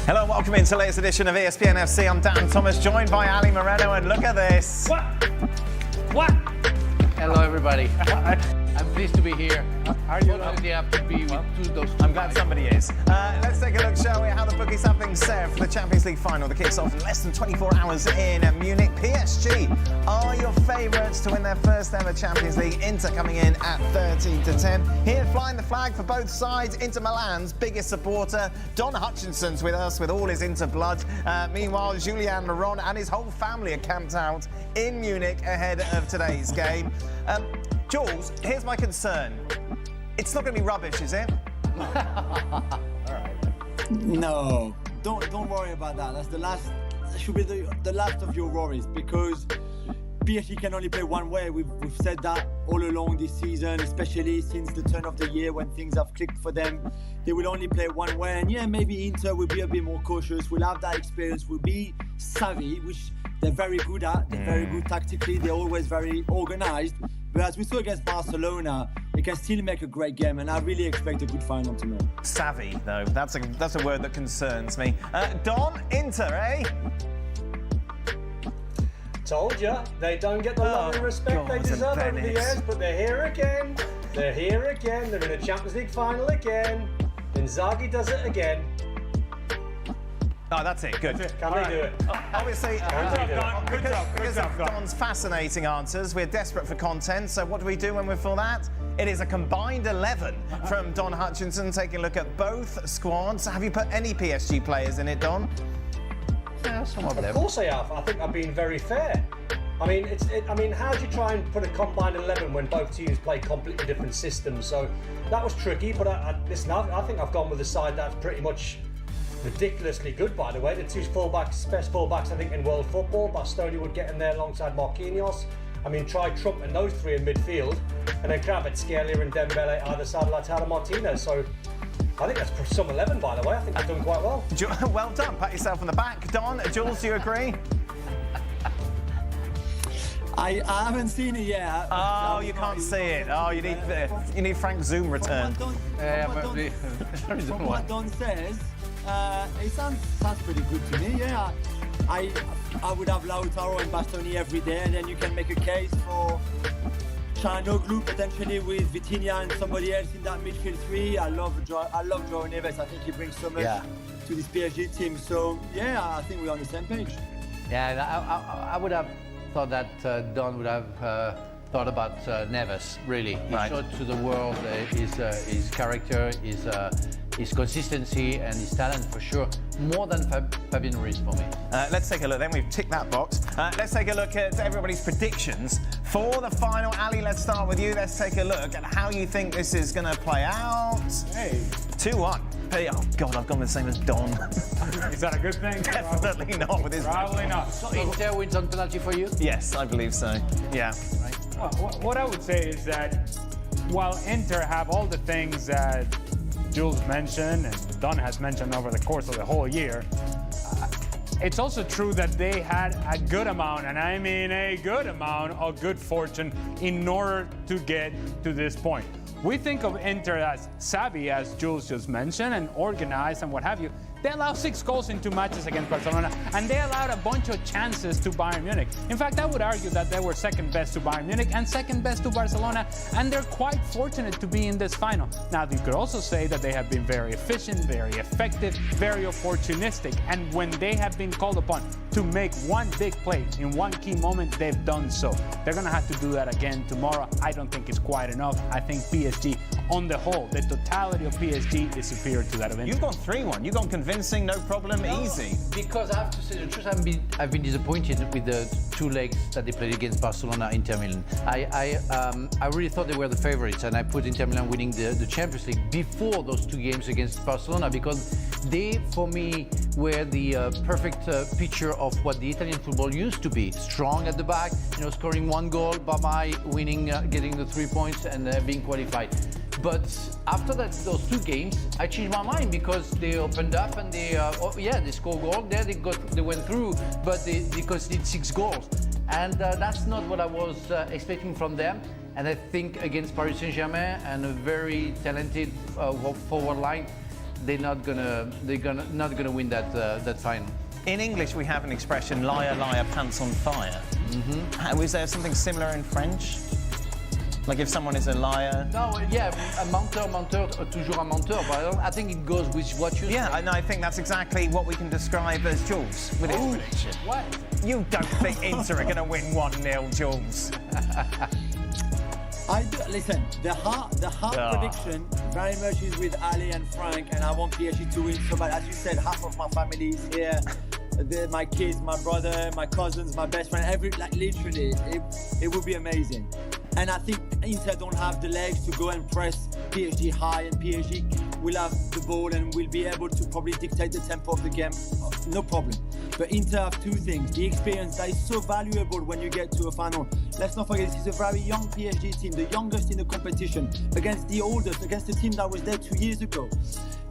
Hello and welcome into the latest edition of ESPN FC. I'm Dan Thomas, joined by Ali Moreno, and look at this. What? Hello, everybody. I'm pleased to be here. Are you? Obviously, I have to be with those two I'm glad somebody is. Let's take a look, shall we, how the bookies have things set for the Champions League final that kicks off in less than 24 hours in Munich. PSG are your favourites to win their first ever Champions League. Inter coming in at 13-10. Here flying the flag for both sides, Inter Milan's biggest supporter, Don Hutchinson's with us with all his Inter blood. Meanwhile, Julian Laurent and his whole family are camped out in Munich ahead of today's game. Jules, here's my concern. It's not going to be rubbish, is it? No, don't worry about that. That's the last. That should be the last of your worries, because PSG can only play one way. We've said that all along this season, especially since the turn of the year when things have clicked for them. They will only play one way, and yeah, maybe Inter will be a bit more cautious. We'll have that experience. We'll be savvy, which they're very good at. They're very good tactically. They're always very organised. But as we saw against Barcelona, they can still make a great game, and I really expect a good final tomorrow. Savvy, though. That's a word that concerns me. Don, Inter, eh? Told you, they don't get the love and respect they deserve over the years, but they're here again. They're here again. They're in a Champions League final again. Inzaghi does it again. Oh, that's it. Good. That's it. Can they do it? Obviously, because of Don's fascinating answers, we're desperate for content. So what do we do when we're for that? It is a combined 11 from Don Hutchinson, taking a look at both squads. Have you put any PSG players in it, Don? Yeah, some of them. Of course I have. I think I've been very fair. I mean, how do you try and put a combined 11 when both teams play completely different systems? So that was tricky. But listen, I think I've gone with a side that's pretty much ridiculously good, by the way. The two fullbacks, best fullbacks I think in world football. Bastoni would get in there alongside Marquinhos. I mean, try trumping those three in midfield, and then Kvaratskhelia and Dembele either side of Lautaro Martinez. So I think that's some 11, by the way. I think they've done quite well. Well done. Pat yourself on the back. Don, Jules, do you agree? I haven't seen it yet. Oh, you can't see it. Oh, you need Frank Zoom return. What Don says, it sounds pretty good to me. Yeah, I would have Lautaro and Bastoni every day, and then you can make a case for Çalhanoğlu potentially with Vitinha and somebody else in that midfield three. I love João Neves. I think he brings so much to this PSG team. So yeah, I think we're on the same page. Yeah, I would have thought that Don would have thought about Neves, really. He showed to the world his character, his consistency and his talent, for sure, more than Fabian Ruiz for me. Let's take a look then. We've ticked that box. Let's take a look at everybody's predictions for the final. Ali, let's start with you. Let's take a look at how you think this is going to play out. Hey. 2-1. Oh, God, I've gone the same as Don. Is that a good thing? Definitely not with his... Probably not. So Inter wins on penalty for you? Yes, I believe so. Yeah. Well, what I would say is that while Inter have all the things that Jules mentioned and Don has mentioned over the course of the whole year, it's also true that they had a good amount, and I mean a good amount of good fortune in order to get to this point. We think of Inter as savvy, as Jules just mentioned, and organized and what have you. They allowed 6 goals in 2 matches against Barcelona, and they allowed a bunch of chances to Bayern Munich. In fact, I would argue that they were second best to Bayern Munich and second best to Barcelona, and they're quite fortunate to be in this final. Now, you could also say that they have been very efficient, very effective, very opportunistic, and when they have been called upon to make one big play in one key moment, they've done so. They're going to have to do that again tomorrow. I don't think it's quite enough. I think PSG, on the whole, the totality of PSG is superior to that of Inter. You've gone 3-1. You've gone convincing, no problem, easy. Because I have to say the truth, I've been disappointed with the 2 legs that they played against Barcelona, Inter Milan. I really thought they were the favorites, and I put Inter Milan winning the Champions League before those 2 games against Barcelona, because they, for me, were the perfect picture of what the Italian football used to be. Strong at the back, scoring 1 goal, bye-bye, winning, getting the 3 points and being qualified. But after those 2 games, I changed my mind, because they opened up and they scored goal. There they went through, but they conceded 6 goals. And that's not what I was expecting from them. And I think against Paris Saint-Germain and a very talented forward line, they're not gonna win that final. In English, we have an expression, liar, liar, pants on fire. Was there something similar in French? Like if someone is a liar? No, yeah, a menteur, toujours un menteur, but I think it goes with what you say. Yeah, and I think that's exactly what we can describe as Jules with his prediction. What? You don't think Inter are going to win 1-0, Jules? I do. Listen, the heart prediction very much is with Ali and Frank, and I want PSG to win. So, but as you said, half of my family is here. My kids, my brother, my cousins, my best friend, literally, it would be amazing. And I think Inter don't have the legs to go and press PSG high, and PSG will have the ball and will be able to probably dictate the tempo of the game, no problem. But Inter have two things: the experience that is so valuable when you get to a final. Let's not forget, this is a very young PSG team, the youngest in the competition, against the oldest, against the team that was there 2 years ago.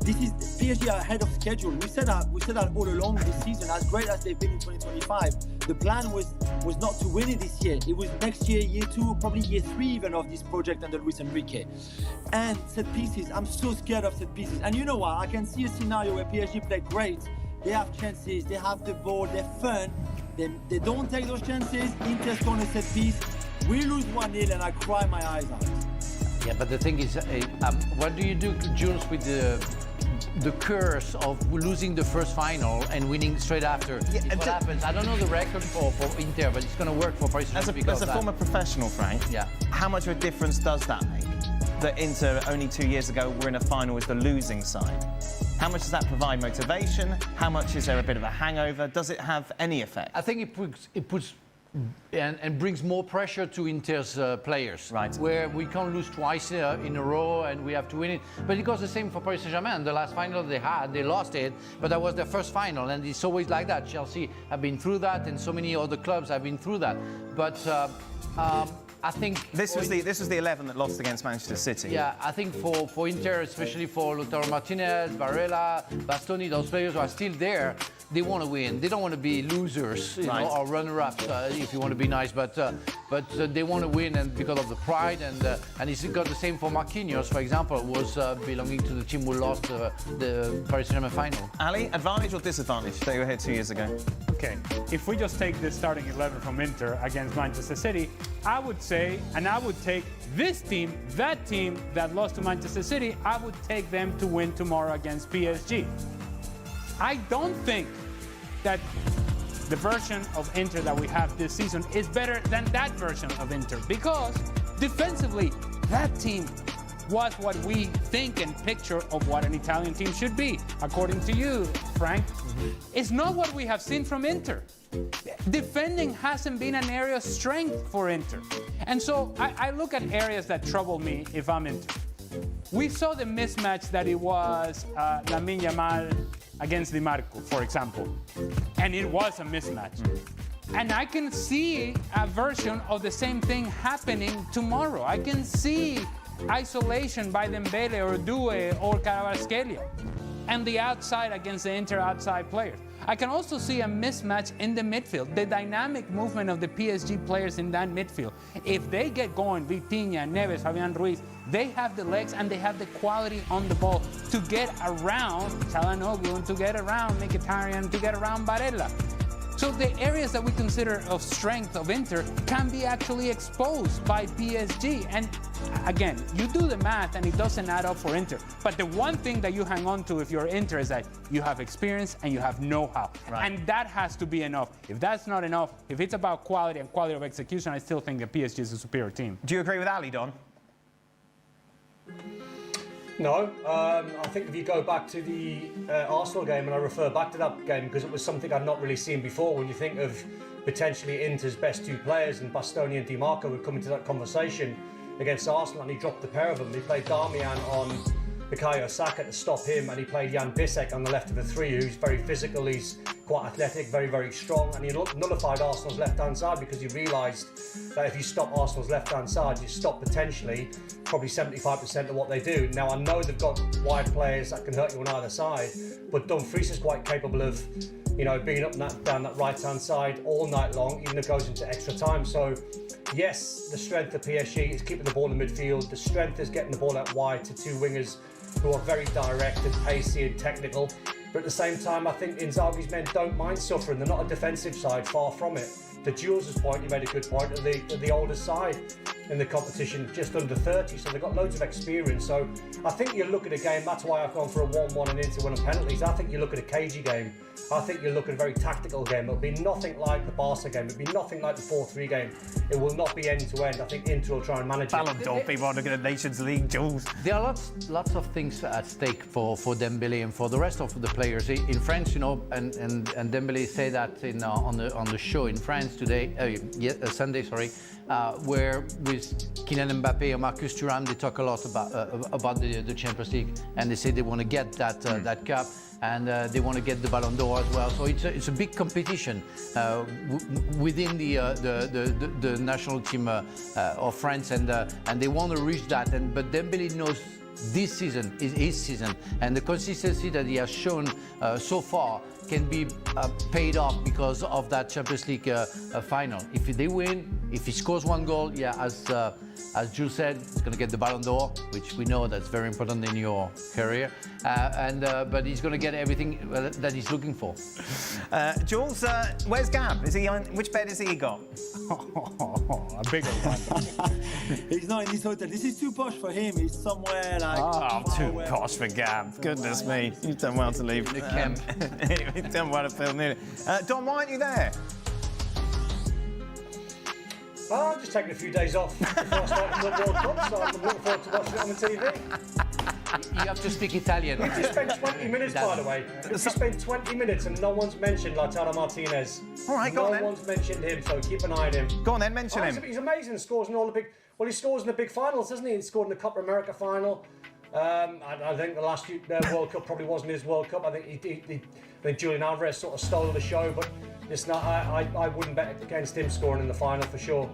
This is PSG are ahead of schedule. We said that all along this season. As great as they've been in 2025, the plan was not to win it this year. It was next year, year 2, probably year 3 even of this project under Luis Enrique. And set pieces, I'm so scared of set pieces. And you know what? I can see a scenario where PSG play great. They have chances, they have the ball, they're fun. They don't take those chances. Inter's going to set piece. We lose 1-0 and I cry my eyes out. Yeah, but the thing is, what do you do, Jules, with the curse of losing the first final and winning straight after? Yeah, what happens? I don't know the record for Inter, but it's going to work for Paris Saint-Germain. As a former professional, Frank, how much of a difference does that make? That Inter only 2 years ago were in a final with the losing side. How much does that provide motivation? How much is there a bit of a hangover? Does it have any effect? I think it puts and brings more pressure to Inter's players. Right. Where we can't lose twice in a row and we have to win it. But it goes the same for Paris Saint-Germain. The last final they lost it, but that was their first final, and it's always like that. Chelsea have been through that, and so many other clubs have been through that. But I think this was the 11 that lost against Manchester City. Yeah, I think for Inter, especially for Lautaro Martinez, Barella, Bastoni, those players who are still there, they want to win. They don't want to be losers, you know, or runner-ups, if you want to be nice. But they want to win, and because of the pride, and it's got the same for Marquinhos, for example, was belonging to the team who lost the Paris Saint-Germain final. Ali, advantage or disadvantage that you were here 2 years ago? Okay, if we just take the starting 11 from Inter against Manchester City, I would say, and I would take this team, that team that lost to Manchester City, I would take them to win tomorrow against PSG. I don't think that the version of Inter that we have this season is better than that version of Inter, because defensively, that team was what we think and picture of what an Italian team should be. According to you, Frank, it's not what we have seen from Inter. Defending hasn't been an area of strength for Inter. And so I look at areas that trouble me if I'm Inter. We saw the mismatch that it was Lamine Yamal against Di Marco, for example. And it was a mismatch. And I can see a version of the same thing happening tomorrow. I can see isolation by Dembele or Dway or Kvaratskhelia, and the outside against the Inter outside players. I can also see a mismatch in the midfield, the dynamic movement of the PSG players in that midfield. If they get going, Vitinha, Neves, Fabian Ruiz, they have the legs and they have the quality on the ball to get around Çalhanoğlu, to get around Mkhitaryan, to get around Barella. So the areas that we consider of strength of Inter can be actually exposed by PSG. And again, you do the math and it doesn't add up for Inter. But the one thing that you hang on to if you're Inter is that you have experience and you have know-how. Right. And that has to be enough. If that's not enough, if it's about quality and quality of execution, I still think that PSG is a superior team. Do you agree with Ali, Don? No, I think if you go back to the Arsenal game, and I refer back to that game because it was something I'd not really seen before, when you think of potentially Inter's best two players, and Bastoni and Di Marco would come into that conversation against Arsenal, and he dropped the pair of them. He played Darmian on Bukayo Saka to stop him, and he played Jan Bissek on the left of the three, who's very physical, he's quite athletic, very, very strong, and he nullified Arsenal's left-hand side because he realised that if you stop Arsenal's left-hand side, you stop potentially probably 75% of what they do. Now, I know they've got wide players that can hurt you on either side, but Dumfries is quite capable of you know, being up down that right-hand side all night long, even if it goes into extra time. So, yes, the strength of PSG is keeping the ball in midfield. The strength is getting the ball out wide to two wingers who are very direct and pacey and technical. But at the same time, I think Inzaghi's men don't mind suffering. They're not a defensive side, far from it. To Jules' point, you made a good point, the older side in the competition, just under 30, so they've got loads of experience. So I think you look at a game, that's why I've gone for a 1-1 and into winning penalties. I think you look at a cagey game. I think you look at a very tactical game. It'll be nothing like the Barca game. It'll be nothing like the 4-3 game. It will not be end to end. I think Inter will try and manage it. Ballon d'Or people are looking at Nations League, Jules. There are lots of things at stake for Dembélé and for the rest of the players in France, you know, and Dembélé said that on the show in France today, Sunday, sorry, where with Kylian Mbappé and Marcus Thuram, they talk a lot about the Champions League, and they say they want to get that cup. And they want to get the Ballon d'Or as well. So it's a big competition within the national team of France, and they want to reach that. But Dembélé knows this season is his season, and the consistency that he has shown so far can be paid off because of that Champions League final. If they win, if he scores one goal, yeah, as Jules said, he's going to get the Ballon d'Or, which we know that's very important in your career. But he's going to get everything that he's looking for. Jules, where's Gab? Is he on? Which bed has he got? A bigger one. He's not in this hotel. This is too posh for him. He's somewhere like... Oh, too posh for Gab. Goodness me. You've done well to leave the camp. You've done well to film near it. Don, why aren't you there? I'm just taking a few days off before I start the World Cup, so I'm looking forward to watching it on the TV. You have to speak Italian. We just spent 20 minutes, by the way. We just spent 20 minutes and no one's mentioned Lautaro Martinez. All right, go on then. No one's mentioned him, so keep an eye on him. Go on then, mention him. He's amazing. He scores in all the big... Well, he scores in the big finals, doesn't he? He scored in the Copa America final. I think the last World Cup probably wasn't his World Cup. I think Julian Alvarez sort of stole the show, but listen, I wouldn't bet against him scoring in the final for sure.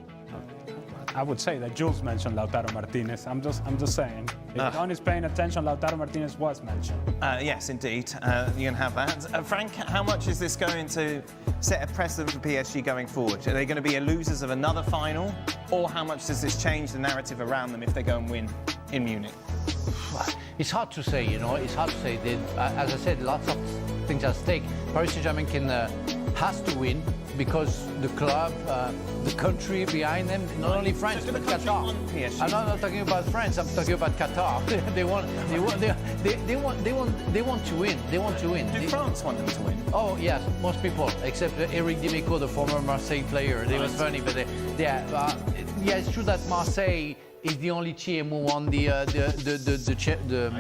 I would say that Jules mentioned Lautaro Martinez. I'm just saying. If Don is paying attention, Lautaro Martinez was mentioned. Yes, indeed. You can have that. Frank, how much is this going to set a precedent for PSG going forward? Are they going to be losers of another final? Or how much does this change the narrative around them if they go and win in Munich? It's hard to say, you know. It's hard to say. As I said, lots of things at stake. Paris Saint-Germain has to win because the club, the country behind them, not only France but Qatar. I'm not talking about France. I'm talking about Qatar. They want to win. They want to win. Do France want them to win? Oh yes, most people, except Eric Dimeco, the former Marseille player. They was funny, but it's true that Marseille is the only team who won the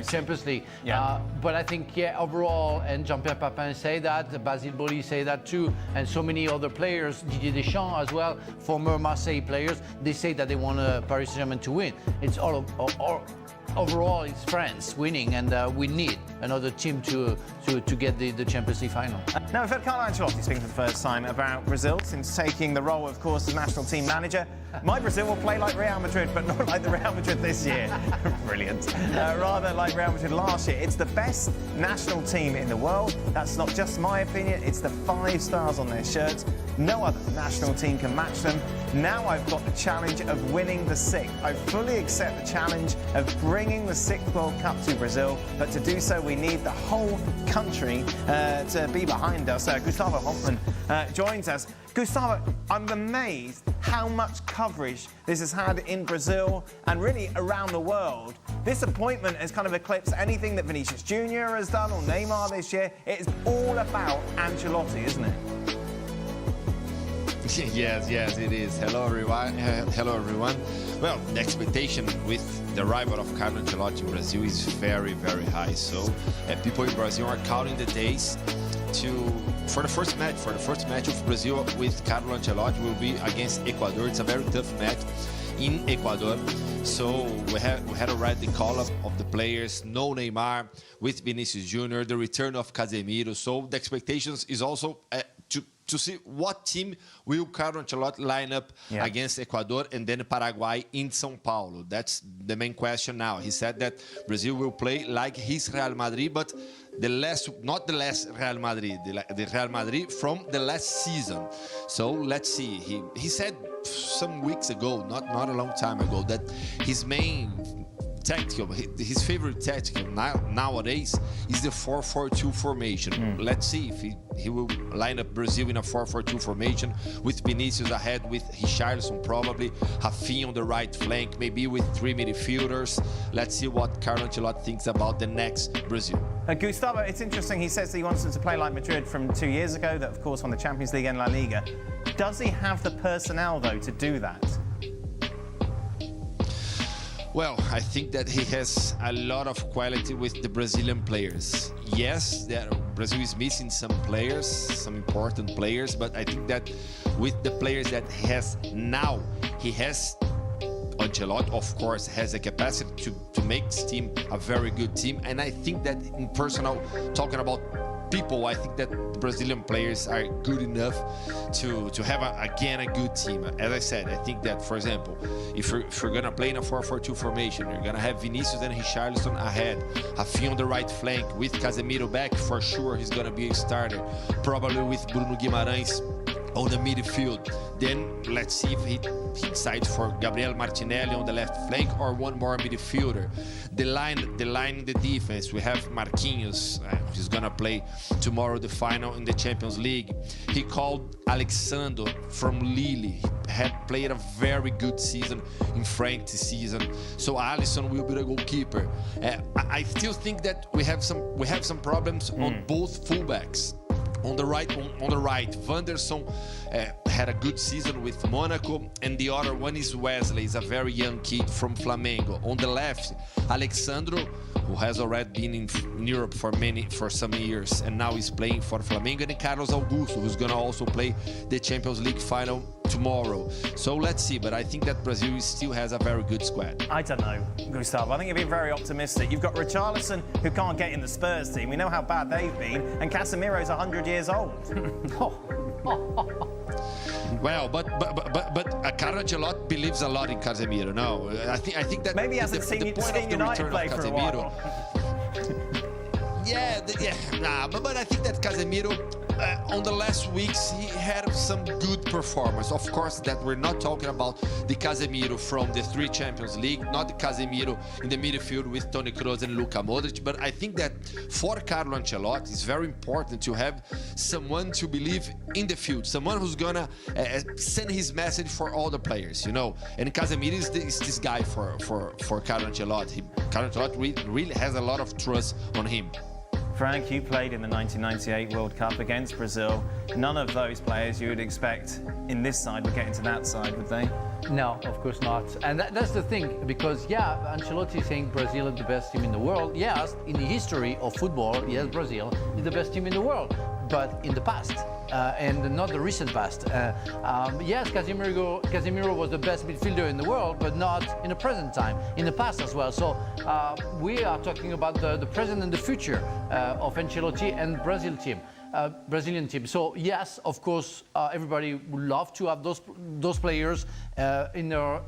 Champions League. Yeah. But I think, overall, and Jean-Pierre Papin say that, Basile Boli say that too, and so many other players, Didier Deschamps as well, former Marseille players, they say that they want Paris Saint-Germain to win. It's overall, it's France winning, and we need another team to get the Champions League final. Now, we've heard Carlo Ancelotti speaking for the first time about Brazil since taking the role, of course, as national team manager. My Brazil will play like Real Madrid, but not like the Real Madrid this year. Brilliant. Rather like Real Madrid last year. It's the best national team in the world. That's not just my opinion. It's the 5 stars on their shirts. No other national team can match them. Now I've got the challenge of winning the 6th. I fully accept the challenge of bringing the 6th World Cup to Brazil, but to do so we need the whole country to be behind us. Gustavo Hoffmann joins us. Gustavo, I'm amazed how much coverage this has had in Brazil and really around the world. This appointment has kind of eclipsed anything that Vinicius Jr has done or Neymar this year. It's all about Ancelotti, isn't it? Yes, it is. Hello, everyone. Well, the expectation with the arrival of Carlo Ancelotti in Brazil is very, very high. So, people in Brazil are counting the days for the first match of Brazil with Carlo Ancelotti will be against Ecuador. It's a very tough match in Ecuador. So we had already the call-up of the players, no Neymar, with Vinicius Jr, the return of Casemiro. So the expectations is also to see what team will Carlo Ancelotti line up against Ecuador and then Paraguay in São Paulo. That's the main question now. He said that Brazil will play like his Real Madrid, but not the last Real Madrid, the Real Madrid from the last season. So let's see. He said some weeks ago, not a long time ago, that his main tactical, his favorite tactical nowadays is the 4-4-2 formation. Let's see if he will line up Brazil in a 4-4-2 formation with Vinicius ahead, with Richarlison probably, Rafinha on the right flank, maybe with 3 midfielders. Let's see what Carlo Ancelotti thinks about the next Brazil. Gustavo, it's interesting. He says that he wants them to play like Madrid from 2 years ago, that of course won the Champions League and La Liga. Does he have the personnel, though, to do that? Well, I think that he has a lot of quality with the Brazilian players. Yes, Brazil is missing some players, some important players, but I think that with the players that he has now, Ancelotti, of course, has the capacity to make this team a very good team. And I think that in personal, talking about people, I think that the Brazilian players are good enough to have, again, a good team. As I said, I think that, for example, if you're going to play in a 4-4-2 formation, you're going to have Vinicius and Richarlison ahead, Rafinha on the right flank, with Casemiro back, for sure he's going to be a starter, probably with Bruno Guimarães on the midfield. Then let's see if he decides for Gabriel Martinelli on the left flank or one more midfielder. The line, the defense, we have Marquinhos, who's gonna play tomorrow the final in the Champions League. He called Alexander from Lille. He had played a very good season in France this season. So Alisson will be the goalkeeper. I still think that we have some problems on both fullbacks. On the right, Wanderson had a good season with Monaco, and the other one is Wesley, is a very young kid from Flamengo. On the left, Alexandro, who has already been in Europe for some years, and now is playing for Flamengo, and Carlos Augusto, who's gonna also play the Champions League final tomorrow. So let's see, but I think that Brazil still has a very good squad. I don't know, Gustavo. I think you're being very optimistic. You've got Richarlison, who can't get in the Spurs team. We know how bad they've been, and Casemiro's 100 years old. Well, but Carlo Ancelotti believes a lot in Casemiro. No, I think that maybe he hasn't seen United play for a while. But I think that Casemiro, on the last weeks, he had some good performance. Of course, that we're not talking about the Casemiro from the 3 Champions League, not the Casemiro in the midfield with Toni Kroos and Luka Modric. But I think that for Carlo Ancelotti, it's very important to have someone to believe in the field, someone who's gonna send his message for all the players, you know. And Casemiro is this guy for Carlo Ancelotti. Carlo Ancelotti really has a lot of trust on him. Frank, you played in the 1998 World Cup against Brazil. None of those players you would expect in this side would get into that side, would they? No, of course not. And that's the thing, because, yeah, Ancelotti is saying Brazil is the best team in the world. Yes, in the history of football, yes, Brazil is the best team in the world. But in the past, and not the recent past. Yes, Casemiro was the best midfielder in the world, but not in the present time, in the past as well. So we are talking about the present and the future of Ancelotti and Brazilian team. So yes, of course, everybody would love to have those players in their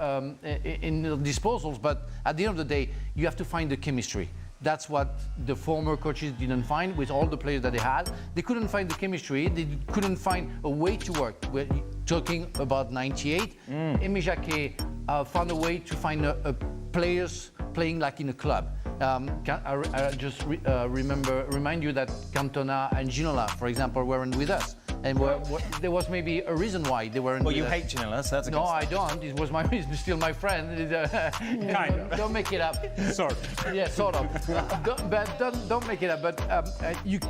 disposals. But at the end of the day, you have to find the chemistry. That's what the former coaches didn't find with all the players that they had. They couldn't find the chemistry. They couldn't find a way to work. We're talking about 98. Aimé Jacquet found a way to find players playing like in a club. I just remind you that Cantona and Ginola, for example, weren't with us. And there was maybe a reason why they weren't. Well, you hate Ginola, so that's a no, I don't. He's still my friend. Kind of. Don't make it up. Sort of. Yeah, sort of. Don't make it up. But you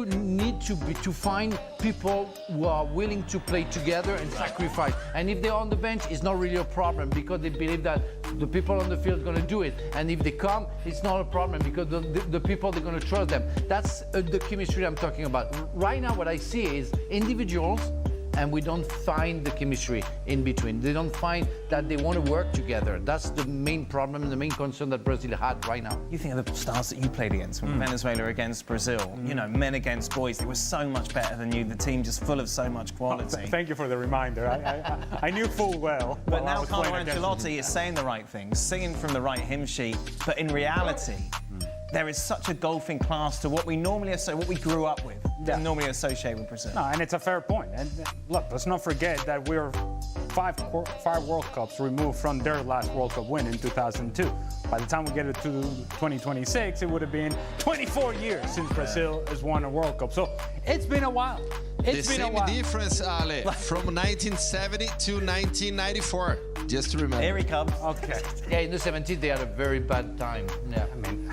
need to find people who are willing to play together and sacrifice. And if they're on the bench, it's not really a problem because they believe that the people on the field are going to do it. And if they come, it's not a problem because the people, they're going to trust them. That's the chemistry I'm talking about. Right now, what I see is individuals, and we don't find the chemistry in between. They don't find that they want to work together. That's the main problem, the main concern that Brazil had right now. You think of the stars that you played against, Venezuela against Brazil, you know, men against boys, they were so much better than you, the team just full of so much quality. Thank you for the reminder. I knew full well. But now Carlo Ancelotti is saying the right things, singing from the right hymn sheet, but in reality, there is such a golfing class to what we normally what we grew up with, normally associate with Brazil. No, and it's a fair point. And look, let's not forget that we're five World Cups removed from their last World Cup win in 2002. By the time we get it to 2026, it would have been 24 years since Brazil has won a World Cup. So it's been a while. It's been a while. The same difference, Ale, from 1970 to 1994. Just to remember. Here he comes. Okay. Yeah, in the 70s, they had a very bad time. Yeah. I mean,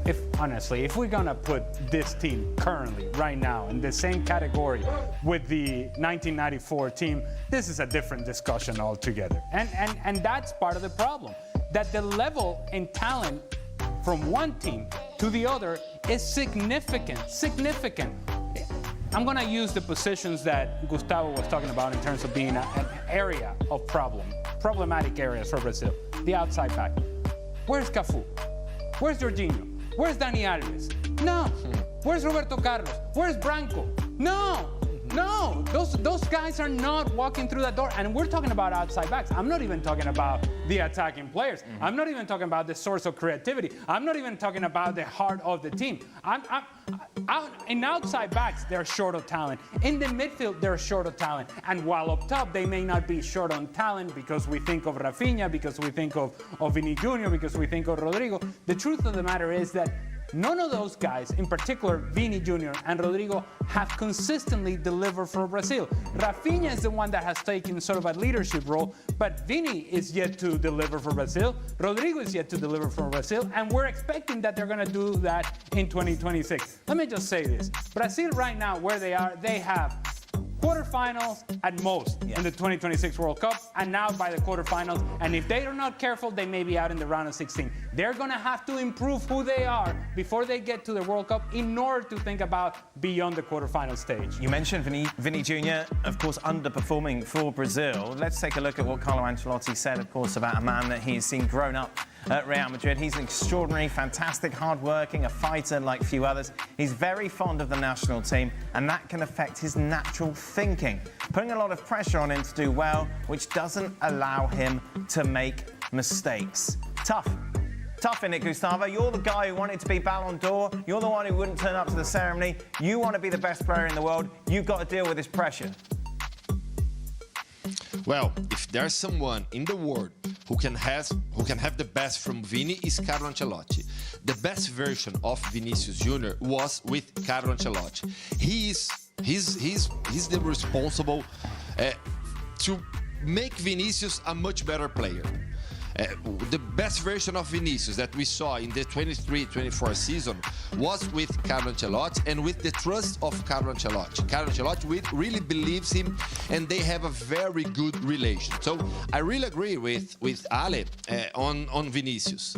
if honestly, if we're gonna put this team currently, right now, in the same category with the 1994 team, this is a different discussion altogether. And that's part of the problem, that the level in talent from one team to the other is significant. I'm gonna use the positions that Gustavo was talking about in terms of being an area of problematic areas for Brazil. The outside back. Where's Cafu? Where's Jorginho? Where's Dani Alves? No. Where's Roberto Carlos? Where's Branco? No. Those guys are not walking through that door. And we're talking about outside backs. I'm not even talking about the attacking players. I'm not even talking about the source of creativity. I'm not even talking about the heart of the team. In outside backs, they're short of talent. In the midfield, they're short of talent. And while up top, they may not be short on talent because we think of Rafinha, because we think of Vini Jr., because we think of Rodrigo. The truth of the matter is that none of those guys, in particular Vini Jr. and Rodrigo, have consistently delivered for Brazil. Rafinha is the one that has taken sort of a leadership role, but Vini is yet to deliver for Brazil. Rodrigo is yet to deliver for Brazil, and we're expecting that they're going to do that in 2026. Let me just say this. Brazil right now, where they are, they have quarterfinals at most in the 2026 World Cup, and now by the quarterfinals. And if they are not careful, they may be out in the round of 16. They're going to have to improve who they are before they get to the World Cup in order to think about beyond the quarterfinal stage. You mentioned Vini Jr., of course, underperforming for Brazil. Let's take a look at what Carlo Ancelotti said, of course, about a man that he's seen grown up at Real Madrid. He's an extraordinary, fantastic, hard-working, a fighter like few others. He's very fond of the national team, and that can affect his natural thinking, putting a lot of pressure on him to do well, which doesn't allow him to make mistakes. Tough, isn't it, Gustavo? You're the guy who wanted to be Ballon d'Or. You're the one who wouldn't turn up to the ceremony. You want to be the best player in the world. You've got to deal with this pressure. Well, if there's someone in the world who can have the best from Vini, is Carlo Ancelotti. The best version of Vinicius Jr. was with Carlo Ancelotti. He's the responsible to make Vinicius a much better player. The best version of Vinicius that we saw in the 23-24 season was with Carlo Ancelotti and with the trust of Carlo Ancelotti. Carlo Ancelotti really believes him, and they have a very good relation. So I really agree with Ale on Vinicius.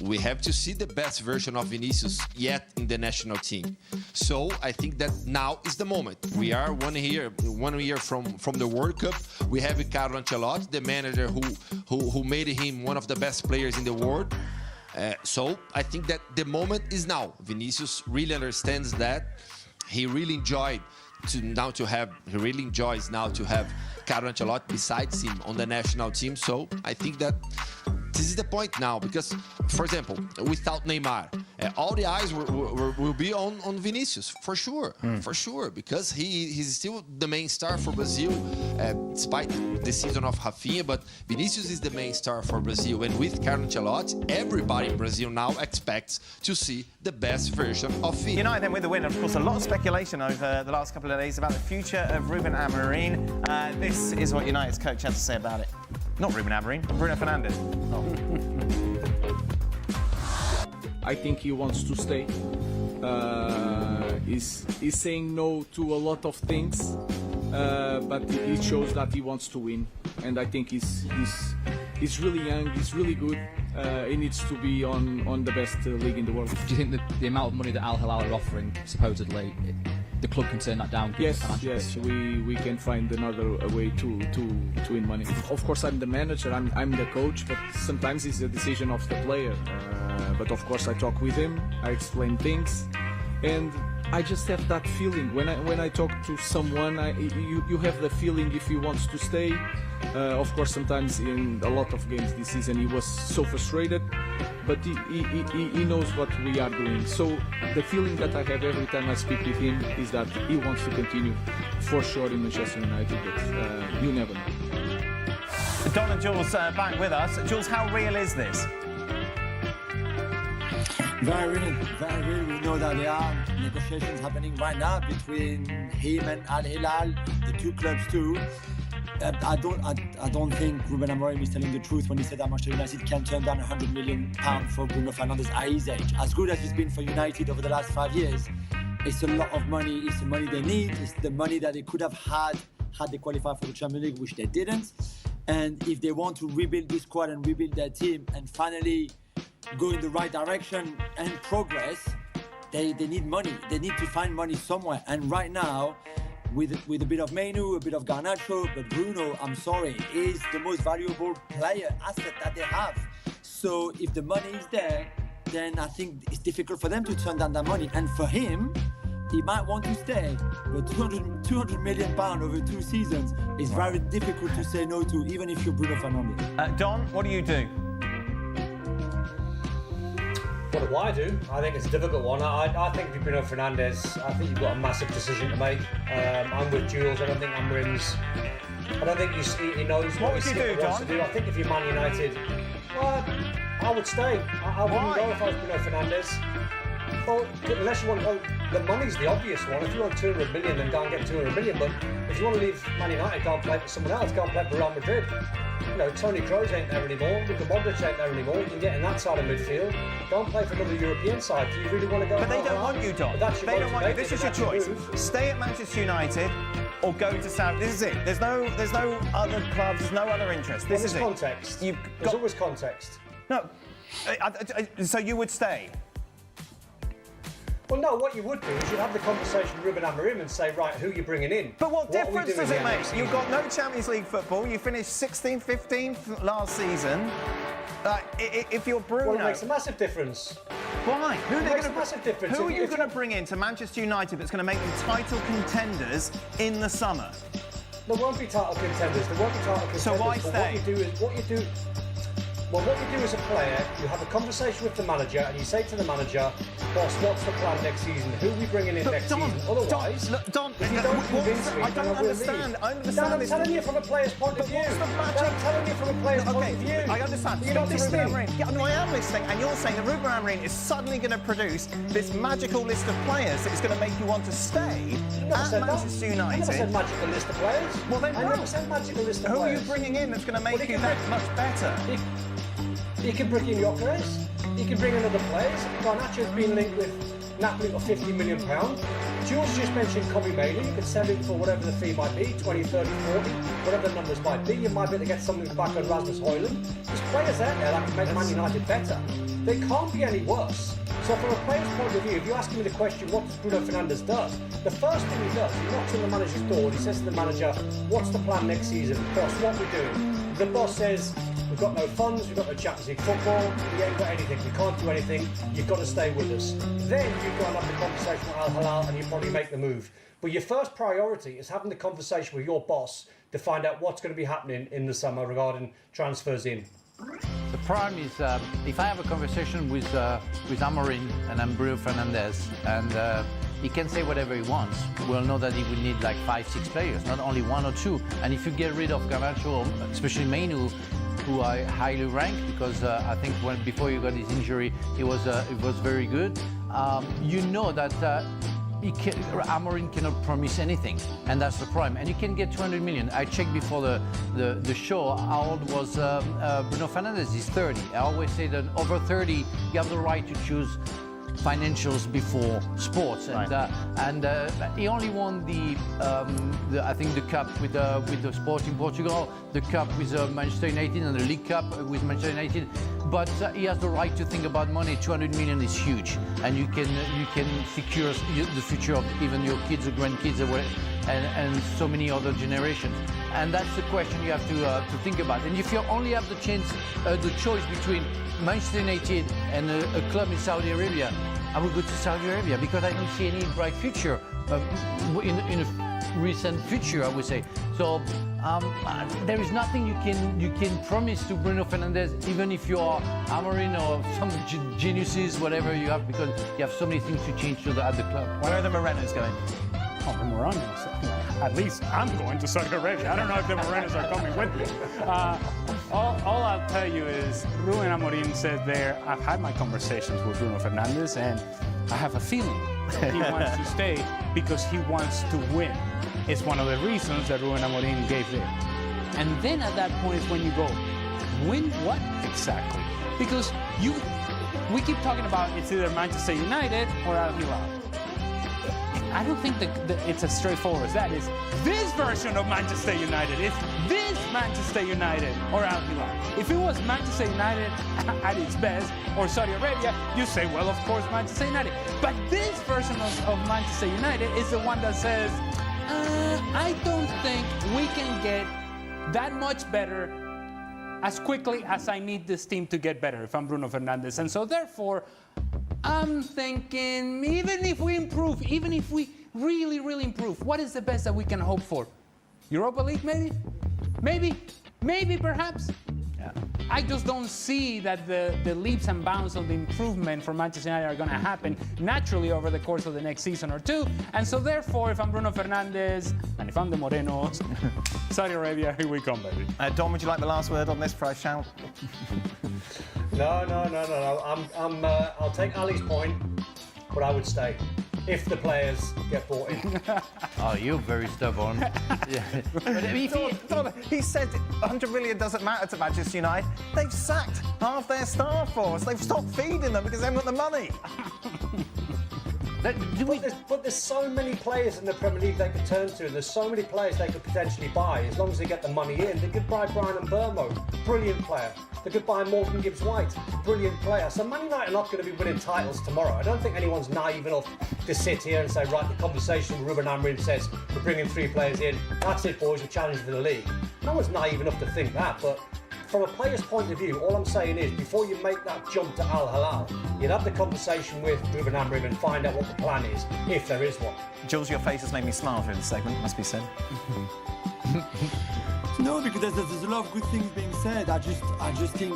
We have to see the best version of Vinicius yet in the national team. So I think that now is the moment. We are 1 year from the World Cup. We have Carlo Ancelotti, the manager who made him one of the best players in the world. So I think that the moment is now. Vinicius really understands that. He really enjoys now to have Carlo Ancelotti besides him on the national team. So I think that this is the point now, because, for example, without Neymar, all the eyes will be on Vinicius, for sure, because he's still the main star for Brazil, despite the season of Rafinha, but Vinicius is the main star for Brazil, and with Carlo Ancelotti, everybody in Brazil now expects to see the best version of Vini. United then with the win, of course, a lot of speculation over the last couple of days about the future of Ruben Amorim. This is what United's coach had to say about it. Not Ruben Amorim, Bruno Fernandes. I think he wants to stay. He's saying no to a lot of things, but it shows that he wants to win. And I think he's really young, he's really good. He needs to be on the best league in the world. Do you think that the amount of money that Al Hilal are offering, supposedly, the club can turn that down? Yes, we can find another way to win money. Of course, I'm the manager, I'm the coach, but sometimes it's a decision of the player. But of course, I talk with him, I explain things, and I just have that feeling when I talk to someone. You have the feeling if he wants to stay. Of course, sometimes in a lot of games this season he was so frustrated, but he knows what we are doing. So the feeling that I have every time I speak with him is that he wants to continue for sure in Manchester United. But you never know. Don and Jules back with us. Jules, how real is this? Very real, very real. We know that there are negotiations happening right now between him and Al Hilal, the two clubs too. I don't think Ruben Amorim is telling the truth when he said that Manchester United can turn down £100 million for Bruno Fernandes at his age. As good as he's been for United over the last 5 years, it's a lot of money. It's the money they need. It's the money that they could have had they qualified for the Champions League, which they didn't. And if they want to rebuild this squad and rebuild their team and finally go in the right direction and progress, they need money. They need to find money somewhere. And right now, with a bit of Menu, a bit of Garnacho, but Bruno, I'm sorry, is the most valuable player asset that they have. So if the money is there, then I think it's difficult for them to turn down that money. And for him, he might want to stay, but £200 million over 2 seasons is very difficult to say no to, even if you're Bruno Fernandes. Don, what do you do? What do I do? I think it's a difficult one. I think with Bruno Fernandes, I think you've got a massive decision to make. I'm with Jules. I don't think he knows what he wants to do. I think if you're Man United, well, I would stay. I wouldn't go if I was Bruno Fernandes. Well, unless you want to go, the money's the obvious one. If you want 200 million, then go and get 200 million. But if you want to leave Man United, go and play for someone else. Go and play for Real Madrid. You know, Toni Kroos ain't there anymore. Luka Modric ain't there anymore. You can get in that side of midfield. Go and play for another European side. Do you really want to go? But they don't want you, Don. They don't want you. This is your choice. Stay at Manchester United or go to Saudi. This is it. There's no other clubs. There's no other interest. This is it. Context. There's always context. No. So you would stay? Well, no, what you would do is you'd have the conversation with Ruben Amorim and say, right, who are you bringing in? But what difference does it make? You've got no Champions League football. You finished 16th, 15th last season. If you're Bruno... Well, it makes a massive difference. Why? Who are you going to bring in to Manchester United that's going to make them title contenders in the summer? There won't be title contenders. So why stay? What you do as a player, you have a conversation with the manager and you say to the manager, boss, what's the plan next season? Who are we bringing in next season? Otherwise, Don, if you don't convince me, I don't understand. I understand. I'm telling you from a player's point of view. I'm telling you from a player's point of view. I understand. You're not listening. Yeah, no, I am listening. And you're saying that Ruben Amorim is suddenly going to produce this magical list of players that is going to make you want to stay at Manchester United. I never said magical list of players. Well, then I never said magical list of players. Who are you bringing in that's going to make you that much better? You can bring in Gyökeres, you can bring in other players. Garnacho's been linked with Napoli for £50 million. Jules just mentioned Kobe Manu. You could sell him for whatever the fee might be, 20, 30, 40, whatever the numbers might be. You might be able to get something back on Rasmus Højlund. There's players out there that can make Man United better. They can't be any worse. So from a player's point of view, if you ask me the question, what does Bruno Fernandes do? The first thing he does, he knocks on the manager's door and he says to the manager, what's the plan next season? Boss, what are we doing? The boss says, we've got no funds, we've got no Champions League football, we ain't got anything, we can't do anything, you've got to stay with us. Then you go and have the conversation with Al Hilal and you probably make the move. But your first priority is having the conversation with your boss to find out what's going to be happening in the summer regarding transfers in. The problem is, if I have a conversation with Amorim and I'm Bruno Fernandes, and he can say whatever he wants, we'll know that he will need like 5-6 players, not only 1 or 2. And if you get rid of Garnacho, especially Manu, who I highly rank because I think before he got his injury, it was very good. You know that Amorim cannot promise anything, and that's the problem. And you can get 200 million. I checked before the show how old was Bruno Fernandes. He's 30. I always say that over 30, you have the right to choose financials before sports, and he only won the I think the cup with the Sport in Portugal, the cup with Manchester United, and the League Cup with Manchester United. But he has the right to think about money. 200 million is huge, and you can secure the future of even your kids or grandkids, and so many other generations. And that's the question you have to think about. And if you only have the choice between Manchester United and a club in Saudi Arabia, I would go to Saudi Arabia because I don't see any bright future in a recent future, I would say. So there is nothing you can promise to Bruno Fernandes, even if you are Amorim or some geniuses, whatever you have, because you have so many things to change at the club. Where are the Morenos going? Oh, the Morenos. At least I'm going to Saudi Arabia. I don't know if the Morenos are coming with me. All I'll tell you is Ruben Amorim said there, I've had my conversations with Bruno Fernandes and I have a feeling that he wants to stay because he wants to win. It's one of the reasons that Ruben Amorim gave there. And then at that point is when you go, win what exactly? Because we keep talking about it's either Manchester United or Al Hilal. I don't think that it's as straightforward as that. It's this version of Manchester United. It's this Manchester United or Al Hilal. If it was Manchester United at its best or Saudi Arabia, you say, well, of course, Manchester United. But this version of Manchester United is the one that says, I don't think we can get that much better as quickly as I need this team to get better if I'm Bruno Fernandes. And so therefore, I'm thinking, even if we improve, even if we really, really improve, what is the best that we can hope for? Europa League, maybe? Maybe, perhaps? Yeah. I just don't see that the leaps and bounds of the improvement for Manchester United are going to happen naturally over the course of the next season or two. And so therefore, if I'm Bruno Fernandes, and if I'm the Morenos, Saudi Arabia, here we come, baby. Don, would you like the last word on this price shout? No. I'll take Ali's point, but I would stay if the players get bought in. Oh, you're very stubborn. Yeah. Don, he said 100 million doesn't matter to Manchester United. They've sacked half their staff force. They've stopped feeding them because they haven't got the money. But there's so many players in the Premier League they could turn to. There's so many players they could potentially buy as long as they get the money in. They could buy Brian Mbeumo, brilliant player. They could buy Morgan Gibbs-White, brilliant player. So Man United are not going to be winning titles tomorrow. I don't think anyone's naive enough to sit here and say, right, the conversation with Ruben Amorim says we're bringing 3 players in. That's it, boys, we're challenging for the league. No one's naive enough to think that, but from a player's point of view, all I'm saying is, before you make that jump to Al Hilal, you'd have the conversation with Ruben Amorim and find out what the plan is, if there is one. Jules, your face has made me smile through this segment, must be said. No, because there's a lot of good things being said. I just think,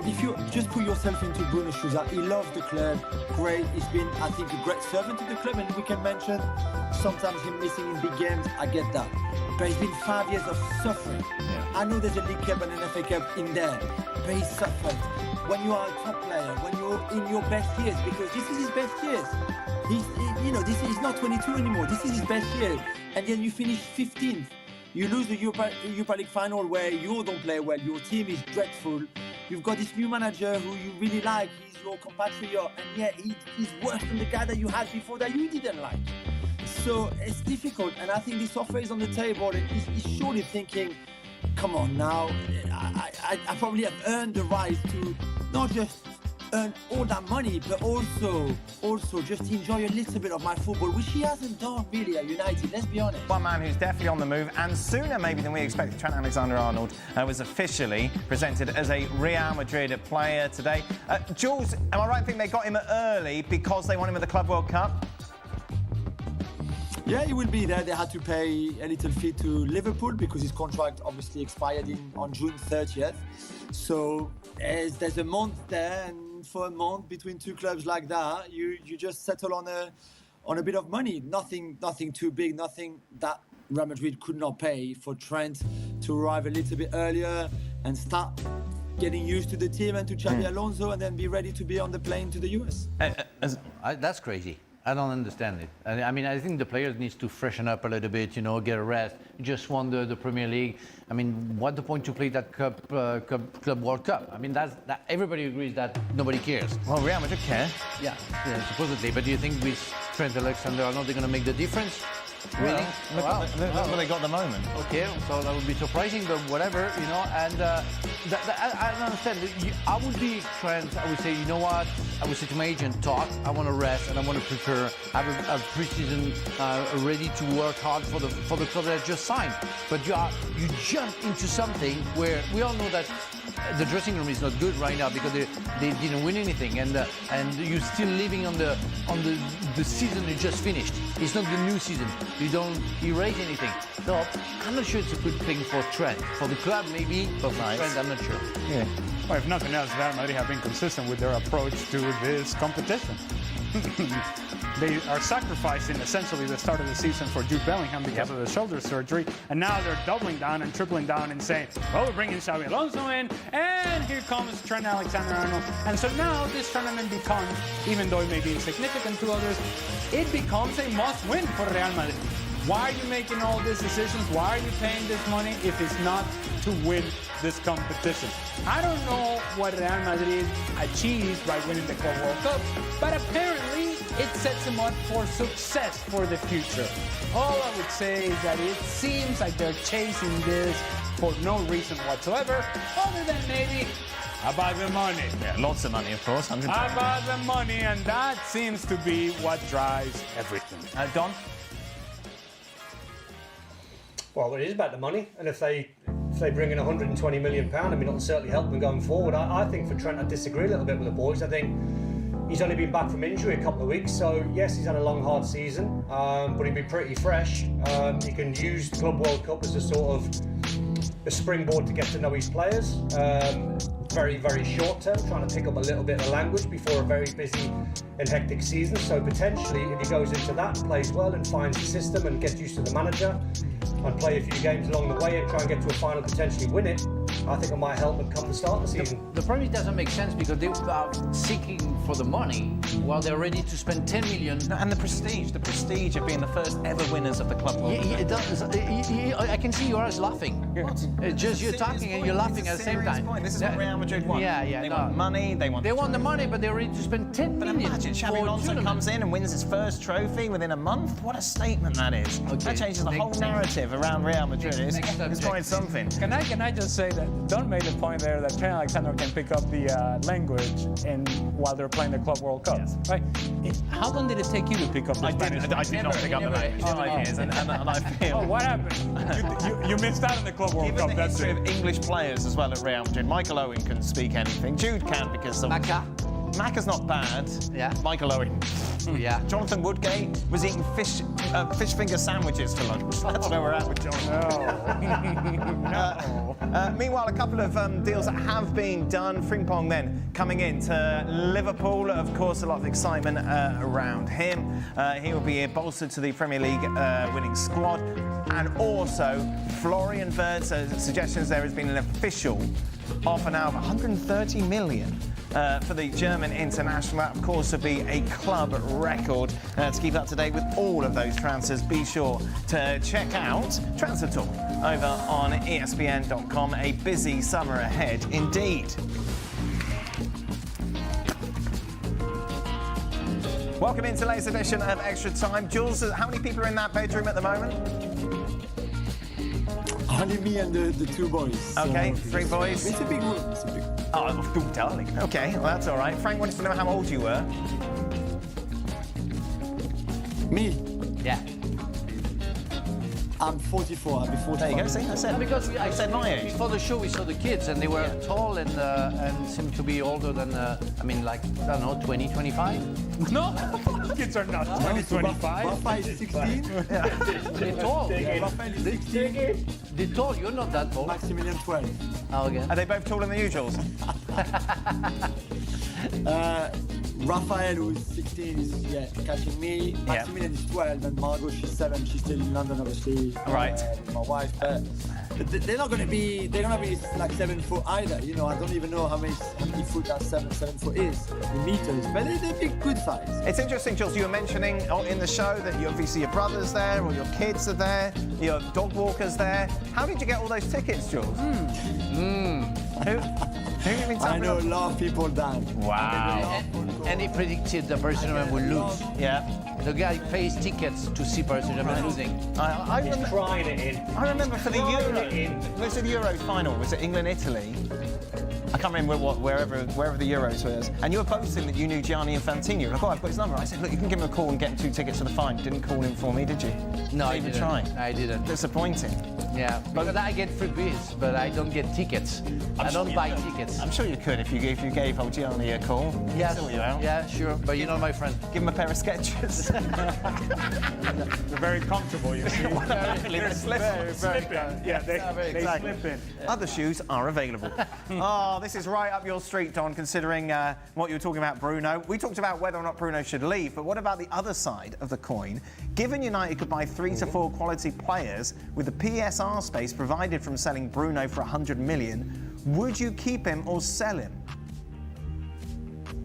if you just put yourself into Bruno's shoes, he loves the club, great. He's been, I think, a great servant to the club, and we can mention sometimes him missing in big games. I get that, but it's been 5 years of suffering. Yeah. I know there's a League Cup and an FA Cup in there, but he suffered. When you are a top player, when you're in your best years, because this is his best years. He's not 22 anymore. This is his best year, and then you finish 15th. You lose the Europa League final where you don't play well. Your team is dreadful. You've got this new manager who you really like. He's your compatriot, and yet he's worse than the guy that you had before that you didn't like. So it's difficult, and I think this offer is on the table, and he's surely thinking, come on now, I probably have earned the right to not just earn all that money, but also just enjoy a little bit of my football, which he hasn't done really at United, let's be honest. One man who's definitely on the move, and sooner maybe than we expected, Trent Alexander-Arnold, was officially presented as a Real Madrid player today. Jules, am I right in thinking they got him early because they want him at the Club World Cup? Yeah, he will be there. They had to pay a little fee to Liverpool because his contract obviously expired on June 30th. So there's a month there, and for a month between two clubs like that, you just settle on a bit of money. Nothing too big, nothing that Real Madrid could not pay for Trent to arrive a little bit earlier and start getting used to the team and to Xabi Alonso, and then be ready to be on the plane to the US. That's crazy. I don't understand it. I mean, I think the players needs to freshen up a little bit, get a rest. You just won the Premier League. I mean, what's the point to play that Club World Cup? I mean, that everybody agrees that nobody cares. Well, Real Madrid care. Yeah, supposedly. But do you think with Trent Alexander-Arnold they're going to make the difference? Really? Look what they got at the moment. Okay, so that would be surprising, but whatever, And I don't understand. I would be Trent. I would say, you know what? I would say to my agent, talk. I want to rest and I want to prepare. I have a pre-season ready to work hard for the club that I just signed. But you jump into something where we all know that the dressing room is not good right now because they didn't win anything, and you're still living on the season you just finished. It's not the new season. You don't erase anything. So I'm not sure it's a good thing for Trent. For the club maybe, but for Trent I'm not sure. Yeah. Well, if nothing else, Real Madrid have been consistent with their approach to this competition. They are sacrificing essentially the start of the season for Jude Bellingham because of the shoulder surgery, and now they're doubling down and tripling down and saying, well, we're bringing Xabi Alonso in, and here comes Trent Alexander-Arnold. And so now this tournament becomes, even though it may be insignificant to others, it becomes a must-win for Real Madrid. Why are you making all these decisions? Why are you paying this money if it's not to win this competition? I don't know what Real Madrid achieved by winning the Club World Cup, but apparently it sets them up for success for the future. All I would say is that it seems like they're chasing this for no reason whatsoever, other than maybe about the money. Yeah, lots of money, of course. About the money, and that seems to be what drives everything. Don? Well, it is about the money, and if they bring in £120 million, I mean, it'll certainly help them going forward. I think for Trent, I disagree a little bit with the boys. I think he's only been back from injury a couple of weeks, so yes, he's had a long, hard season, but he'll be pretty fresh. He can use the Club World Cup as a sort of a springboard to get to know his players. Very, very short term, trying to pick up a little bit of language before a very busy and hectic season. So potentially, if he goes into that and plays well and finds the system and gets used to the manager and play a few games along the way and try and get to a final, potentially win it, I think it might help them come the start of the season. The problem is it doesn't make sense because they are seeking for the money while they're ready to spend 10 million. No, and the prestige of being the first ever winners of the Club World Cup. It does. I can see your eyes laughing. It's just you're talking and you're laughing at the same time. This is what Real Madrid want. Yeah. They want money. They want the money, but they're ready to spend 10 But million. imagine Xabi Alonso comes in and wins his first trophy within a month. What a statement that is. Okay. That changes the whole narrative around Real Madrid. It's quite something. Can I just say that Don made the point there that Trent Alexander can pick up the language while they're playing the Club World Cup, right? How long did it take you to pick up the Spanish language? I did not pick up the language in 5 years, and I feel... Oh, what happened? you missed out on the Club World Cup, Given the that's history it. of English players as well at Real Madrid, Michael Owen can speak anything. Jude can because of... Macca's not bad. Yeah. Michael Owen. Yeah. Jonathan Woodgate was eating fish finger sandwiches for lunch. That's where we're at with John. Meanwhile, a couple of deals that have been done. Frimpong then coming in to Liverpool. Of course, a lot of excitement around him. He will be bolstered to the Premier League winning squad. And also, Florian Wirtz, suggestions there has been an official offer now of 130 million. For the German international. That, of course, would be a club record. To keep up to date with all of those transfers, be sure to check out Transfer Talk over on ESPN.com. A busy summer ahead indeed. Welcome into latest edition of Extra Time. Jules, how many people are in that bedroom at the moment? Only me and the two boys. Okay, so 3 boys. It's a big room. It's a big... Oh, darling. Okay, well, that's all right. Frank wanted to know how old you were. Me, Yeah. I'm 44. I'll be 45. There you go. See, I said, Because I said my age. before the show we saw the kids and they were tall and seemed to be older than, I don't know, 20, 25? No, kids are not 20, 25. Rafa is 16. They're tall. Rafael is 16. They're tall, you're not that tall. Maximilian 12. Oh, okay. Are they both taller than you, Jules? Rafael, who's 16, is catching me. Maximilian is 12, and Margot, she's 7. She's still in London, obviously. Right. With my wife. But they're not going to be. They're going to be like 7 foot either. You know, I don't even know how many foot that 7 foot is in meters. But they're big, good size. It's interesting, Jules, you were mentioning in the show that you obviously your brother's there, or your kids are there, your dog walker's there. How did you get all those tickets, Jules? Who have you been I know a talking lot of people down. Wow. And he predicted that Paris Saint-Germain will lose. Yeah. The guy pays tickets to see Paris Saint-Germain losing. I He's crying it in. remember for the Throwing Euro. it in. Was it the Euro final? Was it England-Italy? I can't remember wherever the Euros was. And you were boasting that you knew Gianni Infantino. You're like, oh, I've got his number. I said, look, you can give him a call and get him 2 tickets for the final. Didn't call him for me, did you? No, I Didn't didn't. even try. I didn't. Disappointing. Yeah, because I get free beers, but I don't get tickets. I don't buy tickets. I'm sure you could if you gave Oggiani a call. Yes. Sort you out. Yeah, sure. But you're not my friend. Give him a pair of Skechers. They're very comfortable, you see. They're very yeah, they slip in. Other shoes are available. Oh, this is right up your street, Don, considering what you were talking about, Bruno. We talked about whether or not Bruno should leave, but what about the other side of the coin? Given United could buy 3 to 4 quality players with the PSR space provided from selling Bruno for 100 million, would you keep him or sell him?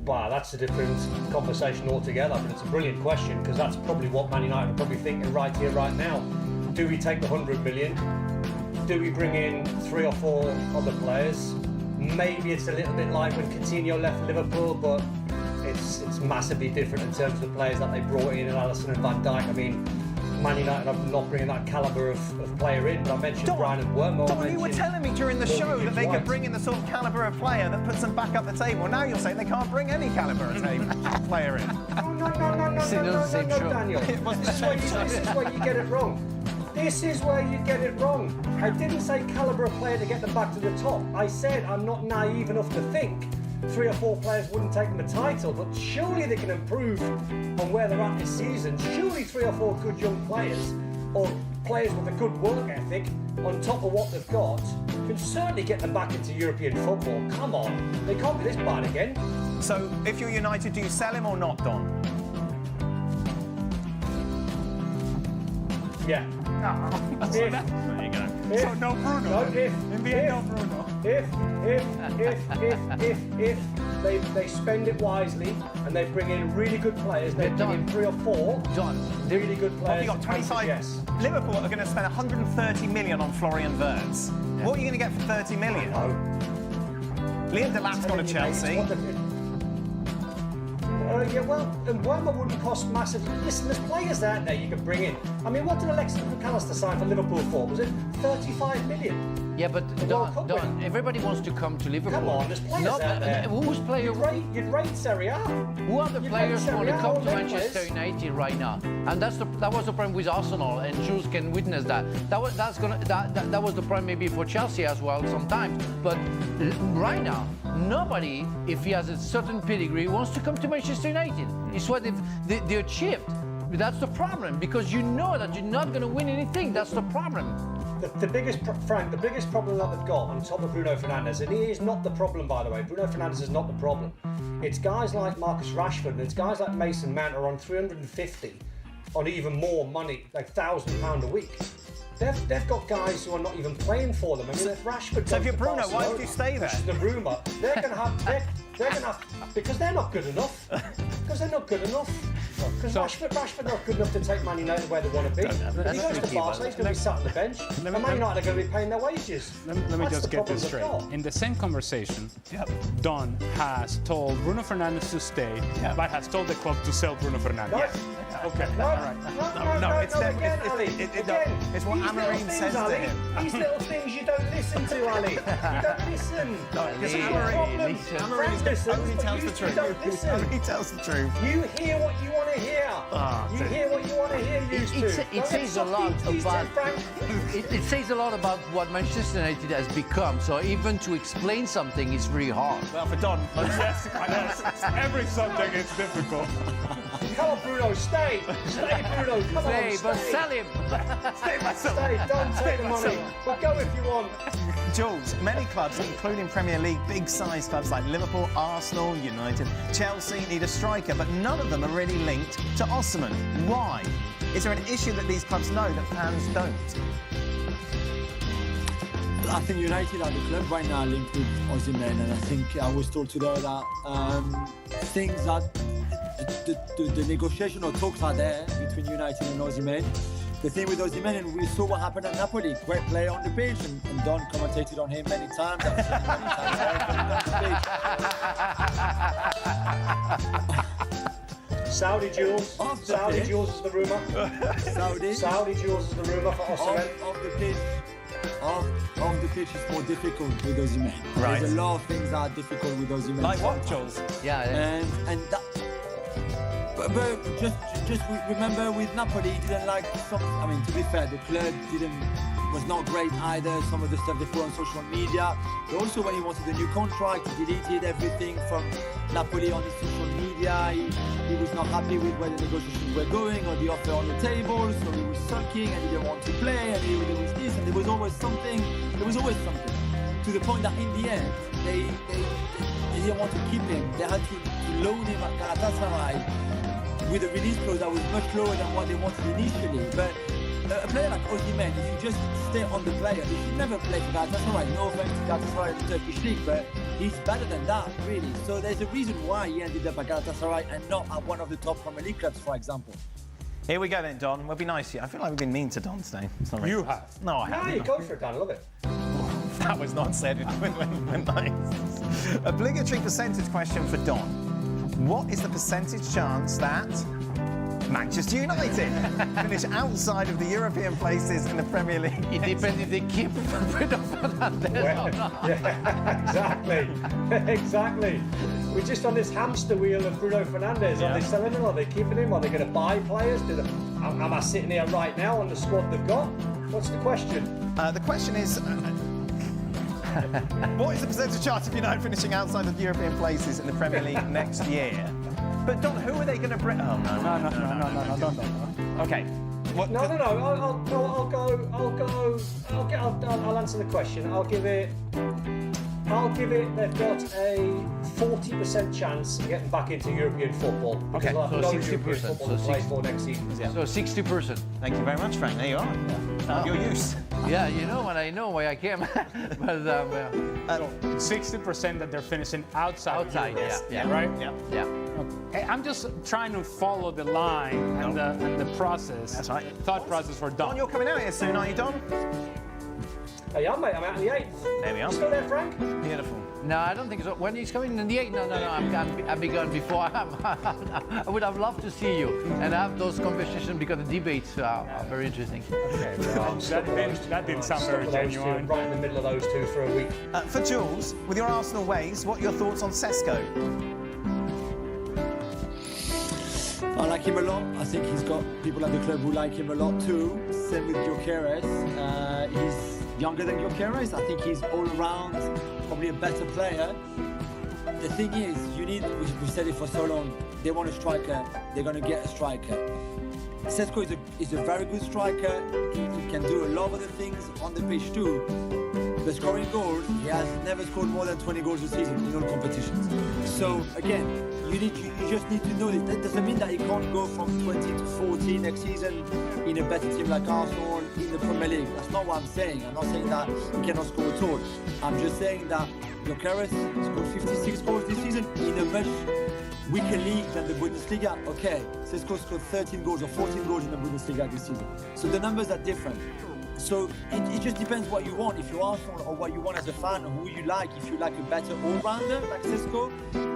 Wow, that's a different conversation altogether, but it's a brilliant question because that's probably what Man United are probably thinking right here, right now. Do we take the 100 million? Do we bring in 3 or 4 other players? Maybe it's a little bit like when Coutinho left Liverpool, but it's massively different in terms of the players that they brought in, and Alisson and Van Dijk. I mean, Man United are not bringing that calibre of player in, but I mentioned Brian and Wormo. Don, you were telling me during the show that they could bring in the sort of calibre of player that puts them back up the table. Now you're saying they can't bring any calibre of player in. No, Daniel. This is where you get it wrong. This is where you get it wrong. I didn't say calibre of player to get them back to the top. I said I'm not naive enough to think 3 or 4 players wouldn't take them a title, but surely they can improve on where they're at this season. Surely 3 or 4 good young players, or players with a good work ethic on top of what they've got, can certainly get them back into European football. Come on, they can't be this bad again. So, if you're United, do you sell him or not, Don? Yeah. There you go. So no Bruno. No, if they spend it wisely and they bring in really good players, they bring in 3 or 4 really good players. You've got 25. Yes. Liverpool are going to spend 130 million on Florian Wirtz. Yeah. What are you going to get for 30 million? Liam Delap's gone to Chelsea. Yeah, well, and Wormo wouldn't cost massive. Listen, there's players out there you can bring in. I mean, what did Alexis McAllister sign for Liverpool for? Was it 35 million? Yeah, but Don, everybody wants to come to Liverpool. Come on, there's players out there. Who's players? You'd rate Serie A. Who are the players who want to come to Manchester United right now? And that was the problem with Arsenal, and Jules can witness that. That was the problem maybe for Chelsea as well sometimes. But right now, nobody, if he has a certain pedigree, wants to come to Manchester United. It's what they achieved. That's the problem, because you know that you're not going to win anything. That's the problem. The biggest problem that they've got on top of Bruno Fernandes, and he is not the problem, by the way. Bruno Fernandes is not the problem. It's guys like Marcus Rashford and it's guys like Mason Mount are on 350 on even more money, like £1,000 a week. They've got guys who are not even playing for them. I mean, if Rashford. So if you're Bruno, why would you stay there? Which is the rumour. They're going to have because they're not good enough. Because they're not good enough. Because Rashford not good enough to take Man United where they want to be. If he goes to Barca, he's going to be sat on the bench. And Man United are going to be paying their wages. Let me just get this straight. In the same conversation, Don has told Bruno Fernandes to stay, but has told the club to sell Bruno Fernandes. Yes. Okay. No, it's what Amorim says to him. These little things you don't listen to, Ali. You don't listen. Because Amorim only tells the truth. Only tells the truth. You hear what you want to hear. You hear what you want to hear. It says a lot about. It says a lot about what Manchester United has become. So even to explain something is really hard. Well, for Don, yes, every subject is difficult. Come on, Bruno, stay. Stay, Bruno. Come on, stay. But sell him. Stay myself. Stay. Don't take the money. But go if you want. Jules, many clubs, including Premier League big-size clubs like Liverpool, Arsenal, United, Chelsea, need a striker, but none of them are really linked to Osimhen. Why? Is there an issue that these clubs know that fans don't? I think United are the club right now linked with Osimhen, and I think I was told today that things that the negotiation or talks are there between United and Osimhen. The thing with Osimhen, and we saw what happened at Napoli, great player on the pitch, and Don commentated on him many times. Saudi Jules. Saudi Jules is the rumour. Saudi Jules is the rumour for Osimhen. Off the pitch is more difficult with Osimhen. Right. There's a lot of things that are difficult with Osimhen. Like what, Jules? Yeah. And that. But just remember with Napoli, he didn't like some. I mean, to be fair, the club was not great either. Some of the stuff they put on social media. But also, when he wanted a new contract, he deleted everything from Napoli on his social media. He was not happy with where the negotiations were going or the offer on the table. So he was sulking and he didn't want to play. And there was this, and there was always something. There was always something. To the point that in the end, they didn't want to keep him. They had to loan him at Galatasaray with a release clause that was much lower than what they wanted initially. But a player like Osimhen, if you just stay on the player, he should never play for Galatasaray. No offense to Galatasaray in the Turkish league, but he's better than that, really. So there's a reason why he ended up at Galatasaray and not at one of the top Premier League clubs, for example. Here we go then, Don. We'll be nice to you. I feel like we've been mean to Don today. Sorry. You have. No, I No, haven't. you go for it, Dan. I love it. That was not said when nice. Obligatory percentage question for Don. What is the percentage chance that Manchester United finish outside of the European places in the Premier League? It depends if they keep Bruno Fernandes or not. Yeah, exactly. We're just on this hamster wheel of Bruno Fernandes. Are they selling him? Are they keeping him? Are they going to buy players? Am I sitting here right now on the squad they've got? What's the question? The question is, what is the percentage chance of United finishing outside of the European places in the Premier League next year? But Don, who are they going to bring? Oh no, don't. Okay. What, No. I'll answer the question. I'll give it. They've got a 40% chance of getting back into European football. Okay, They'll have so no 60%, European football so to play 60. for next season. Yeah. So 60%. Thank you very much, Frank. There you are. Your use. Yeah, you know, and I know why I came. But 60% that they're finishing outside. outside, yeah, Right? yeah. Hey, I'm just trying to follow the line and the process. That's right. Thought process for Don, Don. you're coming out here soon, aren't you, Don? Hey, I'm mate. I'm out in the 8th. There we are. You still there, Frank? Beautiful. No, I don't think so. When he's coming in the 8th? No, I'll be gone before. I would have loved to see you and have those conversations because the debates are very interesting. Okay, well, That didn't sound very genuine. Right in the middle of those two for a week. For Jules, with your Arsenal ways, what are your thoughts on Sesko? I like him a lot. I think he's got people at the club who like him a lot too. Same with Gyökeres. He's younger than Gyökeres. I think he's all around probably a better player. The thing is, you need, we've said it for so long, they want a striker, they're going to get a striker. Sesko is a very good striker. He can do a lot of other things on the pitch too. But scoring goals, he has never scored more than 20 goals a season in all competitions. So again, you just need to know this. That doesn't mean that he can't go from 20 to 40 next season in a better team like Arsenal in the Premier League. That's not what I'm saying. I'm not saying that he cannot score at all. I'm just saying that Gyökeres scored 56 goals this season in a much weaker league than the Bundesliga. Okay, Sesko scored 13 goals or 14 goals in the Bundesliga this season. So the numbers are different. So it just depends what you want. If you're Arsenal or what you want as a fan, who you like. If you like a better all-rounder like Sesko,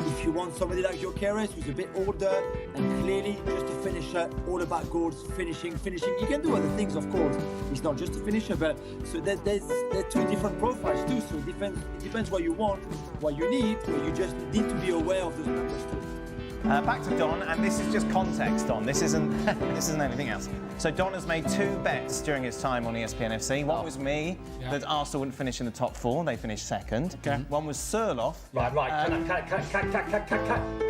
if you want somebody like Gyökeres who's a bit older and clearly just a finisher, all about goals, finishing. You can do other things, of course. He's not just a finisher, but so there are two different profiles too. So it depends what you want, what you need, but you just need to be aware of those numbers too. Back to Don, and this is just context, Don. This isn't anything else. So Don has made 2 bets during his time on ESPN FC. One was me, that Arsenal wouldn't finish in the top 4. They finished second. Okay. One was Surloff. Right.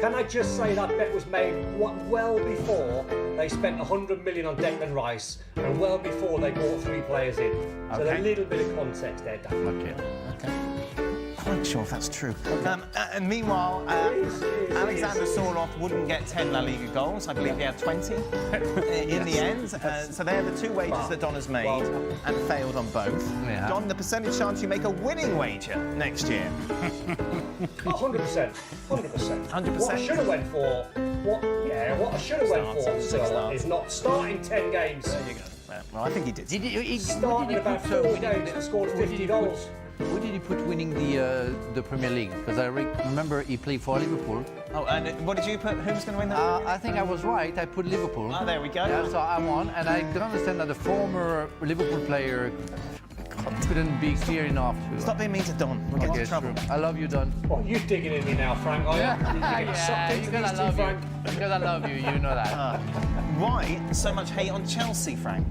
Can I just say that bet was made well before they spent 100 million on Declan Rice and well before they brought 3 players in. So Okay. a little bit of context there, Dan. Okay. I'm not sure if that's true. And meanwhile, Alexander Surloff wouldn't get 10 La Liga goals. I believe he had 20 in the end. So they're the 2 wagers that Don has made and failed on both. Yeah. Don, the percentage chance you make a winning wager next year? 100%. 100%. What I should have went for, what I should have went for Six starts. is not starting 10 games. There you go. Well, I think he did. Starting about 4 games and scored 50 goals. Who did he put winning the Premier League? Because I remember he played for Liverpool. Oh, and what did you put? Who was going to win that? I think I was right. I put Liverpool. There we go. Yeah, so I won, and I can understand that the former Liverpool player. couldn't be clear enough. Stop being mean to Don. We'll get Okay, into trouble. true. I love you, Don. Well, you're digging in me now, Frank, are you? You're getting sucked into because I these two, love Frank. you. Because I love you, you know that. Why so much hate on Chelsea, Frank?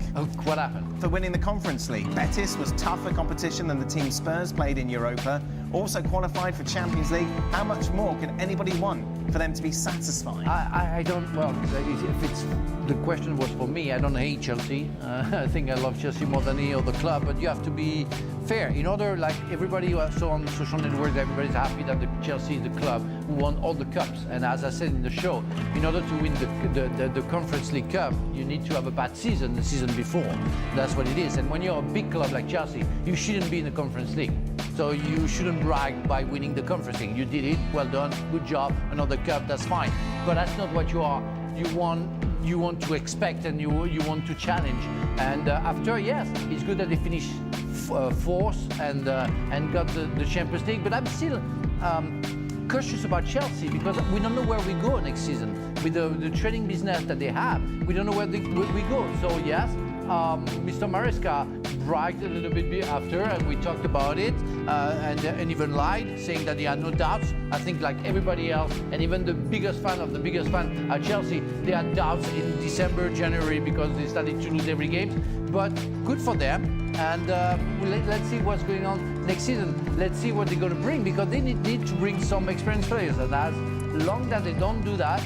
What happened? For winning the Conference League. Betis was tougher competition than the team Spurs played in Europa. Also qualified for Champions League. How much more can anybody want for them to be satisfied? I don't, well, if it's, the question was for me, I don't hate Chelsea. I think I love Chelsea more than any other club, but you have to be fair. In order, like everybody who I saw on social networks, everybody's happy that the Chelsea is the club who won all the cups. And as I said in the show, in order to win the Conference League Cup, you need to have a bad season the season before. That's what it is. And when you're a big club like Chelsea, you shouldn't be in the Conference League. So you shouldn't brag by winning the Conference League. You did it, well done, good job, another cup, that's fine. But that's not what you are. You want to expect and you want to challenge. And after, yes, it's good that they finished fourth and got the Champions League. But I'm still cautious about Chelsea because we don't know where we go next season. With the trading business that they have, we don't know where we go. So yes, Mr. Maresca bragged a little bit after, and we talked about it, and even lied, saying that he had no doubts. I think like everybody else, and even the biggest fan of the biggest fan at Chelsea, they had doubts in December, January, because they started to lose every game. But good for them, and let's see what's going on next season. Let's see what they're going to bring, because they need to bring some experienced players, and as long as they don't do that,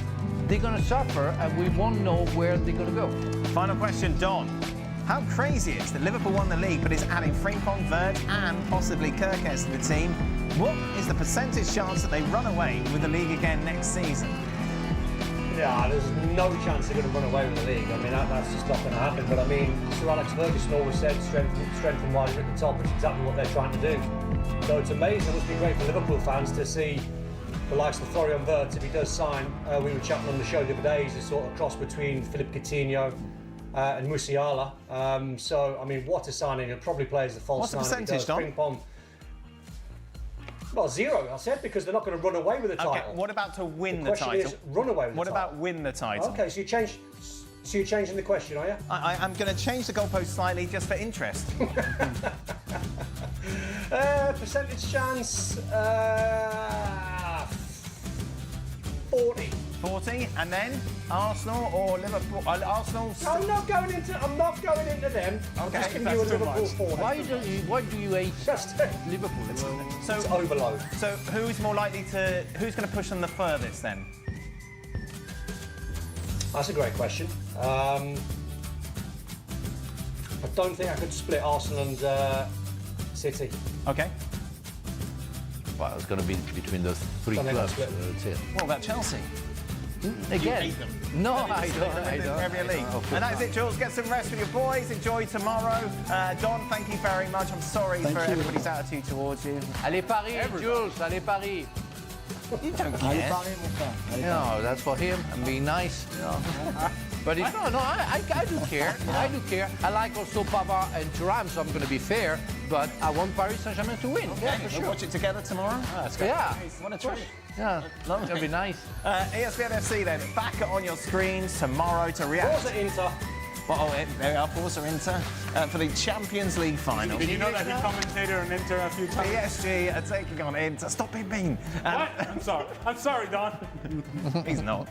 they're going to suffer, and we won't know where they're going to go. Final question, Don. How crazy is that Liverpool won the league but is adding Frimpong, Vert and possibly Kirkes to the team? What is the percentage chance that they run away with the league again next season? Yeah, there's no chance they're going to run away with the league. I mean, that's just not going to happen. But I mean, Sir Alex Ferguson always said strength and wide at the top, which is exactly what they're trying to do. So it's amazing. It must be great for Liverpool fans to see the likes of Florian Wirtz, if he does sign. We were chatting on the show the other day, he's a sort of cross between Philippe Coutinho and Musiala. So, I mean, what a signing. He'll probably play as the false What's the nine. percentage, Don? Well, 0, I said, because they're not going to run away with the title. Okay, what about to win the the question title? Is run away with what the about title? win the title? Okay, so you're changing the question, are you? I'm going to change the goalpost slightly just for interest. Percentage chance, 40. 40, and then Arsenal or Liverpool? Arsenal. I'm not going into them. I'm just giving you a Liverpool 40. Why do you hate Just Liverpool? So it's overload. So who's going to push them the furthest then? That's a great question. I don't think I could split Arsenal and City. Okay. Well, it's going to be between those three Don't think clubs. I'll split. That's it. What about Chelsea? Again, hate them. no, I don't. Premier League. Of course And that's not. it, Jules. Get some rest with your boys. Enjoy tomorrow. Don, thank you very much. I'm sorry for everybody's attitude towards you. Allez Paris, Jules, allez Paris. You don't Allez, care. Paris, mon frère. Allez, No, that's for him. I'm being nice. You know. But I do care. I do care. I like also Pavard and Thuram, so I'm going to be fair. But I want Paris Saint-Germain to win. Yeah, for We'll sure. watch it together tomorrow. Yeah. What a treat. Yeah, Lovely. that'll be nice. ESPN FC then, back on your screens tomorrow to react. Forza Inter. Well, there we are, Forza Inter for the Champions League final. Did you know that he commentated on Inter a few times? PSG are taking on Inter. Stop being mean. What? I'm sorry, Don. He's not.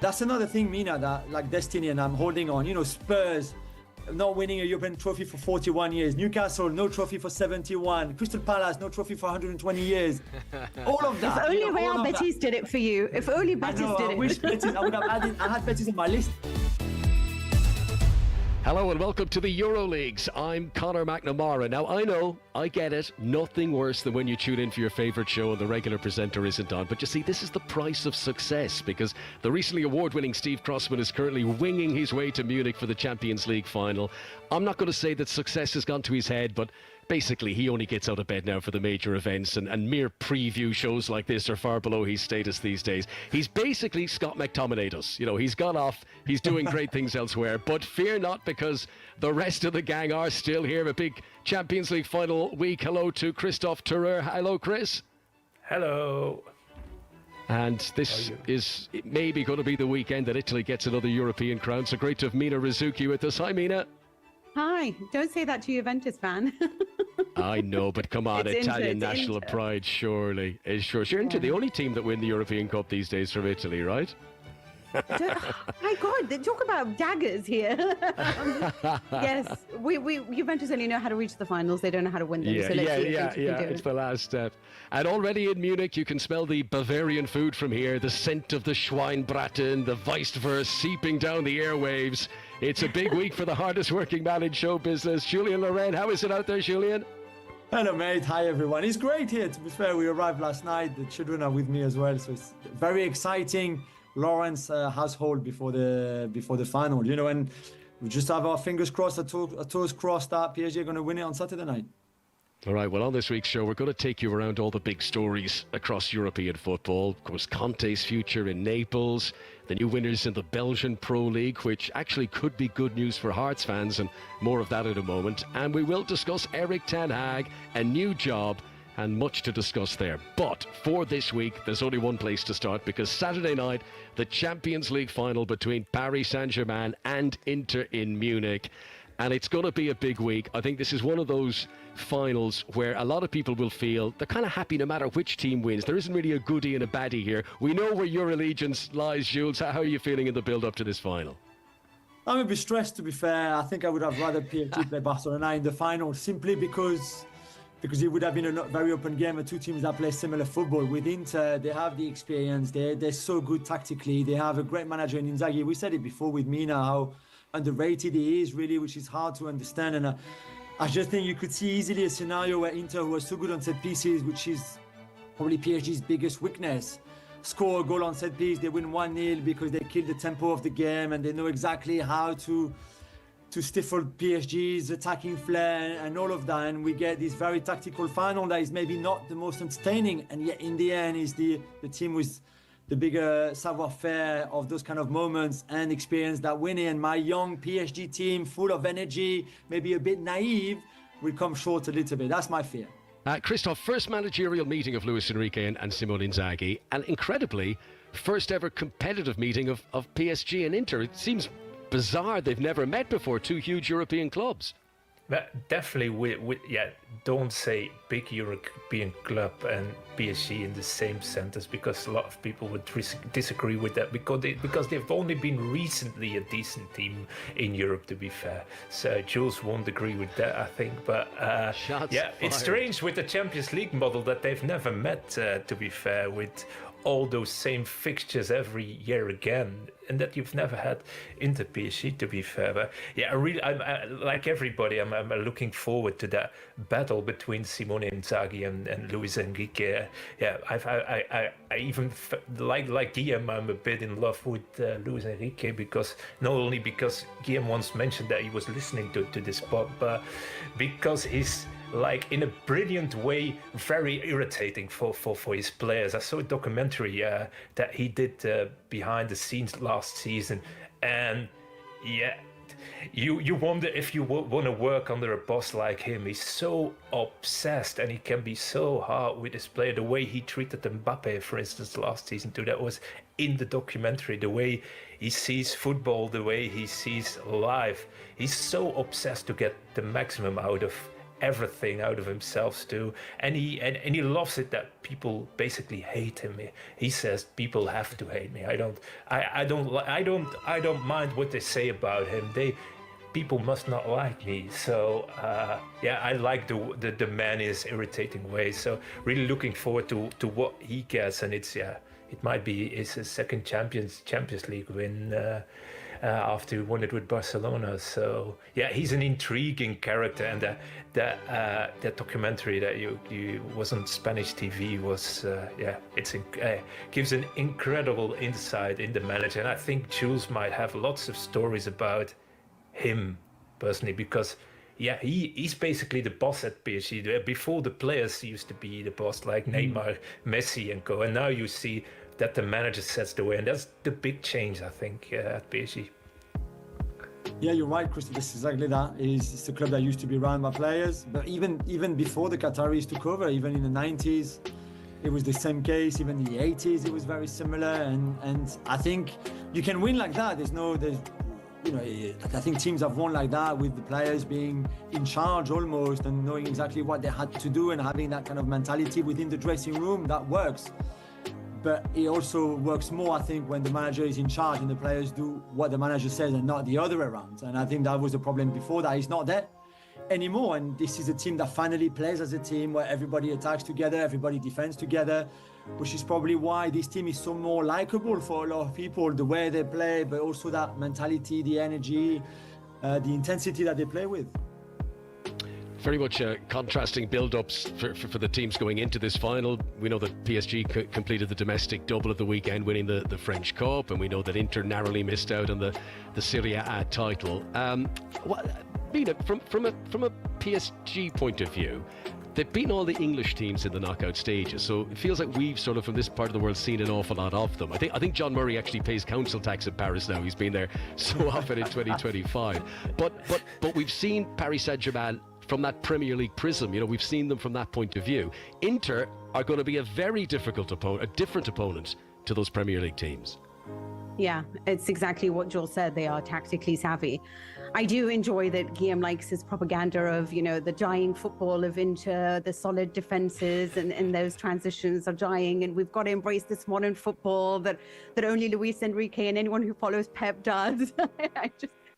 That's another thing, Mina, that like destiny, and I'm holding on. You know, Spurs not winning a European trophy for 41 years. Newcastle, no trophy for 71. Crystal Palace, no trophy for 120 years. All of that. If only you know, all Real of Betis did it for you. If only I Betis know, did I it. wish Betis, I would have added, I had Betis on my list. Hello and welcome to the EuroLeagues. I'm Conor McNamara. Now, I know, I get it, nothing worse than when you tune in for your favourite show and the regular presenter isn't on. But you see, this is the price of success, because the recently award-winning Steve Crossman is currently winging his way to Munich for the Champions League final. I'm not going to say that success has gone to his head, but basically he only gets out of bed now for the major events, and mere preview shows like this are far below his status these days. He's basically Scott McTominay us. You know, he's gone off, he's doing great things elsewhere, but fear not, because the rest of the gang are still here. A big Champions League final week. Hello to Christophe Terreur. Hello, Chris. Hello. And this is maybe going to be the weekend that Italy gets another European crown. So great to have Mina Rizuki with us. Hi, Mina. Hi. Don't say that to your Juventus fan. I know, but come on, It's Italian Inter, it's national Inter. pride surely is sure. You're into the only team that win the European Cup these days from Italy, right? My God, they talk about daggers here. Yes, we Juventus only know how to reach the finals. They don't know how to win them. So let's see if Inter can do It's it. the last step. And already in Munich, you can smell the Bavarian food from here, the scent of the Schweinbraten, the Weisswurst seeping down the airwaves. It's a big week for the hardest working man in show business. Julian Loren, how is it out there, Julian? Hello, mate. Hi, everyone. It's great here. To be fair, we arrived last night. The children are with me as well, so it's very exciting. Lawrence household before the final, you know, and we just have our fingers crossed, our toes crossed that PSG are going to win it on Saturday night. All right, well, on this week's show, we're going to take you around all the big stories across European football. Of course, Conte's future in Naples, the new winners in the Belgian Pro League, which actually could be good news for Hearts fans, and more of that in a moment. And we will discuss Erik ten Hag, a new job, and much to discuss there. But for this week, there's only one place to start, because Saturday night, the Champions League final between Paris Saint-Germain and Inter in Munich. And it's going to be a big week. I think this is one of those finals where a lot of people will feel they're kind of happy no matter which team wins. There isn't really a goodie and a baddie here. We know where your allegiance lies, Jules. How are you feeling in the build-up to this final? I'm a bit stressed, to be fair. I think I would have rather PSG play Barcelona in the final, simply because it would have been a very open game of two teams that play similar football. With Inter, they have the experience. They're so good tactically. They have a great manager in Inzaghi. We said it before with Mina, how underrated he is, really, which is hard to understand. And I just think you could see easily a scenario where Inter, who are so good on set pieces, which is probably PSG's biggest weakness, score a goal on set piece. They win 1-0 because they kill the tempo of the game and they know exactly how to stifle PSG's attacking flair and all of that, and we get this very tactical final that is maybe not the most entertaining, and yet in the end is the team with the bigger savoir-faire of those kind of moments and experience that winning. And my young PSG team, full of energy, maybe a bit naive, will come short a little bit. That's my fear. Christophe, first managerial meeting of Luis Enrique and Simone Inzaghi, and incredibly, first ever competitive meeting of PSG and Inter. It seems bizarre they've never met before, two huge European clubs. But definitely, don't say big European club and PSG in the same sentence, because a lot of people would disagree with that, because they've only been recently a decent team in Europe, to be fair. So Jules won't agree with that, I think. But it's strange with the Champions League model that they've never met, to be fair, with all those same fixtures every year again, and that you've never had Inter PSG, to be fair. But yeah, I like everybody, I'm looking forward to that battle between Simone Inzaghi and Luis Enrique. Yeah, I even like Guillaume, I'm a bit in love with Luis Enrique, because not only because Guillaume once mentioned that he was listening to this pod, but because he's, like, in a brilliant way, very irritating for his players. I saw a documentary that he did behind the scenes last season, and you wonder if you want to work under a boss like him. He's so obsessed, and he can be so hard with his player. The way he treated Mbappe, for instance, last season too, that was in the documentary. The way he sees football, the way he sees life. He's so obsessed to get the maximum out of everything, out of himself too, and he loves it that people basically hate him. He says people have to hate me. I don't mind what they say about him. People must not like me. So I like the man in his irritating way. So really looking forward to what he gets, and it might be his second Champions League win. After he won it with Barcelona. So yeah, he's an intriguing character, and that documentary that you was on Spanish TV was gives an incredible insight in the manager. And I think Jules might have lots of stories about him personally, because he's basically the boss at PSG. Before, the players used to be the boss, like Neymar, Messi, and co. And now you see that the manager sets the way, and that's the big change, I think, at PSG. Yeah, you're right, Chris. This is exactly that. It's a club that used to be run by players, but even before the Qataris took over, even in the 90s, it was the same case. Even in the 80s, it was very similar. And I think you can win like that. I think teams have won like that with the players being in charge almost and knowing exactly what they had to do and having that kind of mentality within the dressing room. That works. But it also works more, I think, when the manager is in charge and the players do what the manager says and not the other way around. And I think that was the problem before. That is not there anymore. And this is a team that finally plays as a team where everybody attacks together, everybody defends together, which is probably why this team is so more likable for a lot of people, the way they play, but also that mentality, the energy, the intensity that they play with. Very much contrasting build-ups for the teams going into this final. We know that PSG completed the domestic double at the weekend, winning the French Cup, and we know that Inter narrowly missed out on the Serie A title. Mina, from a PSG point of view, they've beaten all the English teams in the knockout stages, so it feels like we've sort of, from this part of the world, seen an awful lot of them. I think John Murray actually pays council tax in Paris now. He's been there so often in 2025. But we've seen Paris Saint-Germain from that Premier League prism. We've seen them from that point of view. Inter are going to be a very difficult opponent, a different opponent to those Premier League teams. Yeah, it's exactly what Joel said. They are tactically savvy. I do enjoy that Guillaume likes his propaganda of, the dying football of Inter, the solid defenses and those transitions are dying. And we've got to embrace this modern football that only Luis Enrique and anyone who follows Pep does.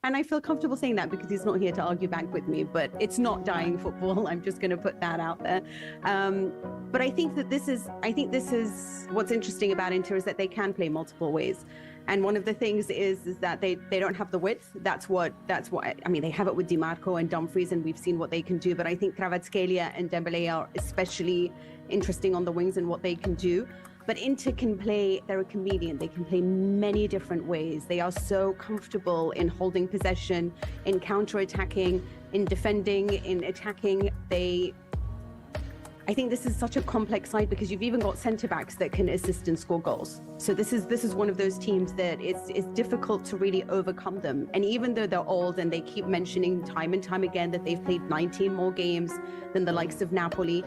And I feel comfortable saying that because he's not here to argue back with me, but it's not dying football. I'm just going to put that out there. But I think this is what's interesting about Inter is that they can play multiple ways. And one of the things is that they don't have the width. That's what I mean, they have it with Di Marco and Dumfries, and we've seen what they can do. But I think Kvaratskhelia and Dembélé are especially interesting on the wings and what they can do. But Inter can play, they're a chameleon. They can play many different ways. They are so comfortable in holding possession, in counter-attacking, in defending, in attacking. I think this is such a complex side because you've even got centre-backs that can assist and score goals. So this is one of those teams that it's difficult to really overcome them. And even though they're old and they keep mentioning time and time again that they've played 19 more games than the likes of Napoli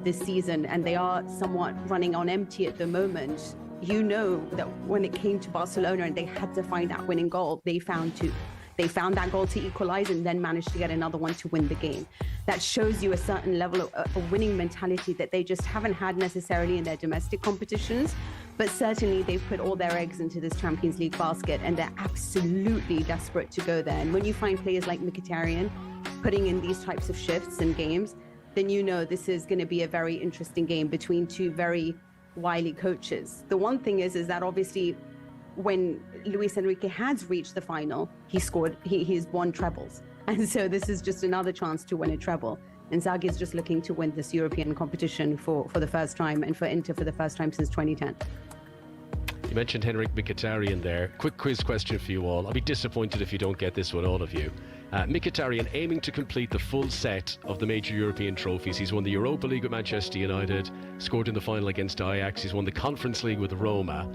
this season, and they are somewhat running on empty at the moment, that when it came to Barcelona and they had to find that winning goal, they found that goal to equalize and then managed to get another one to win the game. That shows you a certain level of a winning mentality that they just haven't had necessarily in their domestic competitions, but certainly they've put all their eggs into this Champions League basket and they're absolutely desperate to go there. And when you find players like Mkhitaryan putting in these types of shifts and games, then this is going to be a very interesting game between two very wily coaches. The one thing is that obviously when Luis Enrique has reached the final, he's won trebles. And so this is just another chance to win a treble. Inzaghi is just looking to win this European competition for the first time, and for Inter for the first time since 2010. You mentioned Henrik Mkhitaryan there. Quick quiz question for you all. I'll be disappointed if you don't get this one, all of you. Mkhitaryan aiming to complete the full set of the major European trophies. He's won the Europa League with Manchester United, scored in the final against Ajax. He's won the Conference League with Roma.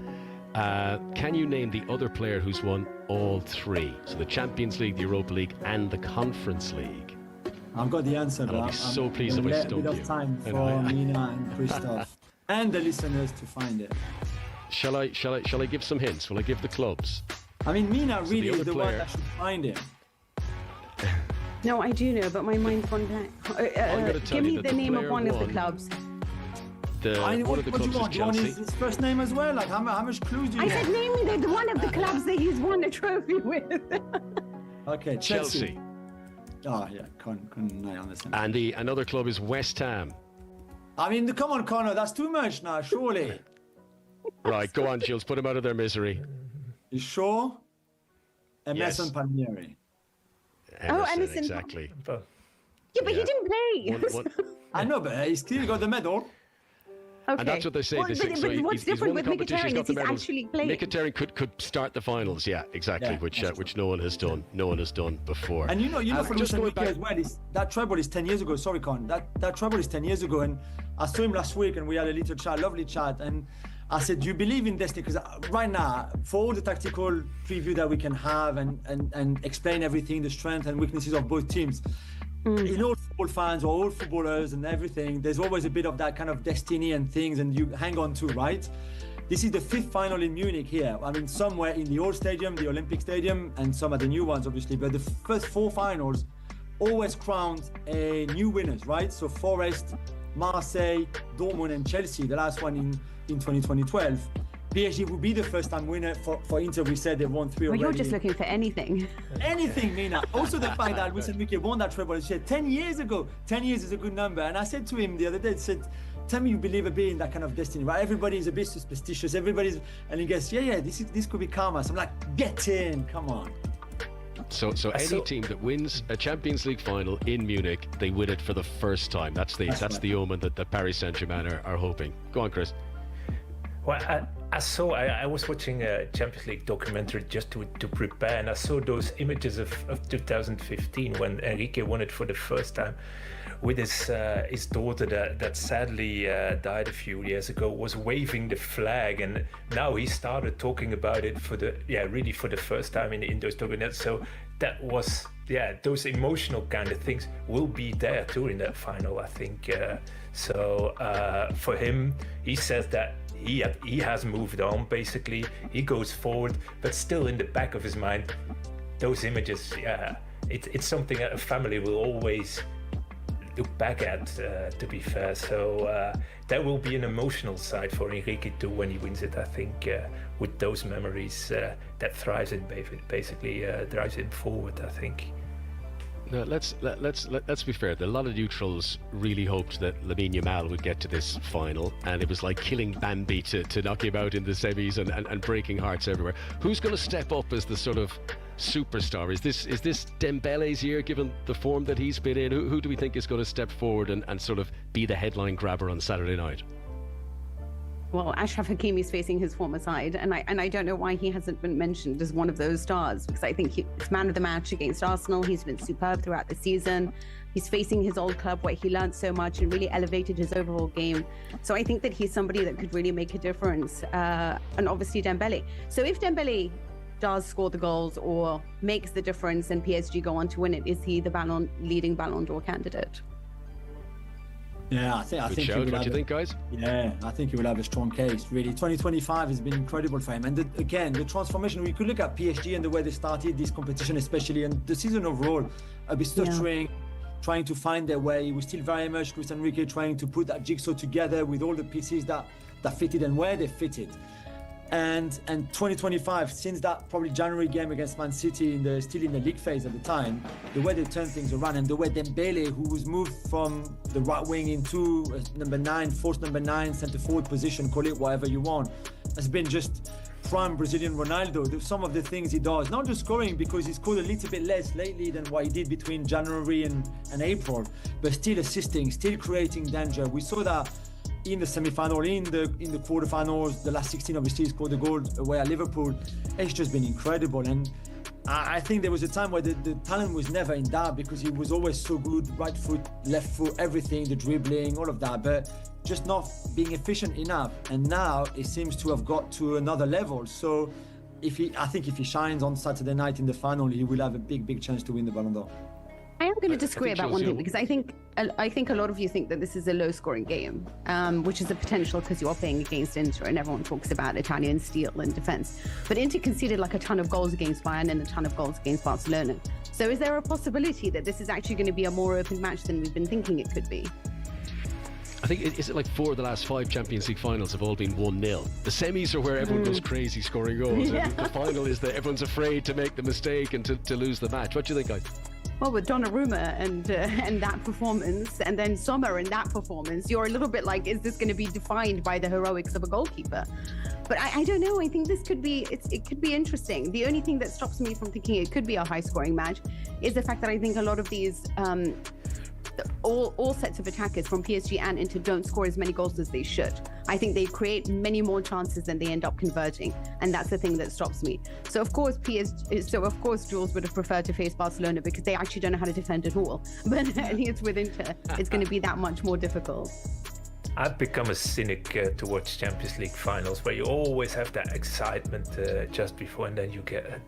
Can you name the other player who's won all three? So the Champions League, the Europa League, and the Conference League. I've got the answer, but I'll be so pleased if I stump you. A bit of time for Mina and Christoph and the listeners to find it. Shall I give some hints? Will I give the clubs? I mean, Mina really is the one that should find it. No, I do know, but my mind's gone blank. Give me the name of one of the clubs. One of the clubs is Chelsea. His first name as well? Like, how much clues do you have? I said name me the one of the clubs that he's won a trophy with. Okay, Chelsea. Oh, yeah, couldn't I understand. And another club is West Ham. I mean, come on, Connor, that's too much now, surely. Right, go on, Jules, put him out of their misery. You sure? Yes. Emerson Palmieri. Emerson, exactly. Yeah, but he didn't play. I know, but he still got the medal. Okay. And that's what they say. Well, they say. but So what's he's different won the with competition, he's Mkhitaryan got is the he's medals. actually playing. Mkhitaryan could start the finals, yeah, exactly, which no one has done. No one has done before. And for just going Enrique back as well, that treble is 10 years ago. Sorry, Con. That treble is 10 years ago, and I saw him last week, and we had a little chat, lovely chat, and I said, do you believe in destiny? Because right now, for all the tactical preview that we can have and explain everything, the strengths and weaknesses of both teams, in all football fans or all footballers and everything, there's always a bit of that kind of destiny and things, and you hang on to, right? This is the 5th final in Munich here. I mean, somewhere in the old stadium, the Olympic Stadium, and some of the new ones, obviously. But the first 4 finals always crowned a new winners, right? So Forest, Marseille, Dortmund, and Chelsea. The last one in 2012. PSG will be the first time winner for Inter. We said they won 3 already. Well, you're just looking for anything. Anything, Mina. Also the fact that Luis Enrique won that treble. He said 10 years ago. 10 years is a good number. And I said to him the other day, I said, tell me you believe a bit in that kind of destiny, right? Everybody is a bit superstitious. And he goes, yeah, this could be karma. So I'm like, get in, come on. So any team that wins a Champions League final in Munich, they win it for the first time. That's the omen that Paris Saint-Germain are hoping. Go on, Chris. Well, I was watching a Champions League documentary just to prepare, and I saw those images of 2015 when Enrique won it for the first time with his daughter that sadly died a few years ago, was waving the flag, and now he started talking about it for the first time in those documentaries. So that was those emotional kind of things will be there too in that final, I think. So for him, he says that he has moved on, basically. He goes forward, but still in the back of his mind, those images, it's something that a family will always look back at, to be fair. So there will be an emotional side for Enrique too when he wins it, I think, with those memories that drives him forward, I think. Now, let's be fair. A lot of neutrals really hoped that Lamine Yamal would get to this final, and it was like killing Bambi to knock him out in the semis and breaking hearts everywhere. Who's going to step up as the sort of superstar? Is this Dembele's year, given the form that he's been in? Who do we think is going to step forward and sort of be the headline grabber on Saturday night? Well, Achraf Hakimi is facing his former side, and I don't know why he hasn't been mentioned as one of those stars, because I think he's man of the match against Arsenal. He's been superb throughout the season. He's facing his old club where he learned so much and really elevated his overall game. So I think that he's somebody that could really make a difference, and obviously Dembele. So if Dembele does score the goals or makes the difference and PSG go on to win it, is he the leading Ballon d'Or candidate? Yeah, I think What do you think, guys? Yeah, I think he will have a strong case, really. 2025 has been incredible for him. And again, the transformation, we could look at PSG and the way they started this competition, especially, and the season overall, a bit stuttering, trying to find their way. It was still very much Luis Enrique trying to put that jigsaw together with all the pieces that fitted and where they fitted. And 2025, since that probably January game against Man City still in the league phase at the time, the way they turned things around, and the way Dembele, who was moved from the right wing into false number 9, centre forward position, call it whatever you want, has been just prime Brazilian Ronaldo. Some of the things he does, not just scoring, because he scored a little bit less lately than what he did between January and April, but still assisting, still creating danger. We saw that in the semi-final, in the quarterfinals, the last 16 obviously scored the goal away at Liverpool. It's just been incredible, and I think there was a time where the talent was never in doubt, because he was always so good, right foot, left foot, everything, the dribbling, all of that, but just not being efficient enough. And now it seems to have got to another level. So I think if he shines on Saturday night in the final, he will have a big chance to win the Ballon d'Or. I am going to disagree about one thing, because I think a lot of you think that this is a low-scoring game, which is a potential because you are playing against Inter, and everyone talks about Italian steel and defense. But Inter conceded like a ton of goals against Bayern and a ton of goals against Barcelona. So is there a possibility that this is actually going to be a more open match than we've been thinking it could be? I think, is it like 4 of the last 5 Champions League finals have all been 1-0. The semis are where everyone goes crazy scoring goals. Yeah. And the final is that everyone's afraid to make the mistake and to lose the match. What do you think, guys? Well, with Donnarumma and that performance, and then Sommer and that performance, you're a little bit like, is this going to be defined by the heroics of a goalkeeper? But I don't know. I think this could be, it could be interesting. The only thing that stops me from thinking it could be a high-scoring match is the fact that I think a lot of these all sets of attackers from PSG and Inter don't score as many goals as they should. I think they create many more chances than they end up converting, and that's the thing that stops me. So of course Jules would have preferred to face Barcelona because they actually don't know how to defend at all. But at least with Inter, it's going to be that much more difficult. I've become a cynic towards Champions League finals, where you always have that excitement just before, and then you get a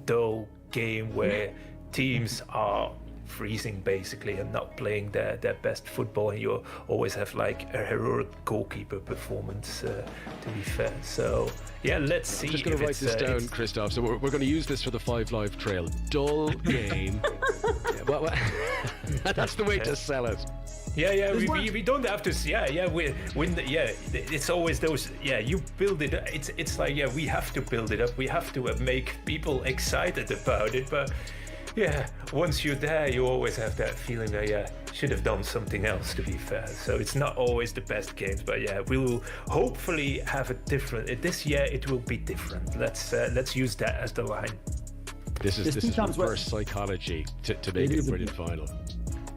dull game where teams are freezing basically and not playing their best football, and you always have like a heroic goalkeeper performance, to be fair. So yeah, let's see. I'm just going to write this down, Christoph. So we're going to use this for the 5 Live trail. Dull game. That's the way to sell it. Yeah, we don't have to. It's always those. Yeah, you build it. It's like, yeah, we have to build it up. We have to make people excited about it. But yeah, once you're there, you always have that feeling that, yeah, should have done something else, to be fair. So it's not always the best games, but yeah, we will hopefully have a different. This year it will be different. Let's use that as the line. This is reverse psychology to make it a brilliant final.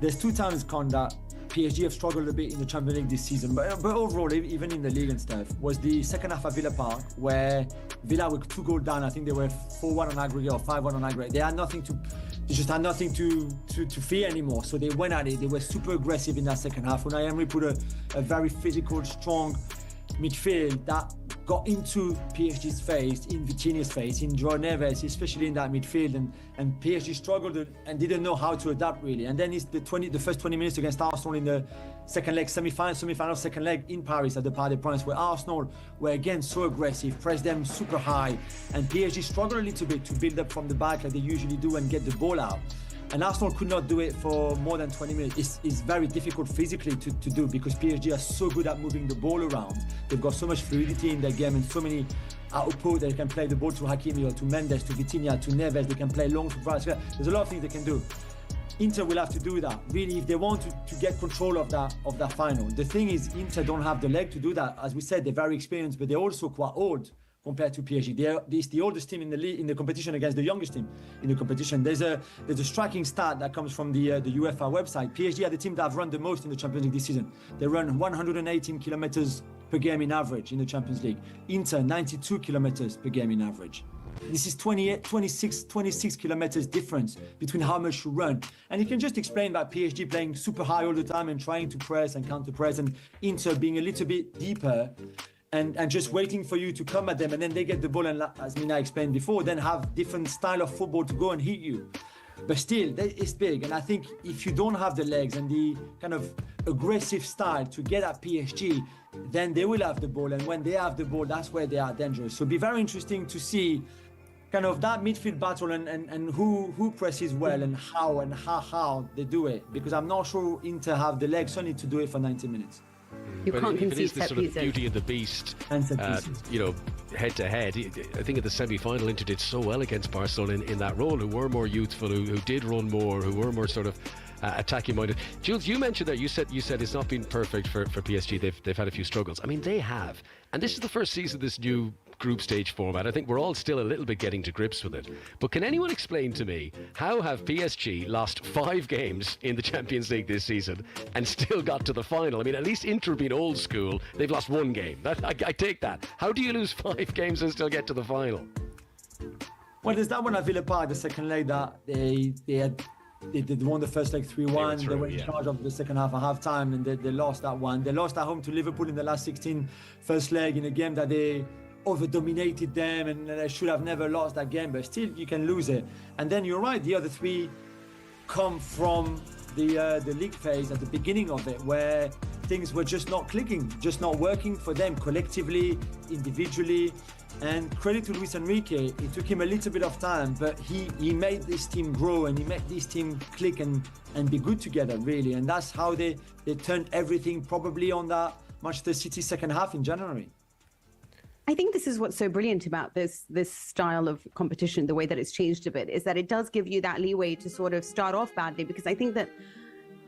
There's 2 times, Con, that PSG have struggled a bit in the Champions League this season, but overall, even in the league and stuff, was the second half at Villa Park, where Villa were 2 goals down. I think they were 4-1 on aggregate or 5-1 on aggregate. They just had nothing to fear anymore. So they went at it. They were super aggressive in that second half. Unai Emery put a very physical, strong midfield that got into PSG's face, in Vitinha's face, in João Neves, especially in that midfield, and PSG struggled and didn't know how to adapt really. And then it's the first 20 minutes against Arsenal in the second leg, semi-final second leg in Paris at the Parc des Princes, where Arsenal were again so aggressive, pressed them super high, and PSG struggled a little bit to build up from the back like they usually do and get the ball out. And Arsenal could not do it for more than 20 minutes. It's very difficult physically to do, because PSG are so good at moving the ball around. They've got so much fluidity in their game and so many output. They can play the ball to Hakimi or to Mendes, to Vitinha, to Neves. They can play long to Kvaratskhelia. There's a lot of things they can do. Inter will have to do that, really, if they want to get control of that final. The thing is, Inter don't have the leg to do that. As we said, they're very experienced, but they're also quite old compared to PSG. It's the oldest team in the league, in the competition, against the youngest team in the competition. There's a striking stat that comes from the UEFA website. PSG are the team that have run the most in the Champions League this season. They run 118 kilometers per game in average in the Champions League. Inter, 92 kilometers per game in average. This is 26 kilometers difference between how much you run. And you can just explain that PSG playing super high all the time and trying to press and counter press, and Inter being a little bit deeper and just waiting for you to come at them, and then they get the ball and, as Mina explained before, then have different style of football to go and hit you. But still, it's big, and I think if you don't have the legs and the kind of aggressive style to get at PSG, then they will have the ball, and when they have the ball, that's where they are dangerous. So it'll be very interesting to see kind of that midfield battle and who presses well and how they do it, because I'm not sure Inter have the legs only to do it for 90 minutes. You but can't it concede is the set sort of pieces. beauty of the beast, head to head. I think in the semi-final, Inter did so well against Barcelona in that role, who were more youthful, who did run more, who were more sort of attacking minded. Jules, you mentioned that you said it's not been perfect for PSG. They've had a few struggles. I mean, they have, and this is the first season of this new group stage format. I think we're all still a little bit getting to grips with it. But can anyone explain to me, how have PSG lost 5 games in the Champions League this season and still got to the final? I mean, at least Inter being old school, they've lost 1 game. I take that. How do you lose 5 games and still get to the final? Well, there's that one at Villa Park, the second leg, that they won the first leg 3-1. They were in charge of the second half at half-time, and they lost that one. They lost at home to Liverpool in the last 16 first leg, in a game that they over-dominated them, and they should have never lost that game, but still you can lose it. And then you're right, the other 3 come from the league phase at the beginning of it, where things were just not clicking, just not working for them collectively, individually. And credit to Luis Enrique, it took him a little bit of time, but he made this team grow, and he made this team click and be good together, really. And that's how they turned everything probably on that Manchester City second half in January. I think this is what's so brilliant about this style of competition, the way that it's changed a bit, is that it does give you that leeway to sort of start off badly, because I think that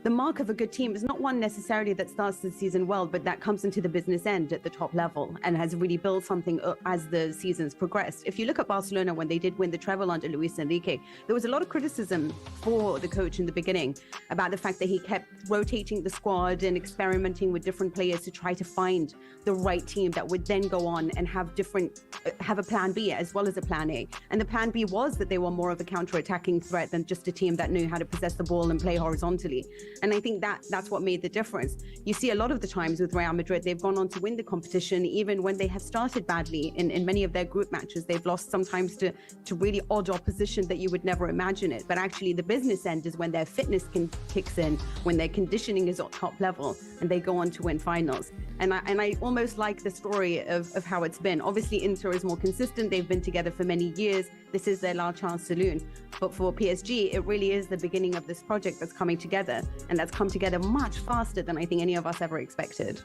the mark of a good team is not one necessarily that starts the season well, but that comes into the business end at the top level and has really built something as the seasons progressed. If you look at Barcelona, when they did win the treble under Luis Enrique, there was a lot of criticism for the coach in the beginning about the fact that he kept rotating the squad and experimenting with different players to try to find the right team that would then go on and have a plan B as well as a plan A. And the plan B was that they were more of a counter-attacking threat than just a team that knew how to possess the ball and play horizontally. And I think that's what made the difference. You see a lot of the times with Real Madrid, they've gone on to win the competition, even when they have started badly in many of their group matches. They've lost sometimes to really odd opposition that you would never imagine it. But actually the business end is when their fitness kicks in, when their conditioning is at top level, and they go on to win finals. And I almost like the story of how it's been. Obviously, Inter is more consistent. They've been together for many years. This is their La Chance Saloon. But for PSG, it really is the beginning of this project that's coming together, and that's come together much faster than I think any of us ever expected.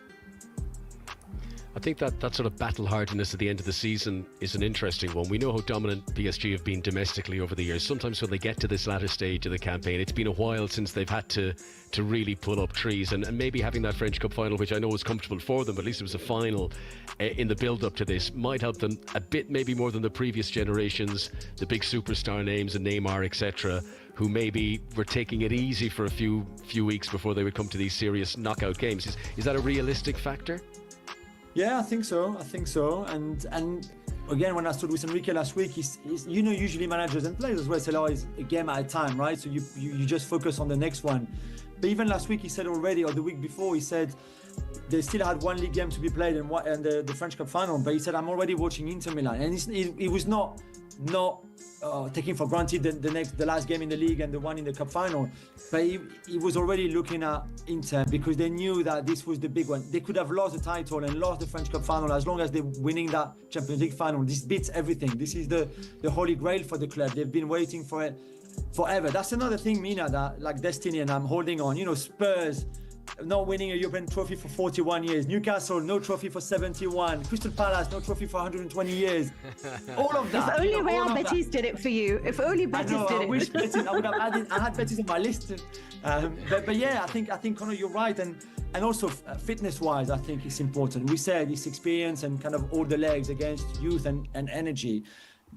I think that sort of battle hardness at the end of the season is an interesting one. We know how dominant PSG have been domestically over the years. Sometimes when they get to this latter stage of the campaign, it's been a while since they've had to really pull up trees. And maybe having that French Cup final, which I know was comfortable for them, but at least it was a final in the build-up to this, might help them a bit, maybe more than the previous generations, the big superstar names and Neymar, etc., who maybe were taking it easy for a few weeks before they would come to these serious knockout games. Is that a realistic factor? Yeah, I think so. And again, when I stood with Enrique last week, he's usually managers and players as well say, oh, it's a game at a time, right? So you just focus on the next one. But even last week, he said already, or the week before, he said they still had one league game to be played and the French Cup final. But he said, I'm already watching Inter Milan. And he was not taking for granted the last game in the league and the one in the cup final, but he was already looking at Inter because they knew that this was the big one. They could have lost the title and lost the French Cup final. As long as they're winning that Champions League final, this beats everything. This is the holy grail for the club. They've been waiting for it forever. That's another thing, Mina, that like destiny, and I'm holding on. Spurs not winning a European trophy for 41 years. Newcastle, no trophy for 71. Crystal Palace, no trophy for 120 years. All of that. If only Real Betis did it for you. If only Betis did it. I wish Betis, I would have added, I had Betis on my list. But yeah, I think Conor, you're right. And also fitness-wise, I think it's important. We said it's experience and kind of all the legs against youth and energy.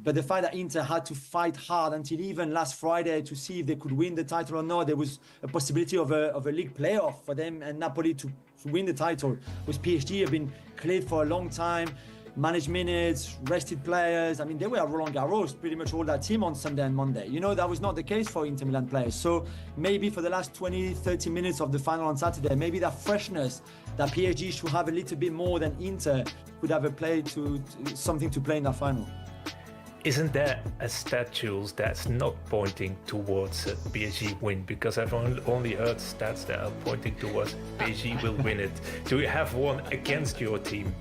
But the fact that Inter had to fight hard until even last Friday to see if they could win the title or not, there was a possibility of a league playoff for them and Napoli to win the title. With PSG have been cleared for a long time, managed minutes, rested players. I mean, they were at Roland Garros, pretty much all that team on Sunday and Monday. That was not the case for Inter Milan players. So maybe for the last 20, 30 minutes of the final on Saturday, maybe that freshness that PSG should have a little bit more than Inter could have something to play in that final. Isn't there a stat, Jules, that's not pointing towards a PSG win? Because I've only heard stats that are pointing towards PSG will win it. Do you have one against your team?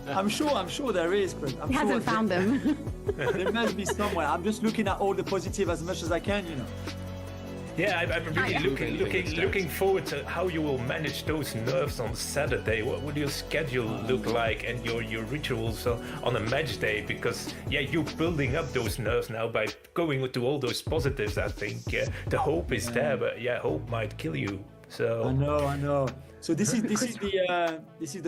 I'm sure there is, Chris. He hasn't found them. There must be somewhere. I'm just looking at all the positive as much as I can, Yeah, I'm really looking forward to how you will manage those nerves on Saturday. What would your schedule look like and your rituals on a match day? Because you're building up those nerves now by going to all those positives. I think the hope is there, but hope might kill you. So I know. So this is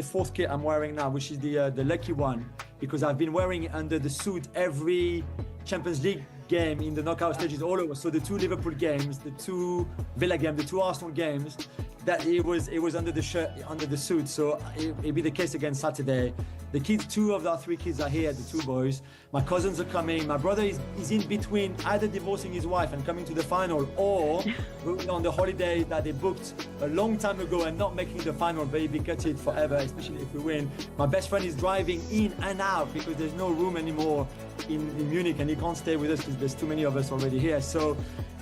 the fourth kit I'm wearing now, which is the lucky one, because I've been wearing it under the suit every Champions League game in the knockout stages all over. So the 2 Liverpool games, the 2 Villa games, the 2 Arsenal games, that it was under the shirt, under the suit. So it'll be the case again Saturday. The kids, 2 of our 3 kids are here, the 2 boys. My cousins are coming. My brother is in between either divorcing his wife and coming to the final, or going on the holiday that they booked a long time ago and not making the final, but he'll be gutted forever, especially if we win. My best friend is driving in and out because there's no room anymore in Munich, and he can't stay with us because there's too many of us already here. So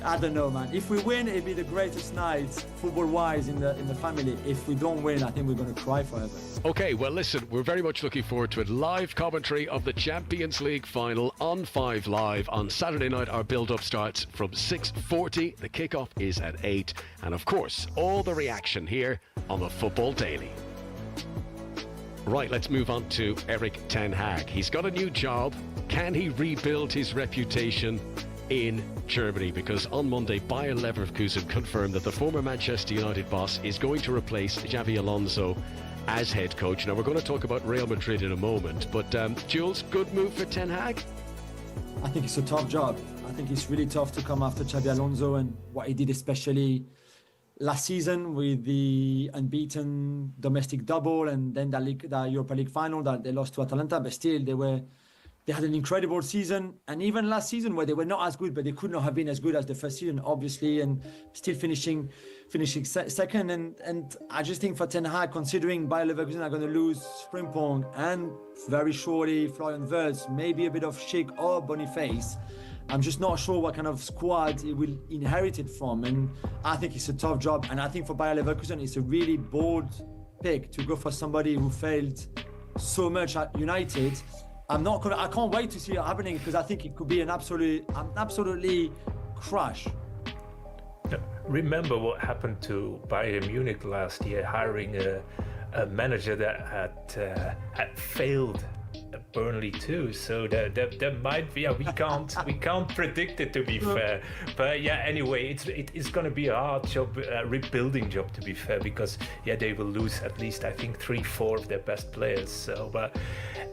I don't know, man. If we win, it'll be the greatest night football-wise in the family. If we don't win, I think we're going to cry forever. Okay, well, listen, we're very much looking forward to it. Live commentary of the Champions League final on 5 Live on Saturday night. Our build-up starts from 6:40. The kickoff is at 8, and of course, all the reaction here on the Football Daily. Right, let's move on to Erik ten Hag. He's got a new job. Can he rebuild his reputation? in Germany, because on Monday Bayer Leverkusen confirmed that the former Manchester United boss is going to replace Xabi Alonso as head coach. Now we're going to talk about Real Madrid in a moment, but Jules, good move for Ten Hag? I think it's a tough job. I think it's really tough to come after Xabi Alonso and what he did, especially last season with the unbeaten domestic double and then the Europa League final that they lost to Atalanta. But still, they had an incredible season, and even last season where they were not as good, but they could not have been as good as the first season, obviously, and still finishing second. And I just think for Ten Hag, considering Bayer Leverkusen are going to lose Frimpong and very shortly Florian Wirtz, maybe a bit of Schick or Boniface, I'm just not sure what kind of squad he will inherit it from. And I think it's a tough job. And I think for Bayer Leverkusen, it's a really bold pick to go for somebody who failed so much at United. I can't wait to see it happening, because I think it could be an absolutely crash. Remember what happened to Bayern Munich last year, hiring a manager that had failed Burnley too, so there might be. We can't predict it, to be fair. But yeah, anyway, it's going to be a hard job, rebuilding job, to be fair, because they will lose at least, I think, 3-4 of their best players. So, but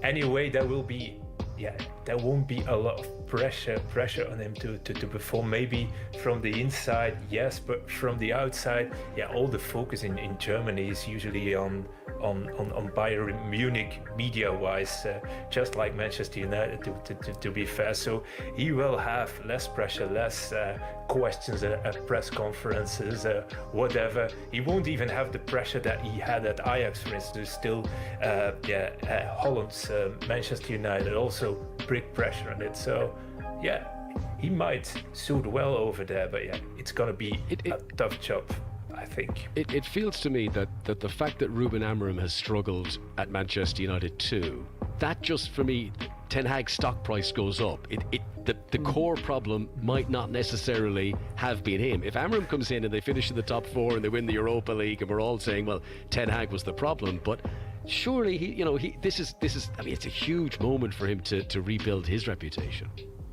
anyway, there won't be a lot of pressure on him to perform. Maybe from the inside, yes, but from the outside, all the focus in Germany is usually on Bayern Munich media-wise, just like Manchester United, to be fair. So he will have less pressure, less questions at press conferences, whatever. He won't even have the pressure that he had at Ajax, for instance. Still, Holland's Manchester United also big pressure on it. So, he might suit well over there, but it's going to be a tough job, I think. It feels to me that the fact that Ruben Amorim has struggled at Manchester United too, that just for me, Ten Hag's stock price goes up. The core problem might not necessarily have been him. If Amorim comes in and they finish in the top 4 and they win the Europa League, and we're all saying, well, Ten Hag was the problem, but surely this is it's a huge moment for him to rebuild his reputation.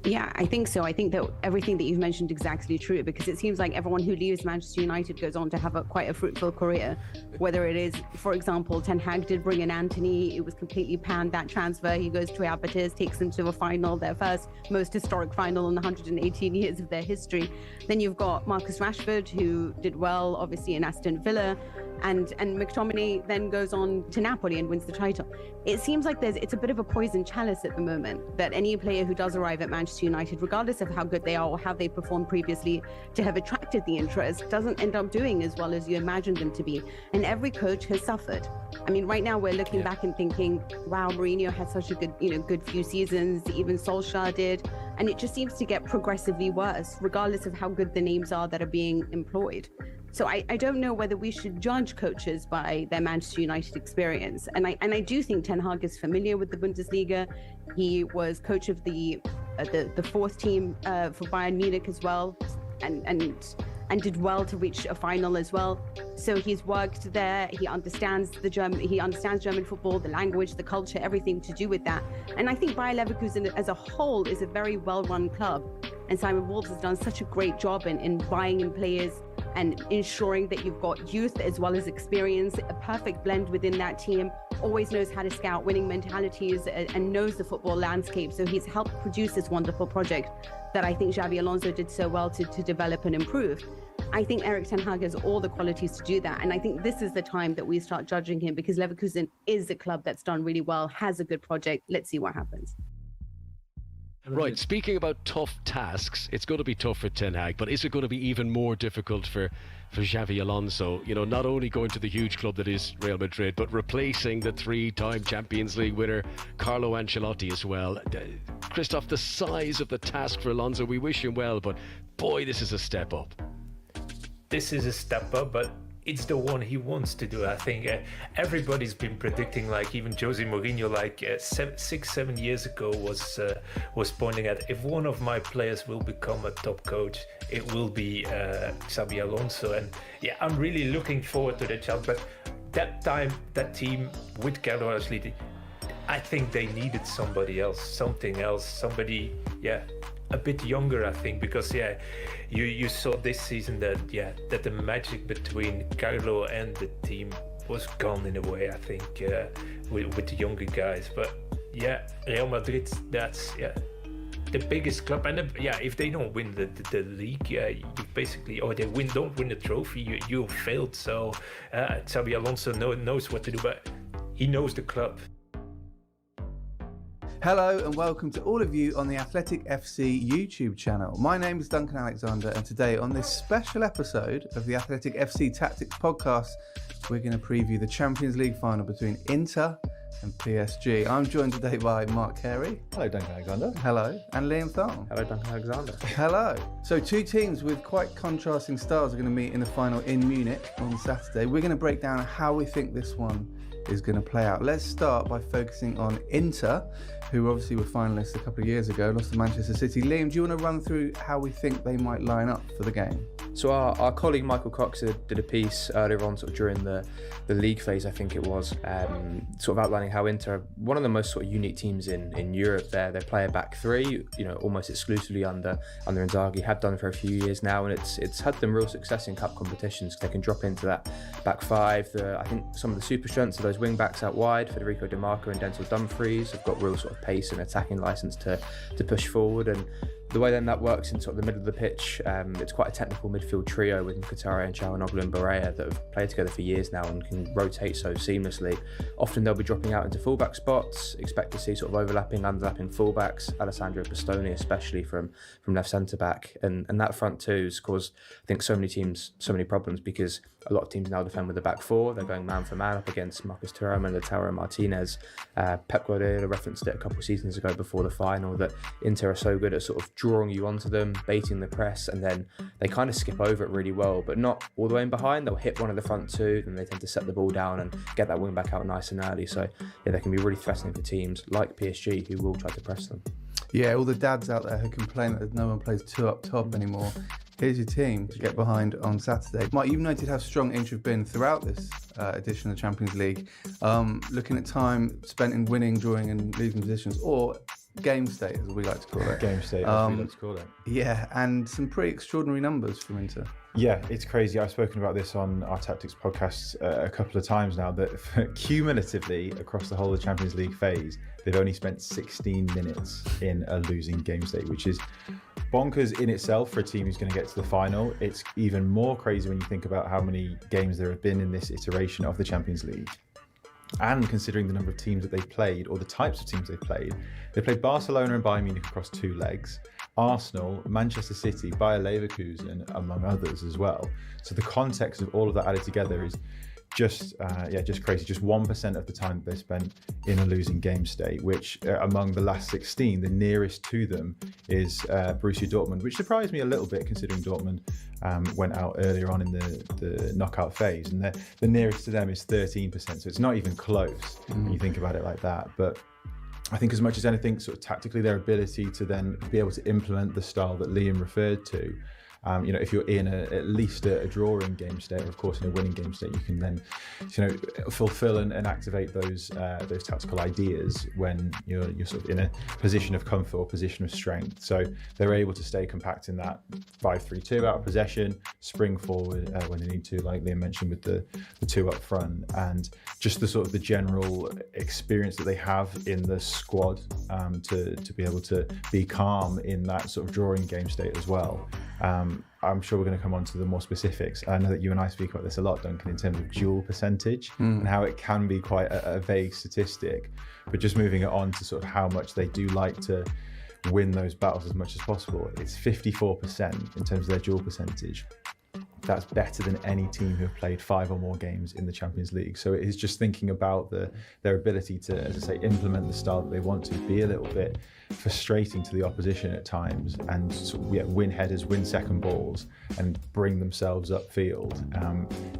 Yeah, I think so. I think that everything that you've mentioned is exactly true, because it seems like everyone who leaves Manchester United goes on to have quite a fruitful career. Whether it is, for example, Ten Hag did bring in Antony, it was completely panned, that transfer. He goes to Real Betis, takes them to a final, their first most historic final in 118 years of their history. Then you've got Marcus Rashford, who did well, obviously, in Aston Villa. And McTominay then goes on to Napoli and wins the title. It seems like it's a bit of a poison chalice at the moment, that any player who does arrive at Manchester United, regardless of how good they are or how they performed previously to have attracted the interest, doesn't end up doing as well as you imagined them to be. And every coach has suffered. I mean, right now we're looking back and thinking, wow, Mourinho had such a good few seasons, even Solskjaer did. And it just seems to get progressively worse, regardless of how good the names are that are being employed. So I don't know whether we should judge coaches by their Manchester United experience. And I do think Ten Hag is familiar with the Bundesliga. He was coach of the fourth team for Bayern Munich as well, and did well to reach a final as well. So he's worked there. He understands German football, the language, the culture, everything to do with that. And I think Bayer Leverkusen as a whole is a very well-run club. And Simon Wolves has done such a great job in buying in players and ensuring that you've got youth as well as experience, a perfect blend within that team, always knows how to scout winning mentalities and knows the football landscape. So he's helped produce this wonderful project that I think Xabi Alonso did so well to develop and improve. I think Erik Ten Hag has all the qualities to do that. And I think this is the time that we start judging him, because Leverkusen is a club that's done really well, has a good project. Let's see what happens. Right, speaking about tough tasks, it's going to be tough for Ten Hag, but is it going to be even more difficult for Xabi Alonso? Not only going to the huge club that is Real Madrid, but replacing the 3-time Champions League winner Carlo Ancelotti as well. Christoph, the size of the task for Alonso, we wish him well, but boy, this is a step up. This is a step up, but it's the one he wants to do. I think everybody's been predicting, like even Jose Mourinho, like 6-7 years ago was pointing at, if one of my players will become a top coach, it will be Xabi Alonso. And yeah, I'm really looking forward to the challenge. But that time, that team with Carlo Ancelotti, I think they needed somebody else, something else, somebody, a bit younger, I think, because you saw this season that the magic between Carlo and the team was gone in a way, I think, with the younger guys. But Real Madrid, that's the biggest club, and if they don't win the league, you basically, or they don't win the trophy, you failed. So Xabi Alonso knows what to do, but he knows the club. Hello and welcome to all of you on the Athletic FC YouTube channel. My name is Duncan Alexander, and today on this special episode of the Athletic FC Tactics podcast, we're going to preview the Champions League final between Inter and PSG. I'm joined today by Mark Carey. Hello, Duncan Alexander. Hello. And Liam Thong. Hello, Duncan Alexander. Hello. So two teams with quite contrasting styles are going to meet in the final in Munich on Saturday. We're going to break down how we think this one is going to play out. Let's start by focusing on Inter, who obviously were finalists a couple of years ago, lost to Manchester City. Liam, do you want to run through how we think they might line up for the game? So our colleague Michael Cox did a piece earlier on, sort of during the league phase, I think it was, sort of outlining how Inter, one of the most sort of unique teams in Europe. They play a back three, almost exclusively under Inzaghi, have done for a few years now, and it's had them real success in cup competitions. They can drop into that back five. I think some of the super strengths of those wing backs out wide, Federico Di Marco and Denzel Dumfries, have got real sort of pace and attacking license to push forward. And the way then that works in sort of the middle of the pitch, it's quite a technical midfield trio with Mkhitaryan, Çalhanoğlu and Barella that have played together for years now and can rotate so seamlessly. Often they'll be dropping out into fullback spots, expect to see sort of overlapping fullbacks, Alessandro Bastoni especially from left centre back, and that front two has caused, I think, so many teams so many problems, because a lot of teams now defend with the back four. They're going man for man up against Marcus Thuram and Lautaro Martinez. Pep Guardiola referenced it a couple of seasons ago before the final, that Inter are so good at sort of drawing you onto them, baiting the press, and then they kind of skip over it really well, but not all the way in behind. They'll hit one of the front two, then they tend to set the ball down and get that wing back out nice and early. So they can be really threatening for teams like PSG, who will try to press them. Yeah, all the dads out there who complain that no one plays two up top anymore. Here's your team to get behind on Saturday. Mike, you've noted how strong Inter have been throughout this edition of the Champions League. Looking at time spent in winning, drawing and losing positions, or game state, as we like to call it. Game state, as we like to call it. Yeah, and some pretty extraordinary numbers from Inter. Yeah, it's crazy. I've spoken about this on our Tactics podcast a couple of times now, that cumulatively across the whole of the Champions League phase, they've only spent 16 minutes in a losing game state, which is bonkers in itself for a team who's going to get to the final. It's even more crazy when you think about how many games there have been in this iteration of the Champions League. And considering the number of teams that they've played, or the types of teams they've played Barcelona and Bayern Munich across two legs, Arsenal, Manchester City, Bayer Leverkusen, among others as well. So the context of all of that added together is just crazy. Just 1% of the time that they spent in a losing game state, which among the last 16, the nearest to them is Borussia Dortmund, which surprised me a little bit, considering Dortmund went out earlier on in the knockout phase, and the nearest to them is 13%. So it's not even close when you think about it like that. But I think as much as anything, sort of tactically, their ability to then be able to implement the style that Liam referred to, if you're in at least a drawing game state, or of course in a winning game state, you can then, fulfill and activate those tactical ideas when you're sort of in a position of comfort or position of strength. So they're able to stay compact in that 5-3-2 out of possession, spring forward when they need to, like Liam mentioned with the two up front, and just the sort of the general experience that they have in the squad to be able to be calm in that sort of drawing game state as well. I'm sure we're going to come on to the more specifics. I know that you and I speak about this a lot, Duncan, in terms of duel percentage and how it can be quite a vague statistic. But just moving it on to sort of how much they do like to win those battles as much as possible, it's 54% in terms of their duel percentage. That's better than any team who have played 5 or more games in the Champions League. So it is just thinking about their ability to, as I say, implement the style that they want to, be a little bit frustrating to the opposition at times, and win headers, win second balls, and bring themselves upfield.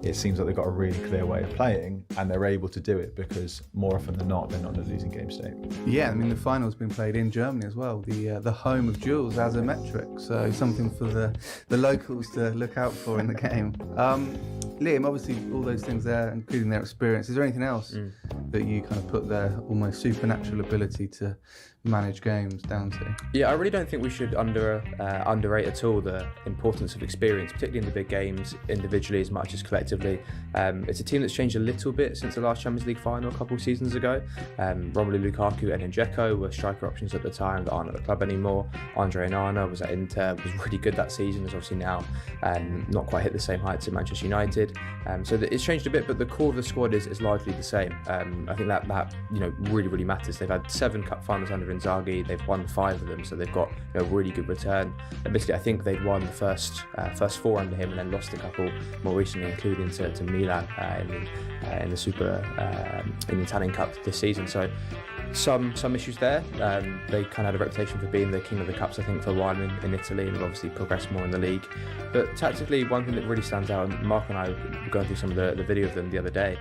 It seems like they've got a really clear way of playing, and they're able to do it because more often than not, they're not in a losing game state. Yeah, I mean, the final's been played in Germany as well, the home of duels as a metric, so something for the locals to look out for in the game. Liam, obviously all those things there, including their experience. Is there anything else that you kind of put their almost supernatural ability to manage games down to? Yeah, I really don't think we should underrate at all the importance of experience, particularly in the big games, individually as much as collectively. It's a team that's changed a little bit since the last Champions League final a couple of seasons ago. Romelu Lukaku and Enrique were striker options at the time that aren't at the club anymore. Andre Onana was at Inter, was really good that season, is obviously now not quite hit the same heights at Manchester United. So it's changed a bit, but the core of the squad is largely the same. I think that really matters. They've had 7 cup finals under Inzaghi. They've won 5 of them, so they've got a really good return. Admittedly, I think they've won the first 4 under him and then lost a couple more recently, including to Milan in the in the Italian Cup this season. So some issues there. They kind of had a reputation for being the king of the cups, I think, for a while in Italy, and have obviously progressed more in the league. But tactically, one thing that really stands out, and Mark and I were going through some of the video of them the other day,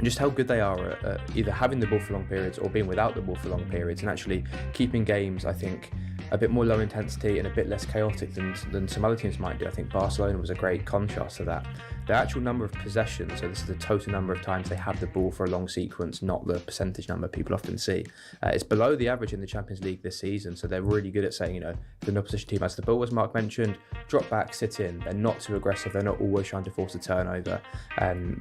just how good they are at either having the ball for long periods or being without the ball for long periods, and actually keeping games, I think, a bit more low intensity and a bit less chaotic than some other teams might do. I think Barcelona was a great contrast to that. The actual number of possessions, so this is the total number of times they have the ball for a long sequence, not the percentage number people often see. It's below the average in the Champions League this season, so they're really good at saying, if an opposition team has the ball, as Mark mentioned, drop back, sit in. They're not too aggressive, they're not always trying to force a turnover.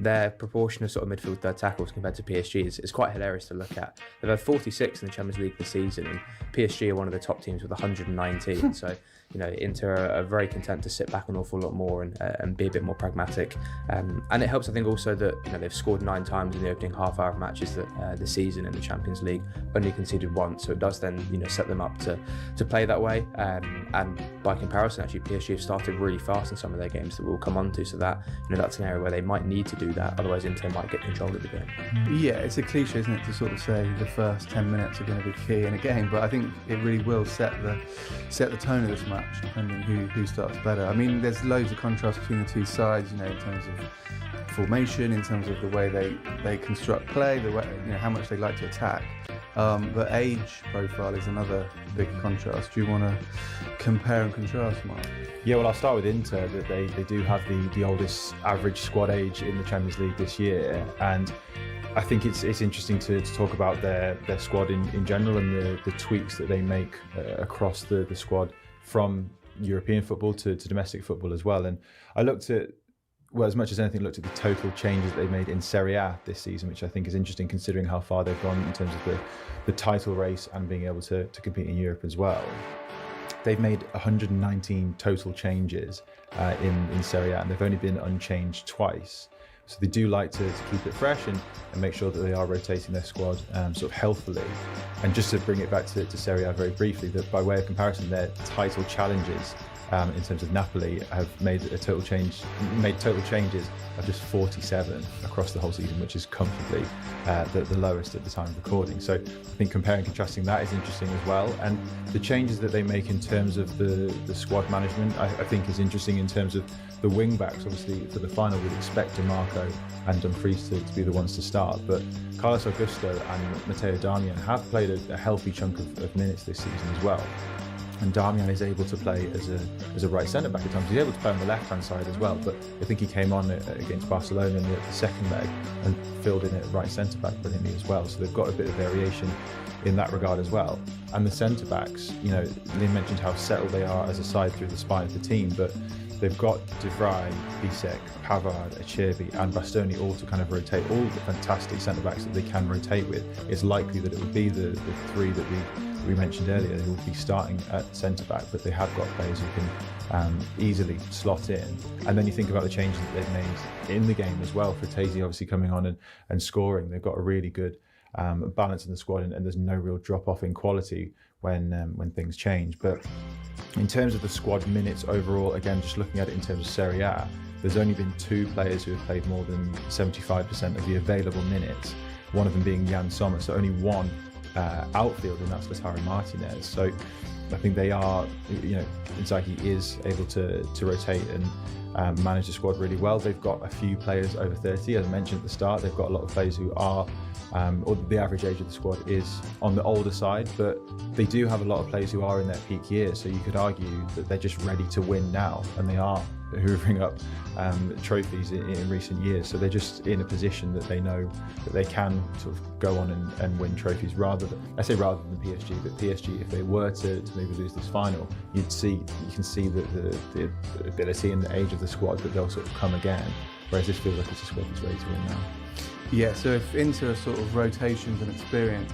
Their proportion of sort of midfield third tackles compared to PSG is quite hilarious to look at. They've had 46 in the Champions League this season, and PSG are one of the top teams with 119, so Inter are very content to sit back an awful lot more and be a bit more pragmatic. And it helps, I think, also that they've scored 9 times in the opening half hour of matches this season in the Champions League, only conceded once, so it does then set them up to play that way. And by comparison, actually, PSG have started really fast in some of their games that we'll come on to, so that that's an area where they might need to do that, otherwise Inter might get control of the game. Yeah, it's a cliche, isn't it, to sort of say the first 10 minutes are going to be key in a game, but I think it really will set the tone of this match, depending who starts better. I mean, there's loads of contrast between the two sides, in terms of formation, in terms of the way they construct play, the way, how much they like to attack. But age profile is another big contrast. Do you want to compare and contrast, Mark? Yeah, well, I'll start with Inter, that they do have the oldest average squad age in the Champions League this year, and I think it's interesting to talk about their squad in general and the tweaks that they make across the squad from European football to domestic football as well. And I looked at, well, as much as anything, looked at the total changes that they made in Serie A this season, which I think is interesting considering how far they've gone in terms of the title race and being able to compete in Europe as well. They've made 119 total changes in Serie A, and they've only been unchanged twice. So they do like to keep it fresh and make sure that they are rotating their squad sort of healthily. And just to bring it back to Serie A very briefly, that by way of comparison, their title challenges in terms of Napoli have made total changes of just 47 across the whole season, which is comfortably the lowest at the time of recording. So I think comparing and contrasting that is interesting as well. And the changes that they make in terms of the squad management, I think is interesting in terms of the wing backs. Obviously for the final we'd expect DiMarco and Dumfries to be the ones to start, but Carlos Augusto and Matteo Darmian have played a healthy chunk of minutes this season as well. And Darmian is able to play as a right centre back at times. He's able to play on the left hand side as well, but I think he came on against Barcelona in the second leg and filled in at right centre back brilliantly as well. So they've got a bit of variation in that regard as well. And the centre backs, Liam mentioned how settled they are as a side through the spine of the team, but they've got De Vrij, Bisek, Pavard, Acerbi and Bastoni all to kind of rotate, all the fantastic centre backs that they can rotate with. It's likely that it would be the 3 that we mentioned earlier who will be starting at centre back, but they have got players who can easily slot in. And then you think about the changes that they've made in the game as well. Frattesi obviously coming on and scoring. They've got a really good balance in the squad, and there's no real drop off in quality when things change. But in terms of the squad minutes overall, again, just looking at it in terms of Serie A, there's only been 2 players who have played more than 75% of the available minutes, one of them being Jan Sommer, so only one outfield, and that's Lautaro Martinez. So I think they are, Inzaghi is able to rotate manage the squad really well. They've got a few players over 30, as I mentioned at the start. They've got a lot of players who are, or the average age of the squad is on the older side, but they do have a lot of players who are in their peak years. So you could argue that they're just ready to win now, and they are hoovering up trophies in recent years. So they're just in a position that they know that they can sort of go on and win trophies rather than PSG. But PSG, if they were to maybe lose this final, you can see the ability and the age of the squad that they'll sort of come again. Whereas this feels like it's a squad that's ready to win now. Yeah, so if Inter are sort of rotations and experience,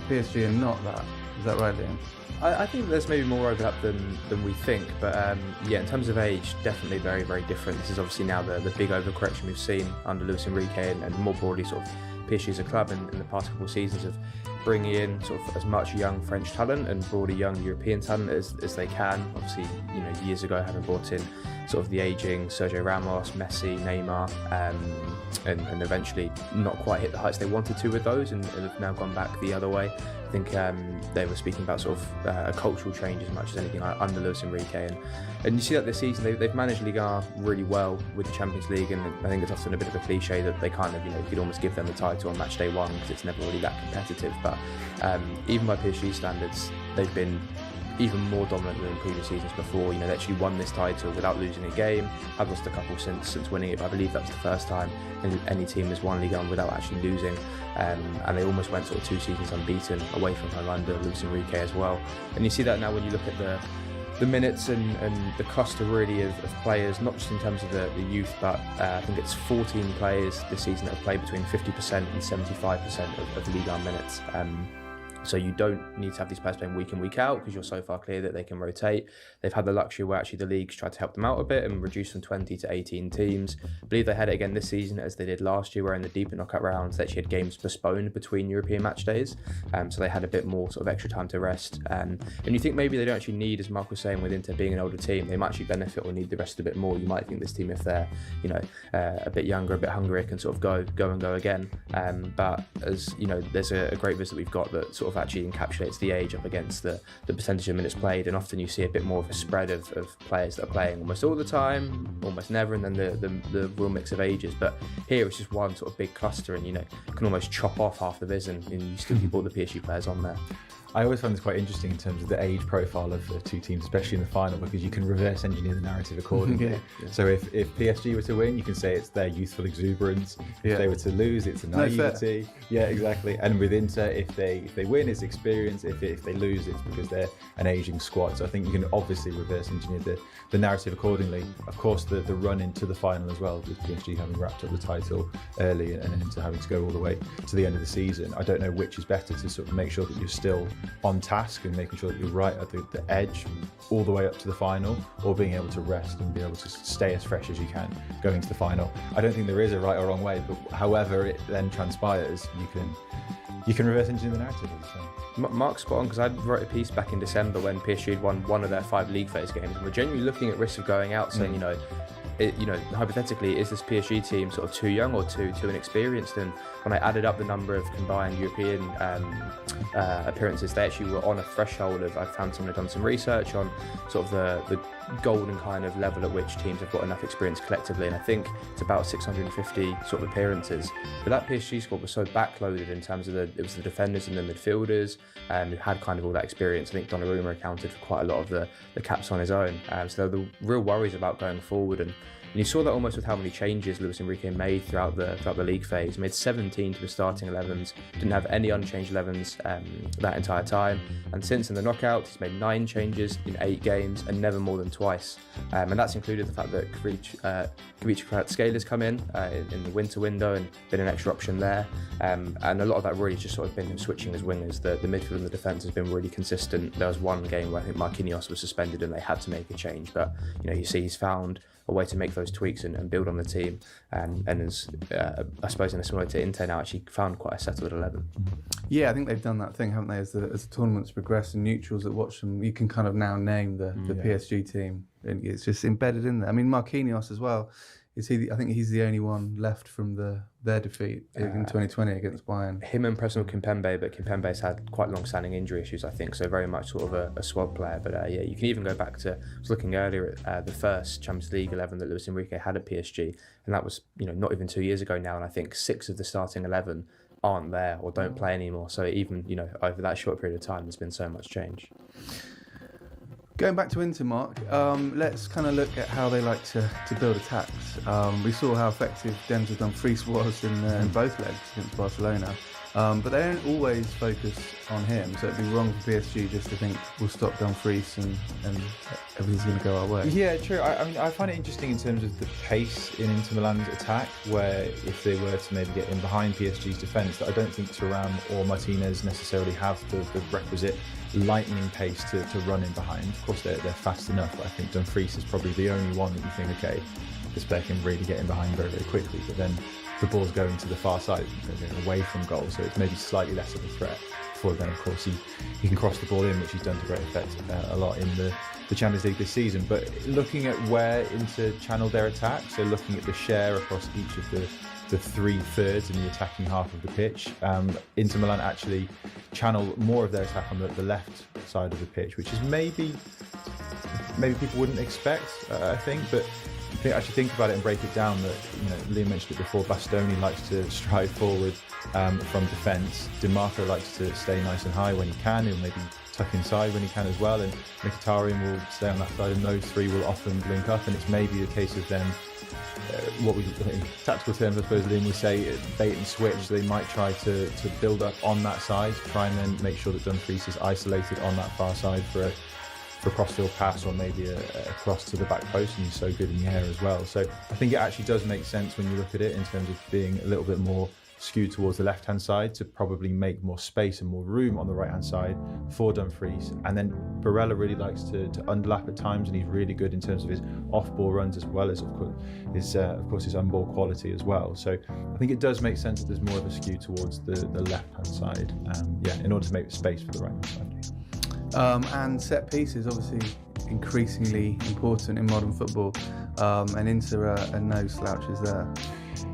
PSG are not that. Is that right, Liam? I think there's maybe more overlap than we think, but yeah, in terms of age, definitely very, very different. This is obviously now the big overcorrection we've seen under Luis Enrique and more broadly sort of PSG as a club in the past couple of seasons of bringing in sort of as much young French talent and broader young European talent as they can. Obviously, years ago having brought in sort of the ageing Sergio Ramos, Messi, Neymar, and eventually not quite hit the heights they wanted to with those, and have now gone back the other way. I think they were speaking about sort of a cultural change as much as anything under Luis Enrique, and you see that this season they've managed Liga really well with the Champions League, and I think it's often a bit of a cliche that they kind of you could almost give them the title on match day one because it's never really that competitive. But even by PSG standards, they've been even more dominant than in previous seasons before. They actually won this title without losing a game. Have lost a couple since winning it, but I believe that was the first time any team has won Ligue 1 without actually losing. And they almost went sort of 2 seasons unbeaten away from home under Luis Enrique as well. And you see that now when you look at the minutes and the cluster really of players, not just in terms of the youth, but I think it's 14 players this season that have played between 50% and 75% of Ligue 1 minutes. So you don't need to have these players playing week in, week out because you're so far clear that they can rotate. They've had the luxury where actually the leagues tried to help them out a bit and reduce from 20 to 18 teams. I believe they had it again this season as they did last year, where in the deeper knockout rounds they actually had games postponed between European match days. So they had a bit more sort of extra time to rest. And you think maybe they don't actually need, as Mark was saying, with Inter being an older team, they might actually benefit or need the rest a bit more. You might think this team, if they're a bit younger, a bit hungrier, can sort of go and go again. But as there's a great visit we've got that sort of actually encapsulates the age up against the percentage of minutes played, and often you see a bit more of a spread of players that are playing almost all the time, almost never, and then the real mix of ages. But here it's just one sort of big cluster, and you can almost chop off half the viz and you still keep all the PSG players on there. I always find this quite interesting in terms of the age profile of 2 teams, especially in the final, because you can reverse engineer the narrative accordingly. Yeah. So if PSG were to win, you can say it's their youthful exuberance. If they were to lose, it's a naivety. Yeah, exactly. And with Inter, if they win, it's experience. If they lose, it's because they're an aging squad. So I think you can obviously reverse engineer the narrative accordingly. Of course, the run into the final as well, with PSG having wrapped up the title early and Inter having to go all the way to the end of the season. I don't know which is better to sort of make sure that you're still on task and making sure that you're right at the edge all the way up to the final, or being able to rest and be able to stay as fresh as you can going to the final. I don't think there is a right or wrong way, but however it then transpires, you can reverse engineer the narrative. Mark's spot on, because I wrote a piece back in December when PSG had won one of their 5 league phase games, and we're genuinely looking at risk of going out, saying hypothetically, is this PSG team sort of too young or too inexperienced? And when I added up the number of combined European appearances, they actually were on a threshold of, I found someone had done some research on sort of the golden kind of level at which teams have got enough experience collectively, and I think it's about 650 sort of appearances. But that PSG squad was so backloaded in terms of it was the defenders and the midfielders who had kind of all that experience. I think Donnarumma accounted for quite a lot of the caps on his own. So there were the real worries about going forward, and you saw that almost with how many changes Luis Enrique made throughout the league phase. He made 17 to the starting 11s, didn't have any unchanged 11s that entire time. And since in the knockout, he's made 9 changes in 8 games and never more than twice. And that's included the fact that Kvaratskhelia has come in the winter window and been an extra option there. And a lot of that really just sort of been him switching his wingers. The midfield and the defence has been really consistent. There was one game where I think Marquinhos was suspended and they had to make a change. But you see he's found a way to make those tweaks and build on the team, and as I suppose in a similar to Inter now, actually found quite a settled 11. Yeah, I think they've done that thing, haven't they? As the tournaments progress and neutrals that watch them, you can kind of now name the PSG team, and it's just embedded in there. I mean, Marquinhos as well. I think he's the only one left from the their defeat in 2020 against Bayern. Him and Presnel Kimpembe, but Kimpembe's had quite long-standing injury issues, I think, so very much sort of a squad player. But yeah, you can even go back to, I was looking earlier at the first Champions League 11 that Luis Enrique had at PSG, and that was, not even 2 years ago now, and I think 6 of the starting 11 aren't there or don't play anymore. So even, over that short period of time, there's been so much change. Going back to Inter, Mark, let's kind of look at how they like to build attacks. We saw how effective Denzel Dumfries was in both legs against Barcelona, but they don't always focus on him, so it'd be wrong for PSG just to think we'll stop Dumfries and everything's going to go our way. Yeah, true. I find it interesting in terms of the pace in Inter Milan's attack, where if they were to maybe get in behind PSG's defence, that I don't think Thuram or Martinez necessarily have the requisite lightning pace to run in behind. Of course, they're fast enough, but I think Dumfries is probably the only one that you think, okay, this player can really get in behind very, very quickly, but then the ball's going to the far side, away from goal, so it's maybe slightly less of a threat. Before then, of course, he can cross the ball in, which he's done to great effect a lot in the Champions League this season. But looking at where Inter channeled their attack, so looking at the share across each of the 3/3 in the attacking half of the pitch, Inter Milan actually channel more of their attack on the left side of the pitch, which is maybe people wouldn't expect, I think, but actually think about it and break it down. That Liam mentioned it before. Bastoni likes to stride forward from defence. Dimarco likes to stay nice and high when he can. He'll maybe tuck inside when he can as well, and Mkhitaryan will stay on that side, and those three will often link up. And it's maybe a case of them, what we in tactical terms, I suppose, Liam, we say bait and switch. They might try to build up on that side, try and then make sure that Dumfries is isolated on that far side for a cross-field pass, or maybe a cross to the back post, and he's so good in the air as well. So I think it actually does make sense when you look at it in terms of being a little bit more skewed towards the left-hand side, to probably make more space and more room on the right-hand side for Dumfries. And then Barella really likes to underlap at times, and he's really good in terms of his off-ball runs, as well as of course his on-ball quality as well. So I think it does make sense that there's more of a skew towards the left-hand side, in order to make space for the right-hand side. And set pieces, obviously increasingly important in modern football, and Inter are no slouches there.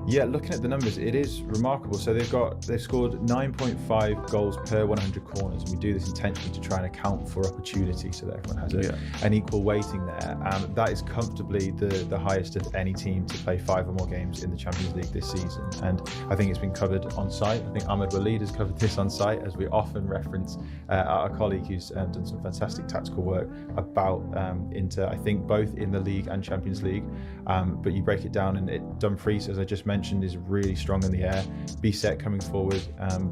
Yeah, looking at the numbers, it is remarkable. So they've scored 9.5 goals per 100 corners, and we do this intentionally to try and account for opportunity, so that everyone has an equal weighting there. That is comfortably the highest of any team to play 5 or more games in the Champions League this season, and I think it's been covered on site. I think Ahmed Walid has covered this on site, as we often reference our colleague who's done some fantastic tactical work about Inter, I think both in the league and Champions League. But you break it down, and Dumfries, as I just mentioned, is really strong in the air. Bisset coming forward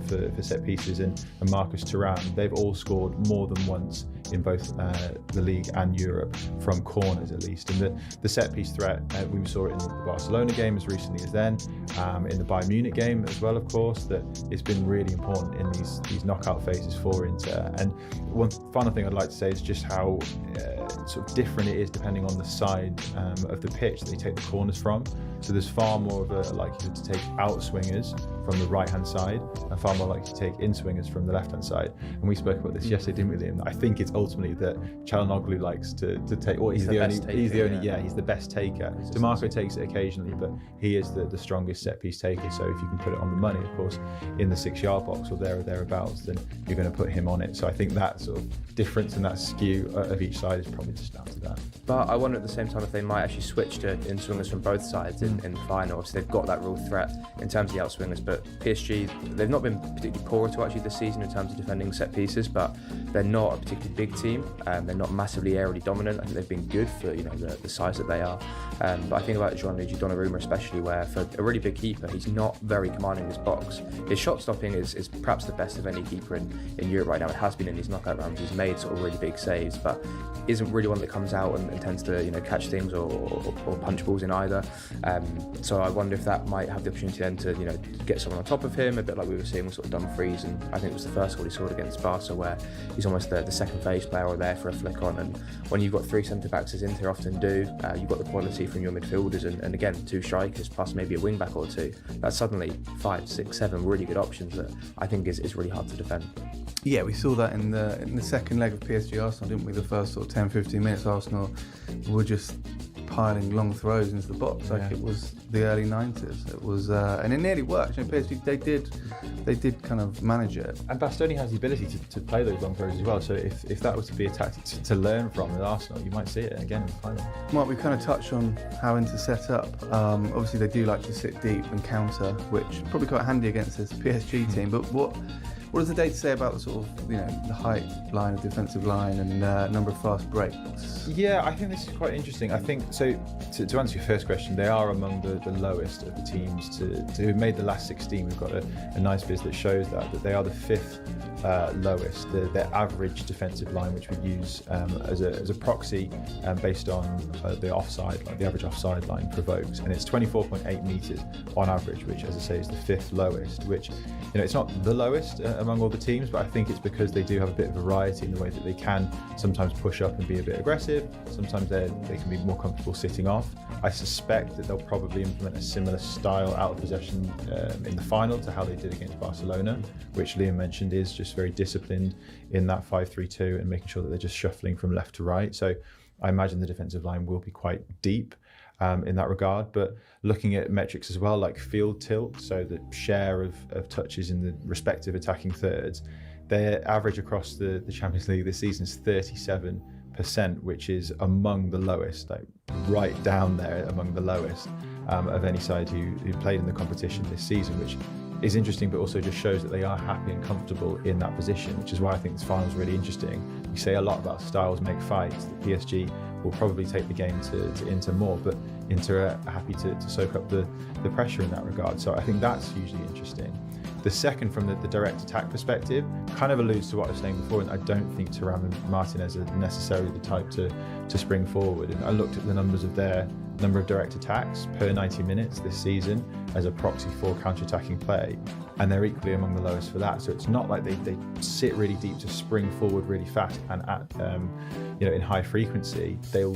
for set pieces, and Marcus Thuram. They've all scored more than once in both the league and Europe from corners, at least. And the set piece threat, we saw it in the Barcelona game as recently as then, in the Bayern Munich game as well, of course, that it's been really important in these knockout phases for Inter. And one final thing I'd like to say is just how sort of different it is depending on the side of the pitch that they take the corners from. So there's far more of a likelihood to take out swingers from the right-hand side, and far more likely to take in swingers from the left-hand side. And we spoke about this yesterday, didn't we, Liam? I think it's ultimately that Çalhanoğlu likes to take. Or he's the best taker. DiMarco takes it occasionally, but he is the strongest set-piece taker. So if you can put it on the money, of course, in the 6-yard box or there or thereabouts, then you're going to put him on it. So I think that sort of difference and that skew of each side is probably just down to that. But I wonder at the same time if they might actually switch to in swingers from both sides in the final. So they've got that real threat in terms of the outswingers. But PSG, they've not been particularly poor to actually this season in terms of defending set pieces, but they're not a particularly big team. They're not massively aerially dominant. I think they've been good for the size that they are. But I think about Gianluigi Donnarumma especially, where for a really big keeper, he's not very commanding his box. His shot stopping is perhaps the best of any keeper in Europe right now. It has been in these knockout rounds. He's made sort of really big saves, but isn't really one that comes out and tends to catch things or punch balls in either. So I wonder if that might have the opportunity then to get someone on top of him, a bit like we were seeing with sort of Dumfries, and I think it was the first goal he scored against Barca, where he's almost the second phase player or there for a flick on. And when you've got 3 centre backs, as Inter often do, you've got the quality from your midfielders and again 2 strikers plus maybe a wing back or 2. That's suddenly 5, 6, 7 really good options that I think is really hard to defend. Yeah, we saw that in the second leg of PSG Arsenal, didn't we? The first sort of 10-15 minutes, Arsenal were just piling long throws into the box like it was the early 90s. It was, and it nearly worked. You know, PSG, they did kind of manage it. And Bastoni has the ability to play those long throws as well. So if that was to be a tactic to learn from with Arsenal, you might see it again in the final. Mark, we kind of touched on how Inter set up. Obviously, they do like to sit deep and counter, which is probably quite handy against this PSG team. But what does the data say about the sort of, you know, the height line of defensive line and number of fast breaks? Yeah, I think this is quite interesting. I think, so to answer your first question, they are among the lowest of the teams to who made the last 16. We've got a nice biz that shows that they are the 5th lowest. Their average defensive line, which we use as a proxy based on the offside, like the average offside line provokes, and it's 24.8 metres on average, which, as I say, is the 5th lowest, which, you know, it's not the lowest among all the teams, but I think it's because they do have a bit of variety in the way that they can sometimes push up and be a bit aggressive. Sometimes they can be more comfortable sitting off. I suspect that they'll probably implement a similar style out of possession in the final to how they did against Barcelona, which Liam mentioned is just very disciplined in that 5-3-2 and making sure that they're just shuffling from left to right. So I imagine the defensive line will be quite deep in that regard. But looking at metrics as well, like field tilt, so the share of touches in the respective attacking thirds, their average across the Champions League this season is 37%, which is among the lowest, like right down there among the lowest of any side who played in the competition this season, which is interesting, but also just shows that they are happy and comfortable in that position, which is why I think this final is really interesting. You say a lot about styles make fights. The PSG will probably take the game to Inter more, but Inter are happy to soak up the pressure in that regard. So I think that's hugely interesting. The second, from the direct attack perspective, kind of alludes to what I was saying before, and I don't think Thuram and Martinez are necessarily the type to spring forward. And I looked at the numbers of their number of direct attacks per 90 minutes this season as a proxy for counter-attacking play, and they're equally among the lowest for that. So it's not like they sit really deep to spring forward really fast and at in high frequency. They'll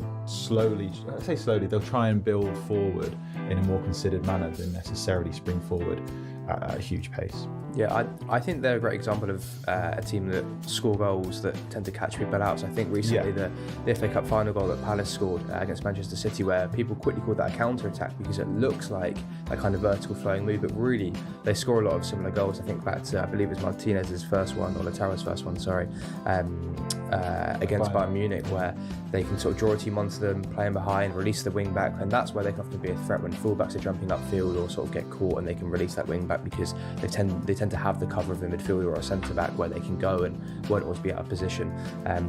they'll try and build forward in a more considered manner than necessarily spring forward at a huge pace. Yeah, I think they're a great example of a team that score goals that tend to catch people out. So I think recently the FA Cup final goal that Palace scored against Manchester City, where people quickly called that a counter-attack because it looks like a kind of vertical flowing move, but really they score a lot of similar goals. I think back to, I believe it was Martinez's first one, or Lautaro's first one, sorry, against Bayern Munich, where they can sort of draw a team onto them, play them behind, release the wing back, and that's where they can often be a threat when fullbacks are jumping upfield or sort of get caught, and they can release that wing back because they tend to have the cover of a midfielder or a centre back where they can go and won't always be out of position.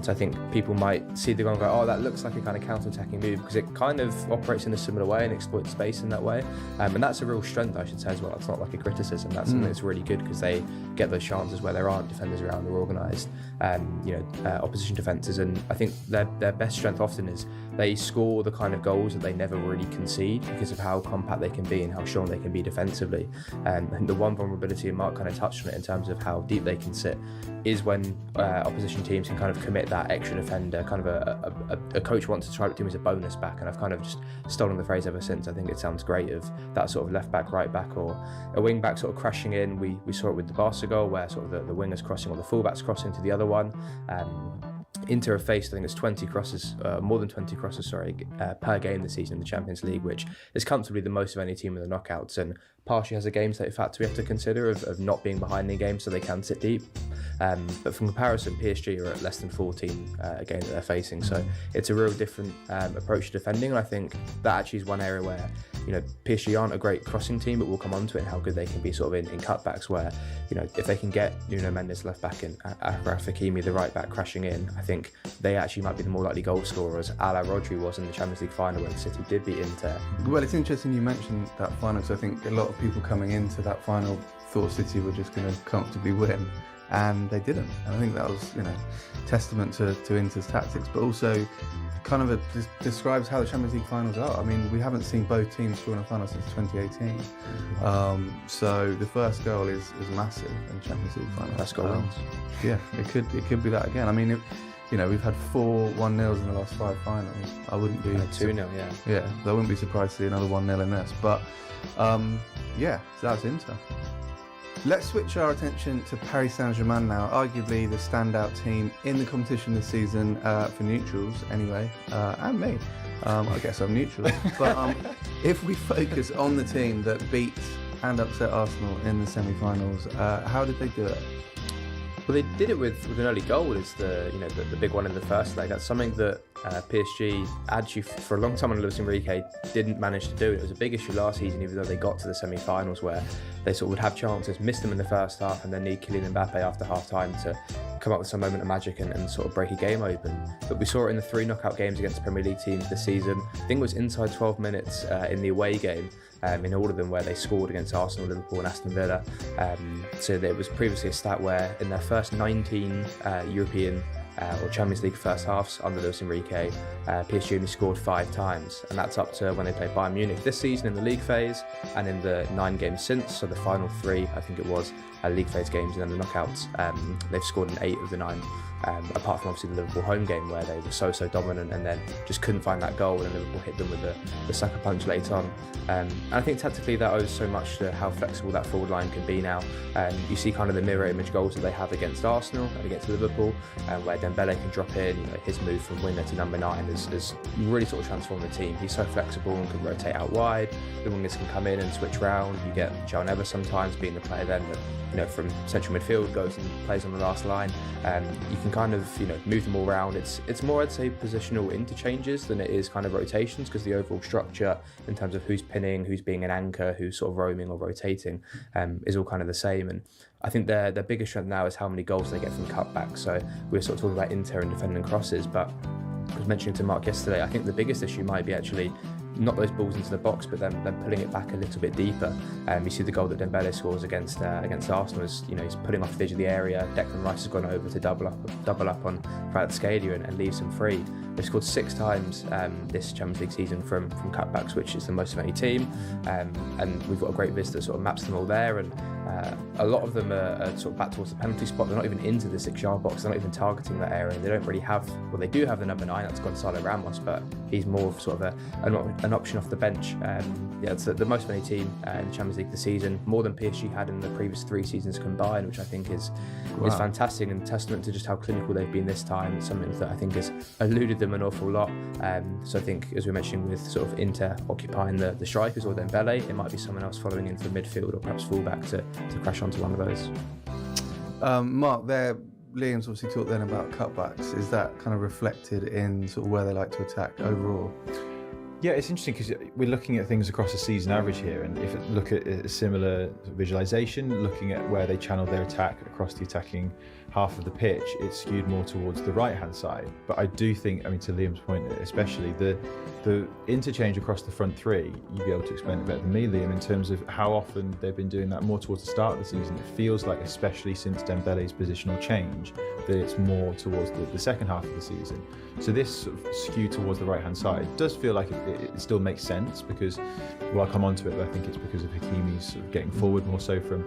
So I think people might see the goal and go, oh, that looks like a kind of counter-attacking move, because it kind of operates in a similar way and exploits space in that way. And that's a real strength, I should say, as well. It's not like a criticism. That's something that's really good, because they get those chances where there aren't defenders around. They're organised, opposition defences, and I think their best strength often is they score the kind of goals that they never really concede because of how compact they can be and how strong they can be defensively. And the one vulnerability, and Mark kind of touched on it in terms of how deep they can sit, is when opposition teams can kind of commit that extra defender. Kind of a coach wants to try to do him as a bonus back, and I've kind of just stolen the phrase ever since. I think it sounds great, of that sort of left back, right back, or a wing back sort of crashing in. We saw it with the Barca goal, where sort of the wingers crossing or the fullbacks crossing to the other one. Inter have faced, I think it's 20 crosses, more than 20 crosses, per game this season in the Champions League, which is comfortably the most of any team in the knockouts, and partially has a game state factor we have to consider of not being behind the game so they can sit deep. But from comparison, PSG are at less than 14 a game that they're facing, so it's a real different approach to defending, and I think that actually is one area where, PSG aren't a great crossing team, but we'll come on to it and how good they can be sort of in cutbacks, where, if they can get Nuno Mendes left back and Hakimi the right back crashing in, I think they actually might be the more likely goal scorers, a la Rodri was in the Champions League final when City did beat Inter. Well, it's interesting you mentioned that final, because I think a lot of people coming into that final thought City were just going to comfortably win, and they didn't. And I think that was, testament to Inter's tactics, but also kind of describes how the Champions League finals are. I mean, we haven't seen both teams score in a final since 2018. So the first goal is massive in Champions League finals. First goal wins. Yeah, it could be that again. I mean, we've had 4 1-0s in the last 5 finals. I wouldn't be 2-0, yeah. So I wouldn't be surprised to see another 1-0 in this. But so that's Inter. Let's switch our attention to Paris Saint-Germain now, arguably the standout team in the competition this season, for neutrals anyway, and me. I guess I'm neutral. But if we focus on the team that beat and upset Arsenal in the semi-finals, how did they do it? Well, they did it with an early goal as the big one in the first leg. That's something that PSG actually for a long time under Luis Enrique didn't manage to do. It was a big issue last season, even though they got to the semi-finals where they sort of would have chances, miss them in the first half, and then need Kylian Mbappe after half-time to come up with some moment of magic and sort of break a game open. But we saw it in the 3 knockout games against Premier League teams this season. I think it was inside 12 minutes in the away game. In all of them where they scored against Arsenal, Liverpool and Aston Villa. So there was previously a stat where in their first 19 European or Champions League first halves under Luis Enrique, PSG only scored 5 times, and that's up to when they played Bayern Munich this season in the league phase, and in the 9 games since, so the final 3, I think it was, league phase games and then the knockouts, they've scored in 8 of the 9. Apart from obviously the Liverpool home game where they were so dominant and then just couldn't find that goal, and Liverpool hit them with the sucker punch late on. And I think tactically that owes so much to how flexible that forward line can be now. You see kind of the mirror image goals that they have against Arsenal and against Liverpool, where Dembele can drop in. His move from winger to number 9 has really sort of transformed the team. He's so flexible and can rotate out wide. The wingers can come in and switch round. You get João Neves sometimes being the player then that from central midfield goes and plays on the last line. You can kind of move them all around. It's more, I'd say, positional interchanges than it is kind of rotations, because the overall structure in terms of who's pinning, who's being an anchor, who's sort of roaming or rotating is all kind of the same. And I think their biggest strength now is how many goals they get from cutbacks. So we were sort of talking about Inter and defending crosses, but I was mentioning to Mark yesterday, I think the biggest issue might be actually not those balls into the box, but then pulling it back a little bit deeper. You see the goal that Dembele scores against Arsenal is, he's putting off the edge of the area. Declan Rice has gone over to double up on Kvaratskhelia and leaves him free. They've scored 6 times this Champions League season from cutbacks, which is the most of any team. And we've got a great viz that sort of maps them all there. And a lot of them are sort of back towards the penalty spot. They're not even into the 6-yard box. They're not even targeting that area. They don't really have. Well, they do have the number 9. That's Gonzalo Ramos, but he's more of sort of an option off the bench. It's the most of any team in the Champions League this season, more than PSG had in the previous 3 seasons combined, which I think is fantastic and testament to just how clinical they've been this time. It's something that I think has eluded them an awful lot. So I think, as we mentioned, with sort of Inter occupying the strikers or Dembele, it might be someone else following into the midfield or perhaps fullback to crash onto one of those. Mark, Liam's obviously talked then about cutbacks. Is that kind of reflected in sort of where they like to attack overall? Yeah, it's interesting because we're looking at things across the season average here, and if you look at a similar visualization, looking at where they channel their attack across the attacking half of the pitch, it's skewed more towards the right-hand side. But I do think, to Liam's point especially, the interchange across the front 3, you'd be able to explain it better than me, Liam, in terms of how often they've been doing that more towards the start of the season. It feels like, especially since Dembele's positional change, that it's more towards the second half of the season. So this sort of skew towards the right-hand side does feel like it still makes sense, because, well, I'll come on to it, but I think it's because of Hakimi's sort of getting forward more so from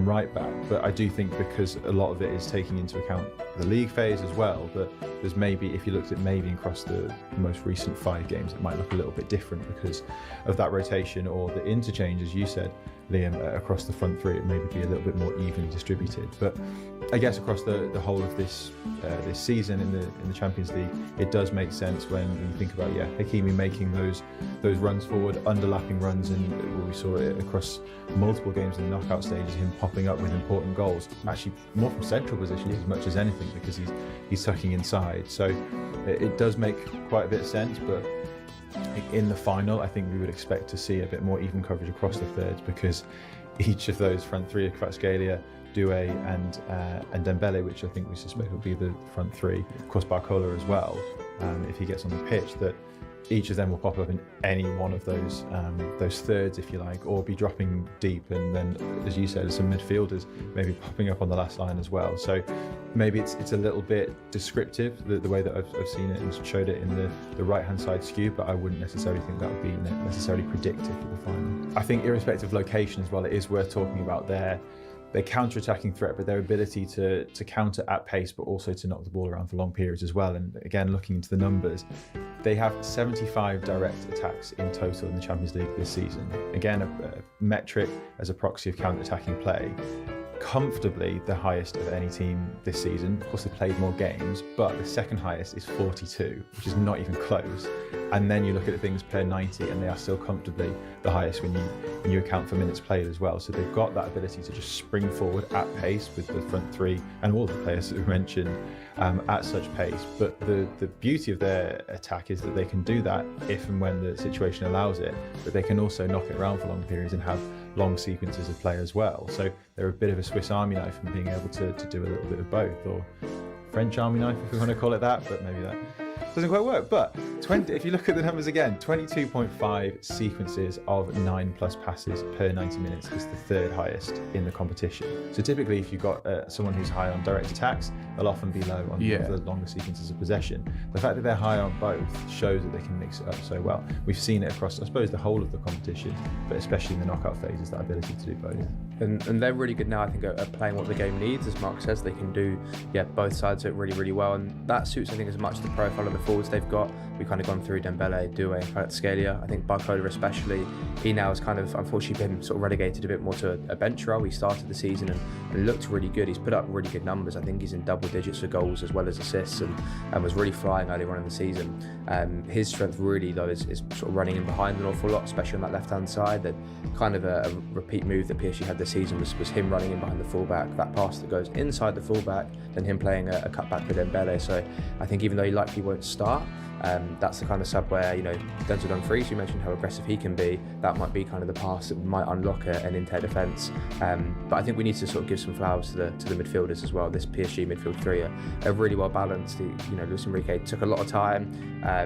right back. But I do think because a lot of it is taking into account the league phase as well, that there's maybe, if you looked at maybe across the most recent 5 games, it might look a little bit different because of that rotation or the interchange, as you said, Liam, across the front 3, it maybe be a little bit more evenly distributed. But I guess across the whole of this season in the Champions League, it does make sense when you think about Hakimi making those runs forward, underlapping runs, and we saw it across multiple games in the knockout stages, him popping up with important goals, actually more from central position as much as anything, because he's tucking inside. So it does make quite a bit of sense, but in the final, I think we would expect to see a bit more even coverage across the thirds, because each of those front 3, Kvaratskhelia, Dway and Dembele, which I think we suspect will be the front 3, of course Barcola as well, if he gets on the pitch, that each of them will pop up in any one of those thirds, if you like, or be dropping deep, and then, as you said, some midfielders maybe popping up on the last line as well. So maybe it's a little bit descriptive, the way that I've seen it and showed it in the right-hand side skew, but I wouldn't necessarily think that would be necessarily predictive for the final. I think irrespective of location as well, it is worth talking about their counter-attacking threat, but their ability to counter at pace, but also to knock the ball around for long periods as well. And again, looking into the numbers, they have 75 direct attacks in total in the Champions League this season. Again, a metric as a proxy of counter-attacking play. comfortably the highest of any team this season. Of course, they played more games, but the second highest is 42, which is not even close. And then you look at things per 90, and they are still comfortably the highest when you account for minutes played as well. So they've got that ability to just spring forward at pace with the front three and all the players that we mentioned at such pace. But the beauty of their attack is that they can do that if and when the situation allows it, but they can also knock it around for long periods and have long sequences of play as well. So they're a bit of a Swiss Army knife in being able to do a little bit of both, or French Army knife if we want to call it that, but maybe that doesn't quite work. But if you look at the numbers again, 22.5 sequences of 9+ passes per 90 minutes is the third highest in the competition. So typically if you've got someone who's high on direct attacks, they'll often be low on the longer sequences of possession. The fact that they're high on both shows that they can mix it up so well. We've seen it across, I suppose, the whole of the competition, but especially in the knockout phases, that ability to do both. And they're really good now, I think, at playing what the game needs. As Mark says, they can do both sides of it really, really well. And that suits, I think, as much the profile of the forwards they've got. We've kind of gone through Dembele, Dway and Kvaratskhelia. I think Barcola especially, he now has kind of unfortunately been sort of relegated a bit more to a bench role. He started the season and looked really good. He's put up really good numbers. I think he's in double digits for goals as well as assists, and was really flying earlier on in the season. His strength really, though, is sort of running in behind an awful lot, especially on that left-hand side. That kind of a repeat move that PSG had this season was him running in behind the fullback, that pass that goes inside the fullback, then him playing a cutback with Dembele. So I think even though he likely won't start, that's the kind of sub where, Denzel Dumfries, you mentioned how aggressive he can be, that might be kind of the pass that might unlock an Inter defence. But I think we need to sort of give some flowers to the midfielders as well. This PSG midfield three are really well balanced. Luis Enrique took a lot of time.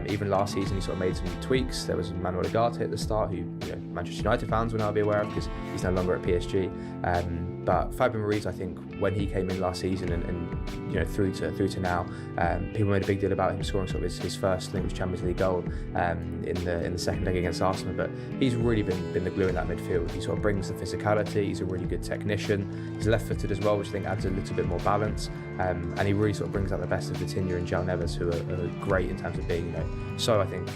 Even last season he sort of made some tweaks. There was Manuel Ugarte at the start, who Manchester United fans will now be aware of because he's no longer at PSG. But Fabio Ruiz, I think, when he came in last season and through to now, people made a big deal about him scoring sort of his first, I think it was Champions League goal in the second leg against Arsenal. But he's really been the glue in that midfield. He sort of brings the physicality. He's a really good technician. He's left-footed as well, which I think adds a little bit more balance. And he really sort of brings out the best of Vitinha and João Neves, who are great in terms of being, so I think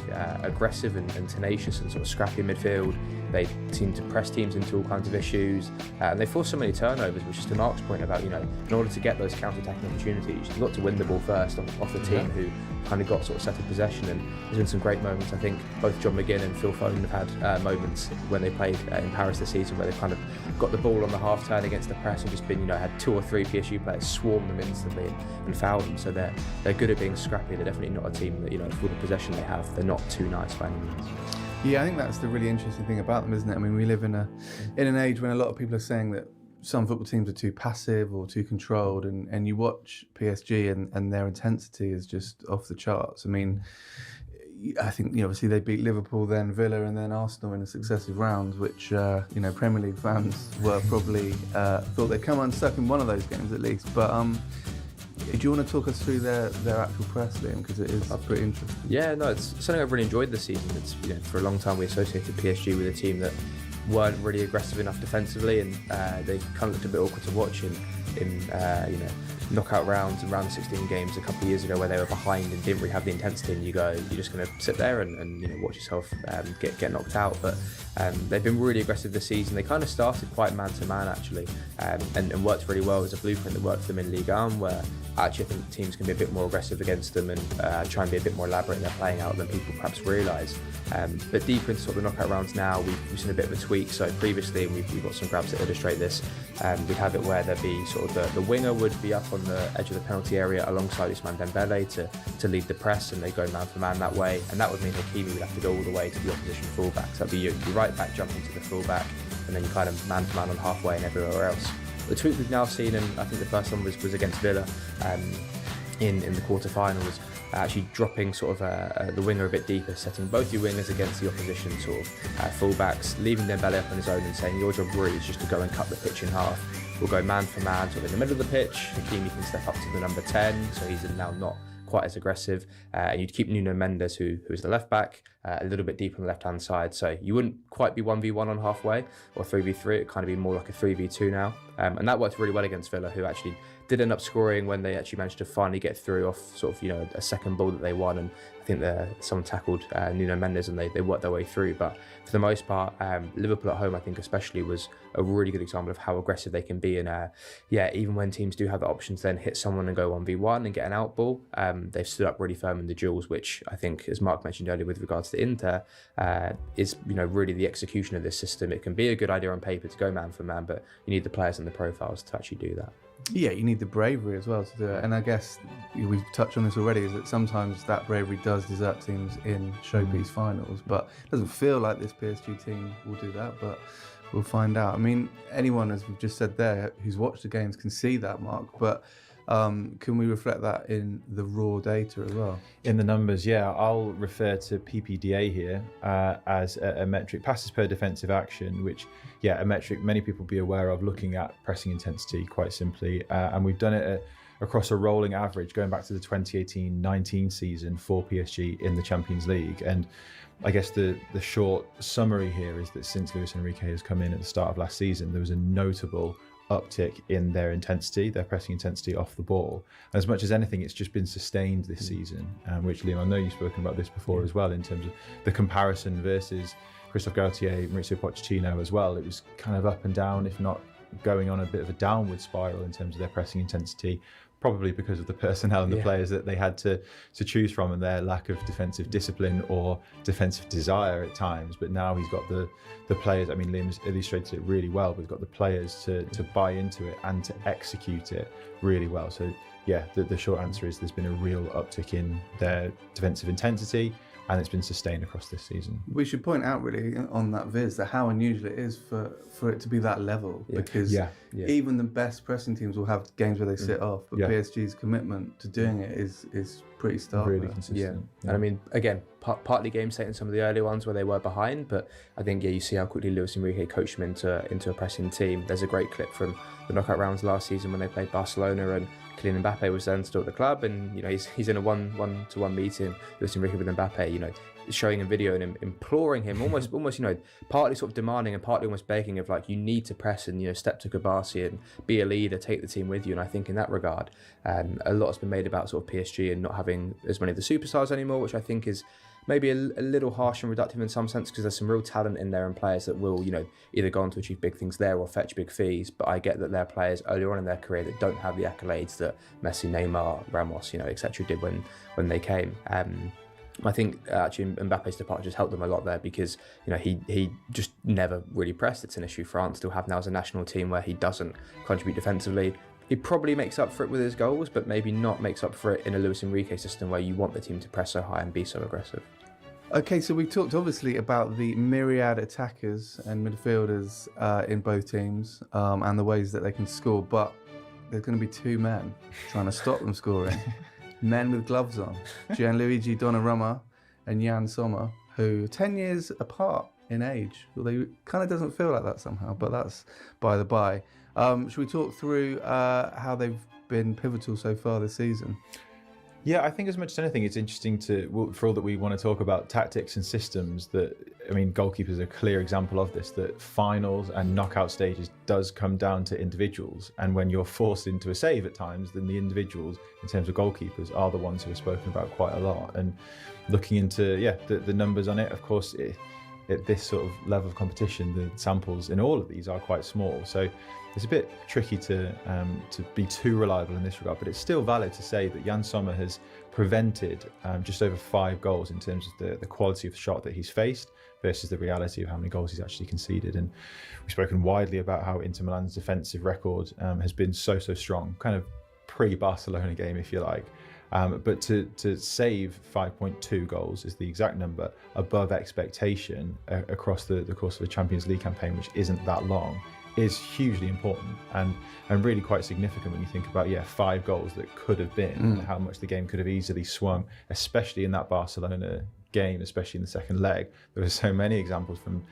aggressive and tenacious and sort of scrappy in midfield. They seem to press teams into all kinds of issues, and they force so many turnovers, which is to Mark's point about, in order to get those counter-attacking opportunities, you've got to win the ball first off the team who kind of got sort of settled possession. And there's been some great moments. I think both John McGinn and Phil Foden have had moments when they played in Paris this season where they've kind of got the ball on the half turn against the press and just been, had 2 or 3 PSG players swarm them instantly and foul them. So they're good at being scrappy. They're definitely not a team that, for the possession they have, they're not too nice by any means. Yeah, I think that's the really interesting thing about them, isn't it? I mean, we live in an age when a lot of people are saying that some football teams are too passive or too controlled, and you watch PSG and their intensity is just off the charts. I mean, I think obviously they beat Liverpool, then Villa, and then Arsenal in the successive rounds, which Premier League fans were probably thought they'd come unstuck in one of those games at least. But do you want to talk us through their actual press, Liam? Because it is pretty interesting. Yeah, no, it's something I've really enjoyed this season. It's for a long time we associated PSG with a team that weren't really aggressive enough defensively, and they kind of looked a bit awkward to watch in knockout rounds and round of 16 games a couple of years ago where they were behind and didn't really have the intensity, and you're just going to sit there and watch yourself get knocked out. But they've been really aggressive this season. They kind of started quite man-to-man actually, and worked really well as a blueprint that worked for them in Ligue 1, where actually I think teams can be a bit more aggressive against them and try and be a bit more elaborate in their playing out than people perhaps realise. But deeper into sort of the knockout rounds now, we've seen a bit of a tweak. So previously, and we've got some grabs that illustrate this, we'd have it where there'd be sort of the winger would be up on the edge of the penalty area alongside Ousmane Dembele to lead the press, and they go man for man that way, and that would mean Hakimi would have to go all the way to the opposition fullback. So that'd be your right back jumping to the fullback, and then you kind of man for man on halfway and everywhere else. The tweak we've now seen, and I think the first one was against Villa in the quarter-finals, actually dropping sort of the winger a bit deeper, setting both your wingers against the opposition sort of fullbacks, leaving Dembele up on his own and saying your job really is just to go and cut the pitch in half. We'll go man for man sort of in the middle of the pitch. Hakimi can step up to the number 10, so he's now not quite as aggressive, and you'd keep Nuno Mendes, who is the left back, a little bit deep on the left hand side, so you wouldn't quite be 1v1 on halfway or 3v3. It'd kind of be more like a 3v2 now, and that worked really well against Villa, who actually did end up scoring when they actually managed to finally get through off sort of, you know, a second ball that they won, and I think someone tackled Nuno Mendes and they worked their way through. But for the most part, Liverpool at home, I think especially, was a really good example of how aggressive they can be. And even when teams do have the options to then hit someone and go 1v1 and get an out ball, they've stood up really firm in the duels, which I think, as Mark mentioned earlier with regards to Inter, is, you know, really the execution of this system. It can be a good idea on paper to go man for man, but you need the players and the profiles to actually do that. Yeah, you need the bravery as well to do it. And I guess we've touched on this already, is that sometimes that bravery does desert teams in showpiece finals, but it doesn't feel like this PSG team will do that, but we'll find out. I mean, anyone, as we've just said there, who's watched the games can see that, Mark, but can we reflect that in the raw data as well? In the numbers, yeah. I'll refer to PPDA here as a metric, passes per defensive action, which, yeah, a metric many people will be aware of, looking at pressing intensity quite simply. And we've done it across a rolling average going back to the 2018-19 season for PSG in the Champions League. And I guess the short summary here is that since Luis Enrique has come in at the start of last season, there was a notable uptick in their intensity, their pressing intensity off the ball. As much as anything, it's just been sustained this season, which, Liam, I know you've spoken about this before as well, in terms of the comparison versus Christophe Galtier, Mauricio Pochettino as well. It was kind of up and down, if not going on a bit of a downward spiral in terms of their pressing intensity, probably because of the personnel and the players that they had to choose from, and their lack of defensive discipline or defensive desire at times. But now he's got the players. I mean, Liam's illustrated it really well. We've got the players to buy into it and to execute it really well. So yeah, the short answer is there's been a real uptick in their defensive intensity, and it's been sustained across this season. We should point out really on that viz that how unusual it is for it to be that level, because even the best pressing teams will have games where they sit off, but PSG's commitment to doing it is pretty stark. Really consistent. And I mean, again, partly game state in some of the earlier ones where they were behind, but I think you see how quickly Luis Enrique coached them into a pressing team. There's a great clip from the knockout rounds last season when they played Barcelona, and Kylian Mbappe was then still at the club, and you know he's in a one-to-one meeting, Luis Enrique with Mbappe, you know, showing a video and imploring him, almost you know, partly sort of demanding and partly almost begging of, like, you need to press and, you know, step to Kvaratskhelia and be a leader, take the team with you. And I think in that regard, a lot has been made about sort of PSG and not having as many of the superstars anymore, which I think is maybe a little harsh and reductive in some sense, because there's some real talent in there and players that will, you know, either go on to achieve big things there or fetch big fees. But I get that there are players earlier on in their career that don't have the accolades that Messi, Neymar, Ramos, you know, etc. did when they came. I think actually Mbappe's departure just helped them a lot there, because, you know, he just never really pressed. It's an issue France still have now as a national team, where he doesn't contribute defensively. He probably makes up for it with his goals, but maybe not makes up for it in a Luis Enrique system where you want the team to press so high and be so aggressive. Okay, so we've talked obviously about the myriad attackers and midfielders in both teams, and the ways that they can score, but there's going to be two men trying to stop them scoring. Men with gloves on, Gianluigi Donnarumma and Jan Sommer, who are 10 years apart in age. Although it kind of doesn't feel like that somehow, but that's by the by. Should we talk through how they've been pivotal so far this season? Yeah, I think as much as anything, it's interesting for all that we want to talk about tactics and systems, that, I mean, Goalkeeper is a clear example of this, that finals and knockout stages does come down to individuals. And when you're forced into a save at times, then the individuals, in terms of goalkeepers, are the ones who are spoken about quite a lot. And looking into, the numbers on it, of course, at this sort of level of competition, the samples in all of these are quite small. So it's a bit tricky to be too reliable in this regard, but it's still valid to say that Jan Sommer has prevented just over 5 goals in terms of the quality of the shot that he's faced versus the reality of how many goals he's actually conceded. And we've spoken widely about how Inter Milan's defensive record has been so strong, kind of pre-Barcelona game, if you like. But to save 5.2 goals is the exact number above expectation across the course of a Champions League campaign, which isn't that long, is hugely important and really quite significant when you think about 5 goals that could have been and how much the game could have easily swung, especially in that Barcelona game, especially in the second leg. There were so many examples from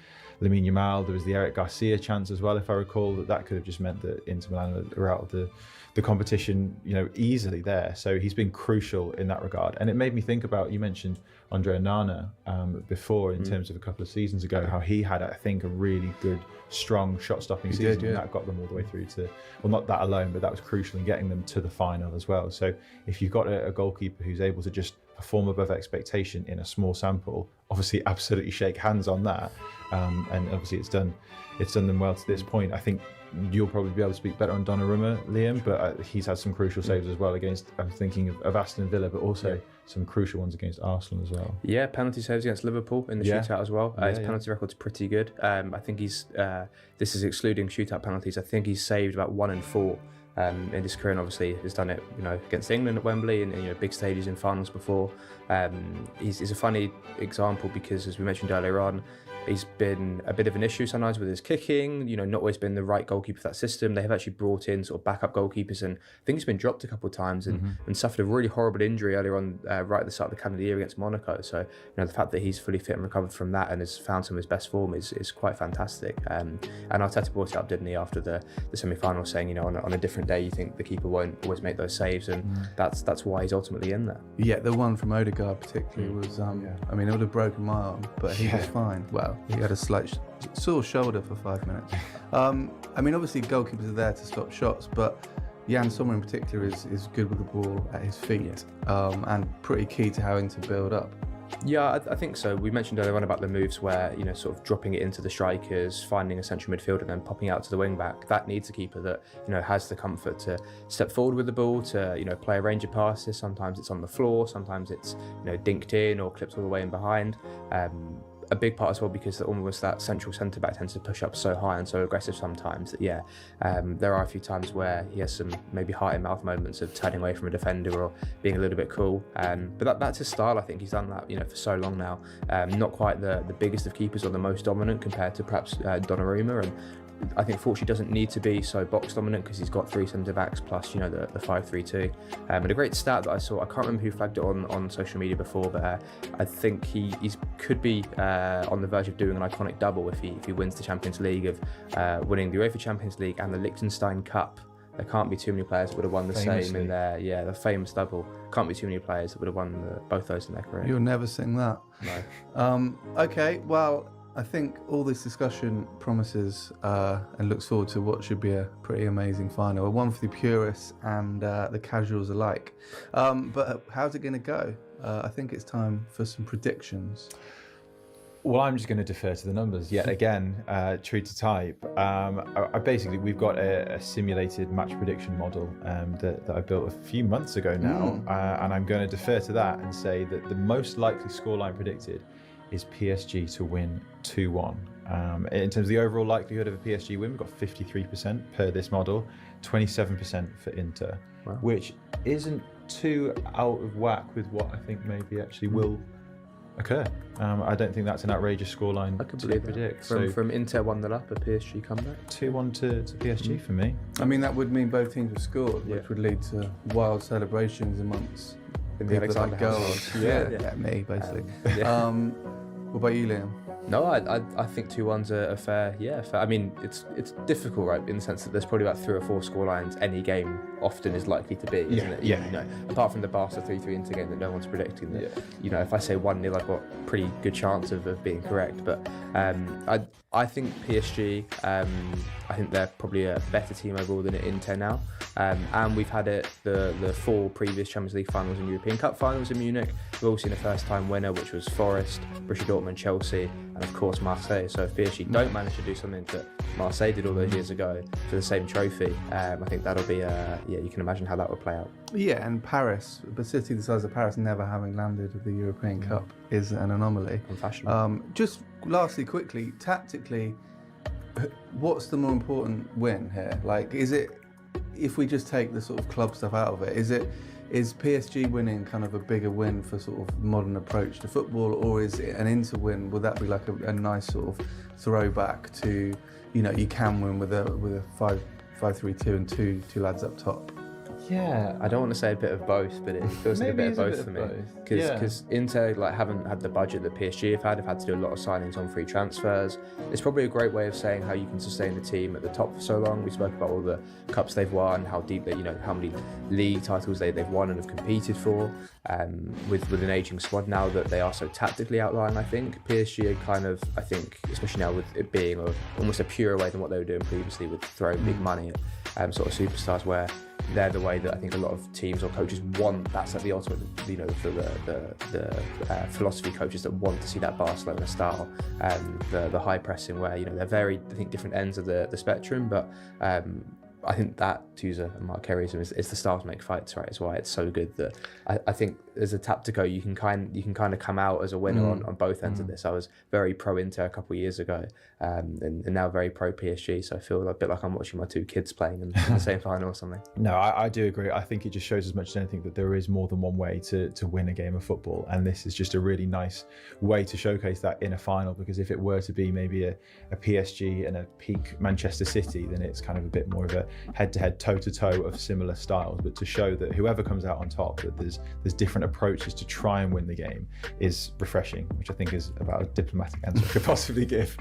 Lamine Yamal. There was the Eric Garcia chance as well, if I recall, that could have just meant that Inter Milan are out of the competition, easily there. So he's been crucial in that regard. And it made me think about, you mentioned Andre Onana before in terms of a couple of seasons ago, how he had, I think, a really good, strong shot-stopping season. And that got them all the way through to, well, not that alone, but that was crucial in getting them to the final as well. So if you've got a goalkeeper who's able to just perform above expectation in a small sample, obviously absolutely shake hands on that. And obviously it's done them well to this point. I think you'll probably be able to speak better on Donnarumma, Liam, but he's had some crucial saves as well against, I'm thinking of Aston Villa, but also some crucial ones against Arsenal as well. Yeah, penalty saves against Liverpool in the shootout as well. His penalty record's pretty good. I think he's, this is excluding shootout penalties, I think he's saved about 1 in 4 in his career, and obviously has done it, against England at Wembley and big stages in finals before. He's a funny example because, as we mentioned earlier on, he's been a bit of an issue sometimes with his kicking, not always been the right goalkeeper for that system. They have actually brought in sort of backup goalkeepers, and I think he's been dropped a couple of times and suffered a really horrible injury earlier on, right at the start of the calendar year against Monaco. So, the fact that he's fully fit and recovered from that and has found some of his best form is quite fantastic. And Arteta brought it up, didn't he, after the semi-final, saying, on a different day, you think the keeper won't always make those saves, and that's why he's ultimately in there. Yeah, the one from Odegaard particularly was, I mean, it would have broken my arm, but he was fine. Well, he had a slight sore shoulder for 5 minutes. I mean, obviously goalkeepers are there to stop shots, but Jan Sommer in particular is good with the ball at his feet, and pretty key to how to build up. Yeah, I think so. We mentioned earlier on about the moves where, sort of dropping it into the strikers, finding a central midfielder and then popping out to the wing back. That needs a keeper that, has the comfort to step forward with the ball, to, play a range of passes. Sometimes it's on the floor, sometimes it's, dinked in or clipped all the way in behind. A big part as well because almost that central centre-back tends to push up so high and so aggressive sometimes that, there are a few times where he has some maybe heart-in-mouth moments of turning away from a defender or being a little bit cool. But that's his style. I think he's done that, for so long now. Not quite the biggest of keepers or the most dominant compared to perhaps Donnarumma, and I think fortunately doesn't need to be so box dominant because he's got 3 centre-backs plus, the 5-3-2. And a great stat that I saw, I can't remember who flagged it on social media before, but I think he could be on the verge of doing an iconic double if he wins the Champions League, of winning the UEFA Champions League and the Liechtenstein Cup. There can't be too many players that would have won the same in their, the famous double. Can't be too many players that would have won both those in their career. You'll never sing that. No. Okay, well, I think all this discussion promises and looks forward to what should be a pretty amazing final. One for the purists and the casuals alike. But how's it going to go? I think it's time for some predictions. Well, I'm just going to defer to the numbers yet again, true to type. We've got a simulated match prediction model that I built a few months ago now, and I'm going to defer to that and say that the most likely scoreline predicted is PSG to win 2-1. In terms of the overall likelihood of a PSG win, we've got 53% per this model, 27% for Inter, which isn't too out of whack with what I think maybe actually will occur. I don't think that's an outrageous scoreline to predict. From Inter 1-0 up, a PSG comeback? 2-1 to PSG for me. I mean, that would mean both teams have scored, which would lead to wild celebrations amongst the Alexander-Arnold. Yeah, me, basically. What about you, Liam? No, I think 2-1's a fair. I mean, it's difficult, right, in the sense that there's probably about 3 or 4 scorelines any game often is likely to be, isn't it? Yeah. Apart from the Barca 3-3 Inter game that no one's predicting. That, if I say 1-0, I've got a pretty good chance of being correct. But I think PSG, I think they're probably a better team overall than Inter now. And we've had the 4 previous Champions League finals and European Cup finals in Munich. We've all seen a first-time winner, which was Forest, Borussia Dortmund, Chelsea, and of course Marseille. So if PSG don't manage to do something that Marseille did all those years ago for the same trophy, I think that'll be you can imagine how that would play out. Yeah, and Paris, a city the size of Paris never having landed at the European Cup is an anomaly. Unfashionable. Just lastly, quickly, tactically, what's the more important win here? Like, is it, if we just take the sort of club stuff out of it, is PSG winning kind of a bigger win for sort of modern approach to football, or is it an Inter win? Would that be like a nice sort of throwback to, you can win with a 5-3-2 and two lads up top? Yeah, I don't want to say a bit of both, but it feels like a bit of both for me. Because Inter haven't had the budget that PSG have had to do a lot of signings on free transfers. It's probably a great way of saying how you can sustain the team at the top for so long. We spoke about all the cups they've won, how deep they, how many league titles they've won and have competed for. With an aging squad now that they are so tactically outlying, I think PSG are kind of, I think, especially now with it being almost a purer way than what they were doing previously with throwing big money at sort of superstars, where they're the way that I think a lot of teams or coaches want. That's like the ultimate, for the philosophy coaches that want to see that Barcelona style, the high pressing, where they're very, I think, different ends of the spectrum, but I think that, to use a Mark Kerryism, is the style to make fights, right? It's why it's so good that I think as a tactico you can kind of come out as a winner on both ends of this. I was very pro Inter a couple of years ago, and now very pro PSG. So I feel a bit like I'm watching my two kids playing in the same final or something. No, I do agree. I think it just shows as much as anything that there is more than one way to win a game of football, and this is just a really nice way to showcase that in a final. Because if it were to be maybe a PSG and a peak Manchester City, then it's kind of a bit more of a head-to-head, toe-to-toe of similar styles. But to show that whoever comes out on top, that there's different approaches to try and win the game, is refreshing, which I think is about as diplomatic answer I could possibly give.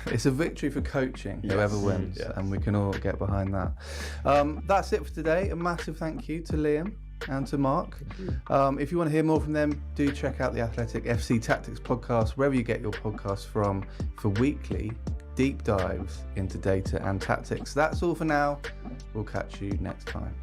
It's a victory for coaching, whoever wins, and we can all get behind that. That's it for today. A massive thank you to Liam and to Mark. If you want to hear more from them, do check out the Athletic FC Tactics podcast, wherever you get your podcasts from, for weekly deep dives into data and tactics. That's all for now. We'll catch you next time.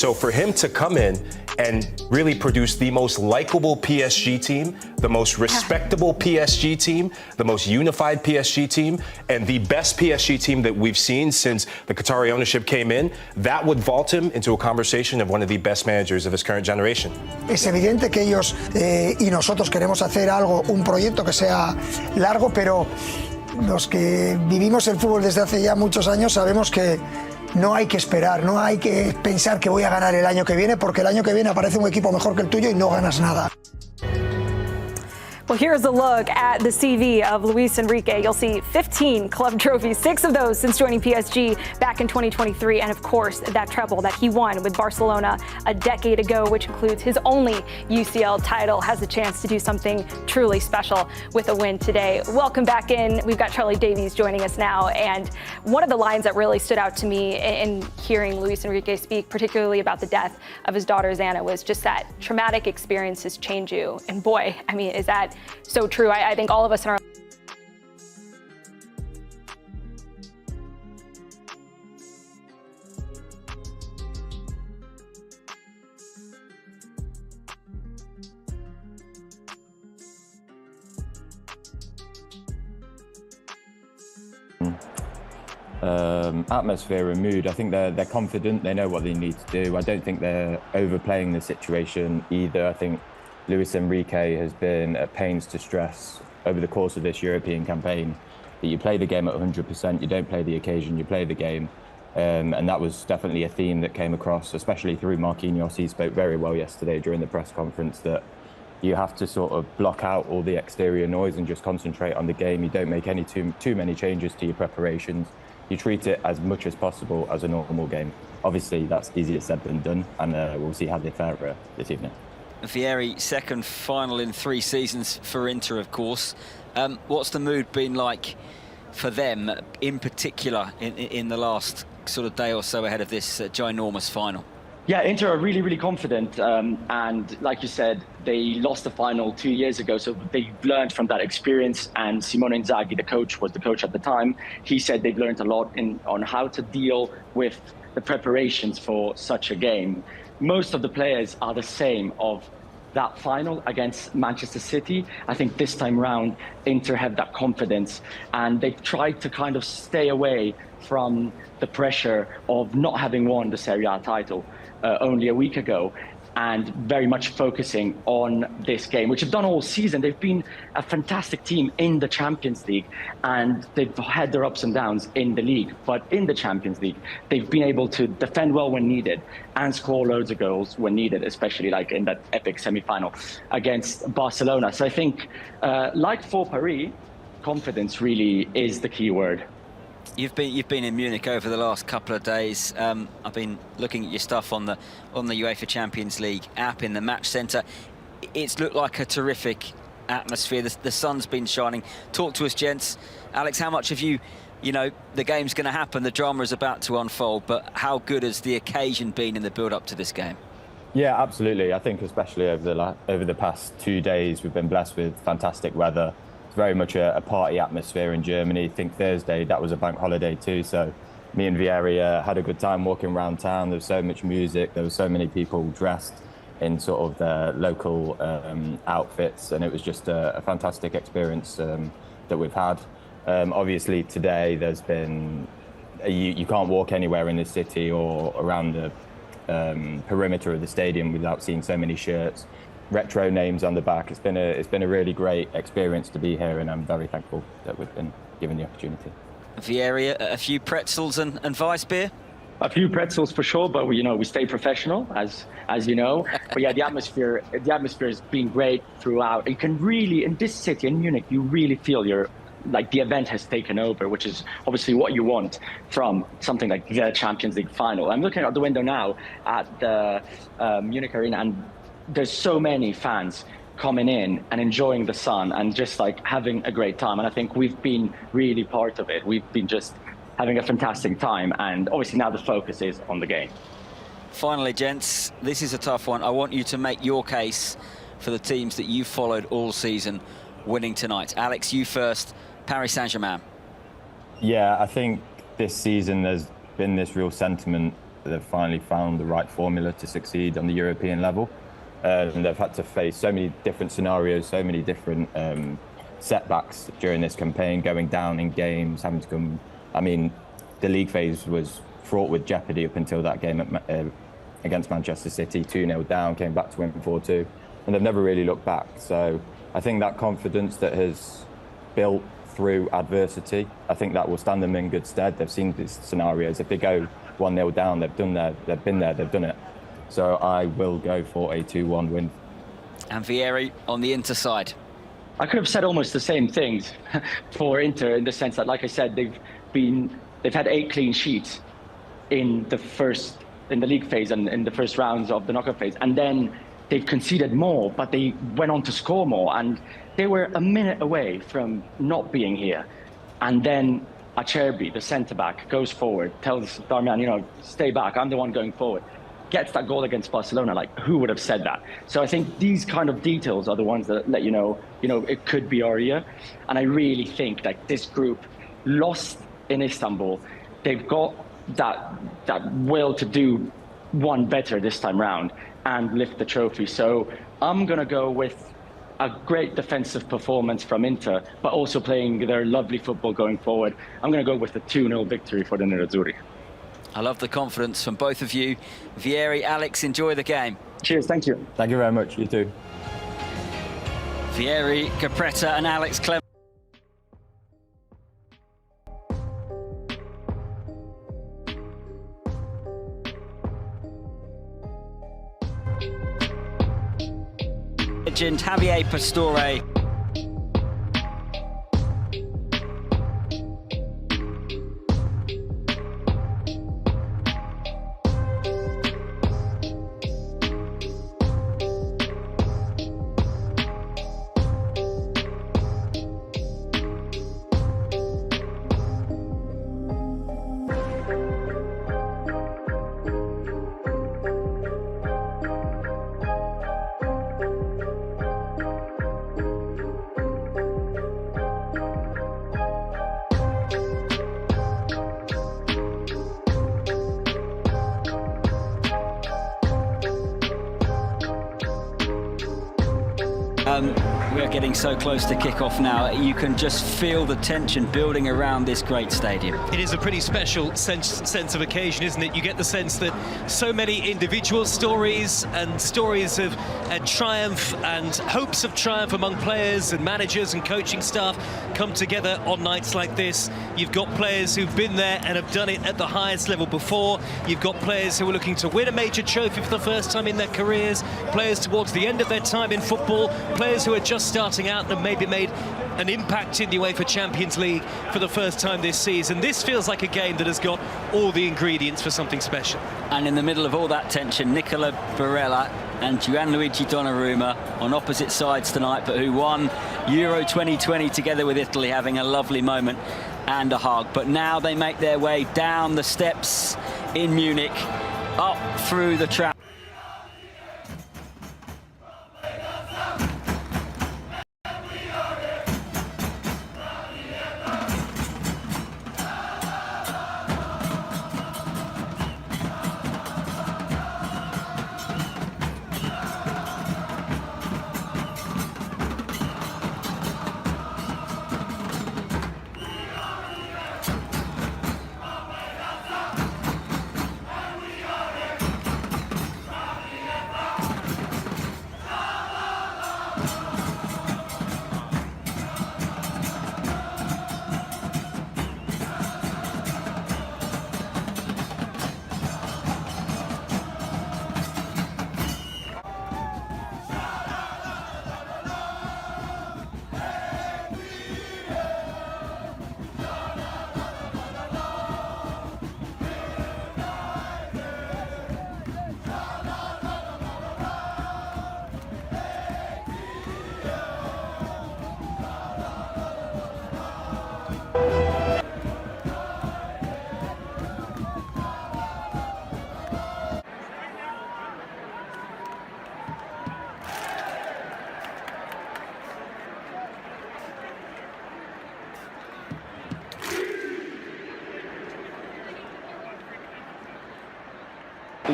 So for him to come in and really produce the most likable PSG team, the most respectable PSG team, the most unified PSG team, and the best PSG team that we've seen since the Qatari ownership came in, that would vault him into a conversation of one of the best managers of his current generation. Es evidente que ellos y nosotros queremos hacer algo, un proyecto que sea largo, pero los que vivimos el fútbol desde hace ya muchos años sabemos que no hay que esperar, no hay que pensar que voy a ganar el año que viene, porque el año que viene aparece un equipo mejor que el tuyo y no ganas nada. Well, here's a look at the CV of Luis Enrique. You'll see 15 club trophies, 6 of those since joining PSG back in 2023. And of course, that treble that he won with Barcelona a decade ago, which includes his only UCL title, has the chance to do something truly special with a win today. Welcome back in. We've got Charlie Davies joining us now. And one of the lines that really stood out to me in hearing Luis Enrique speak, particularly about the death of his daughter, Xana, was just that traumatic experiences change you. And boy, I mean, is that so true. I think all of us in our atmosphere and mood. I think they're confident, they know what they need to do. I don't think they're overplaying the situation either. I think Luis Enrique has been at pains to stress over the course of this European campaign that you play the game at 100%, you don't play the occasion, you play the game. And that was definitely a theme that came across, especially through Marquinhos. He spoke very well yesterday during the press conference that you have to sort of block out all the exterior noise and just concentrate on the game. You don't make any too many changes to your preparations. You treat it as much as possible as a normal game. Obviously, that's easier said than done, and we'll see how they fare this evening. Vieri, second final in 3 seasons for Inter, of course. What's the mood been like for them, in particular, in the last sort of day or so ahead of this ginormous final? Yeah, Inter are really, really confident. And like you said, they lost the final 2 years ago, so they've learned from that experience. And Simone Inzaghi, the coach, was the coach at the time. He said they've learned a lot on how to deal with the preparations for such a game. Most of the players are the same of that final against Manchester City. I think this time round, Inter have that confidence, and they've tried to kind of stay away from the pressure of not having won the Serie A title only a week ago, and very much focusing on this game, which they've done all season. They've been a fantastic team in the Champions League, and they've had their ups and downs in the league. But in the Champions League, they've been able to defend well when needed and score loads of goals when needed, especially like in that epic semi-final against Barcelona. So I think, like for Paris, confidence really is the key word. You've been in Munich over the last couple of days. I've been looking at your stuff on the UEFA Champions League app in the match centre. It's looked like a terrific atmosphere. The sun's been shining. Talk to us, gents. Alex, how much have you know, the game's going to happen, the drama is about to unfold, but how good has the occasion been in the build-up to this game? Yeah, absolutely. I think especially over the past 2 days, we've been blessed with fantastic weather. Very much a party atmosphere in Germany. I think Thursday, that was a bank holiday too. So me and Vieri had a good time walking around town. There was so much music. There were so many people dressed in sort of their local outfits. And it was just a fantastic experience that we've had. Obviously today there's been, you can't walk anywhere in the city or around the perimeter of the stadium without seeing so many shirts, retro names on the back. It's been a really great experience to be here, and I'm very thankful that we've been given the opportunity. Vieri, a few pretzels and Weiss beer? A few pretzels for sure, but we stay professional, as you know. But yeah, the atmosphere has been great throughout. You can really, in this city, in Munich, you really feel the event has taken over, which is obviously what you want from something like the Champions League final. I'm looking out the window now at the Munich Arena, and there's so many fans coming in and enjoying the sun and just like having a great time. And I think we've been really part of it. We've been just having a fantastic time. And obviously now the focus is on the game. Finally, gents, this is a tough one. I want you to make your case for the teams that you've followed all season winning tonight. Alex, you first. Paris Saint-Germain. Yeah, I think this season there's been this real sentiment they've finally found the right formula to succeed on the European level. And they've had to face so many different scenarios, so many different setbacks during this campaign, going down in games, having to come. I mean, the league phase was fraught with jeopardy up until that game against Manchester City, 2-0 down, came back to win 4-2, and they've never really looked back. So I think that confidence that has built through adversity, I think that will stand them in good stead. They've seen these scenarios. If they go 1-0 down, they've been there, they've done it. So I will go for a 2-1 win. And Vieri on the Inter side. I could have said almost the same things for Inter, in the sense that, like I said, they've had 8 clean sheets in the league phase and in the first rounds of the knockout phase, and then they've conceded more, but they went on to score more, and they were a minute away from not being here. And then Acerbi, the centre back, goes forward, tells Darmian, stay back, I'm the one going forward. Gets that goal against Barcelona. Like, who would have said that? So I think these kind of details are the ones that let you know, it could be our year. And I really think that this group, lost in Istanbul, they've got that will to do one better this time round and lift the trophy. So I'm going to go with a great defensive performance from Inter, but also playing their lovely football going forward. I'm going to go with a 2-0 victory for the Nerazzurri. I love the confidence from both of you. Vieri, Alex, enjoy the game. Cheers, thank you. Thank you very much, you too. Vieri, Capretta and Alex Clem. Legend Javier Pastore. We're getting so close to kickoff now. You can just feel the tension building around this great stadium. It is a pretty special sense of occasion, isn't it? You get the sense that so many individual stories and stories of triumph and hopes of triumph among players and managers and coaching staff come together on nights like this. You've got players who've been there and have done it at the highest level before. You've got players who are looking to win a major trophy for the first time in their careers, players towards the end of their time in football, players who are just starting out and maybe made an impact in the UEFA Champions League for the first time this season. This feels like a game that has got all the ingredients for something special. And in the middle of all that tension, Nicola Barella and Gianluigi Donnarumma on opposite sides tonight, but who won Euro 2020 together with Italy, having a lovely moment and a hug. But now they make their way down the steps in Munich, up through the trap.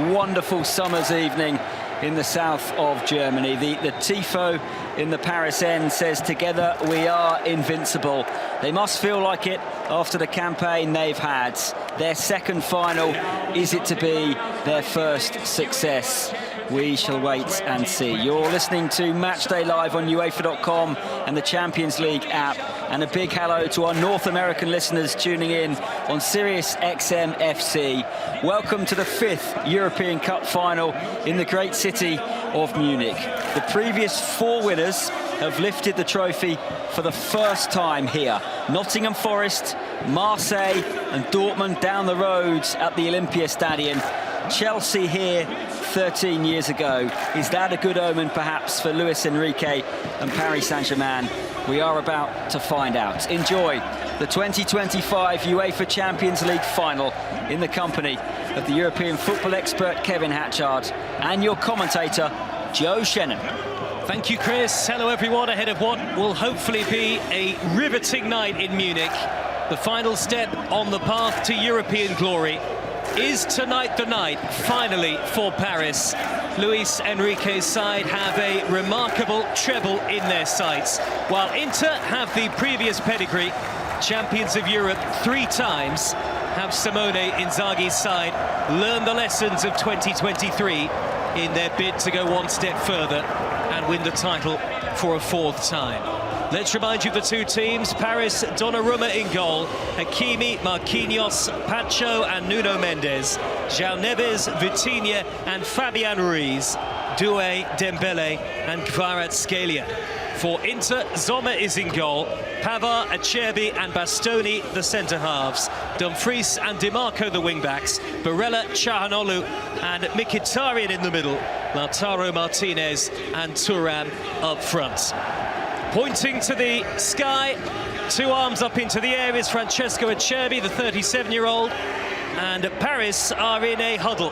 wonderful summer's evening in the south of Germany. The Tifo in the Paris end says, together we are invincible. They must feel like it after the campaign they've had. Their second final, is it to be their first success? We shall wait and see. You're listening to Matchday Live on UEFA.com and the Champions League app. And a big hello to our North American listeners tuning in on Sirius XM FC. Welcome to the 5th European Cup final in the great city of Munich. The previous 4 winners have lifted the trophy for the first time here. Nottingham Forest, Marseille and Dortmund down the road at the Olympiastadion. Chelsea here 13 years ago. Is that a good omen perhaps for Luis Enrique and Paris Saint-Germain? We are about to find out. Enjoy the 2025 UEFA Champions League final in the company of the European football expert Kevin Hatchard and your commentator Joe Shannon. Thank you, Chris. Hello everyone, ahead of what will hopefully be a riveting night in Munich. The final step on the path to European glory. Is tonight the night, finally, for Paris? Luis Enrique's side have a remarkable treble in their sights, while Inter have the previous pedigree, champions of Europe 3 times. Have Simone Inzaghi's side learned the lessons of 2023 in their bid to go one step further and win the title for a 4th time? Let's remind you of the 2 teams. Paris, Donnarumma in goal. Hakimi, Marquinhos, Pacho and Nuno Mendes. João Neves, Vitinha and Fabian Ruiz. Dway, Dembele and Kvaratskhelia. For Inter, Sommer is in goal. Pavard, Acerbi and Bastoni, the centre-halves. Dumfries and Dimarco, the wing-backs. Barella, Çalhanoğlu and Mkhitaryan in the middle. Lautaro Martinez and Thuram up front. Pointing to the sky, 2 arms up into the air is Francesco Acerbi, the 37-year-old. And Paris are in a huddle,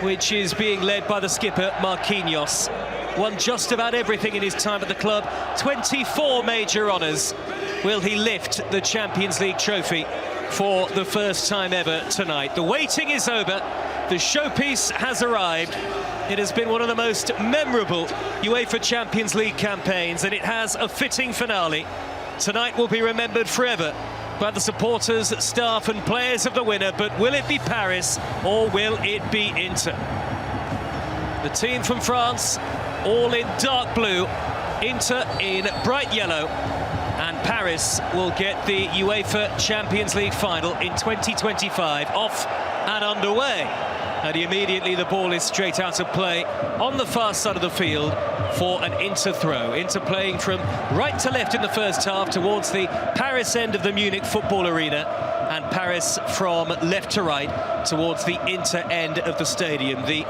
which is being led by the skipper, Marquinhos. Won just about everything in his time at the club. 24 major honours. Will he lift the Champions League trophy for the first time ever tonight? The waiting is over. The showpiece has arrived. It has been one of the most memorable UEFA Champions League campaigns, and it has a fitting finale. Tonight will be remembered forever by the supporters, staff and players of the winner, but will it be Paris or will it be Inter? The team from France, all in dark blue, Inter in bright yellow, and Paris will get the UEFA Champions League final in 2025 off and underway. And immediately the ball is straight out of play on the far side of the field for an Inter throw. Inter playing from right to left in the first half towards the Paris end of the Munich football arena, and Paris from left to right towards the Inter end of the stadium. The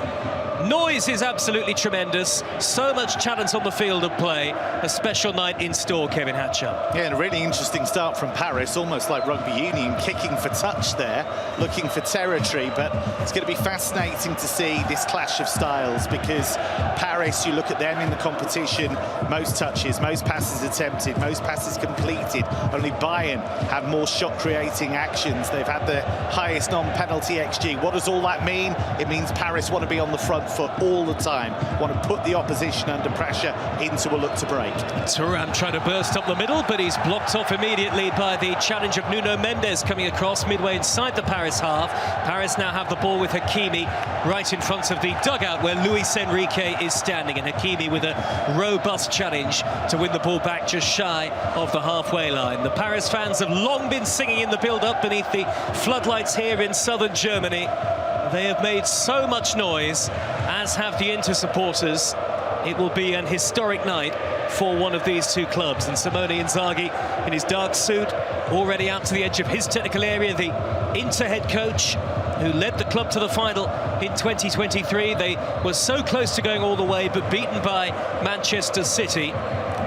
noise is absolutely tremendous. So much talent on the field of play. A special night in store, Kevin Hatchard. Yeah, and a really interesting start from Paris, almost like rugby union, kicking for touch there, looking for territory. But it's going to be fascinating to see this clash of styles, because Paris, you look at them in the competition, most touches, most passes attempted, most passes completed. Only Bayern have more shot-creating actions. They've had the highest non-penalty XG. What does all that mean? It means Paris want to be on the front foot all the time, want to put the opposition under pressure into a look to break. Thuram trying to burst up the middle, but he's blocked off immediately by the challenge of Nuno Mendes coming across midway inside the Paris half. Paris now have the ball with Hakimi right in front of the dugout where Luis Enrique is standing, and Hakimi with a robust challenge to win the ball back just shy of the halfway line. The Paris fans have long been singing in the build-up beneath the floodlights here in southern Germany. They have made so much noise, as have the Inter supporters. It will be an historic night for one of these 2 clubs. And Simone Inzaghi in his dark suit, already out to the edge of his technical area, the Inter head coach who led the club to the final in 2023. They were so close to going all the way, but beaten by Manchester City.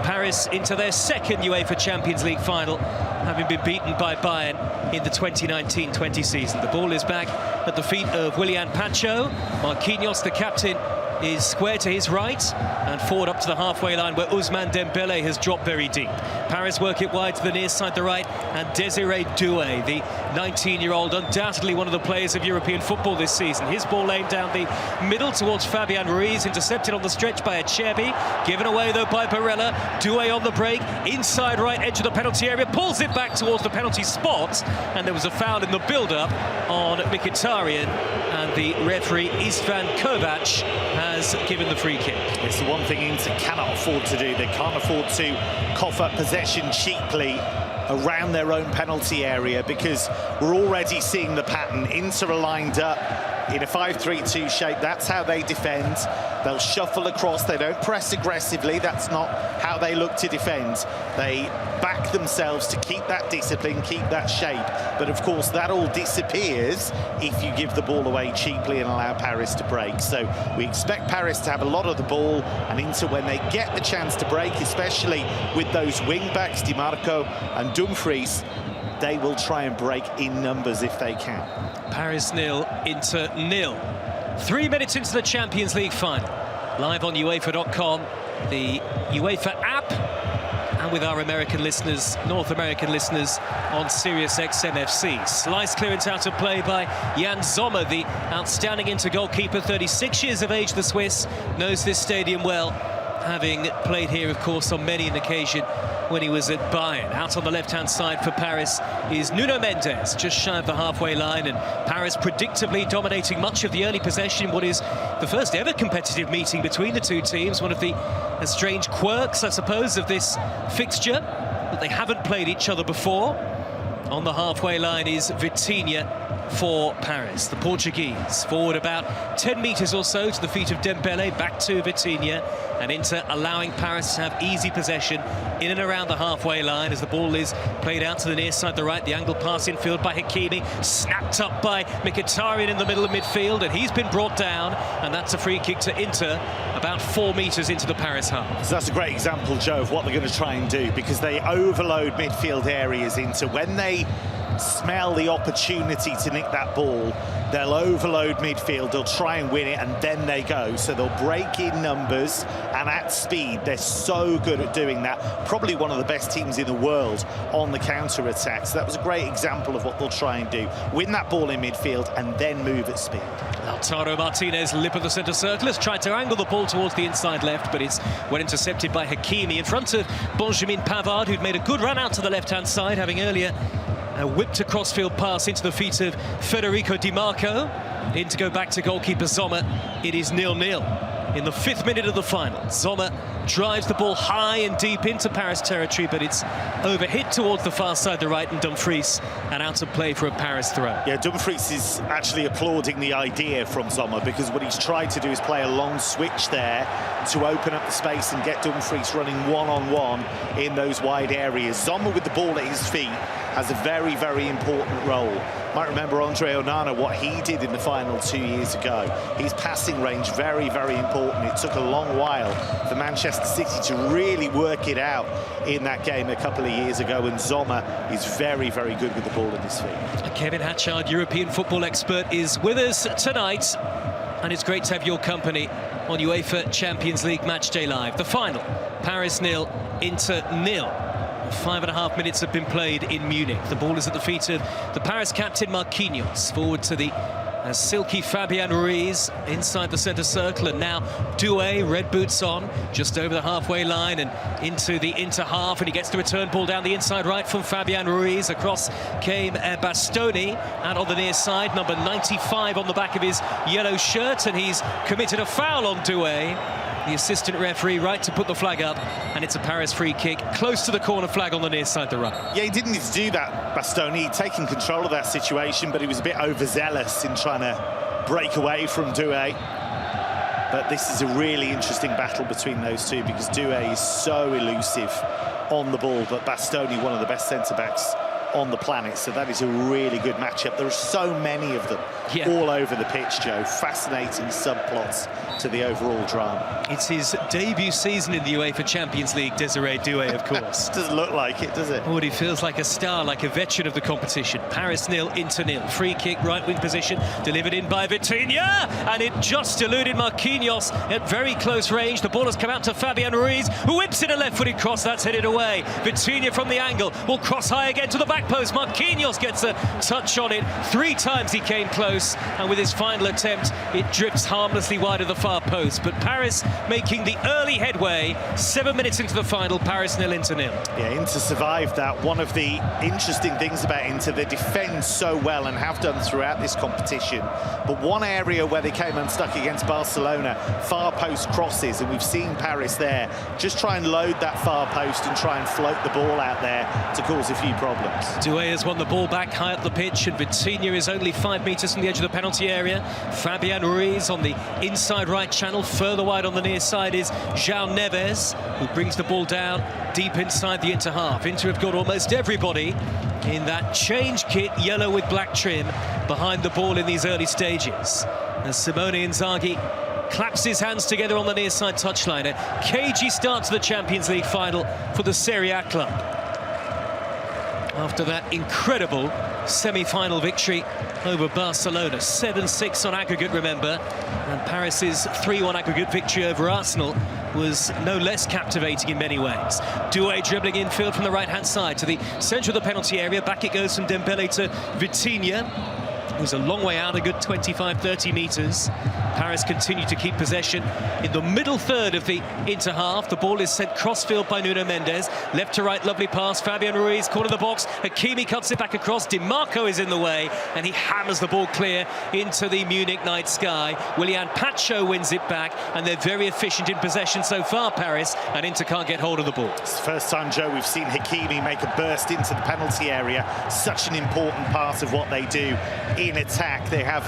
Paris into their 2nd UEFA Champions League final, having been beaten by Bayern in the 2019-20 season. The ball is back at the feet of Willian Pacho. Marquinhos, the captain, is square to his right and forward up to the halfway line where Ousmane Dembélé has dropped very deep. Paris work it wide to the near side, the right, and Désiré Doué, the 19-year-old, undoubtedly one of the players of European football this season. His ball laid down the middle towards Fabian Ruiz, intercepted on the stretch by Acerbi, given away though by Barella. Doué on the break, inside right edge of the penalty area, pulls it back towards the penalty spot, and there was a foul in the build-up on Mkhitaryan, and the referee Istvan Kovac has given the free kick. It's the one thing Inter cannot afford to do. They can't afford to cough up possession cheaply around their own penalty area, because we're already seeing the pattern. Inter are lined up in a 5-3-2 shape. That's how they defend. They'll shuffle across. They don't press aggressively. That's not how they look to defend. They back themselves to keep that discipline, keep that shape. But of course, that all disappears if you give the ball away cheaply and allow Paris to break. So we expect Paris to have a lot of the ball, and Inter, when they get the chance to break, especially with those wing-backs, Di Marco and Dumfries, they will try and break in numbers if they can. Paris 0, Inter 0. 3 minutes into the Champions League final. Live on UEFA.com, the UEFA app, and with our American listeners, North American listeners, on Sirius XM FC. Slice clearance out of play by Jan Sommer, the outstanding Inter goalkeeper, 36 years of age, the Swiss, knows this stadium well, having played here, of course, on many an occasion when he was at Bayern. Out on the left-hand side for Paris is Nuno Mendes, just shy of the halfway line, and Paris predictably dominating much of the early possession in what is the first ever competitive meeting between the two teams. One of the strange quirks, I suppose, of this fixture, that they haven't played each other before. On the halfway line is Vitinha for Paris. The Portuguese forward about 10 metres or so to the feet of Dembélé, back to Vitinha, and Inter allowing Paris to have easy possession in and around the halfway line as the ball is played out to the near side, the right, the angle pass infield by Hakimi, snapped up by Mkhitaryan in the middle of midfield, and he's been brought down, and that's a free kick to Inter about 4 metres into the Paris half. So that's a great example, Joe, of what they're going to try and do, because they overload midfield areas. Inter, when they smell the opportunity to nick that ball, they'll overload midfield, they'll try and win it, and then they go. So they'll break in numbers and at speed. They're so good at doing that. Probably one of the best teams in the world on the counter-attack. So that was a great example of what they'll try and do. Win that ball in midfield and then move at speed. Lautaro Martinez, lip of the centre circle, has tried to angle the ball towards the inside left, but it's well intercepted by Hakimi in front of Benjamin Pavard, who'd made a good run out to the left-hand side, having earlier whipped a crossfield pass into the feet of Federico Di Marco. In to go back to goalkeeper Sommer. It is 0-0 in the 5th minute of the final. Sommer drives the ball high and deep into Paris territory, but it's overhit towards the far side, the right, and Dumfries, and out of play for a Paris throw. Yeah, Dumfries is actually applauding the idea from Sommer, because what he's tried to do is play a long switch there to open up the space and get Dumfries running one-on-one in those wide areas. Sommer with the ball at his feet has a very, very important role. Might remember Andre Onana, what he did in the final 2 years ago. His passing range, very, very important. It took a long while for Manchester City to really work it out in that game a couple of years ago, and Sommer is very, very good with the ball at his feet. Kevin Hatchard, European football expert, is with us tonight, and it's great to have your company on UEFA Champions League Matchday Live. The final, Paris 0, Inter 0. 5.5 minutes have been played in Munich. The ball is at the feet of the Paris captain Marquinhos. Forward to the silky Fabian Ruiz inside the centre circle, and now Dway, red boots on, just over the halfway line and into the Inter half, and he gets the return ball down the inside right from Fabian Ruiz. Across came Bastoni out on the near side, number 95 on the back of his yellow shirt, and he's committed a foul on Dway. The assistant referee right to put the flag up, and it's a Paris free kick close to the corner flag on the near side, the right. Yeah, he didn't need to do that, Bastoni, taking control of that situation, but he was a bit overzealous in trying to break away from Dway. But this is a really interesting battle between those two, because Dway is so elusive on the ball, but Bastoni, one of the best centre-backs on the planet. So that is a really good matchup. There are so many of them all over the pitch, Joe. Fascinating subplots to the overall drama. It's his debut season in the UEFA Champions League, Desiree Dway, of course. Doesn't look like it, does it? Already feels like a star, like a veteran of the competition. Paris 0, Inter 0. Free kick, right wing position, delivered in by Vitinha, and it just eluded Marquinhos at very close range. The ball has come out to Fabian Ruiz, who whips in a left-footed cross. That's headed away. Vitinha from the angle will cross high again to the back post. Marquinhos gets a touch on it. 3 times he came close, and with his final attempt, it drifts harmlessly wide of the far post. But Paris making the early headway. 7 minutes into the final, Paris 0, Inter 0. Yeah, Inter survived that. One of the interesting things about Inter, they defend so well and have done throughout this competition. But one area where they came unstuck against Barcelona, far post crosses, and we've seen Paris there just try and load that far post and try and float the ball out there to cause a few problems. Dway has won the ball back high up the pitch, and Vitinha is only 5 metres from the edge of the penalty area. Fabian Ruiz on the inside right channel. Further wide on the near side is João Neves, who brings the ball down deep inside the Inter half. Inter have got almost everybody in that change kit, yellow with black trim, behind the ball in these early stages. As Simone Inzaghi claps his hands together on the near side touchline. A cagey start to the Champions League final for the Serie A club. After that incredible semi-final victory over Barcelona, 7-6 on aggregate, remember, and Paris's 3-1 aggregate victory over Arsenal was no less captivating in many ways. Dway dribbling infield from the right-hand side to the centre of the penalty area. Back it goes from Dembele to Vitinha, who's a long way out, a good 25-30 metres. Paris continue to keep possession in the middle third of the Inter half. The ball is sent crossfield by Nuno Mendes. Left to right, lovely pass. Fabian Ruiz, corner of the box. Hakimi cuts it back across. Di Marco is in the way, and he hammers the ball clear into the Munich night sky. Willian Pacho wins it back, and they're very efficient in possession so far, Paris, and Inter can't get hold of the ball. It's the first time, Joe, we've seen Hakimi make a burst into the penalty area. Such an important part of what they do in attack. They have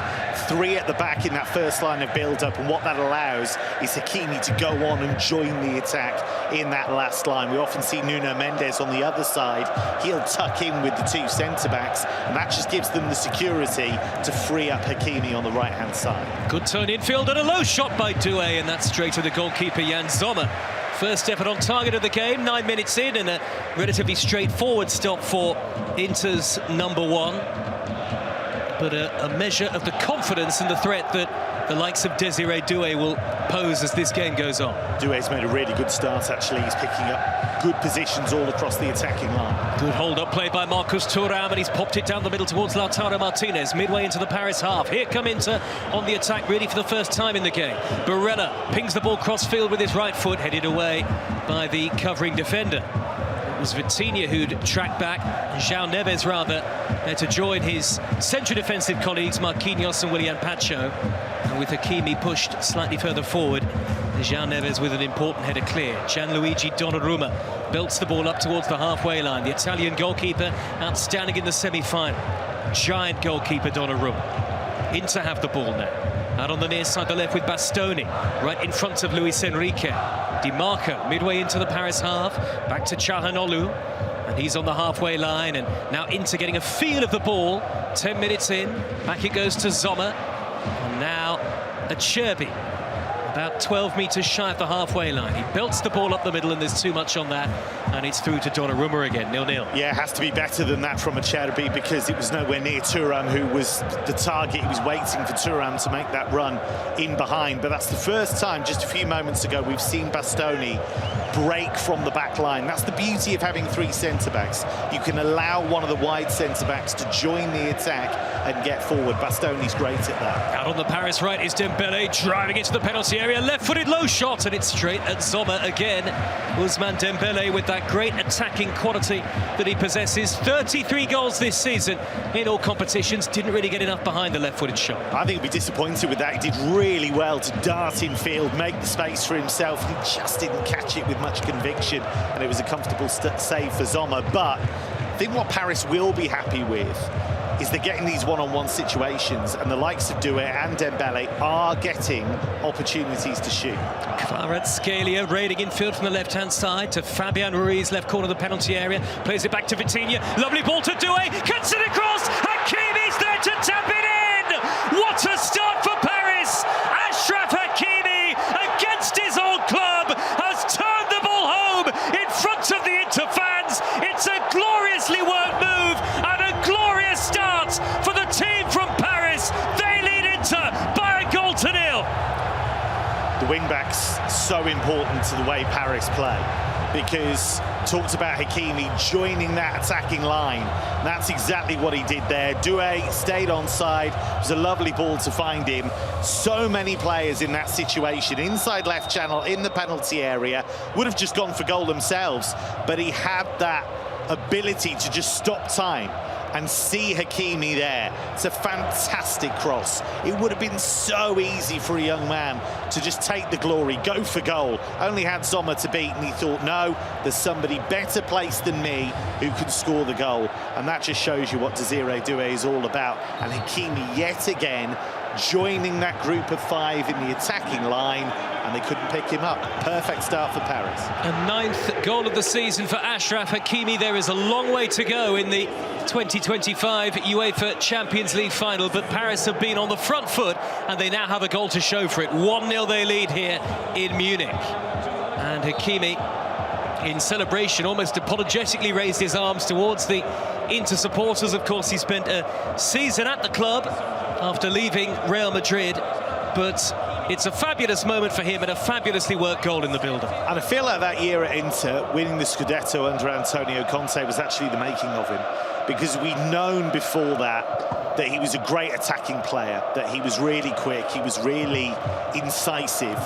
3 at the back in that first line of build-up, and what that allows is Hakimi to go on and join the attack in that last line. We often see Nuno Mendes on the other side. He'll tuck in with the 2 centre-backs, and that just gives them the security to free up Hakimi on the right-hand side. Good turn infield and a low shot by Dway, and that's straight to the goalkeeper, Jan Sommer. First effort on target of the game, 9 minutes in, and a relatively straightforward stop for Inter's number 1. But a measure of the confidence and the threat that the likes of Desiree Dway will pose as this game goes on. Dway's made a really good start, actually. He's picking up good positions all across the attacking line. Good hold-up play by Marcus Thuram, and he's popped it down the middle towards Lautaro Martinez, midway into the Paris half. Here come Inter on the attack, really for the first time in the game. Barella pings the ball cross-field with his right foot, headed away by the covering defender. It was Vitinha who'd tracked back, João Neves rather, to join his central defensive colleagues Marquinhos and Willian Pacho. And with Hakimi pushed slightly further forward, João Neves with an important header clear. Gianluigi Donnarumma belts the ball up towards the halfway line. The Italian goalkeeper outstanding in the semi-final. Giant goalkeeper Donnarumma. Inter have the ball now. Out on the near side, the left with Bastoni, right in front of Luis Enrique. Di Marco midway into the Paris half, back to Çalhanoğlu, and he's on the halfway line, and now Inter getting a feel of the ball. 10 minutes in, back it goes to Sommer, and now Acerbi, about 12 metres shy of the halfway line. He belts the ball up the middle, and there's too much on that, and it's through to Donnarumma again, 0-0. Yeah, it has to be better than that from Acerbi, because it was nowhere near Thuram, who was the target. He was waiting for Thuram to make that run in behind, but that's the first time, just a few moments ago, we've seen Bastoni break from the back line. That's the beauty of having 3 centre-backs. You can allow one of the wide centre-backs to join the attack and get forward. Bastoni's great at that. Out on the Paris right is Dembele, driving into the penalty area, left-footed low shot, and it's straight at Sommer again. Ousmane Dembele with that great attacking quality that he possesses. 33 goals this season in all competitions. Didn't really get enough behind the left-footed shot. I think he'd be disappointed with that. He did really well to dart in field, make the space for himself. He just didn't catch it with much conviction, and it was a comfortable save for Sommer. But I think what Paris will be happy with is they're getting these one-on-one situations, and the likes of Dway and Dembele are getting opportunities to shoot. Kvaratskhelia raiding infield from the left-hand side to Fabian Ruiz, left corner of the penalty area, plays it back to Vitinha, lovely ball to Dway, cuts it across, Hakimi's there to tap it in! What a start for Paris! Achraf Hakimi, against his old club, has turned the ball home in front of the Inter fans. It's a gloriously worked move and a glorious start for the team from Paris. They lead Inter by a goal to nil. The wing-backs so important to the way Paris play, because talked about Hakimi joining that attacking line. That's exactly what he did there. Dway stayed onside. It was a lovely ball to find him. So many players in that situation, inside left channel, in the penalty area, would have just gone for goal themselves, but he had that ability to just stop time and see Hakimi there. It's a fantastic cross. It would have been so easy for a young man to just take the glory, go for goal. Only had Sommer to beat, and he thought, no, there's somebody better placed than me who can score the goal. And that just shows you what Désiré Doué is all about. And Hakimi, yet again, joining that group of 5 in the attacking line, and they couldn't pick him up. Perfect start for Paris. A 9th goal of the season for Achraf Hakimi. There is a long way to go in the 2025 UEFA Champions League final, but Paris have been on the front foot, and they now have a goal to show for it. 1-0 they lead here in Munich. And Hakimi, in celebration, almost apologetically raised his arms towards the Inter supporters. Of course, he spent a season at the club after leaving Real Madrid, but it's a fabulous moment for him and a fabulously worked goal in the build-up. And I feel like that year at Inter, winning the Scudetto under Antonio Conte, was actually the making of him, because we'd known before that he was a great attacking player, that he was really quick, he was really incisive,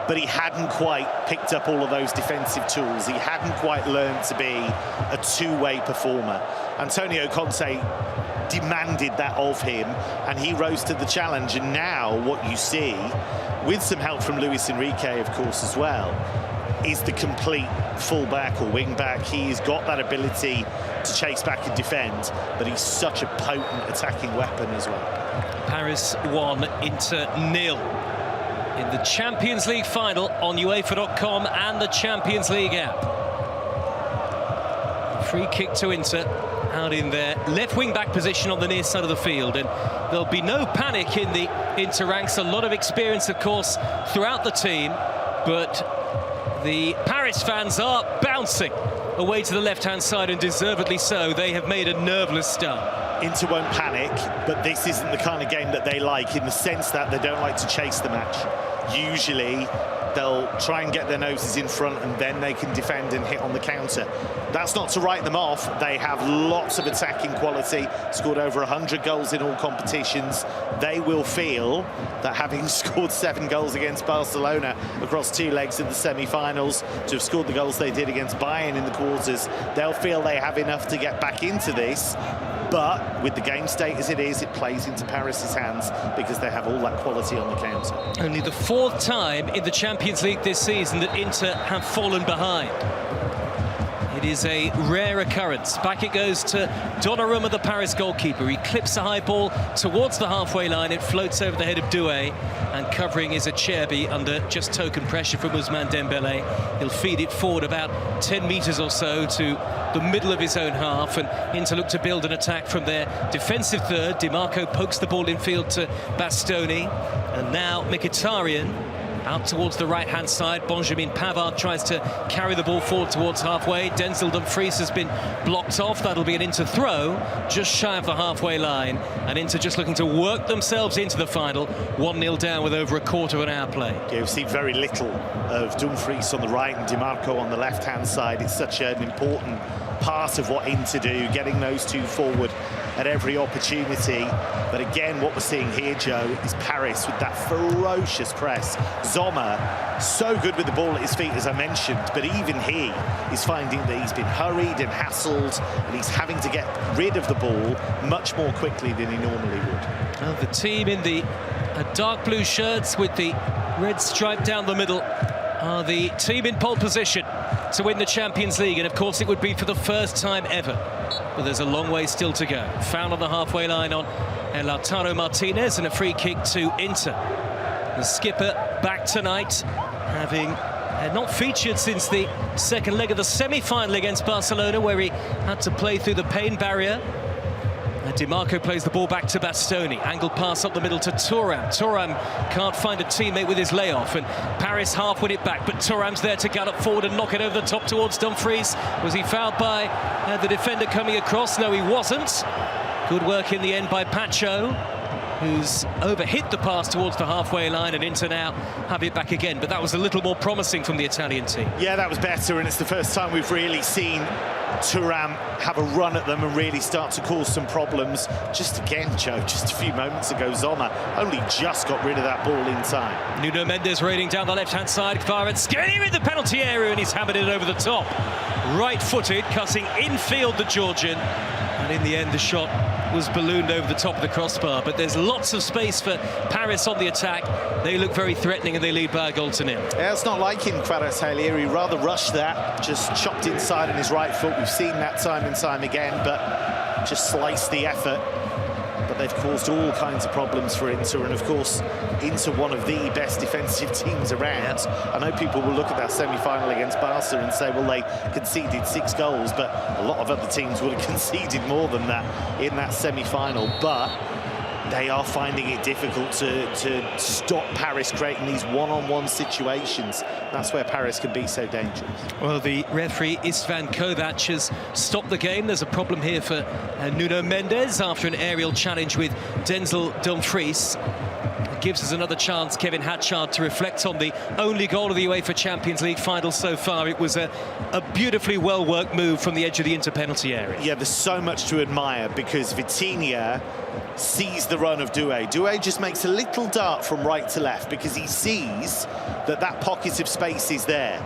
but he hadn't quite picked up all of those defensive tools. He hadn't quite learned to be a two-way performer. Antonio Conte demanded that of him, and he rose to the challenge. And now what you see, with some help from Luis Enrique, of course, as well, is the complete full-back or wing-back. He's got that ability to chase back and defend, but he's such a potent attacking weapon as well. Paris 1, Inter 0. In the Champions League final on UEFA.com and the Champions League app. Free kick to Inter, out in their left wing-back position on the near side of the field, and there'll be no panic in the Inter ranks. A lot of experience, of course, throughout the team, but the Paris fans are bouncing away to the left-hand side, and deservedly so. They have made a nerveless start. Inter won't panic, but this isn't the kind of game that they like, in the sense that they don't like to chase the match. Usually they'll try and get their noses in front, and then they can defend and hit on the counter. That's not to write them off. They have lots of attacking quality, scored over 100 goals in all competitions. They will feel that, having scored 7 goals against Barcelona across 2 legs in the semi-finals, to have scored the goals they did against Bayern in the quarters, they'll feel they have enough to get back into this. But with the game state as it is, it plays into Paris's hands, because they have all that quality on the counter. Only the 4th time in the Champions League this season that Inter have fallen behind. It is a rare occurrence. Back it goes to Donnarumma, the Paris goalkeeper. He clips a high ball towards the halfway line. It floats over the head of Dway, and covering is Acerbi under just token pressure from Ousmane Dembele. He'll feed it forward about 10 metres or so to the middle of his own half, and Inter look to build an attack from their defensive third. Di Marco pokes the ball infield to Bastoni, and now Mkhitaryan out towards the right-hand side. Benjamin Pavard tries to carry the ball forward towards halfway. Denzel Dumfries has been blocked off. That'll be an Inter throw, just shy of the halfway line. And Inter just looking to work themselves into the final. 1-0 down with over a quarter of an hour play. Yeah, we've seen very little of Dumfries on the right and Di Marco on the left-hand side. It's such an important part of what Inter do, getting those two forward at every opportunity. But again, what we're seeing here, Joe, is Paris with that ferocious press. Sommer, so good with the ball at his feet, as I mentioned, but even he is finding that he's been hurried and hassled, and he's having to get rid of the ball much more quickly than he normally would. Well, the team in the dark blue shirts with the red stripe down the middle are the team in pole position. to win the Champions League, and of course it would be for the first time ever. But there's a long way still to go. Foul on the halfway line on Lautaro Martinez, and a free kick to Inter. The skipper back tonight, having not featured since the second leg of the semi-final against Barcelona, where he had to play through the pain barrier. And Di Marco plays the ball back to Bastoni. Angled pass up the middle to Thuram. Thuram can't find a teammate with his layoff, and Paris half win it back, but Thuram's there to gallop forward and knock it over the top towards Dumfries. Was he fouled by the defender coming across? No, he wasn't. Good work in the end by Pacho, who's overhit the pass towards the halfway line, and Inter now have it back again. But that was a little more promising from the Italian team. Yeah, that was better, and it's the first time we've really seen Thuram have a run at them and really start to cause some problems. Just again, Joe, just a few moments ago, Zoma only just got rid of that ball in time. Nuno Mendes raining down the left-hand side. Kvaratskhelia in the penalty area, and he's hammered it over the top. Right-footed, cutting infield the Georgian. And in the end, the shot was ballooned over the top of the crossbar. But there's lots of space for Paris on the attack. They look very threatening, and they lead by a goal to nil. Yeah, it's not like him, Kvaratskhelia. He rather rushed that, just chopped inside on his right foot. We've seen that time and time again, but just sliced the effort. But they've caused all kinds of problems for Inter, and of course, Inter, one of the best defensive teams around. I know people will look at that semi-final against Barca and say, well, they conceded 6 goals, but a lot of other teams would have conceded more than that in that semi-final. But they are finding it difficult to stop Paris creating these one-on-one situations. That's where Paris can be so dangerous. Well, the referee Istvan Kovac has stopped the game. There's a problem here for Nuno Mendes after an aerial challenge with Denzel Dumfries. It gives us another chance, Kevin Hatchard, to reflect on the only goal of the UEFA Champions League final so far. It was a beautifully well-worked move from the edge of the Inter penalty area. Yeah, there's so much to admire because Vitinha sees the run of Dway. Dway just makes a little dart from right to left because he sees that that pocket of space is there.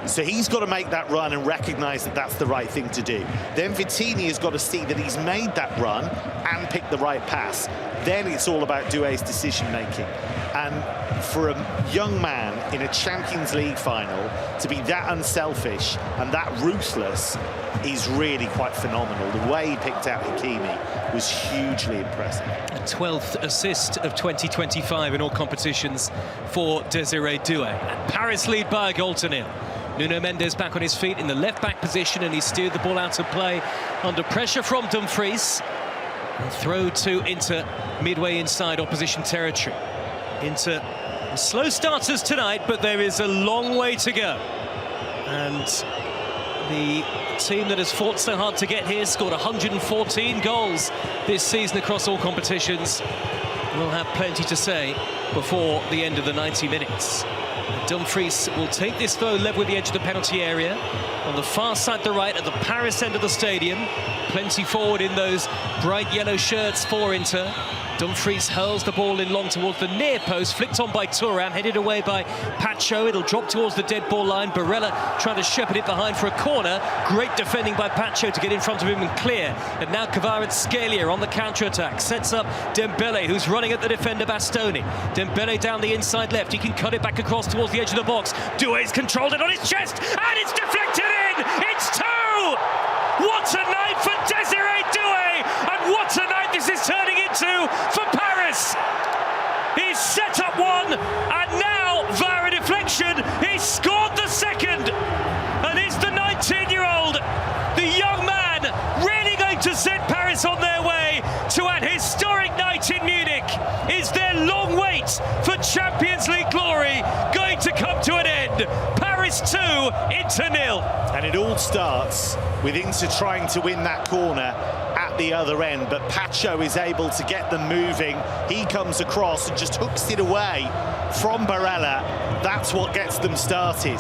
So he's got to make that run and recognise that that's the right thing to do. Then Vitinha's got to see that he's made that run and pick the right pass. Then it's all about Dway's decision-making. And for a young man in a Champions League final to be that unselfish and that ruthless is really quite phenomenal. The way he picked out Hakimi was hugely impressive. A 12th assist of 2025 in all competitions for Désiré Doué. And Paris lead by a goal to nil. Nuno Mendes back on his feet in the left-back position, and he steered the ball out of play under pressure from Dumfries. And throw to Inter midway inside opposition territory. Inter slow starters tonight, but there is a long way to go. And the team that has fought so hard to get here, scored 114 goals this season across all competitions, will have plenty to say before the end of the 90 minutes. Dumfries will take this throw level with the edge of the penalty area. On the far side to the right at the Paris end of the stadium. Plenty forward in those bright yellow shirts for Inter. Dumfries hurls the ball in long towards the near post, flicked on by Thuram, headed away by Pacho. It'll drop towards the dead ball line. Barella trying to shepherd it behind for a corner. Great defending by Pacho to get in front of him and clear. And now Kvaratskhelia on the counter-attack. Sets up Dembele, who's running at the defender Bastoni. Dembele down the inside left. He can cut it back across towards the edge of the box. Doué's controlled it on his chest, and it's deflected in! It's 2! What a night for Désiré Doué! And what a night this is turning into for Paris! He's set up one, and now, via a deflection, he's scored the second! And is the 19-year-old, the young man, really going to set Paris on their way to an historic night in Munich? Is their long wait for Champions League glory going to come to an end? Paris 2, Inter 0. And it all starts with Inter trying to win that corner at the other end, but Pacho is able to get them moving. He comes across and just hooks it away from Barella. That's what gets them started.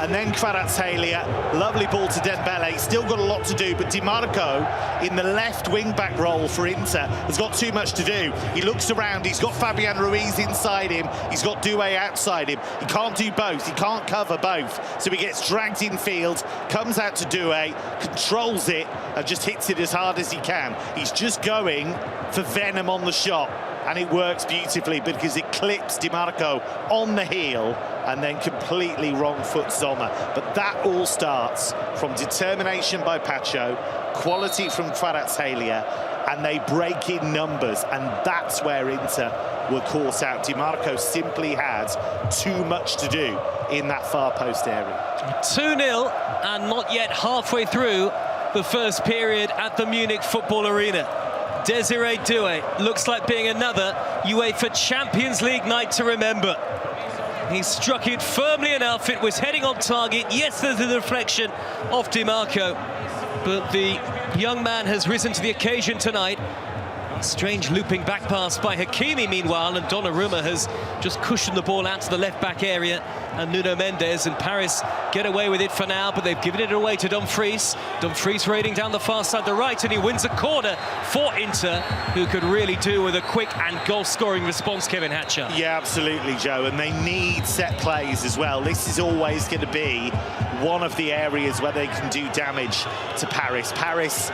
And then Kvaratskhelia, lovely ball to Dembele, still got a lot to do, but Di Marco in the left wing-back role for Inter has got too much to do. He looks around, he's got Fabian Ruiz inside him, he's got Dway outside him. He can't do both, he can't cover both, so he gets dragged in field, comes out to Dway, controls it, and just hits it as hard as he can. He's just going for venom on the shot. And it works beautifully because it clips Di Marco on the heel and then completely wrong foot Sommer. But that all starts from determination by Pacho, quality from Kvaratskhelia, and they break in numbers, and that's where Inter were caught out. Di Marco simply had too much to do in that far post area. 2-0 and not yet halfway through the first period at the Munich Football Arena. Desiree Dway looks like being another UEFA Champions League night to remember. He struck it firmly enough, it was heading on target. Yes, there's a deflection off Di Marco, but the young man has risen to the occasion tonight. A strange looping back pass by Hakimi, meanwhile, and Donnarumma has just cushioned the ball out to the left-back area, and Nuno Mendes and Paris get away with it for now, but they've given it away to Dumfries. Dumfries raiding down the far side, the right, and he wins a corner for Inter, who could really do with a quick and goal-scoring response, Kevin Hatcher. Yeah, absolutely, Joe, and they need set plays as well. This is always going to be one of the areas where they can do damage to Paris. Paris,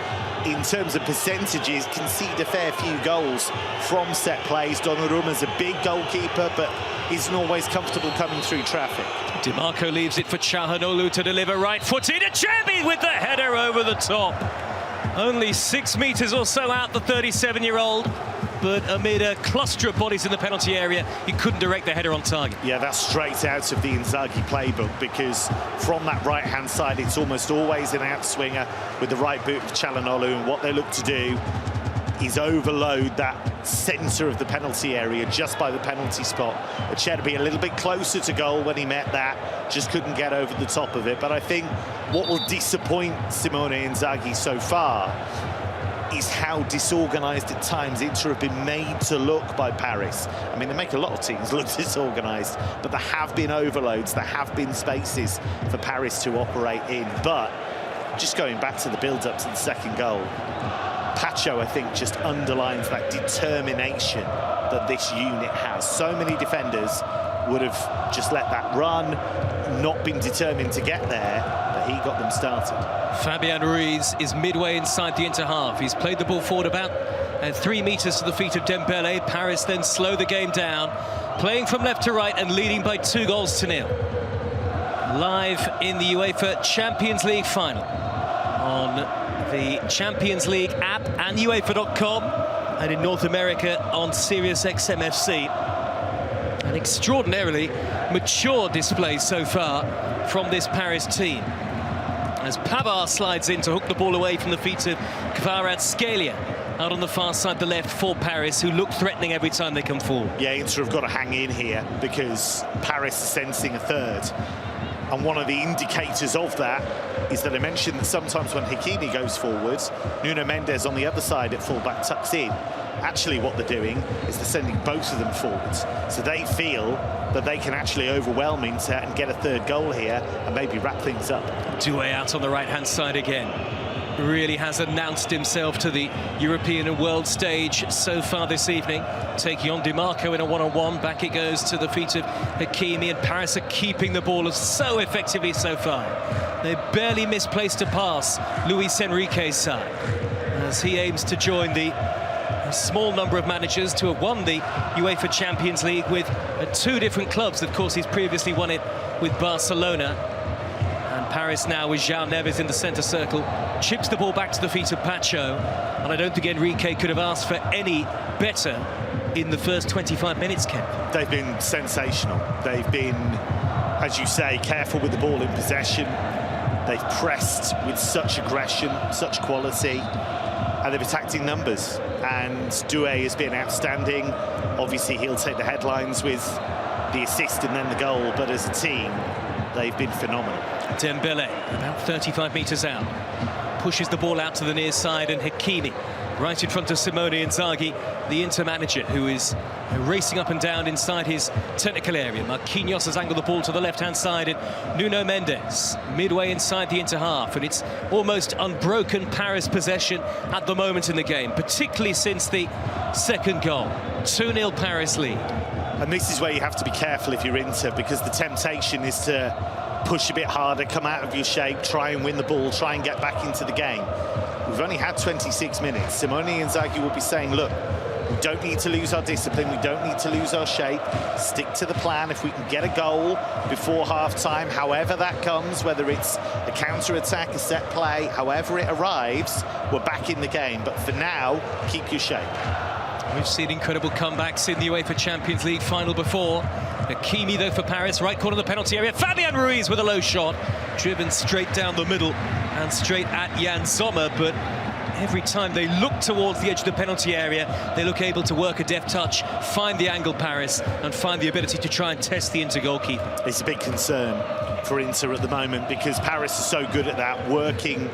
in terms of percentages, concede a fair few goals from set plays. Donnarumma's a big goalkeeper, but isn't always comfortable coming through traffic. Di Marco leaves it for Çalhanoğlu to deliver right-footed. Acerbi with the header over the top. Only 6 meters or so out, the 37-year-old. But amid a cluster of bodies in the penalty area, he couldn't direct the header on target. Yeah, that's straight out of the Inzaghi playbook, because from that right-hand side, it's almost always an outswinger with the right boot of Çalhanoğlu, and what they look to do is overload that centre of the penalty area just by the penalty spot. Acerbi a little bit closer to goal when he met that, just couldn't get over the top of it. But I think what will disappoint Simone Inzaghi so far is how disorganised at times Inter have been made to look by Paris. I mean, they make a lot of teams look disorganised, but there have been overloads, there have been spaces for Paris to operate in. But just going back to the build-up to the second goal, Pacho, I think, just underlines that determination that this unit has. So many defenders would have just let that run, not been determined to get there, but he got them started. Fabian Ruiz is midway inside the Inter half. He's played the ball forward about 3 meters to the feet of Dembele. Paris then slow the game down, playing from left to right and leading by 2-0. Live in the UEFA Champions League final on the Champions League app and UEFA.com, and in North America on Sirius XM-FC. An extraordinarily mature display so far from this Paris team, as Pavard slides in to hook the ball away from the feet of Kvaratskhelia out on the far side, the left for Paris, who look threatening every time they come forward. Yeah, Inter have got to hang in here because Paris is sensing a third. And one of the indicators of that is that I mentioned that sometimes when Hakimi goes forwards, Nuno Mendes on the other side at fullback tucks in. Actually, what they're doing is they're sending both of them forwards. So they feel that they can actually overwhelm Inter and get a third goal here and maybe wrap things up. Dway out on the right-hand side again. Really has announced himself to the European and world stage so far this evening, taking on Di Marco in a one-on-one. Back it goes to the feet of Hakimi, and Paris are keeping the ball so effectively so far. They barely misplaced a pass, Luis Enrique's side, as he aims to join the small number of managers to have won the UEFA Champions League with 2 different clubs. Of course, he's previously won it with Barcelona. Paris now with João Neves in the centre circle, chips the ball back to the feet of Pacho, and I don't think Enrique could have asked for any better in the first 25 minutes, Ken. They've been sensational. They've been, as you say, careful with the ball in possession. They've pressed with such aggression, such quality, and they've attacked in numbers. And Dway has been outstanding. Obviously, he'll take the headlines with the assist and then the goal, but as a team, they've been phenomenal. Dembele, about 35 metres out, pushes the ball out to the near side, and Hakimi, right in front of Simone Inzaghi, the Inter manager, who is racing up and down inside his technical area. Marquinhos has angled the ball to the left-hand side, and Nuno Mendes midway inside the Inter half, and it's almost unbroken Paris possession at the moment in the game, particularly since the second goal. 2-0 Paris lead. And this is where you have to be careful if you're Inter, because the temptation is to push a bit harder, come out of your shape, try and win the ball, try and get back into the game. We've only had 26 minutes. Simone Inzaghi will be saying, look, We don't need to lose our discipline. We don't need to lose our shape. Stick to the plan. If we can get a goal before half-time, however that comes, whether it's a counter-attack, a set play, however it arrives, we're back in the game. But for now, keep your shape. We've seen incredible comebacks in the UEFA Champions League final before. Hakimi, though, for Paris, right corner of the penalty area. Fabian Ruiz with a low shot, driven straight down the middle and straight at Jan Sommer, but every time they look towards the edge of the penalty area, they look able to work a deft touch, find the angle, Paris, and find the ability to try and test the Inter goalkeeper. It's a big concern for Inter at the moment because Paris is so good at that, working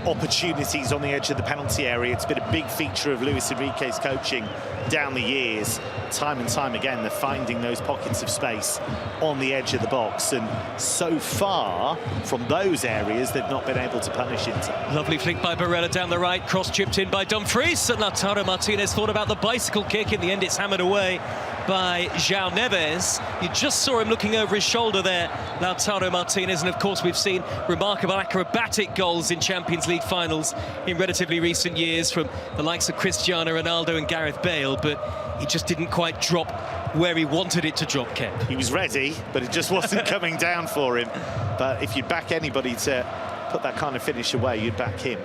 opportunities on the edge of the penalty area. It's been a big feature of Luis Enrique's coaching down the years. Time and time again, they're finding those pockets of space on the edge of the box, and so far from those areas, they've not been able to punish Inter. Lovely flick by Barella down the right, cross chipped in by Dumfries, and Lautaro Martinez thought about the bicycle kick. In the end, it's hammered away by João Neves. You just saw him looking over his shoulder there, Lautaro Martinez, and of course we've seen remarkable acrobatic goals in Champions League finals in relatively recent years from the likes of Cristiano Ronaldo and Gareth Bale, but he just didn't quite drop where he wanted it to drop, Kev. He was ready, but it just wasn't coming down for him. But if you'd back anybody to put that kind of finish away, you'd back him.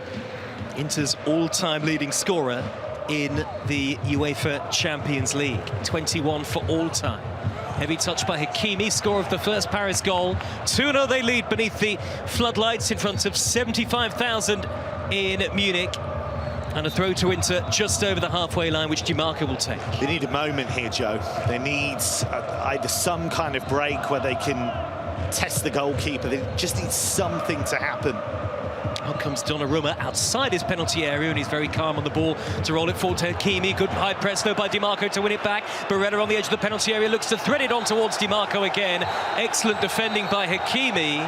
Inter's all-time leading scorer in the UEFA Champions League, 21 for all time. Heavy touch by Hakimi, score of the first Paris goal. 2-0 they lead beneath the floodlights in front of 75,000 in Munich. And a throw to Inter just over the halfway line, which Dimarco will take. They need a moment here, Joe. They need either some kind of break where they can test the goalkeeper. They just need something to happen. Out comes Donnarumma outside his penalty area, and he's very calm on the ball to roll it forward to Hakimi. Good high press though by Dimarco to win it back. Barella on the edge of the penalty area looks to thread it on towards Dimarco again. Excellent defending by Hakimi,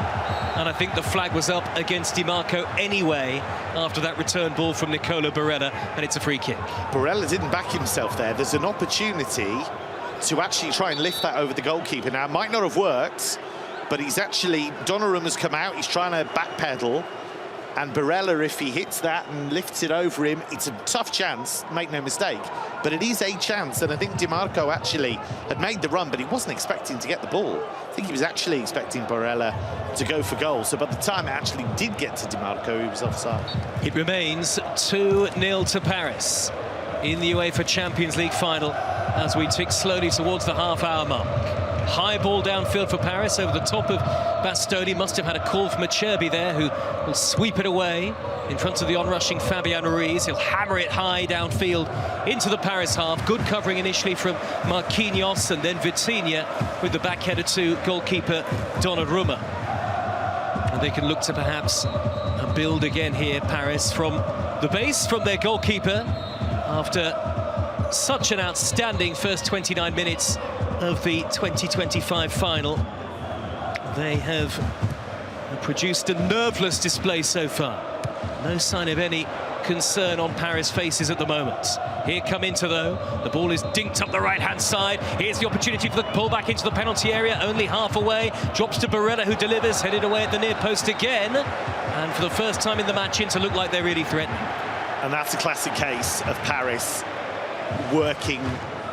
and I think the flag was up against Dimarco anyway after that return ball from Nicola Barella, and it's a free kick. Barella didn't back himself there. There's an opportunity to actually try and lift that over the goalkeeper. Now, it might not have worked, but he's actually, Donnarumma's come out, he's trying to backpedal. And Barella, if he hits that and lifts it over him, it's a tough chance, make no mistake. But it is a chance, and I think Dimarco actually had made the run, but he wasn't expecting to get the ball. I think he was actually expecting Barella to go for goal. So by the time it actually did get to Dimarco, he was offside. It remains 2-0 to Paris in the UEFA Champions League final as we tick slowly towards the half-hour mark. High ball downfield for Paris over the top of Bastoni. Must have had a call from Acerbi there, who will sweep it away in front of the onrushing Fabian Ruiz. He'll hammer it high downfield into the Paris half. Good covering initially from Marquinhos, and then Vitinha with the backheader to goalkeeper Donnarumma. And they can look to perhaps build again here, Paris, from the base, from their goalkeeper, after such an outstanding first 29 minutes of the 2025 final. They have produced a nerveless display so far. No sign of any concern on Paris' faces at the moment. Here come Inter though. The ball is dinked up the right-hand side. Here's the opportunity for the pull back into the penalty area, only half away. Drops to Barella, who delivers, headed away at the near post again. And for the first time in the match, Inter look like they're really threatening. And that's a classic case of Paris working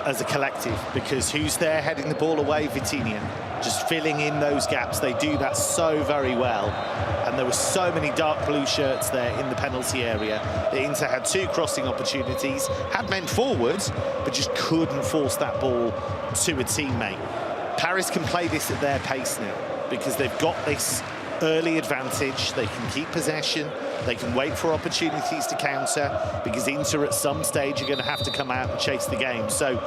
as a collective, because who's there heading the ball away? Vitinha, just filling in those gaps. They do that so very well, and there were so many dark blue shirts there in the penalty area. The Inter had two crossing opportunities, had men forward, but just couldn't force that ball to a teammate. Paris can play this at their pace now, because they've got this early advantage. They can keep possession, they can wait for opportunities to counter, because Inter at some stage are going to have to come out and chase the game. So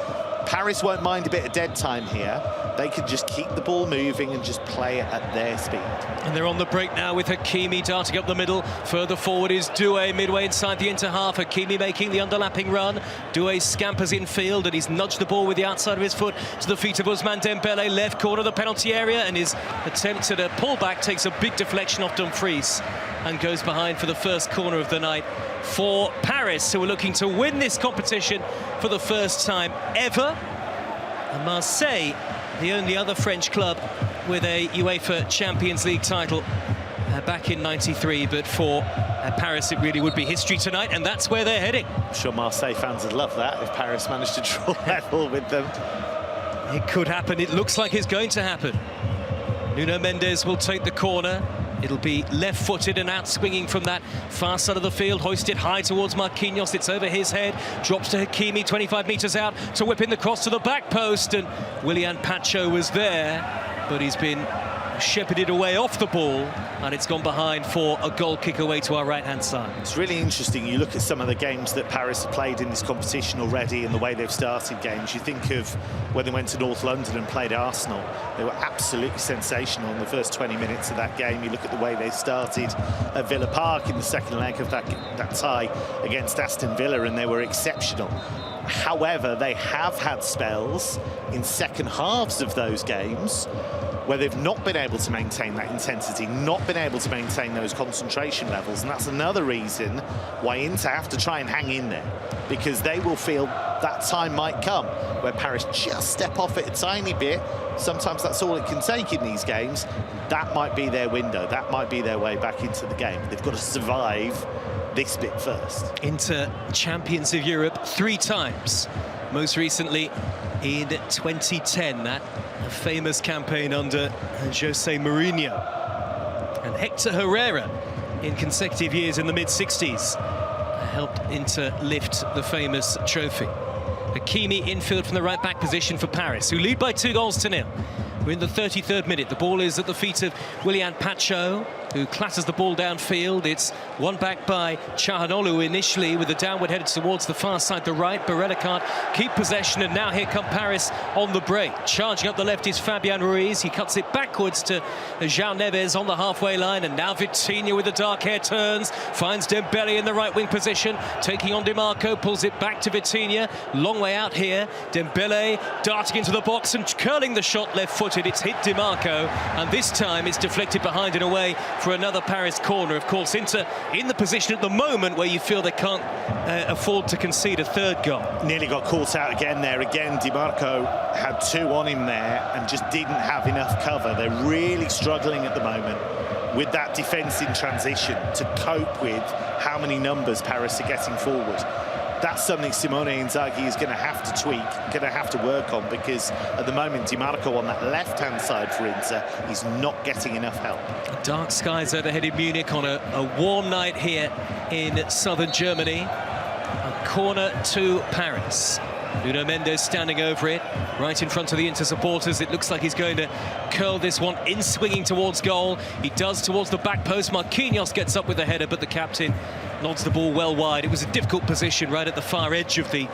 Paris won't mind a bit of dead time here. They can just keep the ball moving and just play it at their speed. And they're on the break now with Hakimi darting up the middle. Further forward is Dway, midway inside the Inter half. Hakimi making the underlapping run. Dway scampers in field, and he's nudged the ball with the outside of his foot to the feet of Ousmane Dembele, left corner of the penalty area, and his attempt at a pullback takes a big deflection off Dumfries and goes behind for the first corner of the night for Paris, who are looking to win this competition for the first time ever. And Marseille, the only other French club with a UEFA Champions League title, back in '93, but for Paris it really would be history tonight, and that's where they're heading. I'm sure Marseille fans would love that if Paris managed to draw level with them. It could happen. It looks like it's going to happen. Nuno Mendes will take the corner. It'll be left-footed and out-swinging from that far side of the field, hoisted high towards Marquinhos. It's over his head, drops to Hakimi, 25 metres out to whip in the cross to the back post, and Willian Pacho was there, but he's been shepherded away off the ball, and it's gone behind for a goal kick away to our right-hand side. It's really interesting. You look at some of the games that Paris have played in this competition already and the way they've started games. You think of when they went to North London and played Arsenal. They were absolutely sensational in the first 20 minutes of that game. You look at the way they started at Villa Park in the second leg of that tie against Aston Villa, and they were exceptional. However, they have had spells in second halves of those games where they've not been able to maintain that intensity, not been able to maintain those concentration levels, and that's another reason why Inter have to try and hang in there, because they will feel that time might come where Paris just step off it a tiny bit. Sometimes that's all it can take in these games. That might be their window, that might be their way back into the game. They've got to survive this bit first. Inter champions of Europe 3 times, most recently in 2010, that famous campaign under Jose Mourinho, and Hector Herrera in consecutive years in the mid-60s helped Inter lift the famous trophy. Hakimi infield from the right-back position for Paris, who lead by 2-0. We're in the 33rd minute. The ball is at the feet of Willian Pacho, who clatters the ball downfield. It's won back by Çalhanoğlu initially, with the downward headed towards the far side, the right. Barella can't keep possession, and now here come Paris on the break. Charging up the left is Fabian Ruiz. He cuts it backwards to João Neves on the halfway line, and now Vitinha with the dark hair turns, finds Dembele in the right wing position, taking on Di Marco, pulls it back to Vitinha. Long way out here. Dembele darting into the box and curling the shot left-footed. It's hit Di Marco, and this time it's deflected behind and away for another Paris corner. Of course, Inter in the position at the moment where you feel they can't afford to concede a third goal. Nearly got caught out again there. Again, Di Marco had 2 on him there and just didn't have enough cover. They're really struggling at the moment with that defence in transition to cope with how many numbers Paris are getting forward. That's something Simone Inzaghi is going to have to tweak, going to have to work on, because at the moment Di Marco on that left-hand side for Inter is not getting enough help. Dark skies overhead in Munich on a warm night here in southern Germany. A corner to Paris. Nuno Mendes standing over it, right in front of the Inter supporters. It looks like he's going to curl this one in, swinging towards goal. He does towards the back post. Marquinhos gets up with the header, but the captain nods the ball well wide. It was a difficult position right at the far edge of the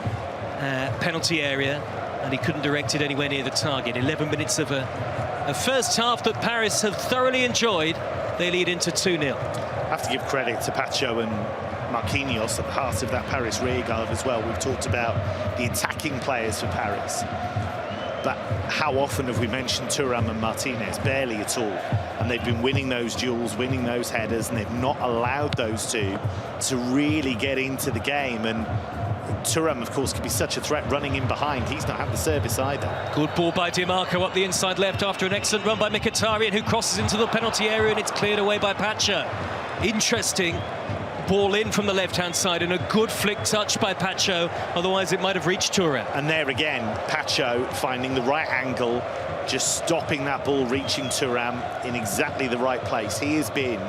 penalty area, and he couldn't direct it anywhere near the target. 11 minutes of a first half that Paris have thoroughly enjoyed. They lead into 2-0. I have to give credit to Pacho and Marquinhos at the heart of that Paris rearguard as well. We've talked about the attacking players for Paris, but how often have we mentioned Thuram and Martinez? Barely at all. And they've been winning those duels, winning those headers, and they've not allowed those two to really get into the game. And Thuram, of course, could be such a threat running in behind. He's not had the service either. Good ball by Di Marco up the inside left after an excellent run by Mkhitaryan, who crosses into the penalty area, and it's cleared away by Pacho. Interesting ball in from the left-hand side, and a good flick touch by Pacho, otherwise it might have reached Thuram. And there again, Pacho finding the right angle, just stopping that ball reaching Thuram in exactly the right place. He has been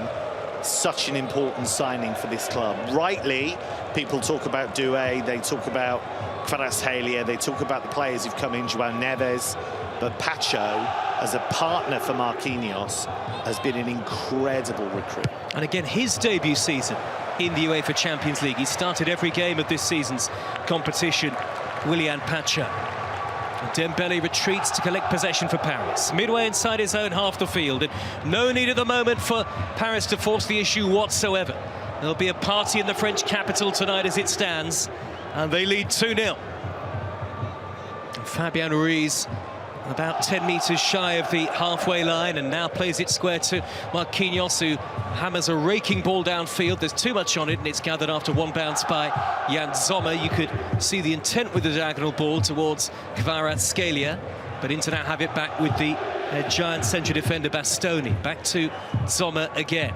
such an important signing for this club. Rightly, people talk about Dway, they talk about Kvaratskhelia, they talk about the players who've come in, João Neves, but Pacho, as a partner for Marquinhos, has been an incredible recruit. And again, his debut season in the UEFA Champions League. He started every game of this season's competition, Willian Pacho. Dembele retreats to collect possession for Paris. Midway inside his own half the field, and no need at the moment for Paris to force the issue whatsoever. There'll be a party in the French capital tonight as it stands, and they lead 2-0. Fabian Ruiz about 10 metres shy of the halfway line, and now plays it square to Marquinhos, who hammers a raking ball downfield. There's too much on it, and it's gathered after one bounce by Jan Sommer. You could see the intent with the diagonal ball towards Kvaratskhelia, but Inter now have it back with the giant central defender Bastoni. Back to Sommer again.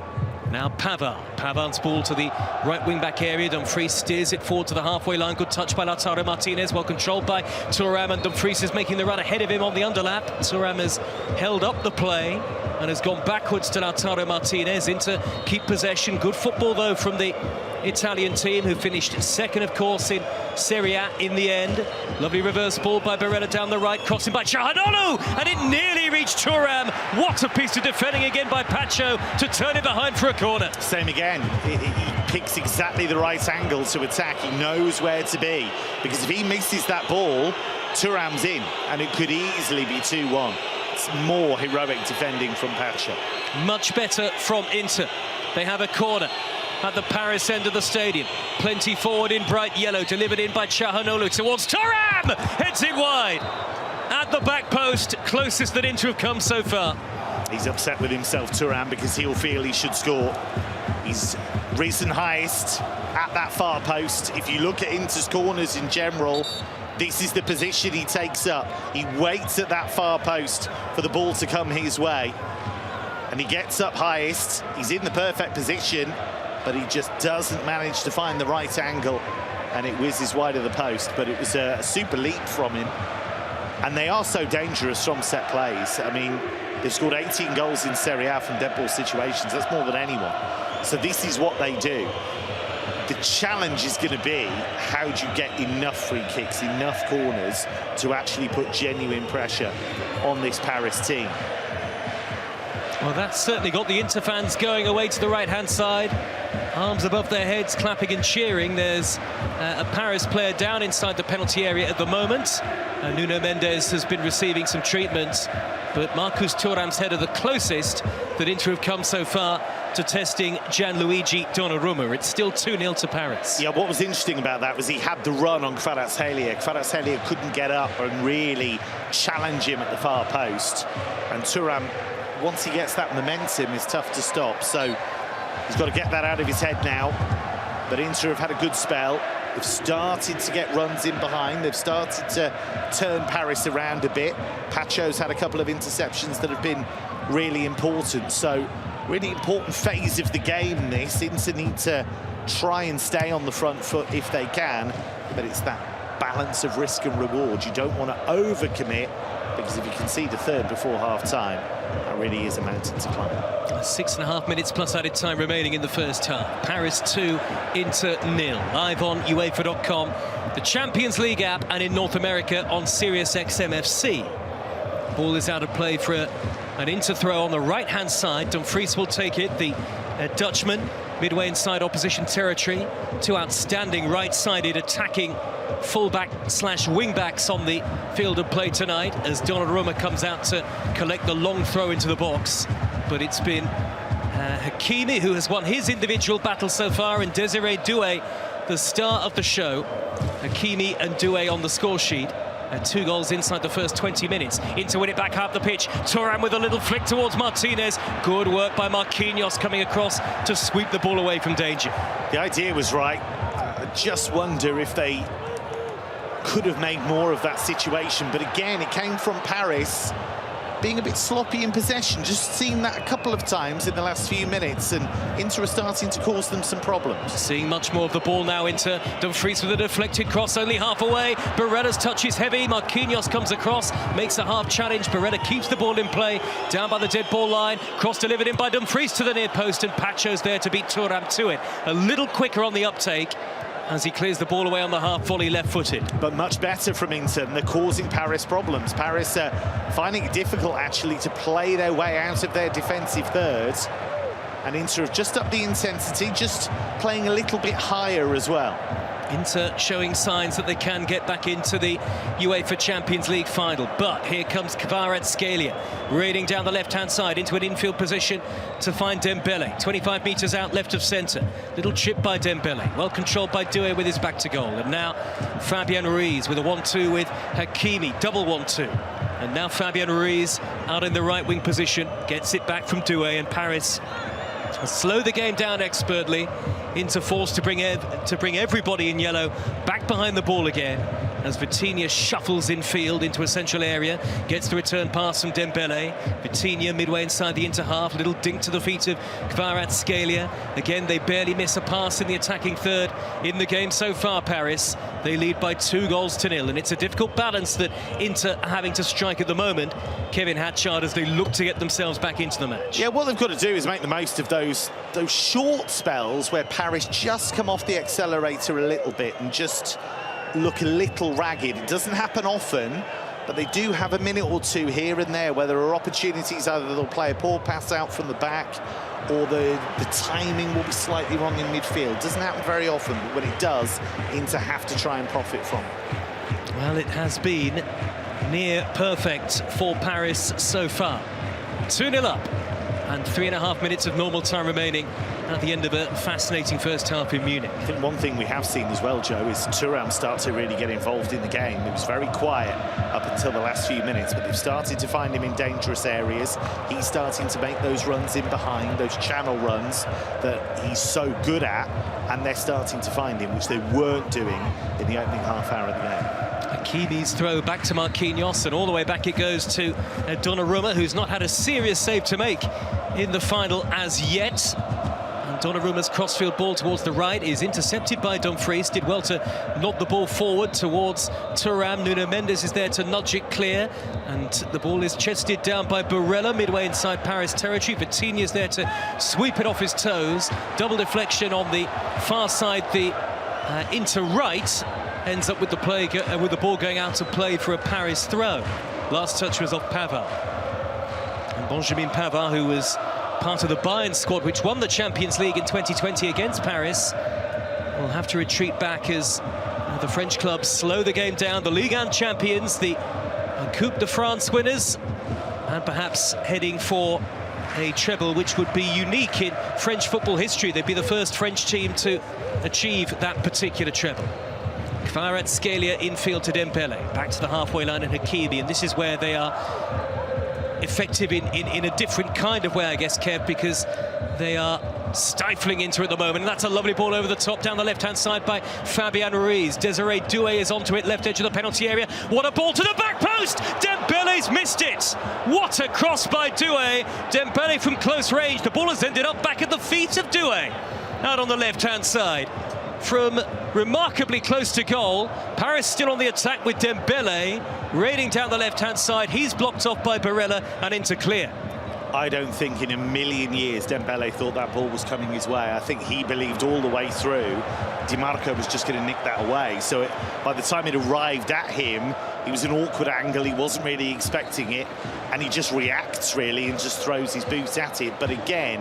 Now Pavard's ball to the right wing-back area. Dumfries steers it forward to the halfway line. Good touch by Lautaro Martinez, well controlled by Thuram, and Dumfries is making the run ahead of him on the underlap. Thuram has held up the play and has gone backwards to Lautaro Martinez into keep possession. Good football, though, from the Italian team, who finished second, of course, in Serie A in the end. Lovely reverse ball by Barella down the right, crossing by Çalhanoğlu, and it nearly reached Thuram. What a piece of defending again by Pacho to turn it behind for a corner. Same again. He picks exactly the right angle to attack. He knows where to be, because if he misses that ball, Thuram's in, and it could easily be 2-1. It's more heroic defending from Pacho. Much better from Inter. They have a corner at the Paris end of the stadium. Plenty forward in bright yellow, delivered in by Çalhanoğlu towards Thuram! Heads it wide. At the back post, closest that Inter have come so far. He's upset with himself, Thuram, because he'll feel he should score. He's risen highest at that far post. If you look at Inter's corners in general, this is the position he takes up. He waits at that far post for the ball to come his way. And he gets up highest. He's in the perfect position, but he just doesn't manage to find the right angle, and it whizzes wide of the post. But it was a super leap from him, and they are so dangerous from set plays. I mean, they've scored 18 goals in Serie A from dead ball situations. That's more than anyone. So this is what they do. The challenge is going to be, how do you get enough free kicks, enough corners to actually put genuine pressure on this Paris team? Well, that's certainly got the Inter fans going away to the right-hand side. Arms above their heads, clapping and cheering. There's a Paris player down inside the penalty area at the moment. Nuno Mendes has been receiving some treatment, but Marcus Thuram's header the closest that Inter have come so far to testing Gianluigi Donnarumma. It's still 2-0 to Paris. Yeah, what was interesting about that was he had the run on Kvaratskhelia. Kvaratskhelia couldn't get up and really challenge him at the far post. And Thuram, once he gets that momentum, is tough to stop. So he's got to get that out of his head now. But Inter have had a good spell. They've started to get runs in behind. They've started to turn Paris around a bit. Pacho's had a couple of interceptions that have been really important. So really important phase of the game, this. Inter need to try and stay on the front foot if they can. But it's that balance of risk and reward. You don't want to overcommit, because if you concede a third before half-time, that really is a mountain to climb. 6.5 minutes plus added time remaining in the first half. Paris 2, Inter 0. Live on UEFA.com, the Champions League app, and in North America on Sirius XM FC. Ball is out of play for an Inter throw on the right-hand side. Dumfries will take it, the Dutchman, midway inside opposition territory. Two outstanding right-sided attacking fullback/wingbacks on the field of play tonight, as Donnarumma comes out to collect the long throw into the box. But it's been Hakimi who has won his individual battle so far, and Desiree Dway, the star of the show. Hakimi and Dway on the score sheet. 2 goals inside the first 20 minutes. Inter win it back half the pitch. Thuram with a little flick towards Martinez. Good work by Marquinhos coming across to sweep the ball away from danger. The idea was right. I just wonder if they could have made more of that situation. But again, it came from Paris being a bit sloppy in possession. Just seen that a couple of times in the last few minutes, and Inter are starting to cause them some problems. Seeing much more of the ball now. Inter. Dumfries with a deflected cross, only half away. Barella's touch is heavy. Marquinhos comes across, makes a half challenge. Barella keeps the ball in play, down by the dead ball line. Cross delivered in by Dumfries to the near post, and Pacho's there to beat Thuram to it. A little quicker on the uptake as he clears the ball away on the half volley, left-footed. But much better from Inter, and they're causing Paris problems. Paris are finding it difficult, actually, to play their way out of their defensive thirds. And Inter have just upped the intensity, just playing a little bit higher as well. Inter showing signs that they can get back into the UEFA Champions League final. But here comes Kvaratskhelia, raiding down the left-hand side into an infield position to find Dembele. 25 metres out left of centre. Little chip by Dembele. Well controlled by Dway with his back to goal. And now Fabian Ruiz with a 1-2 with Hakimi. Double 1-2. And now Fabian Ruiz out in the right wing position. Gets it back from Dway, and Paris slow the game down expertly. Inter forced to bring everybody in yellow back behind the ball again. as Vitinha shuffles infield into a central area, gets the return pass from Dembele. Vitinha midway inside the Inter half, little dink to the feet of Kvaratskhelia. Again, they barely miss a pass in the attacking third in the game so far, Paris. They lead by 2-0, and it's a difficult balance that Inter are having to strike at the moment. Kevin Hatchard, as they look to get themselves back into the match. Yeah, what they've got to do is make the most of those short spells where Paris just come off the accelerator a little bit and just look a little ragged. It doesn't happen often, but they do have a minute or two here and there where there are opportunities. Either they'll play a poor pass out from the back, or the timing will be slightly wrong in midfield. Doesn't happen very often, but when it does, Inter have to try and profit from it. Well, it has been near perfect for Paris so far. 2-0 up, and 3.5 minutes of normal time remaining at the end of a fascinating first half in Munich. I think one thing we have seen as well, Joe, is Thuram start to really get involved in the game. It was very quiet up until the last few minutes, but they've started to find him in dangerous areas. He's starting to make those runs in behind, those channel runs that he's so good at, and they're starting to find him, which they weren't doing in the opening half hour of the game. Hakimi's throw back to Marquinhos, and all the way back it goes to Donnarumma, who's not had a serious save to make in the final as yet. And Donnarumma's crossfield ball towards the right is intercepted by Dumfries. Did well to nod the ball forward towards Thuram. Nuno Mendes is there to nudge it clear, and the ball is chested down by Barella midway inside Paris territory. Vitinha is there to sweep it off his toes. Double deflection on the far side. The Inter right ends up with the play with the ball going out of play for a Paris throw. Last touch was off Pavard. And Benjamin Pavard, who was part of the Bayern squad which won the Champions League in 2020 against Paris, will have to retreat back as the French clubs slow the game down. The Ligue 1 champions, the Coupe de France winners, and perhaps heading for a treble which would be unique in French football history. They'd be the first French team to achieve that particular treble. Kvaratskhelia infield to Dembele, back to the halfway line, and Hakimi, and this is where they are effective in a different kind of way, I guess, Kev, because they are stifling Inter at the moment. And that's a lovely ball over the top down the left-hand side by Fabian Ruiz. Desiree Doué is onto it, left edge of the penalty area. What a ball to the back post! Dembele's missed it! What a cross by Dway! Dembele from close range. The ball has ended up back at the feet of Dway, out on the left-hand side. From remarkably close to goal, Paris still on the attack with Dembele raining down the left-hand side. He's blocked off by Barella and into clear. I don't think in a million years Dembele thought that ball was coming his way. I think he believed all the way through Di Marco was just going to nick that away. So by the time it arrived at him, it was an awkward angle. He wasn't really expecting it, and he just reacts really and just throws his boot at it. But again,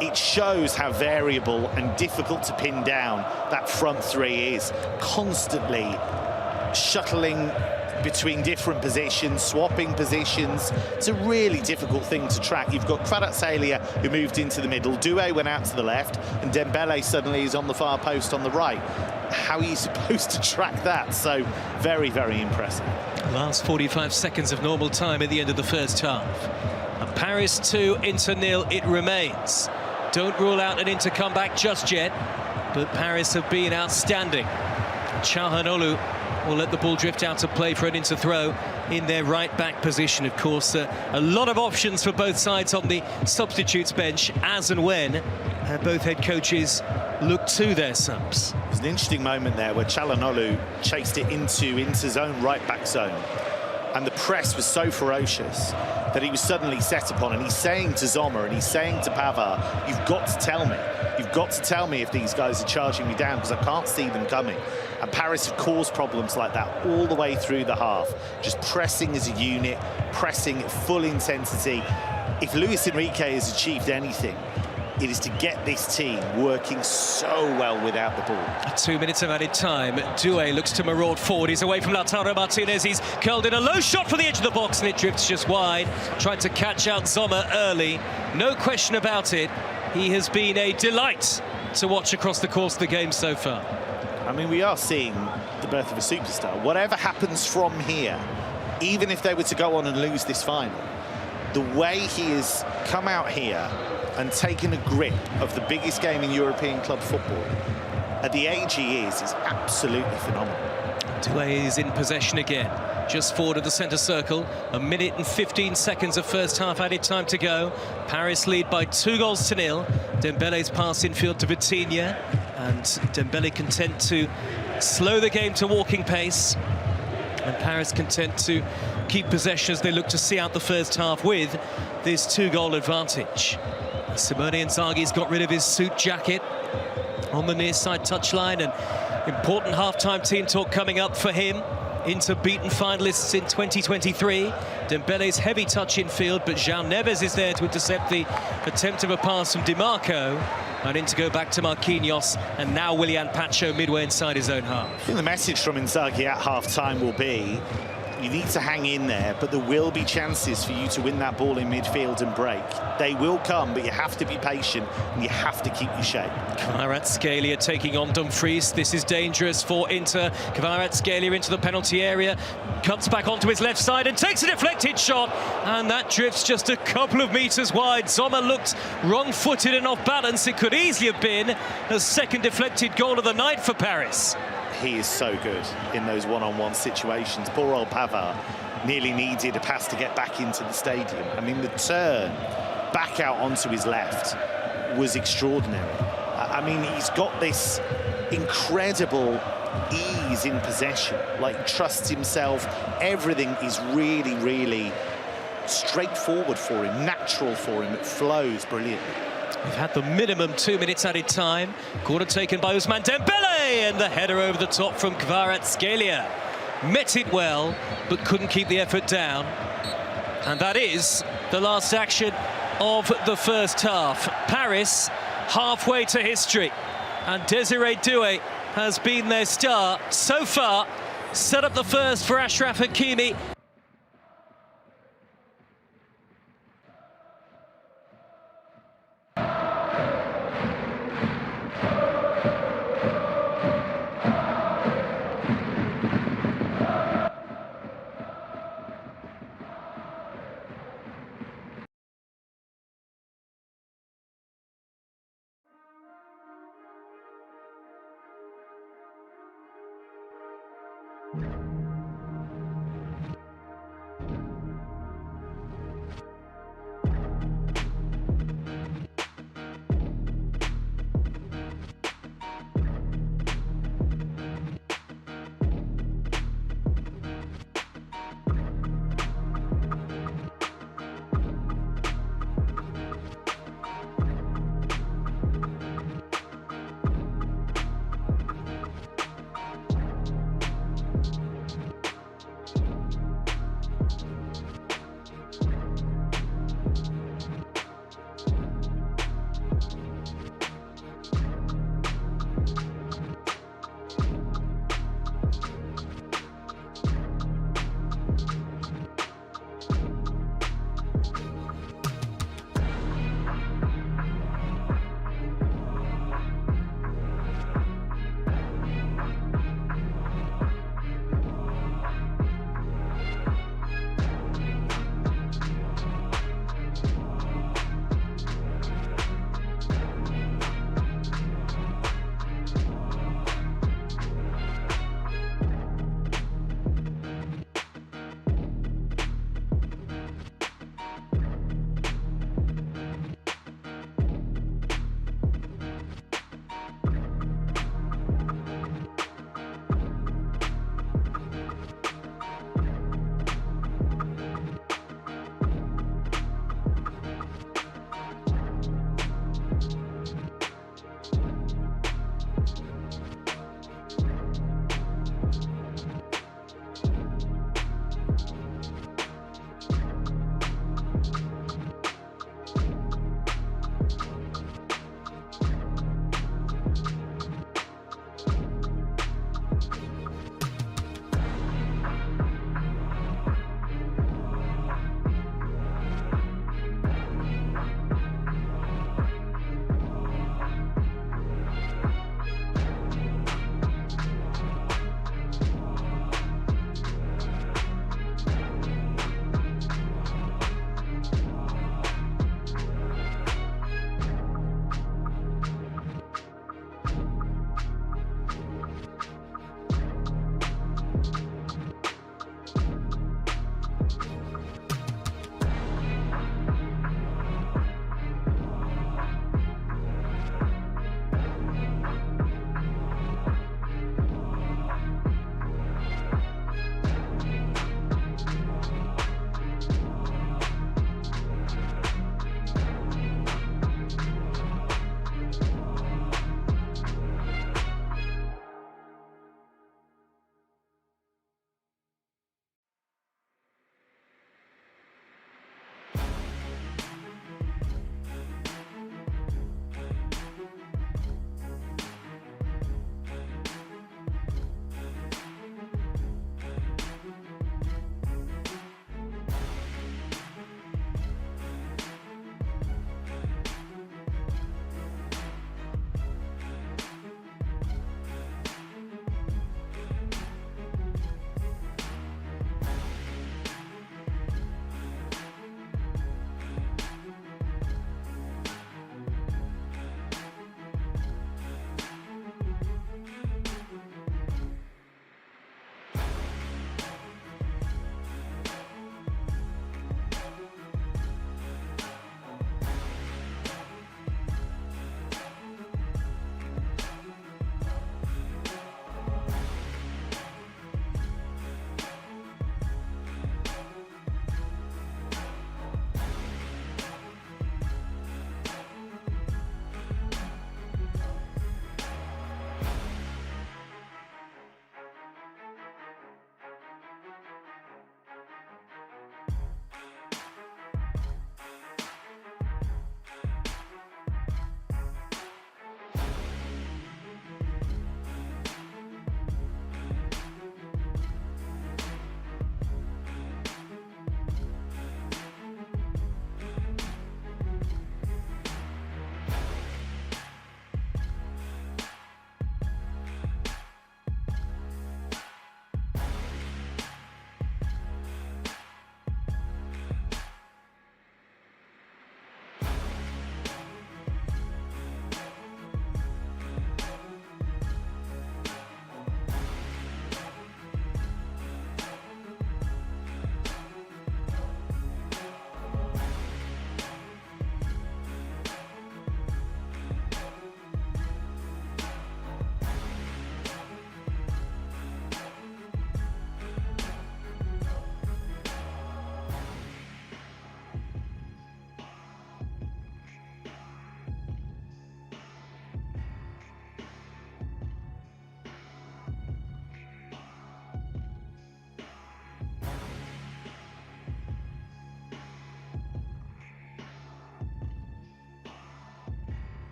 it shows how variable and difficult to pin down that front three is. Constantly shuttling between different positions, swapping positions. It's a really difficult thing to track. You've got Kvaratskhelia, who moved into the middle. Dway went out to the left, and Dembele suddenly is on the far post on the right. How are you supposed to track that? So very, very impressive. Last 45 seconds of normal time at the end of the first half. A Paris 2, Inter 0 it remains. Don't rule out an Inter comeback just yet, but Paris have been outstanding. Çalhanoğlu will let the ball drift out of play for an Inter throw in their right-back position. Of course, a lot of options for both sides on the substitutes bench, as and when both head coaches look to their subs. It was an interesting moment there where Çalhanoğlu chased it into Inter's own right-back zone, and the press was so ferocious that he was suddenly set upon, and he's saying to Sommer and he's saying to Pavard, you've got to tell me. You've got to tell me if these guys are charging me down, because I can't see them coming. And Paris have caused problems like that all the way through the half. Just pressing as a unit, pressing at full intensity. If Luis Enrique has achieved anything, it is to get this team working so well without the ball. 2 minutes of added time. Dway looks to maraud forward. He's away from Lautaro Martinez. He's curled in a low shot for the edge of the box, and it drifts just wide. Tried to catch out Sommer early. No question about it. He has been a delight to watch across the course of the game so far. I mean, we are seeing the birth of a superstar. Whatever happens from here, even if they were to go on and lose this final, the way he has come out here and taken a grip of the biggest game in European club football at the age he is absolutely phenomenal. Dway is in possession again, just forward of the centre circle. 1 minute and 15 seconds of first half added time to go. Paris lead by 2-0. Dembele's pass infield to Vitinha, and Dembele content to slow the game to walking pace. And Paris content to keep possession as they look to see out the first half with this 2-goal advantage. Simone Inzaghi's got rid of his suit jacket on the near side touchline, and important half-time team talk coming up for him. Inter beaten finalists in 2023. Dembele's heavy touch in field, but João Neves is there to intercept the attempt of a pass from Di Marco. And in to go back to Marquinhos, and now Willian Pacho midway inside his own half. I think the message from Inzaghi at half-time will be, you need to hang in there, but there will be chances for you to win that ball in midfield and break. They will come, but you have to be patient and you have to keep your shape. Kvaratskhelia taking on Dumfries. This is dangerous for Inter. Kvaratskhelia into the penalty area, cuts back onto his left side and takes a deflected shot, and that drifts just a couple of metres wide. Sommer looked wrong-footed and off balance. It could easily have been a second deflected goal of the night for Paris. He is so good in those one-on-one situations. Poor old Pavard nearly needed a pass to get back into the stadium. I mean, the turn back out onto his left was extraordinary. I mean, he's got this incredible ease in possession, like trusts himself. Everything is really, really straightforward for him, natural for him. It flows brilliantly. We've had the minimum 2 minutes added time. Corner taken by Ousmane Dembele, and the header over the top from Kvaratskhelia. Met it well, but couldn't keep the effort down. And that is the last action of the first half. Paris halfway to history, and Désiré Doué has been their star so far. Set up the first for Achraf Hakimi.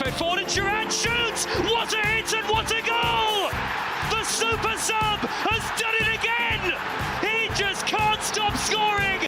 straight forward, and Giroud shoots! What a hit and what a goal! The super sub has done it again! He just can't stop scoring!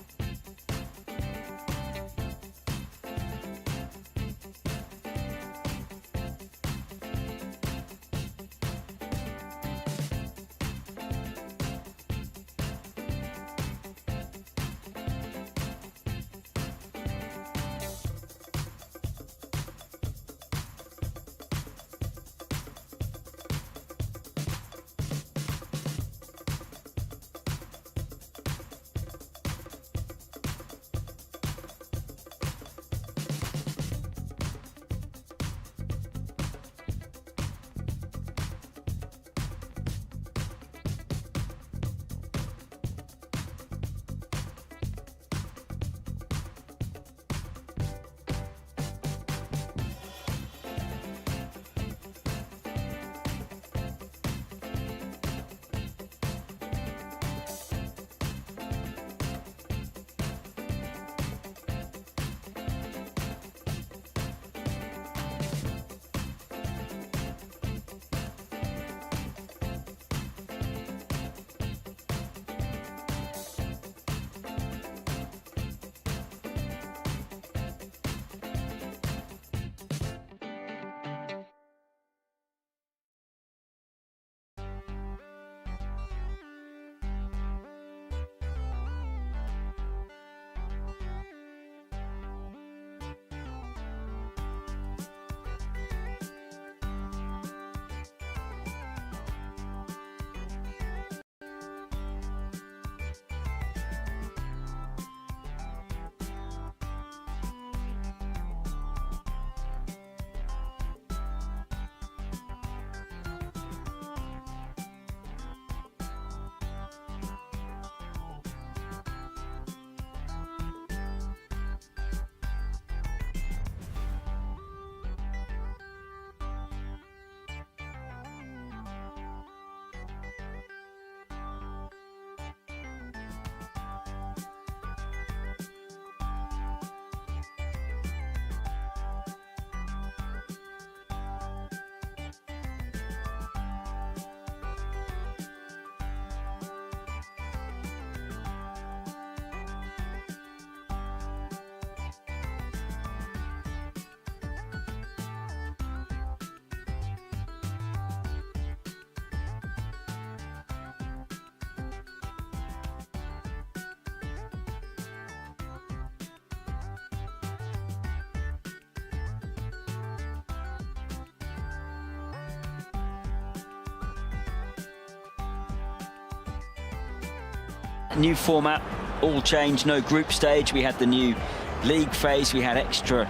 New format, all changed, no group stage. We had the new league phase, we had extra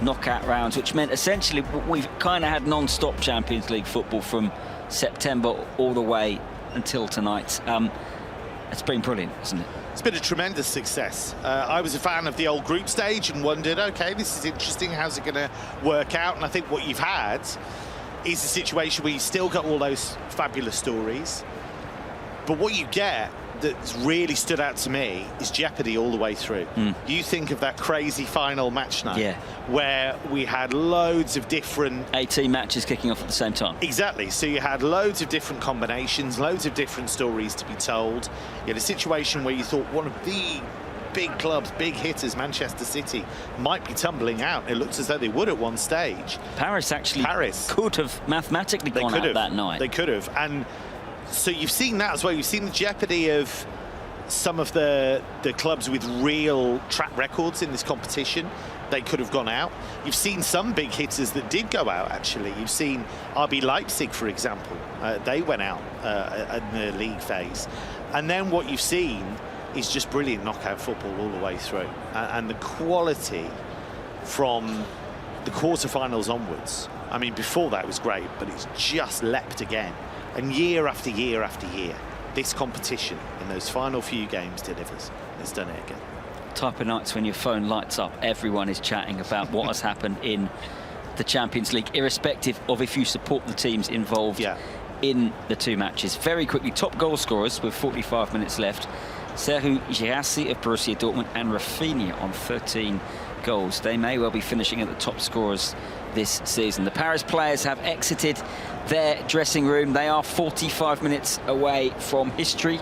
knockout rounds, which meant essentially we've kind of had non-stop Champions League football from September all the way until tonight. It's been brilliant, isn't it? It's been a tremendous success. I was a fan of the old group stage and wondered, okay, this is interesting, how's it going to work out? And I think what you've had is a situation where you've still got all those fabulous stories, but what you get that's really stood out to me is jeopardy all the way through. You think of that crazy final match night where we had loads of different 18 matches kicking off at the same time. Exactly. So you had loads of different combinations, loads of different stories to be told. You had a situation where you thought one of the big clubs, big hitters, Manchester City, might be tumbling out. It looks as though they would at one stage. Paris could have mathematically gone out that night. They could have. And so you've seen that as well. You've seen the jeopardy of some of the clubs with real track records in this competition. They could have gone out. You've seen some big hitters that did go out, actually. You've seen RB Leipzig, for example. They went out in the league phase. And then what you've seen is just brilliant knockout football all the way through. And the quality from the quarterfinals onwards. I mean, before that was great, but it's just leapt again. And year after year after year, this competition in those final few games delivers. It's done it again. Type of nights when your phone lights up, everyone is chatting about what has happened in the Champions League, irrespective of if you support the teams involved in the two matches. Very quickly, top goal scorers with 45 minutes left. Serhou Guirassy of Borussia Dortmund and Rafinha on 13 goals. They may well be finishing at the top scorers this season. The Paris players have exited their dressing room. They are 45 minutes away from history.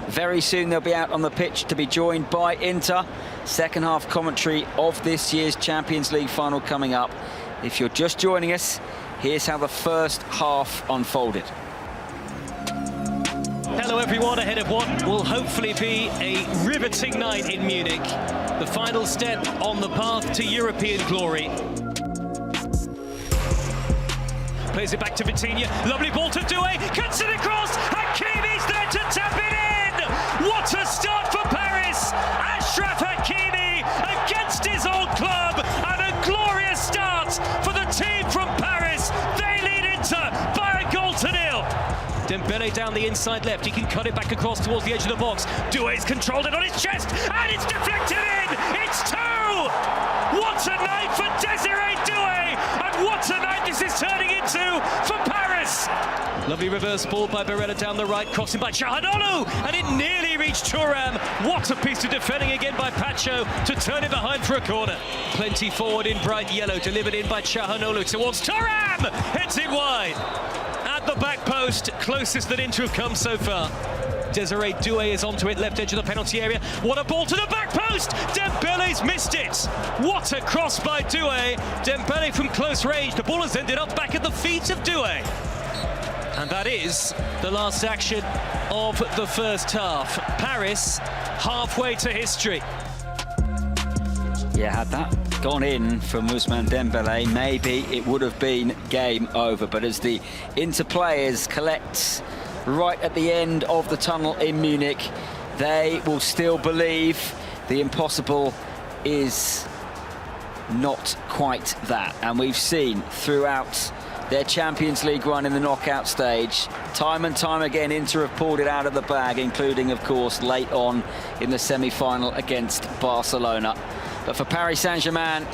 Very soon they'll be out on the pitch to be joined by Inter. Second half commentary of this year's Champions League final coming up. If you're just joining us, here's how the first half unfolded. Hello everyone, ahead of what will hopefully be a riveting night in Munich. The final step on the path to European glory. Plays it back to Vitinha. Lovely ball to Dway. Cuts it across. Hakimi's there to tap it in. What a start for Paris. Achraf Hakimi against his old club. And a glorious start for the team from Paris. They lead Inter by a goal to nil. Dembele down the inside left. He can cut it back across towards the edge of the box. Dway's controlled it on his chest. And it's deflected in. It's 2. What a night for Desiree Dway. And what a night this is turning into for Paris. Lovely reverse ball by Barella down the right, crossing by Çalhanoğlu, and it nearly reached Thuram. What a piece of defending again by Pacho to turn it behind for a corner. Plenty forward in bright yellow, delivered in by Çalhanoğlu towards Thuram. Heads it wide. At the back post, closest that Inter have come so far. Desiree Dway is onto it, left edge of the penalty area. What a ball to the back post! Dembele's missed it! What a cross by Dway! Dembele from close range. The ball has ended up back at the feet of Dway. And that is the last action of the first half. Paris halfway to history. Yeah, had that gone in from Ousmane Dembele, maybe it would have been game over. But as the Inter players collect right at the end of the tunnel in Munich, they will still believe the impossible is not quite that. And we've seen throughout their Champions League run in the knockout stage, time and time again, Inter have pulled it out of the bag, including, of course, late on in the semi-final against Barcelona. But for Paris Saint-Germain,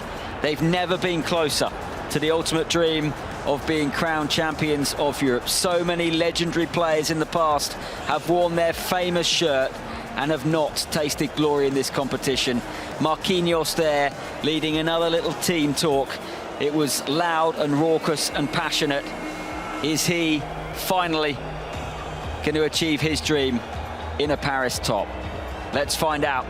they've never been closer to the ultimate dream of being crowned champions of Europe. So many legendary players in the past have worn their famous shirt and have not tasted glory in this competition. Marquinhos there, leading another little team talk. It was loud and raucous and passionate. Is he finally going to achieve his dream in a Paris top? Let's find out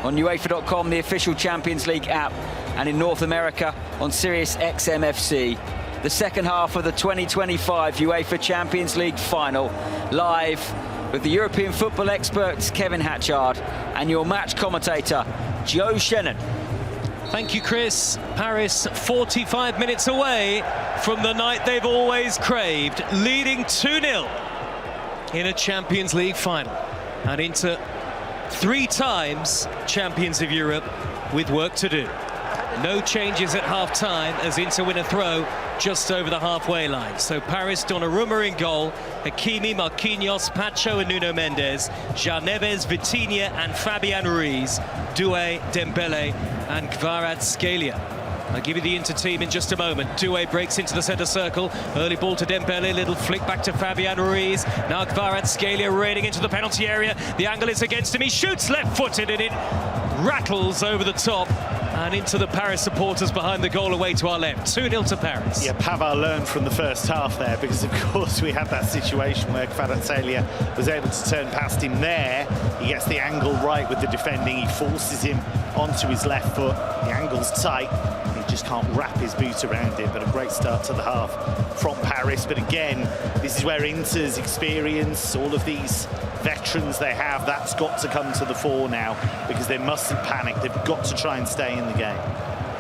on UEFA.com, the official Champions League app, and in North America on Sirius XM FC. The second half of the 2025 UEFA Champions League final, live with the European football experts Kevin Hatchard and your match commentator, Joe Shannon. Thank you, Chris. Paris 45 minutes away from the night they've always craved, leading 2-0 in a Champions League final. And Inter 3 times champions of Europe with work to do. No changes at half-time as Inter win a throw just over the halfway line. So Paris, Donnarumma in goal, Hakimi, Marquinhos, Pacho and Nuno Mendes, Jean Neves, Vitinha and Fabian Ruiz, Dway, Dembele and Kvaratskhelia. I'll give you the Inter team in just a moment. Dway breaks into the centre circle. Early ball to Dembele, little flick back to Fabian Ruiz. Now Kvaratskhelia raiding into the penalty area. The angle is against him. He shoots left-footed and it rattles over the top and into the Paris supporters behind the goal away to our left. 2-0 to Paris. Yeah, Pavard learned from the first half there, because of course we had that situation where Kvaratskhelia was able to turn past him there. He gets the angle right with the defending. He forces him onto his left foot. The angle's tight. He just can't wrap his boot around it. But a great start to the half from Paris. But again, this is where Inter's experience, all of these veterans they have, that's got to come to the fore now, because they mustn't panic. They've got to try and stay in the game.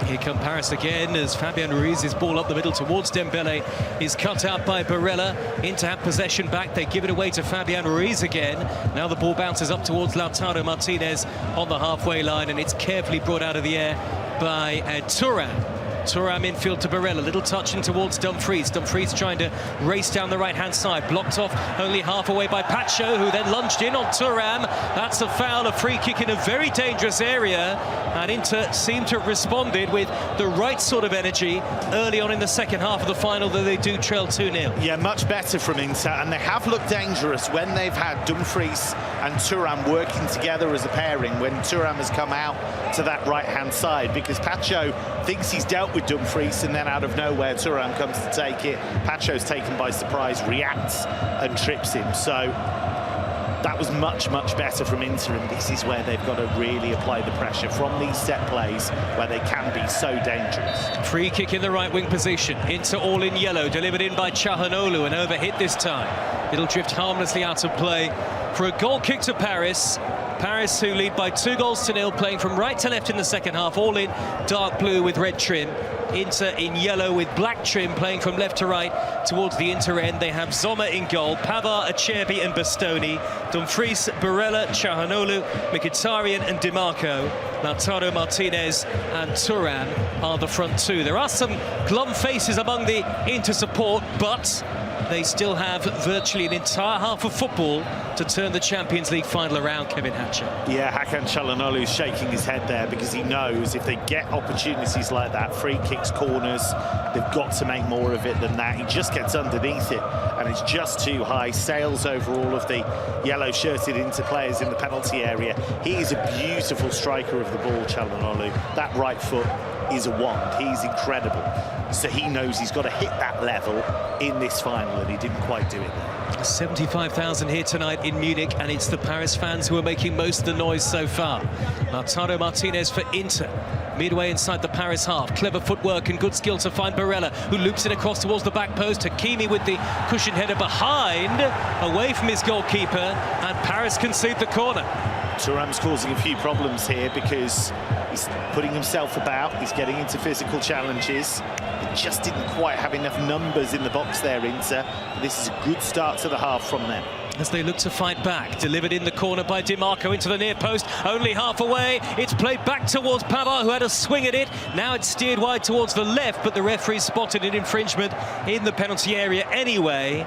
Here come Paris again as Fabian Ruiz's ball up the middle towards Dembele is cut out by Barella. Inter have possession back. They give it away to Fabian Ruiz again. Now the ball bounces up towards Lautaro Martinez on the halfway line, and it's carefully brought out of the air by Thuram. Thuram infield to Barella, little touch in towards Dumfries. Dumfries trying to race down the right-hand side, blocked off only half away by Pacho, who then lunged in on Thuram. That's a foul, a free kick in a very dangerous area. And Inter seem to have responded with the right sort of energy early on in the second half of the final, though they do trail 2-0. Yeah, much better from Inter, and they have looked dangerous when they've had Dumfries and Thuram working together as a pairing, when Thuram has come out to that right-hand side, because Pacho thinks he's dealt with Dumfries, and then out of nowhere Thuram comes to take it. Pacho's taken by surprise, reacts and trips him. So that was much, much better from Inter, and this is where they've got to really apply the pressure from these set plays where they can be so dangerous. Free kick in the right wing position. Inter all in yellow, delivered in by Çalhanoğlu, and overhit this time. It'll drift harmlessly out of play for a goal kick to Paris. Paris, who lead by 2-0, playing from right to left in the second half, all in dark blue with red trim. Inter in yellow with black trim, playing from left to right towards the Inter end. They have Sommer in goal, Pavard, Acerbi and Bastoni, Dumfries, Barella, Çalhanoğlu, Mkhitaryan and Di Marco. Lautaro Martinez and Thuram are the front two. There are some glum faces among the Inter support, but they still have virtually an entire half of football to turn the Champions League final around, Kevin Hatcher. Yeah, Hakan Çalhanoğlu is shaking his head there, because he knows if they get opportunities like that, free kicks, corners, they've got to make more of it than that. He just gets underneath it, and it's just too high, sails over all of the yellow-shirted Inter players in the penalty area. He is a beautiful striker of the ball, Çalhanoğlu. That right foot is a wand. He's incredible. So he knows he's got to hit that level in this final, and he didn't quite do it there. 75,000 here tonight in Munich, and it's the Paris fans who are making most of the noise so far. Lautaro Martinez for Inter. Midway inside the Paris half. Clever footwork and good skill to find Barella, who loops it across towards the back post. Hakimi with the cushion header behind, away from his goalkeeper, and Paris concede the corner. Thuram's causing a few problems here because he's putting himself about, he's getting into physical challenges. He just didn't quite have enough numbers in the box there, Inter. This is a good start to the half from them. As they look to fight back, delivered in the corner by Di Marco into the near post, only half away. It's played back towards Pavard, who had a swing at it. Now it's steered wide towards the left, but the referee spotted an infringement in the penalty area anyway.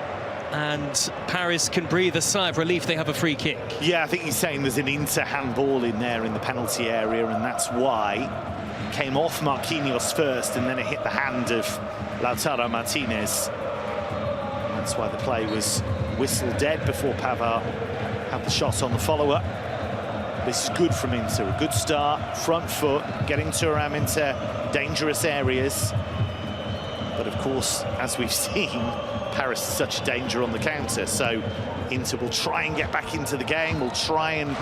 And Paris can breathe a sigh of relief. They have a free kick. Yeah, I think he's saying there's an Inter handball in there in the penalty area, and that's why it came off Marquinhos first, and then it hit the hand of Lautaro Martinez. That's why the play was whistled dead before Pavard had the shot on the follow-up. This is good from Inter. A good start, front foot, getting Thuram into dangerous areas. But of course, as we've seen, Paris is such danger on the counter, so Inter will try and get back into the game, will try and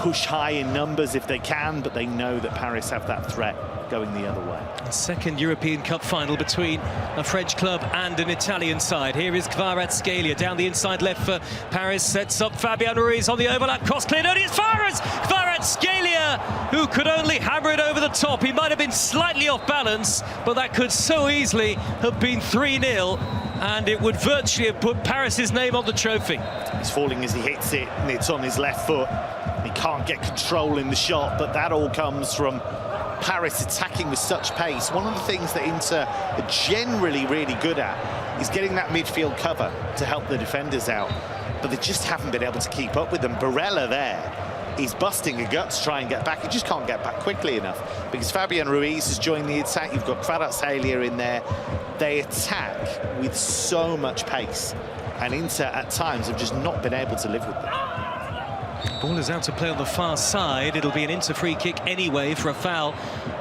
push high in numbers if they can, but they know that Paris have that threat going the other way. A second European Cup final between a French club and an Italian side. Here is Kvaratskhelia down the inside left for Paris, sets up Fabian Ruiz on the overlap, cross cleared only as far as Kvaratskhelia, who could only hammer it over the top. He might have been slightly off balance, but that could so easily have been 3-0. And it would virtually have put Paris's name on the trophy. He's falling as he hits it, and it's on his left foot. He can't get control in the shot, but that all comes from Paris attacking with such pace. One of the things that Inter are generally really good at is getting that midfield cover to help the defenders out, but they just haven't been able to keep up with them. Barella there, he's busting a gut to try and get back. He just can't get back quickly enough because Fabian Ruiz has joined the attack. You've got Kvaratskhelia in there. They attack with so much pace, and Inter at times have just not been able to live with them. Ball is out to play on the far side. It'll be an Inter free kick anyway for a foul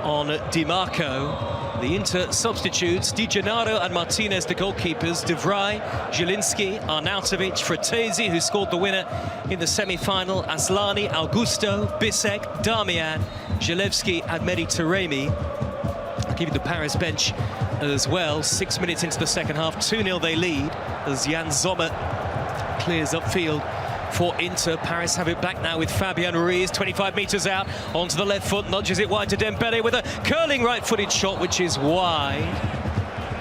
on Di Marco. The Inter substitutes, Di Gennaro and Martinez, the goalkeepers. De Vrij, Zielinski, Arnautovic, Fratesi, who scored the winner in the semi-final. Aslani, Augusto, Bisek, Darmian, Zalewski and Mehdi Taremi. I'll give you the Paris bench as well. 6 minutes into the second half, 2-0 they lead as Jan Sommer clears upfield for Inter. Paris have it back now with Fabian Ruiz, 25 metres out, onto the left foot, nudges it wide to Dembele with a curling right-footed shot, which is wide.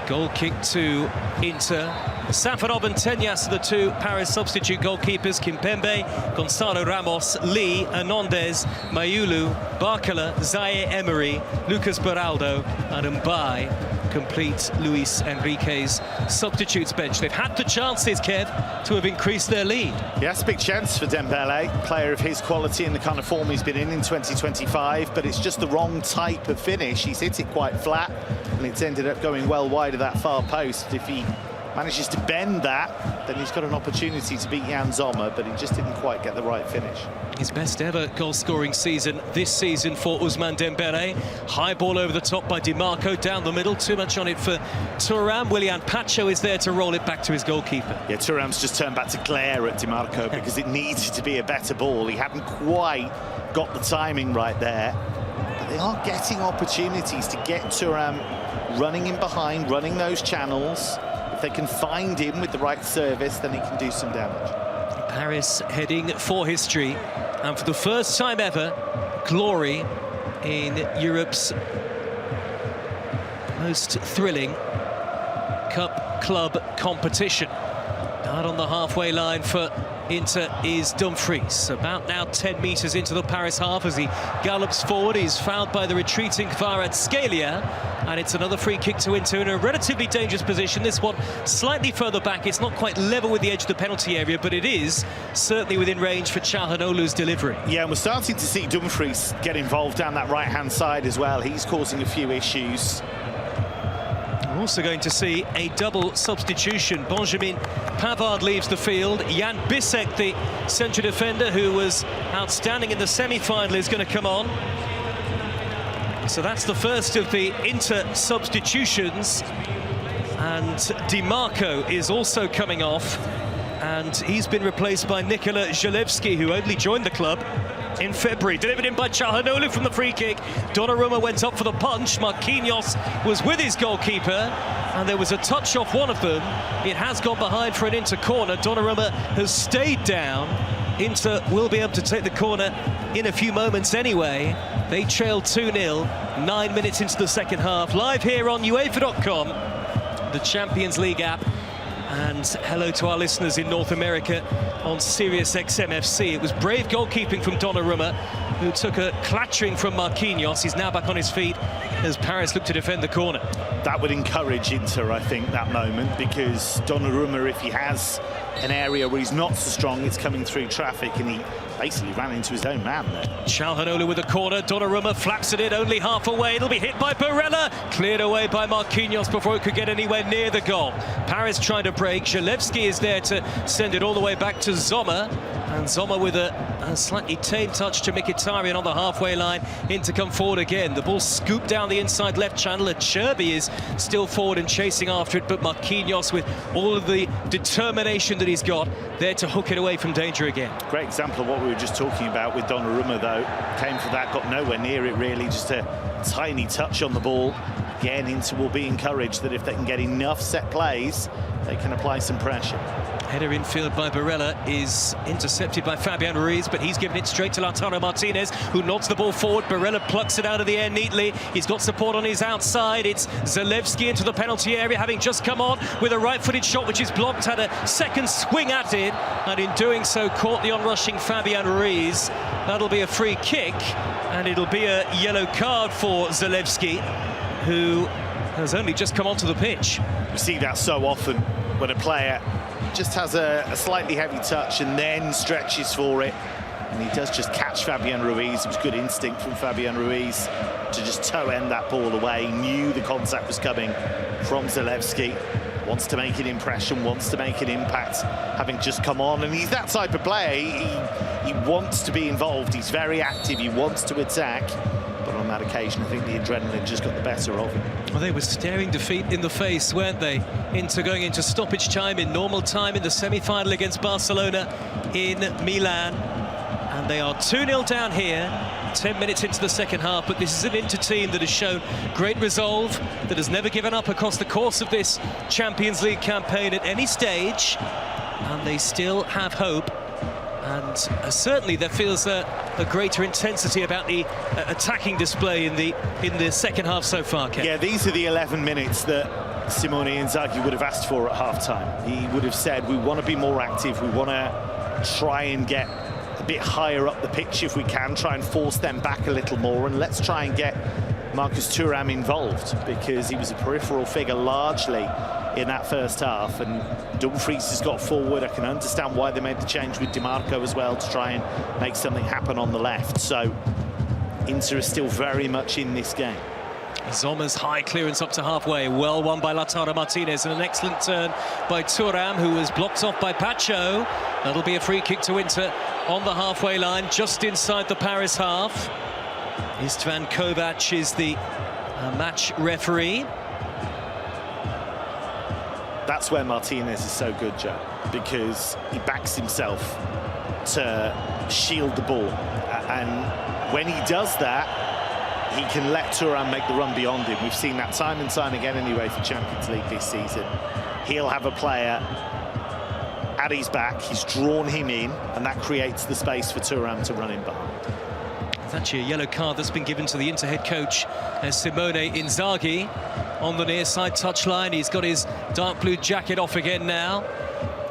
Goal kick to Inter. Safarov and Tenyas are the two Paris substitute goalkeepers. Kimpembe, Gonçalo Ramos, Lee, Hernandez, Mayulu, Barcola, Zaire Emery, Lucas Beraldo and Mbaye. complete Luis Enrique's substitutes bench. They've had the chances, Kev, to have increased their lead. Yes, big chance for Dembele, player of his quality and the kind of form he's been in 2025, but it's just the wrong type of finish. He's hit it quite flat, and it's ended up going well wide of that far post. If he manages to bend that, then he's got an opportunity to beat Jan Sommer, but he just didn't quite get the right finish. His best ever goal-scoring season this season for Ousmane Dembele. High ball over the top by Di Marco, down the middle. Too much on it for Thuram. Willian Pacho is there to roll it back to his goalkeeper. Yeah, Thuram's just turned back to glare at Di Marco because it needed to be a better ball. He hadn't quite got the timing right there. But they are getting opportunities to get Thuram running in behind, running those channels. If they can find him with the right service, then he can do some damage. Paris heading for history, and for the first time ever, glory in Europe's most thrilling cup club competition. Out on the halfway line for Inter is Dumfries, about now 10 metres into the Paris half as he gallops forward. He's fouled by the retreating Kvaratskhelia, and it's another free kick to Inter in a relatively dangerous position. This one slightly further back. It's not quite level with the edge of the penalty area, but it is certainly within range for Çalhanoğlu's delivery. Yeah, and we're starting to see Dumfries get involved down that right-hand side as well. He's causing a few issues. We're also going to see a double substitution. Benjamin Pavard leaves the field. Jan Bissek, the central defender who was outstanding in the semi-final, is going to come on. So that's the first of the Inter substitutions. And Di Marco is also coming off. And he's been replaced by Nikola Zalewski, who only joined the club in February. Delivered in by Çalhanoğlu from the free kick. Donnarumma went up for the punch. Marquinhos was with his goalkeeper, and there was a touch off one of them. It has gone behind for an Inter corner. Donnarumma has stayed down. Inter will be able to take the corner in a few moments anyway. They trail 2-0, 9 minutes into the second half. Live here on UEFA.com, the Champions League app. And hello to our listeners in North America on Sirius XM FC. It was brave goalkeeping from Donnarumma, who took a clattering from Marquinhos. He's now back on his feet as Paris look to defend the corner. That would encourage Inter, I think, that moment, because Donnarumma, if he has an area where he's not so strong, it's coming through traffic, and he basically ran into his own man there. Çalhanoğlu with a corner. Donnarumma flaps at it, only half away. It'll be hit by Barella. Cleared away by Marquinhos before it could get anywhere near the goal. Paris trying to break. Zalewski is there to send it all the way back to Sommer. And Sommer with a slightly tame touch to Mkhitaryan on the halfway line. In to come forward again. The ball scooped down the inside left channel. Cherby is still forward and chasing after it, but Marquinhos, with all of the determination that he's got, there to hook it away from danger again. Great example of what we were just talking about with Donnarumma, though. Came for that, got nowhere near it, really. Just a tiny touch on the ball. Again, Inter will be encouraged that if they can get enough set plays, they can apply some pressure. Header infield by Barella is intercepted by Fabian Ruiz, but he's given it straight to Lautaro Martinez, who nods the ball forward. Barella plucks it out of the air neatly. He's got support on his outside. It's Zalewski into the penalty area, having just come on with a right-footed shot, which is blocked. Had a second swing at it, and in doing so, caught the onrushing Fabian Ruiz. That'll be a free kick, and it'll be a yellow card for Zalewski, who has only just come onto the pitch. We see that so often when a player just has a slightly heavy touch and then stretches for it, and he does just catch Fabian Ruiz. It was good instinct from Fabian Ruiz to just toe end that ball away. He knew the contact was coming from Zalewski. Wants to make an impression, wants to make an impact, having just come on, and he's that type of player. He wants to be involved. He's very active. He wants to attack. But on that occasion, I think the adrenaline just got the better of him. Well, they were staring defeat in the face, weren't they? Going into stoppage time in normal time in the semi-final against Barcelona in Milan. And they are 2-0 down here, 10 minutes into the second half. But this is an Inter team that has shown great resolve, that has never given up across the course of this Champions League campaign at any stage. And they still have hope. And certainly there feels a greater intensity about the attacking display in the second half so far, Ken. Yeah, these are the 11 minutes that Simone Inzaghi would have asked for at half-time. He would have said, we want to be more active, we want to try and get a bit higher up the pitch if we can, try and force them back a little more, and let's try and get Marcus Thuram involved, because he was a peripheral figure largely in that first half, and Dumfries has got forward. I can understand why they made the change with DiMarco as well to try and make something happen on the left. So Inter is still very much in this game. Sommer's high clearance up to halfway, well won by Lautaro Martinez, and an excellent turn by Thuram, who was blocked off by Pacho. That'll be a free kick to Inter on the halfway line, just inside the Paris half. Istvan Kovac is the match referee. That's where Martinez is so good, Joe, because he backs himself to shield the ball, and when he does that, he can let Thuram make the run beyond him. We've seen that time and time again anyway for Champions League this season. He'll have a player at his back, he's drawn him in, and that creates the space for Thuram to run in behind. It's actually a yellow card that's been given to the Inter head coach, Simone Inzaghi, on the near side touchline. He's got his dark blue jacket off again now.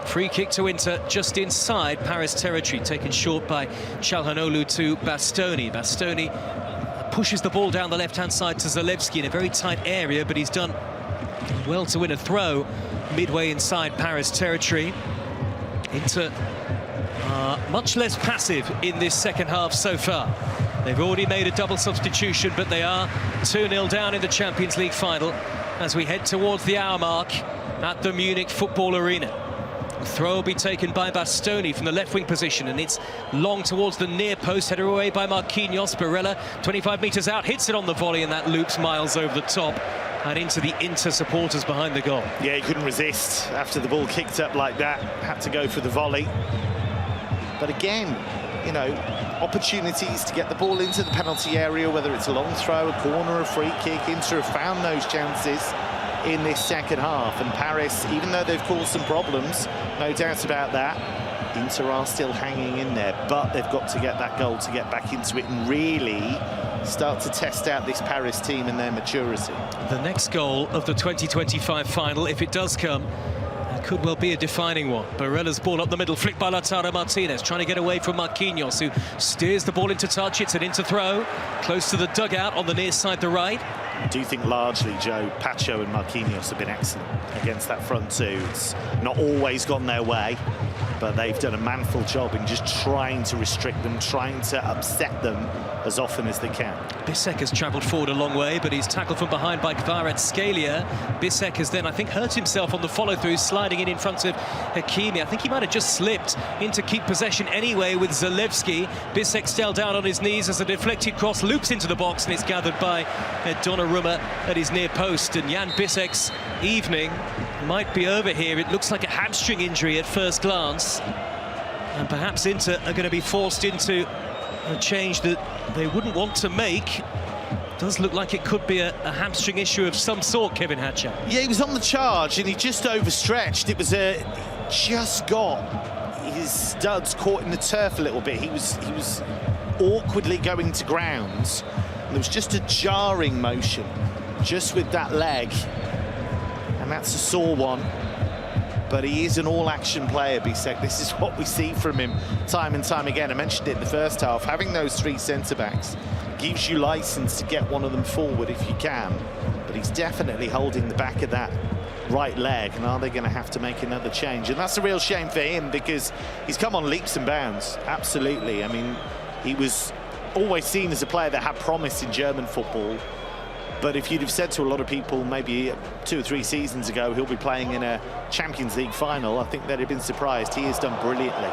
Free kick to Inter just inside Paris territory, taken short by Çalhanoğlu to Bastoni. Bastoni pushes the ball down the left-hand side to Zalewski in a very tight area, but he's done well to win a throw midway inside Paris territory. Inter are much less passive in this second half so far. They've already made a double substitution, but they are 2-0 down in the Champions League final as we head towards the hour mark at the Munich Football Arena. The throw will be taken by Bastoni from the left-wing position, and it's long towards the near post, headed away by Marquinhos. Barella, 25 metres out, hits it on the volley, and that loops miles over the top and into the Inter supporters behind the goal. Yeah, he couldn't resist after the ball kicked up like that. Had to go for the volley. But again, you know, opportunities to get the ball into the penalty area, whether it's a long throw, a corner, a free kick. Inter have found those chances in this second half, and Paris, even though they've caused some problems, no doubt about that, Inter are still hanging in there, but they've got to get that goal to get back into it and really start to test out this Paris team and their maturity. The next goal of the 2025 final, if it does come, could well be a defining one. Barella's ball up the middle, flicked by Lautaro Martinez, trying to get away from Marquinhos, who steers the ball into touch. It's an Inter throw, close to the dugout on the near side, the right. I do think largely, Joe, Pacho and Marquinhos have been excellent against that front two. It's not always gone their way, but they've done a manful job in just trying to restrict them, trying to upset them as often as they can. Bissek has travelled forward a long way, but he's tackled from behind by Kvaratskhelia. Bissek has then, I think, hurt himself on the follow-through, sliding in front of Hakimi. I think he might have just slipped in to keep possession anyway with Zalewski. Bissek still down on his knees as a deflected cross loops into the box, and it's gathered by Donnarumma at his near post. And Jan Bissek's evening might be over here. It looks like a hamstring injury at first glance, and perhaps Inter are going to be forced into a change that they wouldn't want to make. Does look like it could be a hamstring issue of some sort, Kevin Hatcher. Yeah, he was on the charge and he just overstretched. It was just got his studs caught in the turf a little bit. He was awkwardly going to ground. There was just a jarring motion just with that leg, and that's a sore one. But he is an all-action player, Bissek. This is what we see from him time and time again. I mentioned it in the first half. Having those three centre-backs gives you license to get one of them forward if you can. But he's definitely holding the back of that right leg. And are they going to have to make another change? And that's a real shame for him, because he's come on leaps and bounds. Absolutely. I mean, he was always seen as a player that had promise in German football. But if you'd have said to a lot of people maybe 2 or 3 seasons ago he'll be playing in a Champions League final, I think they'd have been surprised. He has done brilliantly.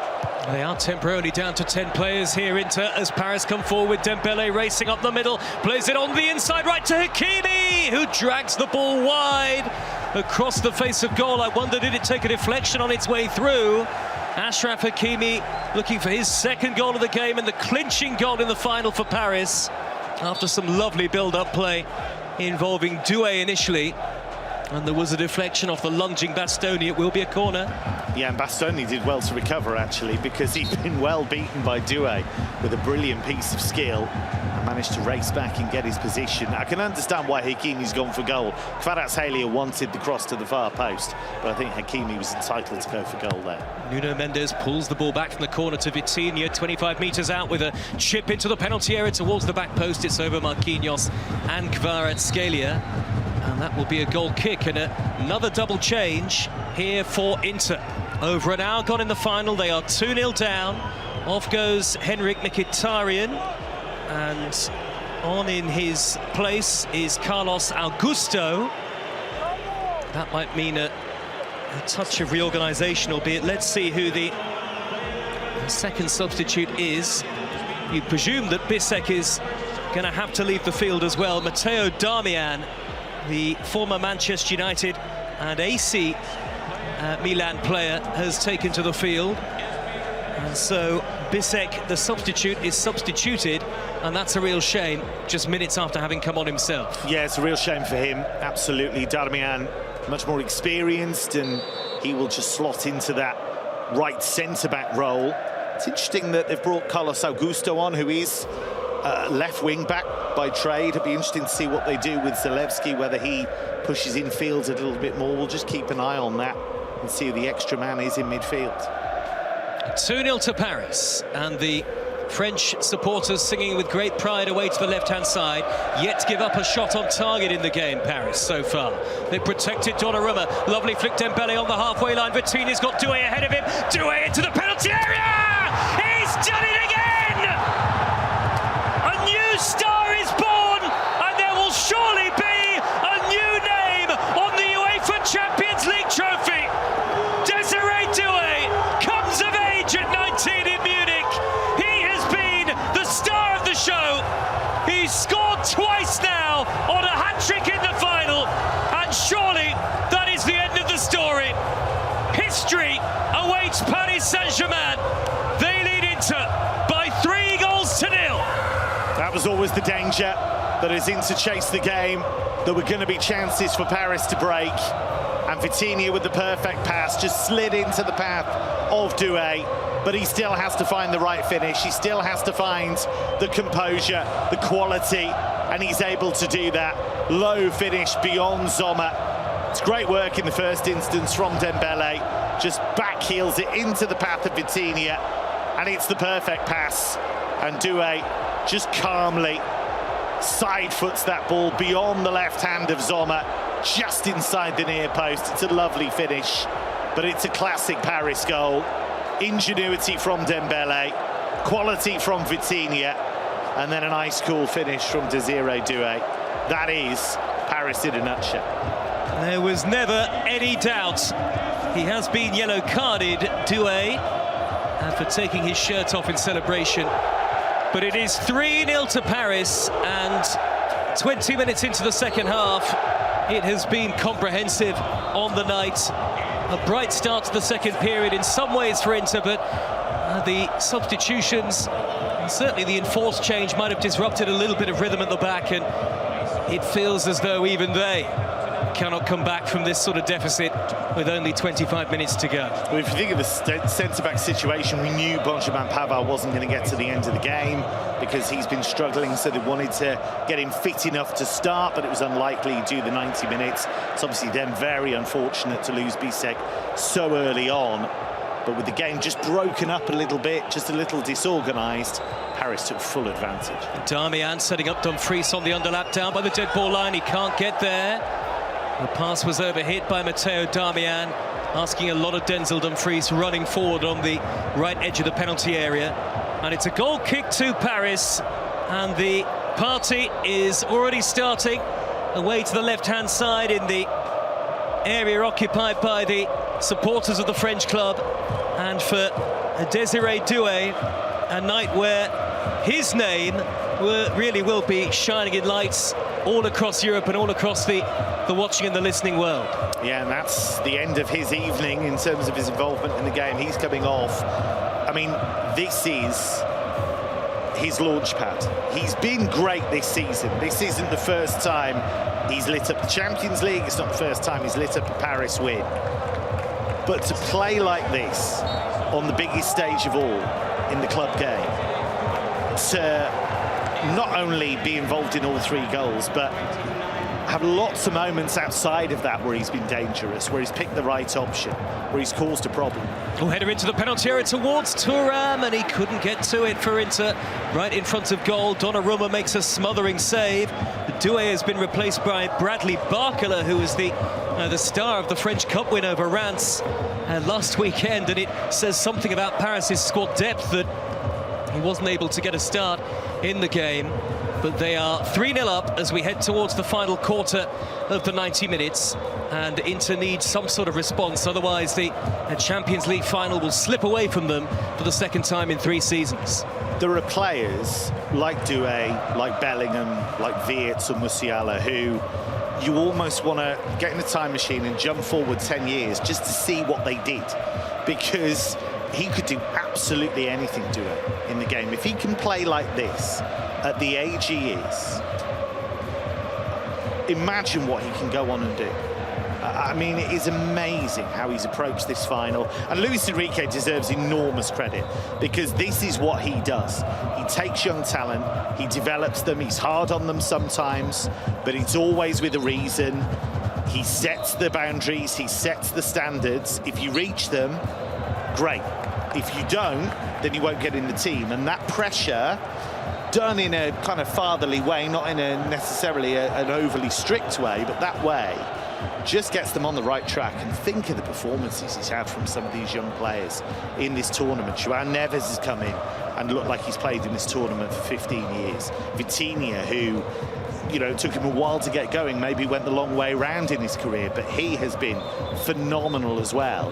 They are temporarily down to 10 players here, Inter, as Paris come forward. Dembele racing up the middle, plays it on the inside right to Hakimi, who drags the ball wide across the face of goal. I wonder, did it take a deflection on its way through? Achraf Hakimi looking for his second goal of the game and the clinching goal in the final for Paris, after some lovely build-up play involving Dway initially, and there was a deflection off the lunging Bastoni. It will be a corner. Yeah, and Bastoni did well to recover, actually, because he'd been well beaten by Dway with a brilliant piece of skill and managed to race back and get his position. I can understand why Hakimi's gone for goal. Kvaratskhelia wanted the cross to the far post, but I think Hakimi was entitled to go for goal there. Nuno Mendes pulls the ball back from the corner to Vitinha, 25 metres out with a chip into the penalty area towards the back post. It's over Marquinhos and Kvaratskhelia, and that will be a goal kick and another double change here for Inter. Over an hour gone in the final, they are 2-0 down. Off goes Henrik Mkhitaryan, and on in his place is Carlos Augusto. That might mean a touch of reorganisation, albeit let's see who the second substitute is. You presume that Bisek is going to have to leave the field as well. Matteo Darmian, the former Manchester United and AC Milan player, has taken to the field. And so Bisek, the substitute, is substituted, and that's a real shame, just minutes after having come on himself. Yeah, it's a real shame for him, absolutely. Darmian, much more experienced, and he will just slot into that right centre-back role. It's interesting that they've brought Carlos Augusto on, who is left wing-back by trade. It'll be interesting to see what they do with Zalewski, whether he pushes in field a little bit more. We'll just keep an eye on that and see who the extra man is in midfield. 2-0 to Paris, and the French supporters singing with great pride away to the left-hand side, yet to give up a shot on target in the game, Paris, so far. They protected Donnarumma. Lovely flick Dembele on the halfway line. Vitinha's got Dway ahead of him. Dway into the penalty area! He's done it again! A new star is born, and there will surely be a new name on the UEFA Champions League trophy. Desiree Dway comes of age at 19 in Munich. He has been the star of the show. He's scored twice now on a hat-trick in the final, and surely that is the end of the story. History awaits Paris Saint-Germain. They lead Inter by 3-0. That was always the danger, that as Inter chased the game, there were going to be chances for Paris to break. And Vitinha, with the perfect pass, just slid into the path of Dway, but he still has to find the right finish. He still has to find the composure, the quality, and he's able to do that. Low finish beyond Sommer. It's great work in the first instance from Dembele. Just backheels it into the path of Vitinha, and it's the perfect pass. And Dway just calmly side foots that ball beyond the left hand of Sommer, just inside the near post. It's a lovely finish, but it's a classic Paris goal. Ingenuity from Dembele, quality from Vitinha, and then an ice cool finish from Desiree Dway. That is Paris in a nutshell. There was never any doubt. He has been yellow carded, Dway, and for taking his shirt off in celebration. But it is 3-0 to Paris, and 20 minutes into the second half, it has been comprehensive on the night. A bright start to the second period in some ways for Inter, but the substitutions, and certainly the enforced change, might have disrupted a little bit of rhythm at the back, and it feels as though even they cannot come back from this sort of deficit with only 25 minutes to go. Well, if you think of the centre-back situation, we knew Benjamin Pavard wasn't going to get to the end of the game because he's been struggling, so they wanted to get him fit enough to start, but it was unlikely due the 90 minutes. It's obviously then very unfortunate to lose Bisek so early on, but with the game just broken up a little bit, just a little disorganised, Paris took full advantage. Darmian setting up Dumfries on the underlap, down by the dead ball line. He can't get there. The pass was overhit by Matteo Darmian, asking a lot of Denzel Dumfries running forward on the right edge of the penalty area. And it's a goal kick to Paris, and the party is already starting away to the left-hand side in the area occupied by the supporters of the French club. And for Desiree Dway, a night where his name really will be shining in lights all across Europe and all across the watching and the listening world. Yeah, and that's the end of his evening in terms of his involvement in the game. He's coming off. I mean, this is his launch pad. He's been great this season. This isn't the first time he's lit up the Champions League. It's not the first time he's lit up a Paris win. But to play like this on the biggest stage of all in the club game, to not only be involved in all 3 goals, but have lots of moments outside of that where he's been dangerous, where he's picked the right option, where he's caused a problem. Oh, header into the penalty area towards Thuram, and he couldn't get to it for Inter. Right in front of goal, Donnarumma makes a smothering save. Dway has been replaced by Bradley Barcola, who was the star of the French Cup win over Reims last weekend, and it says something about Paris' squad depth that he wasn't able to get a start in the game. But they are 3-0 up as we head towards the final quarter of the 90 minutes, and Inter need some sort of response, otherwise the Champions League final will slip away from them for the second time in 3 seasons. There are players like Dway, like Bellingham, like Wirtz and Musiala, who you almost want to get in a time machine and jump forward 10 years just to see what they did, because he could do absolutely anything, Dway, in the game. If he can play like this at the age he is, imagine what he can go on and do. I mean, it is amazing how he's approached this final, and Luis Enrique deserves enormous credit, because this is what he does. He takes young talent, he develops them, he's hard on them sometimes, but it's always with a reason. He sets the boundaries, he sets the standards. If you reach them, great. If you don't, then you won't get in the team, and that pressure, done in a kind of fatherly way, not in a necessarily an overly strict way, but that way just gets them on the right track. And think of the performances he's had from some of these young players in this tournament. João Neves has come in and looked like he's played in this tournament for 15 years. Vitinha, who, you know, took him a while to get going, maybe went the long way round in his career, but he has been phenomenal as well.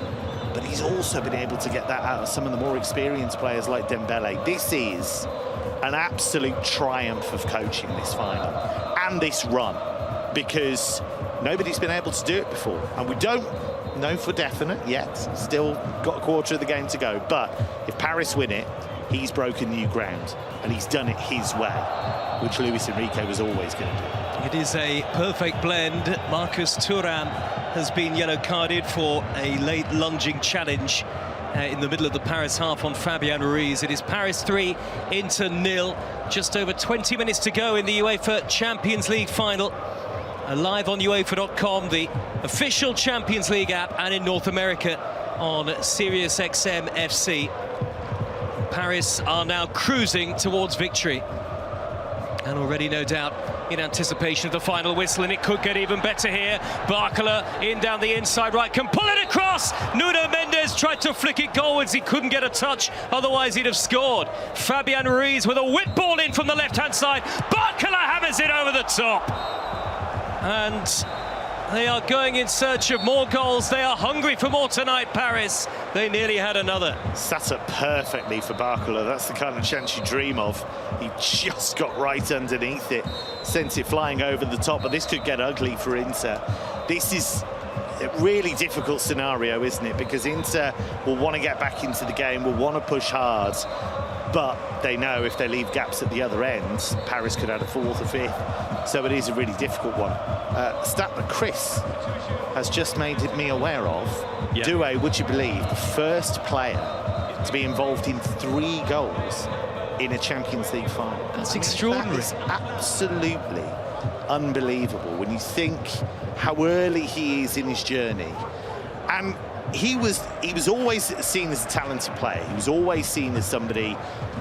But he's also been able to get that out of some of the more experienced players like Dembele. This is an absolute triumph of coaching, this final and this run, because nobody's been able to do it before, and we don't know for definite yet. Still got a quarter of the game to go, but if Paris win it, he's broken new ground, and he's done it his way, which Luis Enrique was always going to do. It is a perfect blend. Marcus Thuram has been yellow carded for a late lunging challenge in the middle of the Paris half on Fabian Ruiz. It is Paris 3, Inter 0. Just over 20 minutes to go in the UEFA Champions League final. Live on UEFA.com, the official Champions League app, and in North America on SiriusXM FC. Paris are now cruising towards victory, and already, no doubt, in anticipation of the final whistle, and it could get even better here. Barcola in down the inside right, can pull it across. Nuno Mendes tried to flick it goalwards, he couldn't get a touch, otherwise he'd have scored. Fabian Ruiz with a whip ball in from the left-hand side. Barcola hammers it over the top. And they are going in search of more goals. They are hungry for more tonight, Paris. They nearly had another. Sat up perfectly for Barcola. That's the kind of chance you dream of. He just got right underneath it, sent it flying over the top, but this could get ugly for Inter. This is a really difficult scenario, isn't it? Because Inter will want to get back into the game, will want to push hard, but they know if they leave gaps at the other end, Paris could add a 4th or 5th. So it is a really difficult one. Stat that Chris has just made me aware of. Yeah. Dway, would you believe, the first player to be involved in 3 goals in a Champions League final. That's extraordinary. That is absolutely unbelievable when you think how early he is in his journey. And he was always seen as a talented player. He was always seen as somebody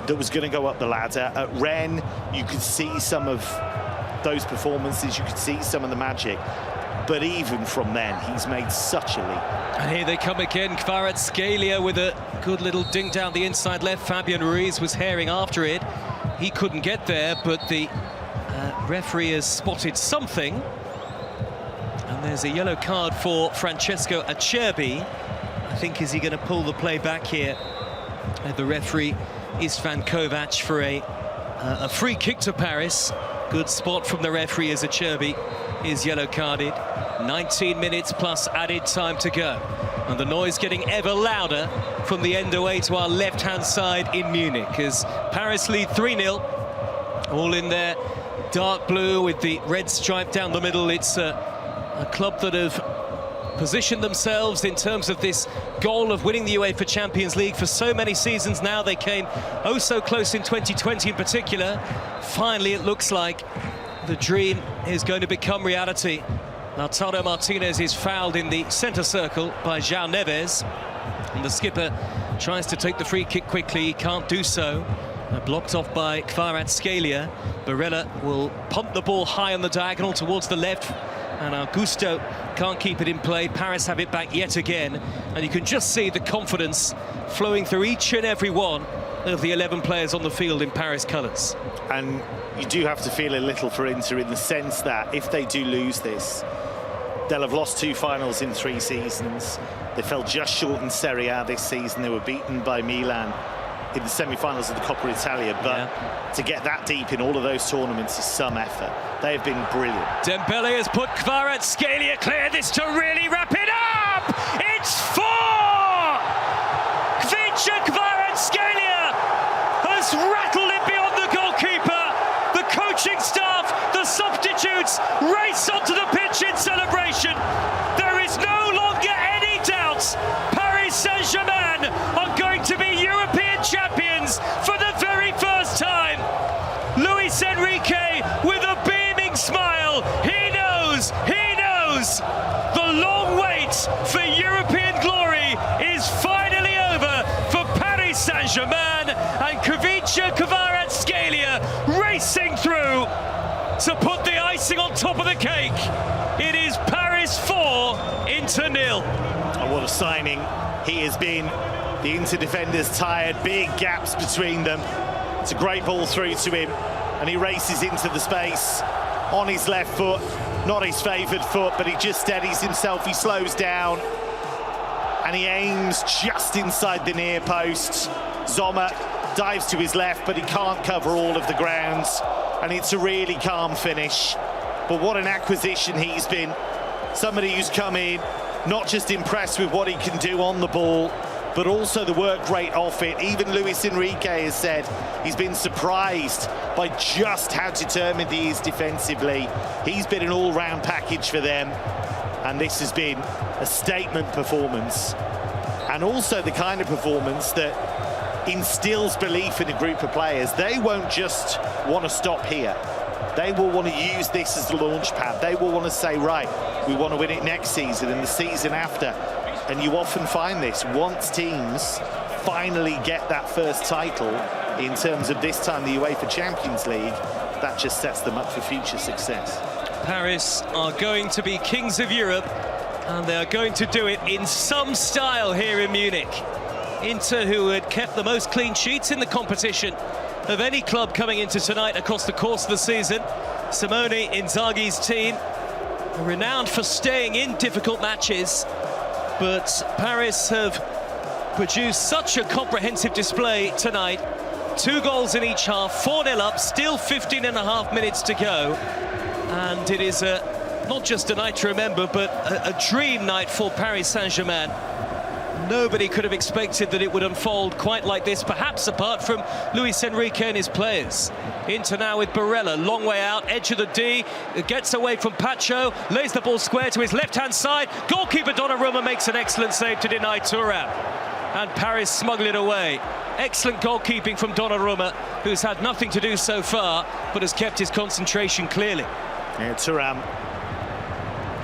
that was going to go up the ladder. At Rennes, you could see some of those performances, you could see some of the magic. But even from then, he's made such a leap. And here they come again. Kvaratskhelia with a good little ding down the inside left. Fabian Ruiz was herring after it. He couldn't get there, but the referee has spotted something. And there's a yellow card for Francesco Acerbi. I think, is he going to pull the play back here? The referee, Istvan Kovac, for a free kick to Paris. Good spot from the referee as Acerbi is yellow carded. 19 minutes plus added time to go. And the noise getting ever louder from the end away to our left-hand side in Munich as Paris lead 3-0. All in there, dark blue with the red stripe down the middle. It's a club that have positioned themselves in terms of this goal of winning the UEFA Champions League for so many seasons now. They came oh so close in 2020 in particular. Finally, it looks like the dream is going to become reality. Lautaro Martinez is fouled in the centre circle by João Neves. And the skipper tries to take the free kick quickly. He can't do so. Blocked off by Kvaratskhelia. Barella will pump the ball high on the diagonal towards the left. And Augusto can't keep it in play. Paris have it back yet again. And you can just see the confidence flowing through each and every one of the 11 players on the field in Paris colours. And you do have to feel a little for Inter in the sense that if they do lose this, they'll have lost 2 finals in 3 seasons. They fell just short in Serie A this season. They were beaten by Milan in the semi-finals of the Coppa Italia, but to get that deep in all of those tournaments is some effort. They have been brilliant. Dembele has put Kvaratskhelia clear, this to really wrap it up! It's 4! Kvaratskhelia has rattled it beyond the goalkeeper. The coaching staff, the substitutes race onto the pitch in celebration. There is no longer any doubt. Paris Saint-Germain are going to be European champions for the very first time. Luis Enrique with a beaming smile. He knows. The long wait for European glory is finally over for Paris Saint-Germain, and Kvaratskhelia racing through to put the icing on top of the cake. It is Paris 4, Inter 0. Oh, what a signing he has been. The Inter defenders tired, big gaps between them. It's a great ball through to him, and he races into the space on his left foot. Not his favoured foot, but he just steadies himself. He slows down, and he aims just inside the near post. Sommer dives to his left, but he can't cover all of the ground, and it's a really calm finish. But what an acquisition he's been. Somebody who's come in, not just impressed with what he can do on the ball, but also the work rate off it. Even Luis Enrique has said he's been surprised by just how determined he is defensively. He's been an all-round package for them, and this has been a statement performance, and also the kind of performance that instills belief in a group of players. They won't just want to stop here. They will want to use this as the launch pad. They will want to say, right, we want to win it next season and the season after. And you often find this once teams finally get that first title in terms of this time the UEFA Champions League, that just sets them up for future success. Paris are going to be kings of Europe, and they are going to do it in some style here in Munich. Inter, who had kept the most clean sheets in the competition of any club coming into tonight across the course of the season. Simone Inzaghi's team, renowned for staying in difficult matches, but Paris have produced such a comprehensive display tonight. 2 goals in each half, 4-0 up, still 15.5 minutes to go. And it is not just a night to remember, but a dream night for Paris Saint-Germain. Nobody could have expected that it would unfold quite like this, perhaps apart from Luis Enrique and his players. Inter now with Barella, long way out, edge of the D, gets away from Pacho, lays the ball square to his left-hand side. Goalkeeper Donnarumma makes an excellent save to deny Thuram. And Paris smuggle it away. Excellent goalkeeping from Donnarumma, who's had nothing to do so far, but has kept his concentration clearly. Yeah, Thuram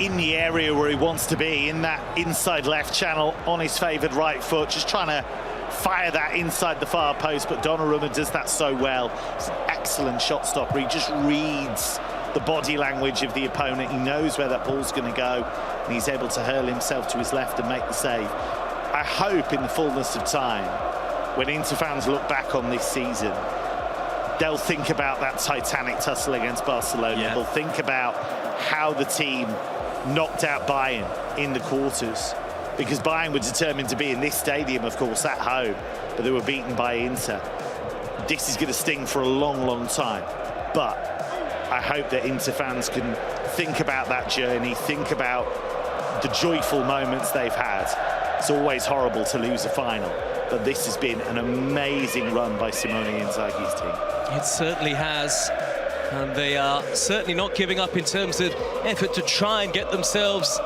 in the area where he wants to be, in that inside left channel on his favoured right foot, just trying to fire that inside the far post, but Donnarumma does that so well. It's an excellent shot stopper. He just reads the body language of the opponent. He knows where that ball's going to go, and he's able to hurl himself to his left and make the save. I hope in the fullness of time, when Inter fans look back on this season, they'll think about that titanic tussle against Barcelona. Yeah. They'll think about how the team knocked out Bayern in the quarters, because Bayern were determined to be in this stadium, of course, at home, but they were beaten by Inter. This is going to sting for a long, long time, but I hope that Inter fans can think about that journey, think about the joyful moments they've had. It's always horrible to lose a final, but this has been an amazing run by Simone Inzaghi's team. It certainly has. And they are certainly not giving up in terms of effort to try and get themselves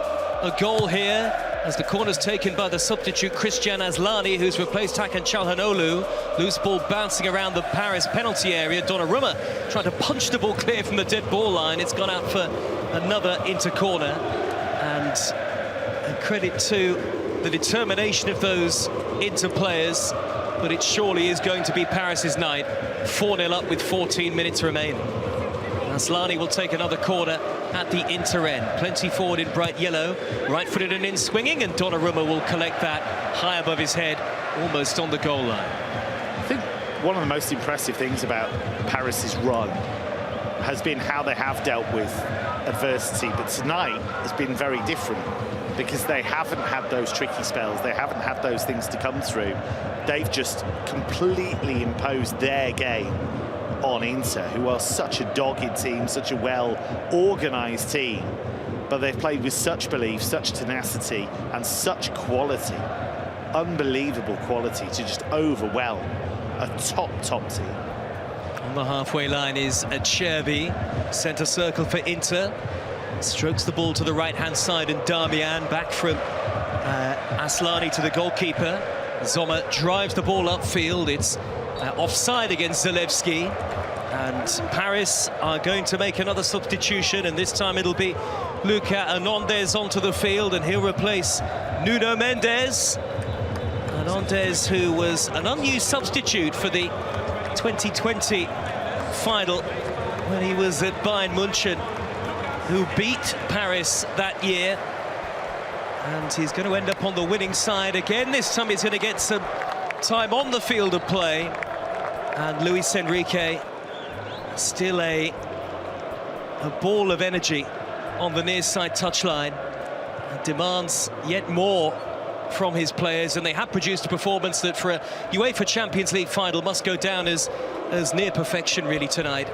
a goal here as the corner's taken by the substitute Christian Aslani, who's replaced Hakan Çalhanoğlu. Loose ball bouncing around the Paris penalty area. Donnarumma trying to punch the ball clear from the dead ball line. It's gone out for another Inter corner. And credit to the determination of those Inter players, but it surely is going to be Paris's night. 4-0 up with 14 minutes remaining. Aslani will take another corner at the Inter end. Plenty forward in bright yellow, right-footed and in swinging, and Donnarumma will collect that high above his head, almost on the goal line. I think one of the most impressive things about Paris's run has been how they have dealt with adversity, but tonight has been very different because they haven't had those tricky spells, they haven't had those things to come through. They've just completely imposed their game on Inter, who are such a dogged team, such a well-organised team, but they've played with such belief, such tenacity and such quality, unbelievable quality, to just overwhelm a top team. On the halfway line is Acerbi, centre circle for Inter. Strokes the ball to the right-hand side, and Darmian back from Aslani to the goalkeeper. Sommer drives the ball upfield. It's offside against Zalewski, and Paris are going to make another substitution, and this time it'll be Lucas Hernandez onto the field, and he'll replace Nuno Mendes. Hernandez, who was an unused substitute for the 2020 final when he was at Bayern München, who beat Paris that year, and he's going to end up on the winning side again. This time he's going to get some time on the field of play, and Luis Enrique still a ball of energy on the near side touchline, and demands yet more from his players, and they have produced a performance that for a UEFA Champions League final must go down as near perfection really tonight.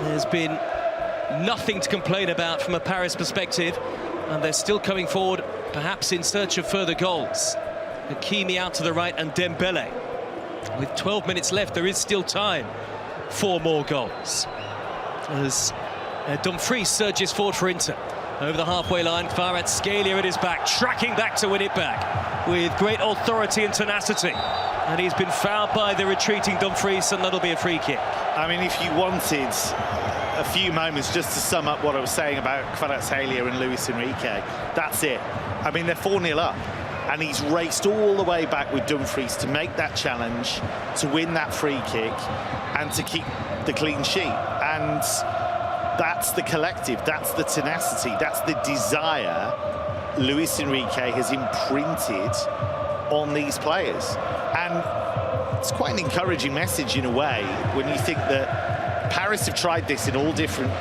There's been nothing to complain about from a Paris perspective, and they're still coming forward, perhaps in search of further goals. Hakimi out to the right, and Dembele. With 12 minutes left, there is still time for more goals. As Dumfries surges forward for Inter. Over the halfway line, Kvaratskhelia at his back, tracking back to win it back with great authority and tenacity. And he's been fouled by the retreating Dumfries, and that'll be a free kick. I mean, if you wanted a few moments just to sum up what I was saying about Kvaratskhelia and Luis Enrique, that's it. I mean, they're 4-0 up, and he's raced all the way back with Dumfries to make that challenge, to win that free kick, and to keep the clean sheet. And that's the collective, that's the tenacity, that's the desire Luis Enrique has imprinted on these players. And it's quite an encouraging message in a way when you think that Paris have tried this in all different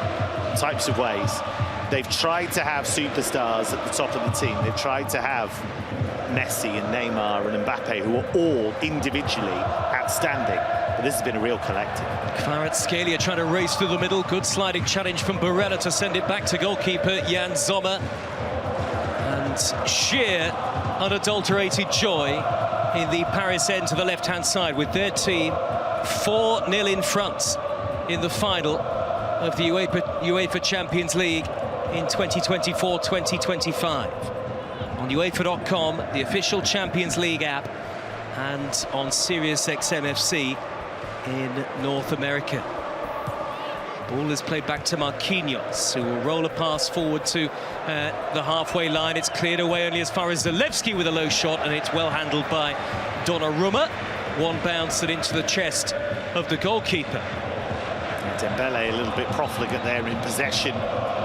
types of ways. They've tried to have superstars at the top of the team. They've tried to have Messi and Neymar and Mbappe, who are all individually outstanding. But this has been a real collective. Kvaratskhelia trying to race through the middle. Good sliding challenge from Barella to send it back to goalkeeper Jan Sommer. And sheer, unadulterated joy in the Paris end to the left-hand side, with their team 4-0 in front in the final of the UEFA Champions League in 2024-2025. On UEFA.com, the official Champions League app, and on SiriusXM FC in North America. Ball is played back to Marquinhos, who will roll a pass forward to the halfway line. It's cleared away only as far as Zalewski with a low shot, and it's well handled by Donnarumma. One bounce and into the chest of the goalkeeper. Dembele a little bit profligate there in possession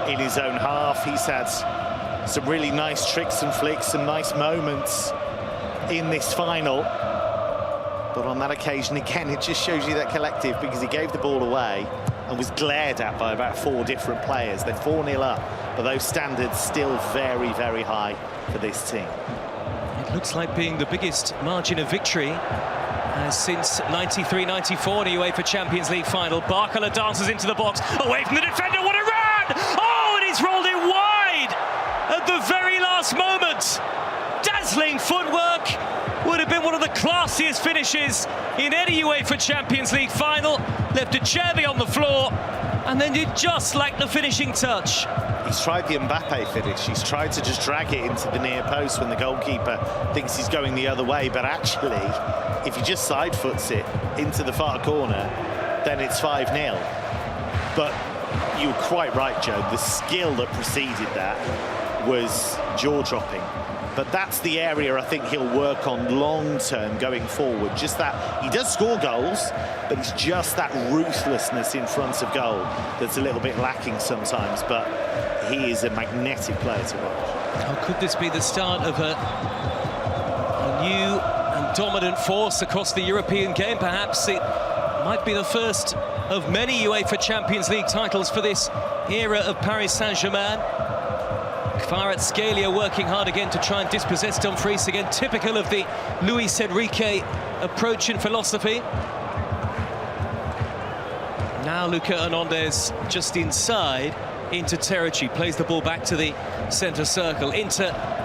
in his own half. He's had some really nice tricks and flicks, some nice moments in this final. But on that occasion, again, it just shows you that collective, because he gave the ball away and was glared at by about 4 different players. They're 4-0 up, but those standards still very, very high for this team. It looks like being the biggest margin of victory since 93-94 in the UEFA Champions League final. Barcola dances into the box, away from the defender. What a run! Oh, and he's rolled it wide at the very last moment. Dazzling footwork. Would have been one of the classiest finishes in any UEFA Champions League final. Left a Cherby on the floor and then did just like the finishing touch. He's tried the Mbappe finish. He's tried to just drag it into the near post when the goalkeeper thinks he's going the other way. But actually, if he just side foots it into the far corner, then it's 5-0. But you were quite right, Joe. The skill that preceded that was jaw-dropping. But that's the area I think he'll work on long-term going forward. Just that, he does score goals, but it's just that ruthlessness in front of goal that's a little bit lacking sometimes. But he is a magnetic player to watch. How could this be the start of a new and dominant force across the European game? Perhaps it might be the first of many UEFA Champions League titles for this era of Paris Saint-Germain. Kvaratskhelia working hard again to try and dispossess Dumfries again, typical of the Luis Enrique approach and philosophy. Now Luka Hernandez just inside into territory, plays the ball back to the centre circle, into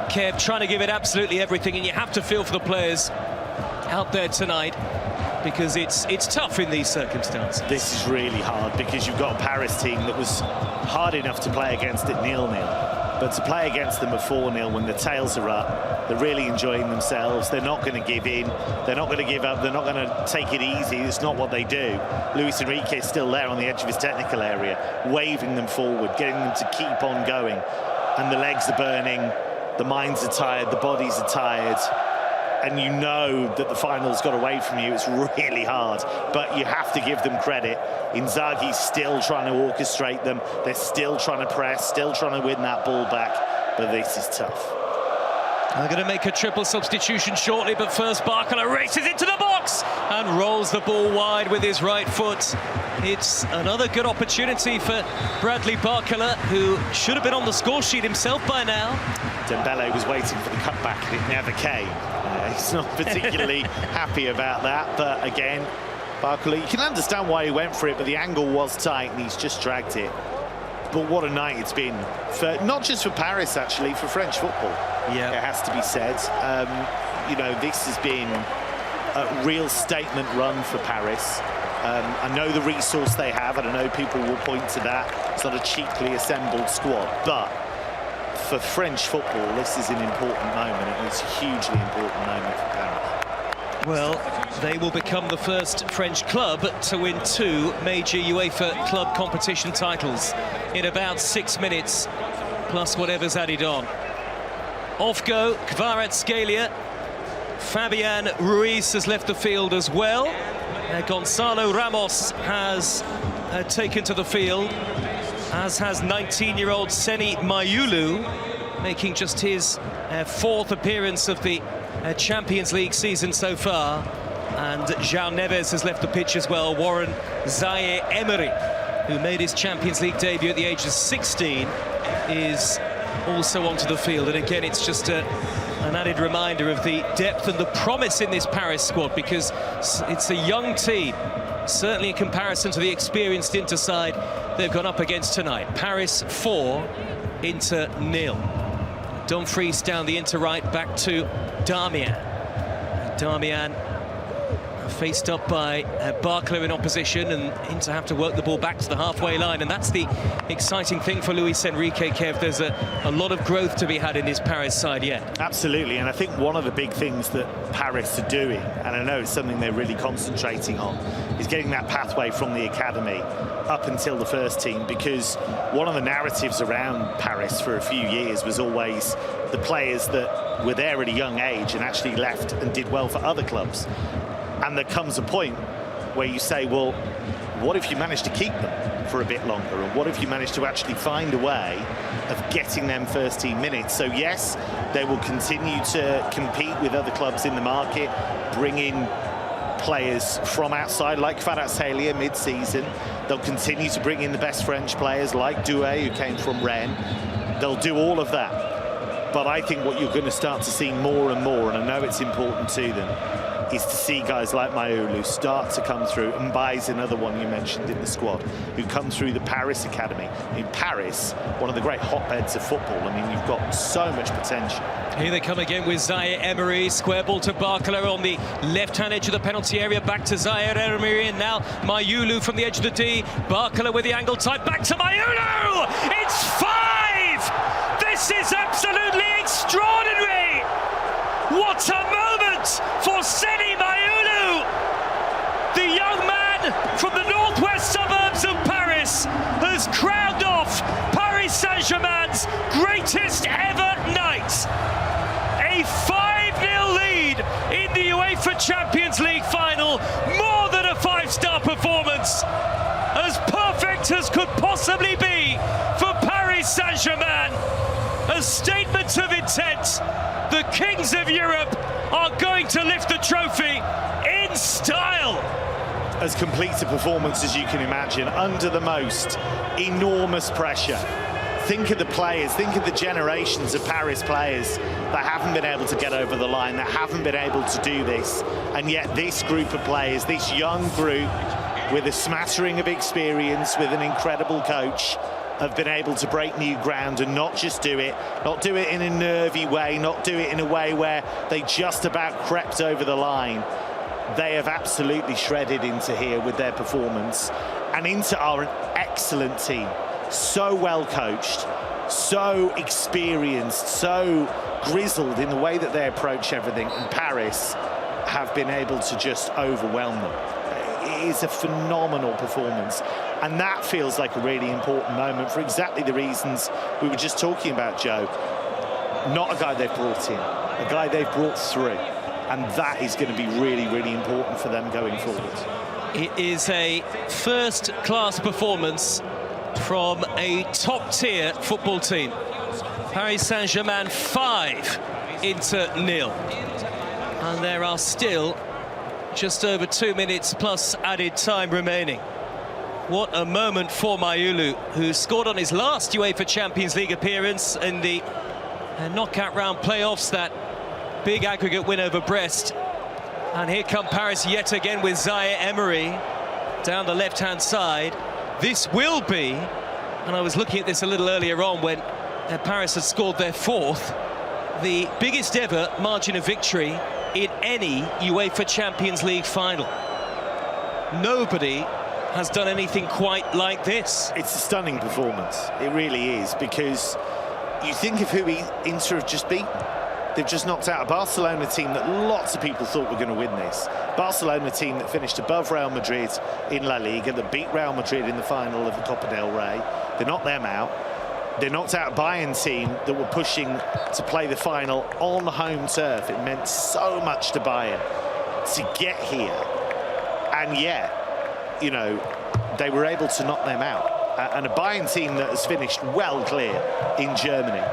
Kev, trying to give it absolutely everything, and you have to feel for the players out there tonight, because it's tough in these circumstances. This is really hard, because you've got a Paris team that was hard enough to play against at 0-0. But to play against them at 4-0 when the tails are up, they're really enjoying themselves. They're not going to give in. They're not going to give up. They're not going to take it easy. It's not what they do. Luis Enrique is still there on the edge of his technical area, waving them forward, getting them to keep on going. And the legs are burning, the minds are tired, the bodies are tired. And you know that the final's got away from you. It's really hard, but you have to give them credit. Inzaghi's still trying to orchestrate them. They're still trying to press, still trying to win that ball back, but this is tough. They're going to make a triple substitution shortly, but first Barcola races into the box and rolls the ball wide with his right foot. It's another good opportunity for Bradley Barcola, who should have been on the score sheet himself by now. Dembele was waiting for the cutback and it never came. He's not particularly happy about that, but again, Barcola, you can understand why he went for it, but the angle was tight and he's just dragged it. But what a night it's been, for not just for Paris, actually, for French football. Yeah, it has to be said. You know, this has been a real statement run for Paris. I know the resource they have, and I know people will point to that. It's not a cheaply assembled squad, but for French football, this is an important moment, and it's a hugely important moment for Paris. Well, they will become the first French club to win 2 major UEFA club competition titles in about 6 minutes, plus whatever's added on. Off go Kvaratskhelia. Fabian Ruiz has left the field as well. Gonzalo Ramos has taken to the field, as has 19-year-old Seni Mayulu, making just his 4th appearance of the Champions League season so far. And João Neves has left the pitch as well. Warren Zaire-Emery, who made his Champions League debut at the age of 16, is also onto the field. And again, it's just an added reminder of the depth and the promise in this Paris squad, because it's a young team, certainly in comparison to the experienced Inter side they've gone up against tonight. Paris 4, Inter 0. Dumfries down the Inter right, back to Darmian. Darmian faced up by Barcola in opposition, and Inter have to work the ball back to the halfway line, and that's the exciting thing for Luis Enrique, Kev. There's a lot of growth to be had in this Paris side yet. Absolutely, and I think one of the big things that Paris are doing, and I know it's something they're really concentrating on, is getting that pathway from the academy up until the first team, because one of the narratives around Paris for a few years was always the players that were there at a young age and actually left and did well for other clubs. And there comes a point where you say, well, what if you manage to keep them for a bit longer? And what if you manage to actually find a way of getting them first team minutes? So yes, they will continue to compete with other clubs in the market, bring in players from outside like Kvaratskhelia mid-season. They'll continue to bring in the best French players like Dway, who came from Rennes. They'll do all of that. But I think what you're going to start to see more and more, and I know it's important to them, is to see guys like Mayulu start to come through, and Mbai's another one you mentioned in the squad, who come through the Paris Academy. In Paris, one of the great hotbeds of football. I mean, you've got so much potential. Here they come again with Zaire Emery. Square ball to Barcola on the left-hand edge of the penalty area. Back to Zaire Emery, and now Mayulu from the edge of the D. Barcola with the angle tight. Back to Mayulu! It's 5! This is absolutely extraordinary! What a moment for Seni Mayulu! The young man from the northwest suburbs of Paris has crowned off Paris Saint-Germain's greatest ever night. A 5-0 lead in the UEFA Champions League final. More than a 5-star performance. As perfect as could possibly be for Paris Saint-Germain. A statement of intent. The kings of Europe are going to lift the trophy in style. As complete a performance as you can imagine, under the most enormous pressure. Think of the players, think of the generations of Paris players that haven't been able to get over the line, that haven't been able to do this. And yet this group of players, this young group with a smattering of experience, with an incredible coach, have been able to break new ground and not just do it, not do it in a nervy way, not do it in a way where they just about crept over the line. They have absolutely shredded into here with their performance, and Inter are an excellent team, so well coached, so experienced, so grizzled in the way that they approach everything, and Paris have been able to just overwhelm them. It is a phenomenal performance, and that feels like a really important moment for exactly the reasons we were just talking about, Joe. Not a guy they've brought in, a guy they've brought through, and that is going to be really, really important for them going forward. It is a first-class performance from a top-tier football team. Paris Saint-Germain 5, Inter 0. And there are still just over 2 minutes plus added time remaining. What a moment for Mayulu, who scored on his last UEFA Champions League appearance in the knockout round playoffs, that big aggregate win over Brest. And here come Paris yet again with Zaire Emery down the left-hand side. This will be, and I was looking at this a little earlier on when Paris had scored their 4th, the biggest ever margin of victory in any UEFA Champions League final. Nobody has done anything quite like this. It's a stunning performance, it really is, because you think of who Inter have just beaten. They've just knocked out a Barcelona team that lots of people thought were going to win this. Barcelona team that finished above Real Madrid in La Liga, that beat Real Madrid in the final of the Copa del Rey. They knocked them out. They knocked out a Bayern team that were pushing to play the final on home turf. It meant so much to Bayern to get here. And yet, you know, they were able to knock them out. And a Bayern team that has finished well clear in Germany.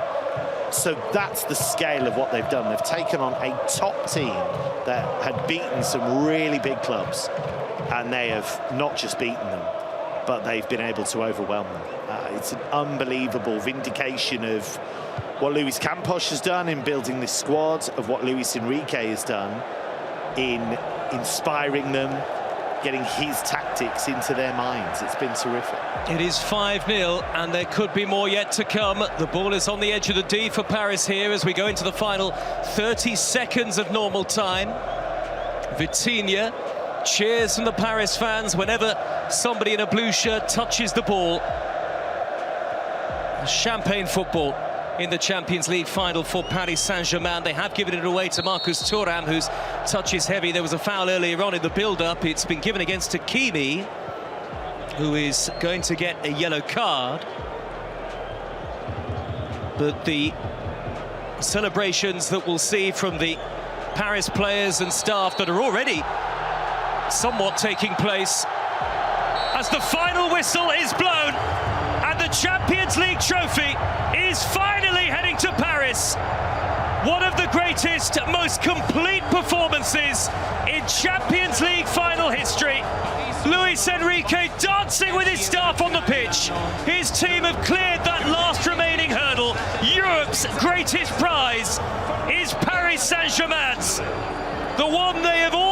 So that's the scale of what they've done. They've taken on a top team that had beaten some really big clubs, and they have not just beaten them, but they've been able to overwhelm them. It's an unbelievable vindication of what Luis Campos has done in building this squad, of what Luis Enrique has done in inspiring them, getting his tactics into their minds. It's been terrific. It is 5-0, and there could be more yet to come. The ball is on the edge of the D for Paris here as we go into the final 30 seconds of normal time. Vitinha cheers from the Paris fans whenever somebody in a blue shirt touches the ball. Champagne football in the Champions League final for Paris Saint-Germain. They have given it away to Marcus Thuram, whose touch is heavy. There was a foul earlier on in the build-up. It's been given against Hakimi, who is going to get a yellow card. But the celebrations that we'll see from the Paris players and staff that are already somewhat taking place as the final whistle is blown and the Champions League trophy is finally heading to Paris. One of the greatest, most complete performances in Champions League final history. Luis Enrique dancing with his staff on the pitch. His team have cleared that last remaining hurdle. Europe's greatest prize is Paris Saint-Germain's. the one they have all